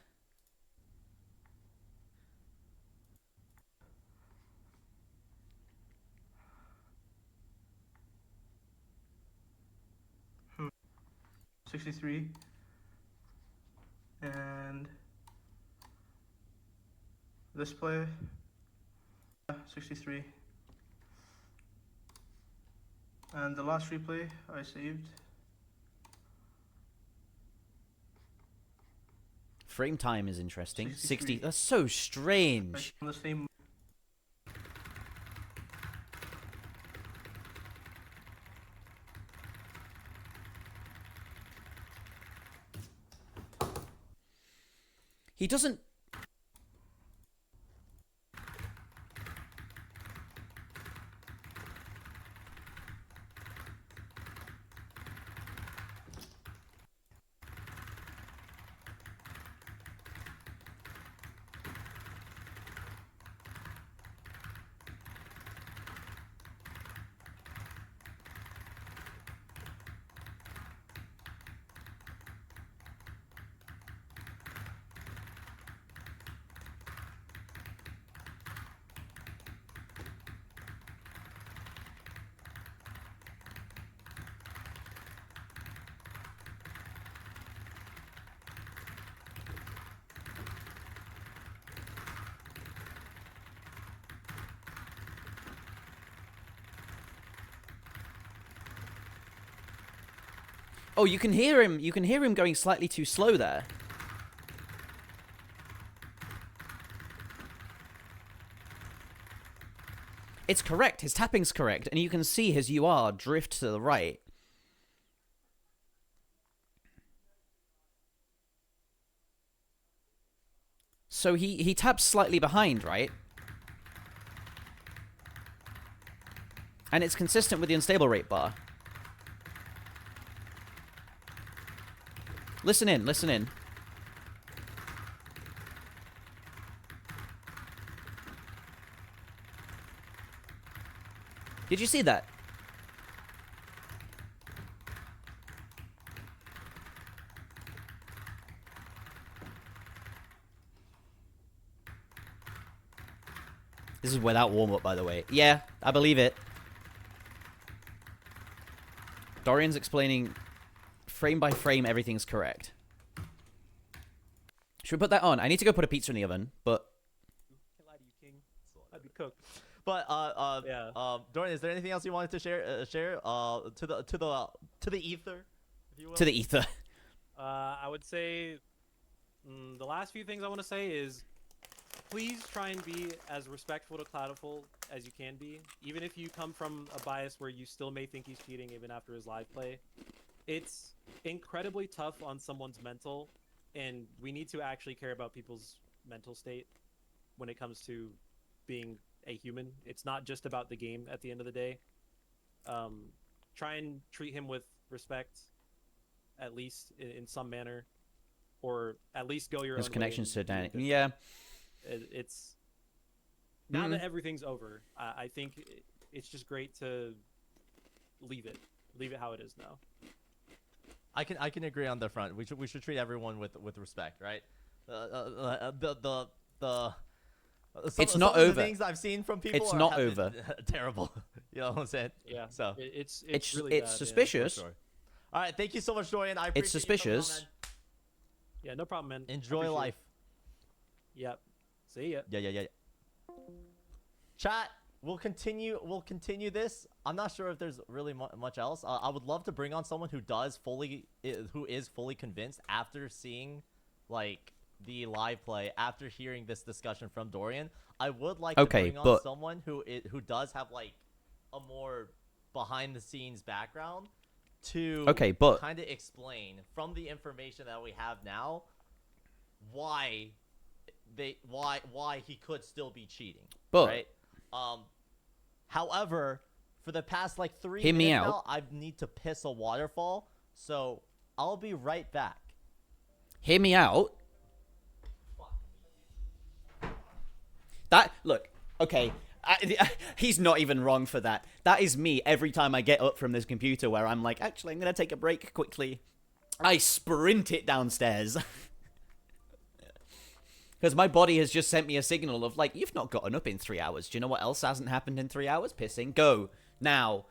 Hmm. 63 and this play 63 and the last replay I saved. Frame time is interesting. 60. 63. That's so strange. On the same. He doesn't... Oh, you can hear him. You can hear him going slightly too slow there. It's correct. His tapping's correct, and you can see his UR drift to the right. So he taps slightly behind, right? And it's consistent with the unstable rate bar. Listen in, listen in. Did you see that? This is without warm-up, by the way. Yeah, I believe it. Dorian's explaining frame by frame everything's correct. Should we put that on? I need to go put a pizza in the oven, but... Can't lie to you, King. I'd be cooked. But Yeah. Dorian, is there anything else you wanted to share? To the ether, if you will. To the ether. I would say the last few things I want to say is please try and be as respectful to Cloudful as you can be, even if you come from a bias where you still may think he's cheating even after his live play. It's incredibly tough on someone's mental, and we need to actually care about people's mental state when it comes to being a human. It's not just about the game at the end of the day. Try and treat him with respect, at least in some manner, or at least go your There's own connections way to and Dan. Yeah. it's now that everything's over, I think it's just great to leave it how it is now. I can agree on the front. We should treat everyone with respect, right? It's some not of the over. things I've seen from people It's have not been over. terrible. You know what I'm saying? Yeah. So It's really It's bad, suspicious. for sure. All right, thank you so much, Dorian. I appreciate It's you coming on, suspicious. man. Yeah, no problem, man. Enjoy Appreciate it. life. Yep. See ya. Yeah. Chat, we'll continue this. I'm not sure if there's really much else. I would love to bring on someone who is fully convinced after seeing like the live play, after hearing this discussion from Dorian. I would like to bring on someone who does have like a more behind the scenes background to kind of explain from the information that we have now why he could still be cheating. Right? However, for the past like 3 minutes now, I need to piss a waterfall, so I'll be right back. Hear me out. Okay, he's not even wrong for that. That is me every time I get up from this computer where I'm like, actually, I'm going to take a break quickly. I sprint it downstairs. Because my body has just sent me a signal of like, you've not gotten up in 3 hours. Do you know what else hasn't happened in 3 hours? Pissing. Go. Now.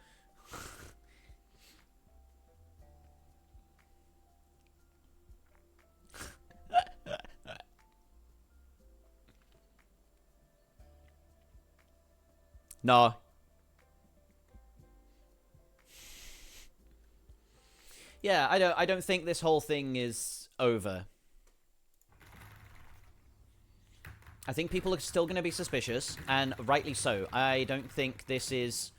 No. Yeah, I don't think this whole thing is over. I think people are still going to be suspicious, and rightly so. I don't think this is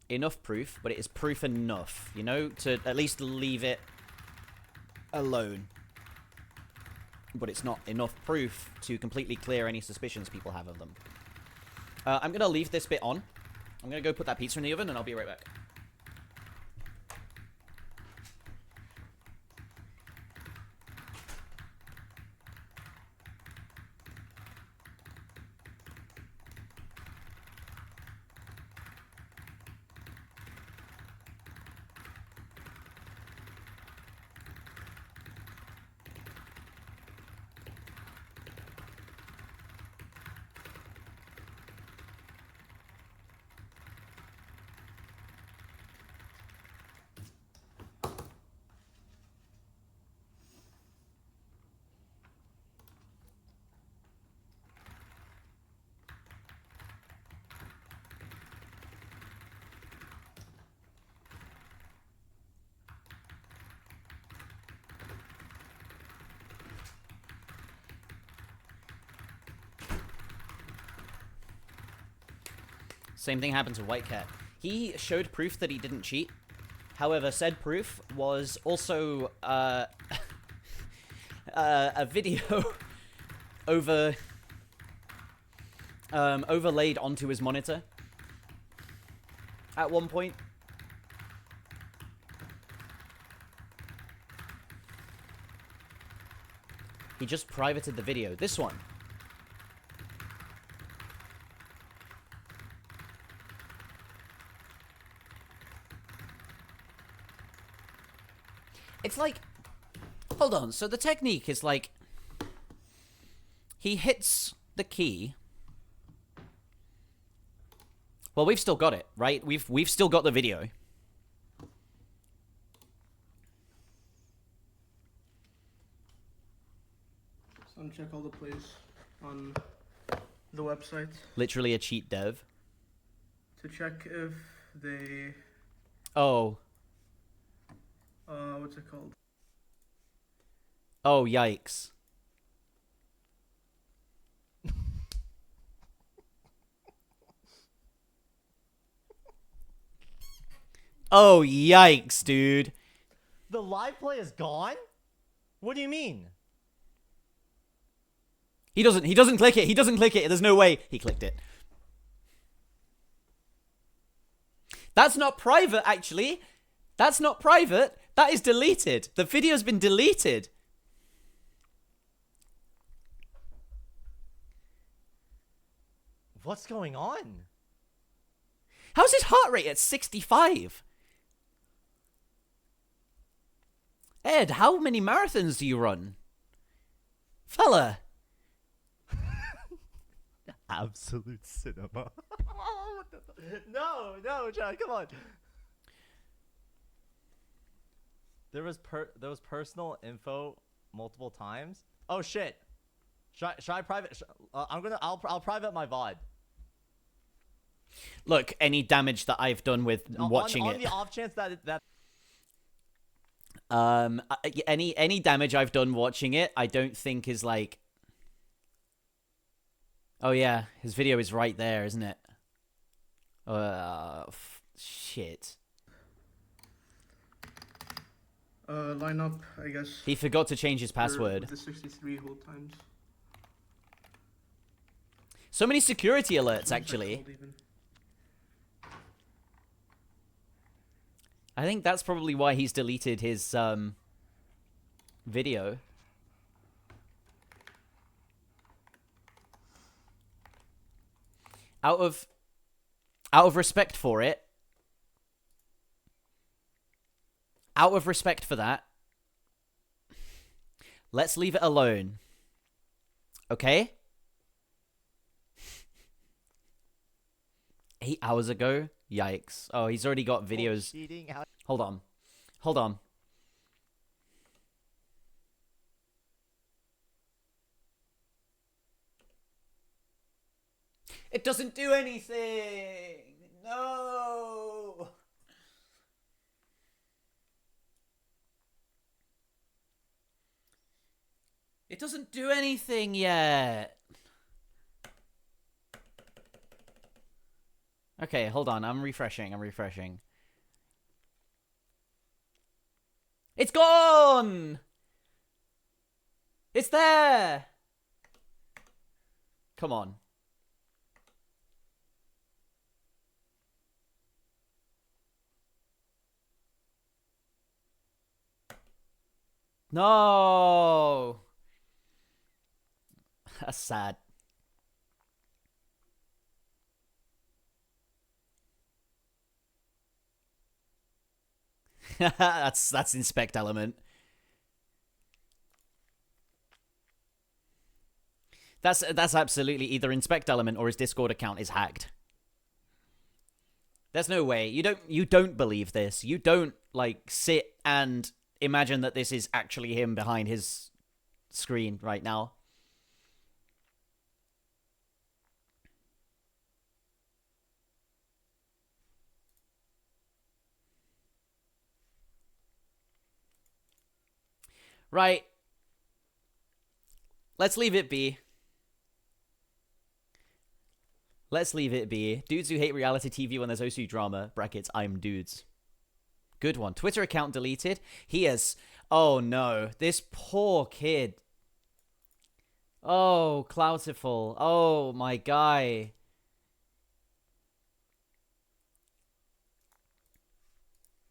enough proof, but it is proof enough, you know, to at least leave it alone. But it's not enough proof to completely clear any suspicions people have of them. I'm going to leave this bit on. I'm going to go put that pizza in the oven, and I'll be right back. Same thing happened to White Cat. He showed proof that he didn't cheat. However, said proof was also a video overlaid onto his monitor at one point. He just privated the video. This one. It's like, hold on. So the technique is like, he hits the key. Well, we've still got it, right? We've still got the video. So check all the plays on the website Literally a cheat dev. to check if they Oh. what's it called? Oh, yikes. Oh, yikes, dude. The live play is gone? What do you mean? He doesn't click it. He doesn't click it. There's no way he clicked it. That's not private, actually. That's not private. That is deleted. The video's been deleted. What's going on? How's his heart rate at 65? Ed, how many marathons do you run? Fella. Absolute cinema. No, John, come on. There was personal info multiple times. Oh shit. Should I private? I'll private my VOD. Look, any damage that I've done with watching on it. the off chance that any damage I've done watching it, I don't think is like. Oh yeah, his video is right there, isn't it? Shit. Line up, I guess. He forgot to change his password. With the 63 hold times. So many security alerts, actually. I think that's probably why he's deleted his video. Out of respect for it. Out of respect for that. Let's leave it alone. Okay? 8 hours ago? Yikes. Oh, he's already got videos. Hold on. Hold on. It doesn't do anything! No! It doesn't do anything yet! Okay, hold on. I'm refreshing. It's gone! It's there! Come on. No! That's sad. that's inspect element. That's absolutely either inspect element or his Discord account is hacked. There's no way. You don't believe this. You don't like sit and imagine that this is actually him behind his screen right now. Right. Let's leave it be. Let's leave it be. Dudes who hate reality TV when there's OSU drama. Brackets, I'm dudes. Good one. Twitter account deleted. He has... Oh, no. This poor kid. Oh, Cloutiful. Oh, my guy.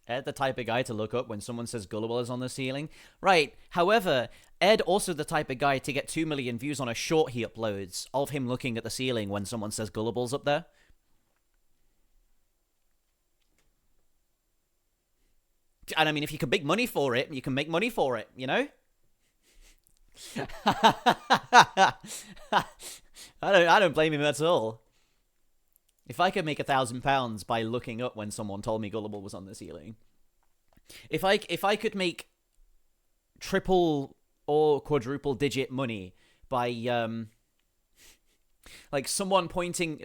Ed, the type of guy to look up when someone says Gullible is on the ceiling. Right. However, Ed also the type of guy to get 2 million views on a short he uploads of him looking at the ceiling when someone says Gullible's up there. And I mean, if you can make money for it, you can make money for it, you know? I don't blame him at all. If I could make £1,000 by looking up when someone told me Gullible was on the ceiling, if I could make triple or quadruple digit money by like someone pointing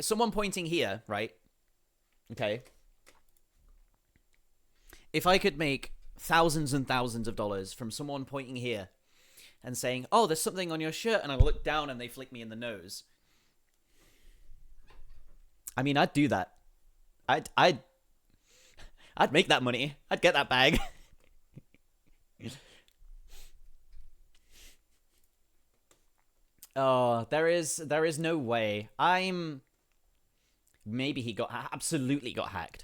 here, right? Okay. If I could make thousands and thousands of dollars from someone pointing here and saying, "Oh, there's something on your shirt," and I look down and they flick me in the nose. I mean, I'd do that. I'd make that money. I'd get that bag. Oh, there is no way. Maybe he absolutely got hacked.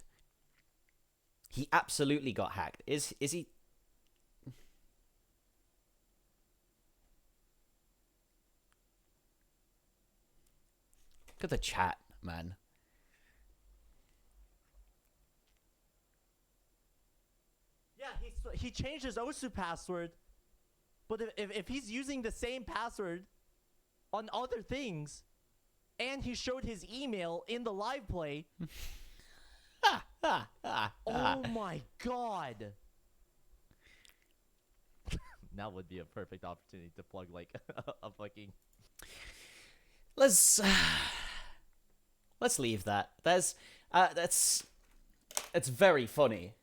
He absolutely got hacked. Is he? Look at the chat, man. He changed his OSU password, but if he's using the same password on other things, and he showed his email in the live play, oh my god! That would be a perfect opportunity to plug like a fucking. Let's leave that. That's it's very funny.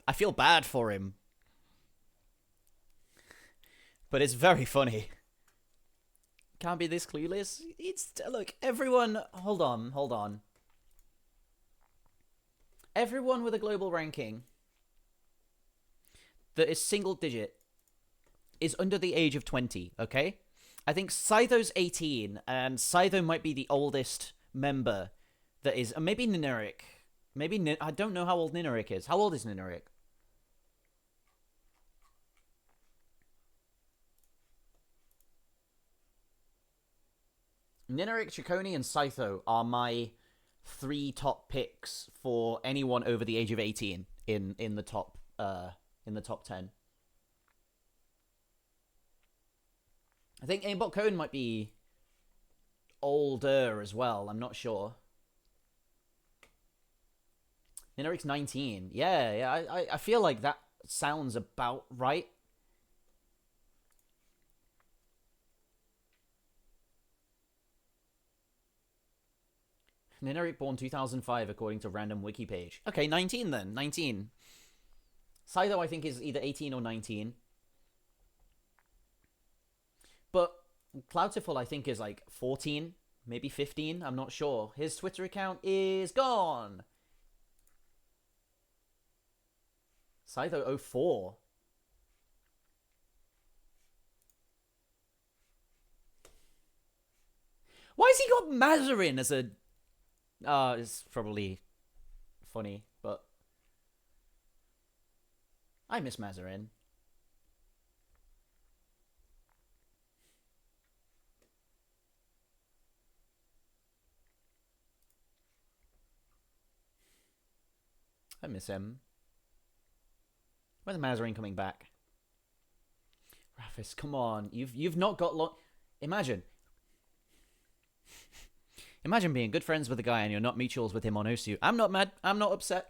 I feel bad for him. But it's very funny. Can't be this clueless. Look, everyone, hold on. Everyone with a global ranking that is single digit is under the age of 20, okay? I think Scytho's 18, and Scytho might be the oldest member that is, maybe Nineric. Maybe, I don't know how old Nineric is. How old is Nineric? Nineric, Ciccone, and Scytho are my 3 top picks for anyone over the age of 18 in the top 10. I think Aimbot Cone might be older as well. I'm not sure. Nineric's 19. Yeah. I feel like that sounds about right. Nineric born 2005 according to random wiki page. Okay, 19 then. 19. Scytho I think is either 18 or 19. But Cloutiful I think is like 14, maybe 15. I'm not sure. His Twitter account is gone. Scytho 04. Why has he got Mazarin as a... it's probably funny, but... I miss Mazarin. I miss him. When's Mazarin coming back? Rafis, come on. You've not got long... Imagine being good friends with a guy and you're not mutuals with him on OSU. I'm not mad. I'm not upset.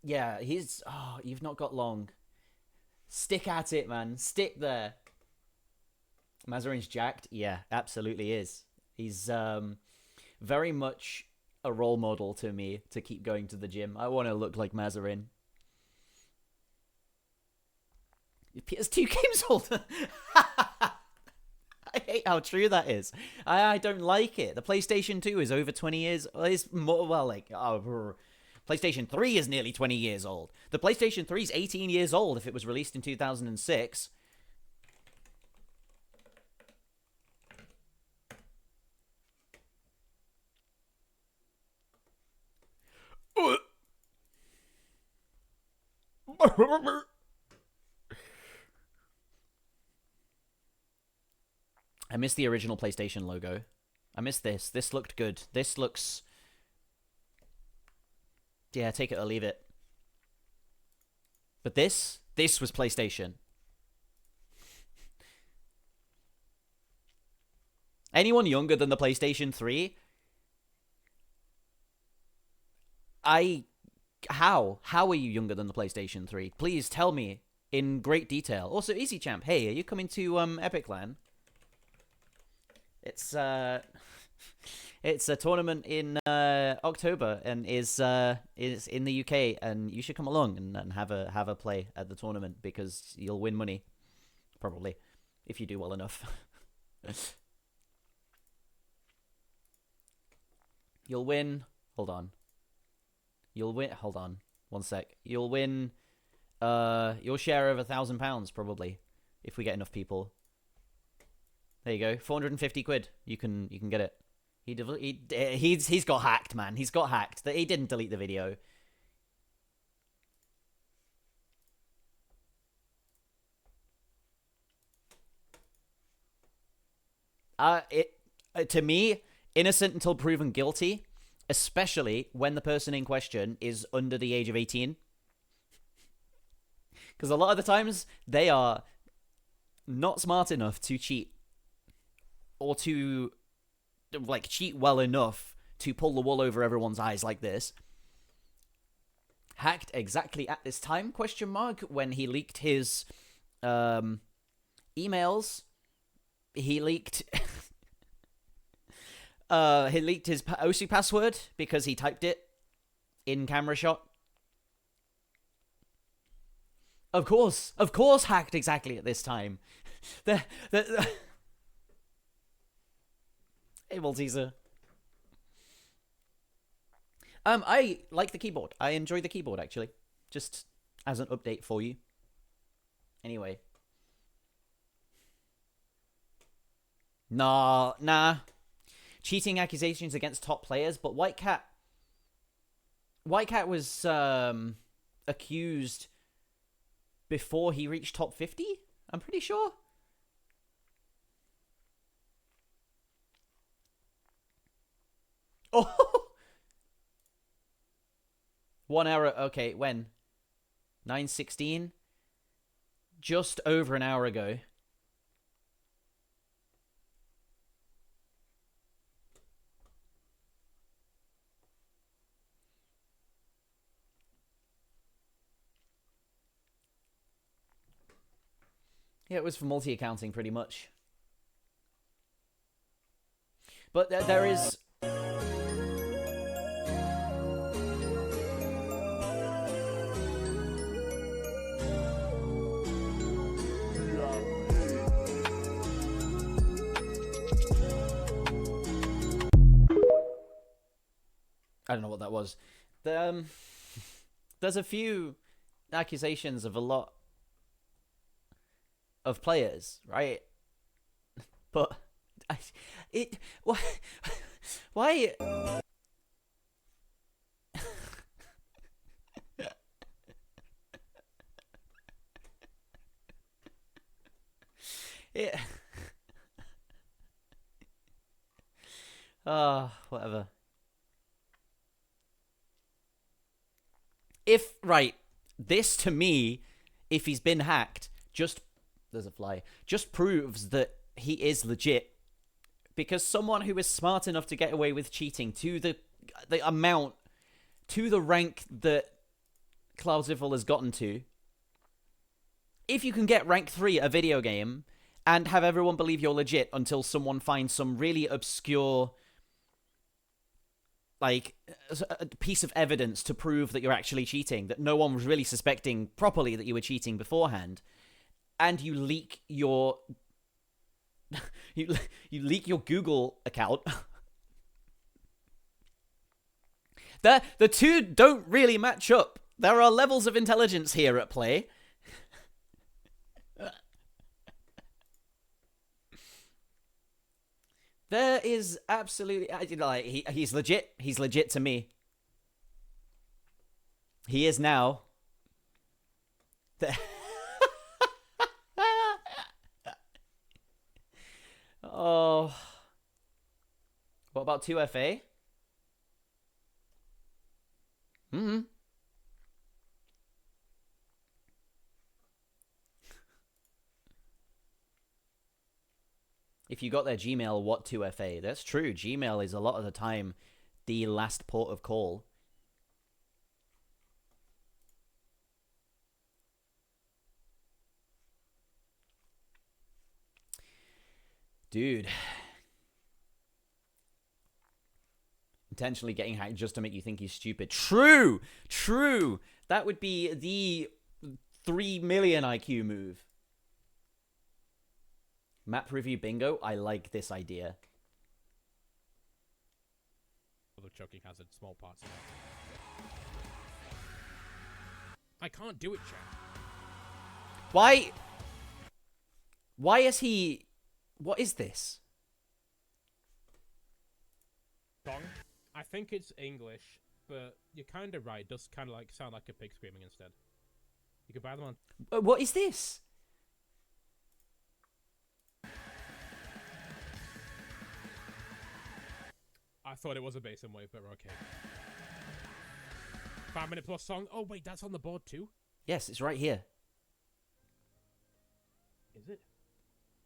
Yeah, he's... Oh, you've not got long. Stick at it, man. Stick there. Mazarin's jacked? Yeah, absolutely is. He's very much a role model to me to keep going to the gym. I want to look like Mazarin. PS2 games older. I hate how true that is. I don't like it. The PlayStation 2 is over 20 years. It's more, well, like, PlayStation 3 is nearly 20 years old. The PlayStation 3 is 18 years old if it was released in 2006. I miss the original PlayStation logo. I miss this. This looked good. This looks... Yeah, take it or leave it. But this was PlayStation. Anyone younger than the PlayStation 3? How? How are you younger than the PlayStation 3? Please tell me in great detail. Also, Easy Champ, hey, are you coming to Epic LAN? It's a tournament in October and is in the UK, and you should come along and have a play at the tournament because you'll win money, probably, if you do well enough. You'll win. Hold on. You'll win. Hold on. One sec. You'll win. Your share of £1,000 probably, if we get enough people. There you go. 450 quid. You can get it. He's got hacked, man. He's got hacked. He didn't delete the video. To me, innocent until proven guilty, especially when the person in question is under the age of 18. Because a lot of the times, they are not smart enough to cheat. Or to, like, cheat well enough to pull the wool over everyone's eyes like this. Hacked exactly at this time, question mark, when he leaked his emails. He leaked... he leaked his OSU password because he typed it in camera shot. Of course hacked exactly at this time. Hey, Malteser. I like the keyboard. I enjoy the keyboard, actually. Just as an update for you. Anyway. Nah. Cheating accusations against top players, but Whitecat was accused before he reached top 50, I'm pretty sure. Oh! 1 hour, okay, when? 9:16? Just over an hour ago. Yeah, it was for multi-accounting, pretty much. But there is... I don't know what that was. There's a few accusations of a lot of players, right? But why? Whatever. This to me, if he's been hacked, there's a fly, just proves that he is legit. Because someone who is smart enough to get away with cheating to the amount, to the rank that Cloudsiffle has gotten to, if you can get rank 3 at a video game and have everyone believe you're legit until someone finds some really obscure, like, a piece of evidence to prove that you're actually cheating, that no one was really suspecting properly that you were cheating beforehand, and you leak your you leak your Google account. The two don't really match up. There are levels of intelligence here at play. There is absolutely like he's legit. He's legit to me. He is now. Oh. What about 2FA? Mm-hmm. If you got their Gmail, what 2FA? That's true. Gmail is a lot of the time the last port of call. Dude. Intentionally getting hacked just to make you think he's stupid. True! True! That would be the 3 million IQ move. Map review bingo? I like this idea. The choking hazard, small parts of it. I can't do it, chat. Why? Why is he... What is this? Song? I think it's English, but you're kind of right. It does kind of like sound like a pig screaming instead. You could buy them on... What is this? I thought it was a bass and wave, but we're okay. 5 minute plus song. Oh wait, that's on the board too? Yes, it's right here. Is it?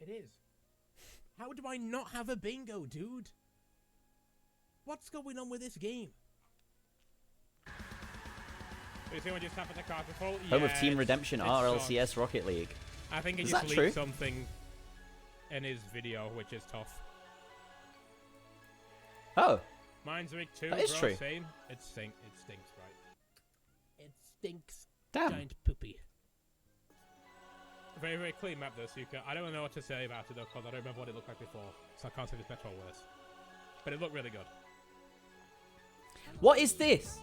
It is. How do I not have a bingo, dude? What's going on with this game? You see what just happened to Carterful? Home of Team Redemption, it's RLCS sucked. Rocket League. I think he Is just that leaked true? something in his video, which is tough. Oh. Mine's week 2, That is bro. true. Same. It stinks, right? It stinks. Damn. Giant poopy. Very, very clean map though, Suka. I don't know what to say about it though, because I don't remember what it looked like before. So I can't say if it's better or worse. But it looked really good. What is this?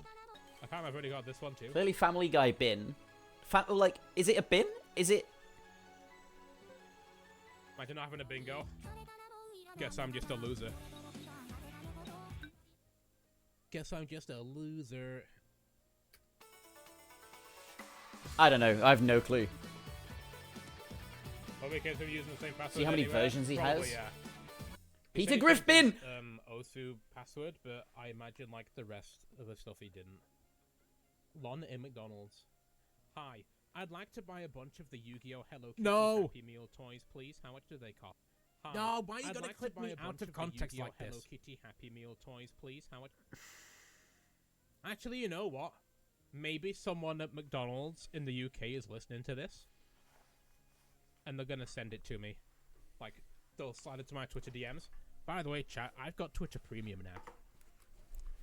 I can't remember, I've already got this one too. Clearly Family Guy bin. Like, is it a bin? Is it... Imagine not having a bingo. Guess I'm just a loser. Guess I'm just a loser. I don't know. I have no clue. Well, because we're using the same password. See how many anywhere? versions he Probably, has? Yeah. Peter He said he Griff bin! changed his, Osu password, but I imagine like the rest of the stuff he didn't. Lon in McDonald's. Hi, I'd like to buy a bunch of the Yu-Gi-Oh! Hello Kitty Happy Meal toys, please. How much do they cost? Hi, No, why are you I'd gonna like clip to buy me a out bunch of the context Yu-Gi-Oh! like Hello this? Kitty Happy Meal toys, please. How much? Actually, you know what? Maybe someone at McDonald's in the UK is listening to this, and they're gonna send it to me. Like, they'll slide it to my Twitter DMs. By the way, chat, I've got Twitter Premium now.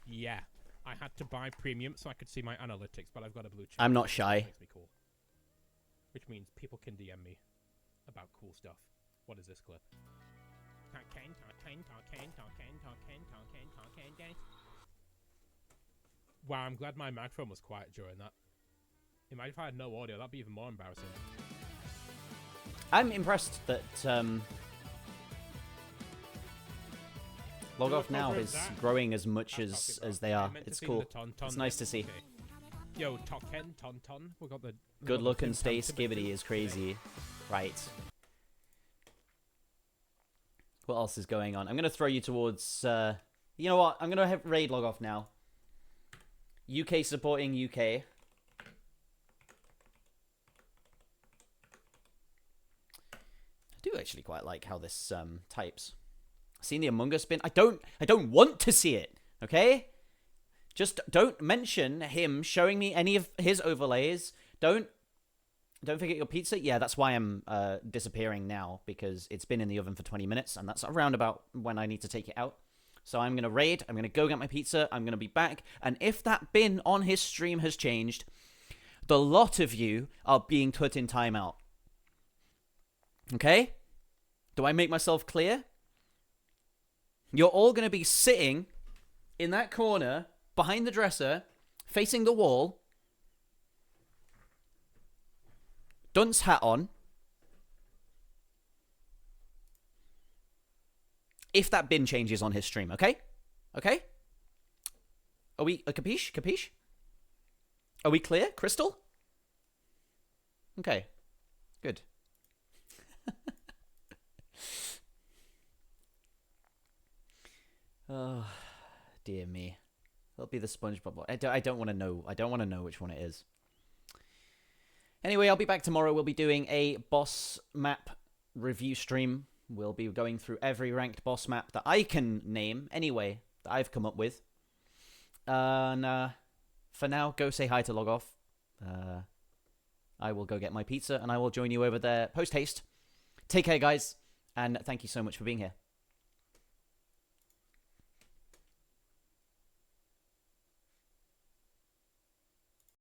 Yeah, I had to buy Premium so I could see my analytics, but I've got a blue check. I'm not shy. Makes me cool. Which means people can DM me about cool stuff. What is this clip? Wow, I'm glad my microphone was quiet during that. Imagine if I had no audio, that'd be even more embarrassing. I'm impressed that Log Do a Off Now cover of is that. growing as much That's as topic, they bro. I are. meant to It's see cool. the ton It's nice to bit. see. Okay. Yo, Token, Ton. We got the... Good look and stay skibbity is crazy. Right. What else is going on? I'm going to throw you towards... you know what? I'm going to raid Log Off Now. UK supporting UK. I do actually quite like how this types. Seen the Among Us bin? I don't want to see it, okay? Just don't mention him showing me any of his overlays. Don't forget your pizza. Yeah, that's why I'm disappearing now, because it's been in the oven for 20 minutes, and that's around about when I need to take it out. So I'm going to raid, I'm going to go get my pizza, I'm going to be back, and if that bin on his stream has changed, the lot of you are being put in timeout. Okay? Do I make myself clear? You're all going to be sitting in that corner behind the dresser, facing the wall, dunce hat on. If that bin changes on his stream, okay? Okay? Are we a capiche? Capiche? Are we clear? Crystal? Okay. Good. Oh, dear me. It'll be the SpongeBob one. I don't want to know. I don't want to know which one it is. Anyway, I'll be back tomorrow. We'll be doing a boss map review stream. We'll be going through every ranked boss map that I can name, anyway, that I've come up with. And for now, go say hi to Log Off. I will go get my pizza, and I will join you over there post-haste. Take care, guys, and thank you so much for being here.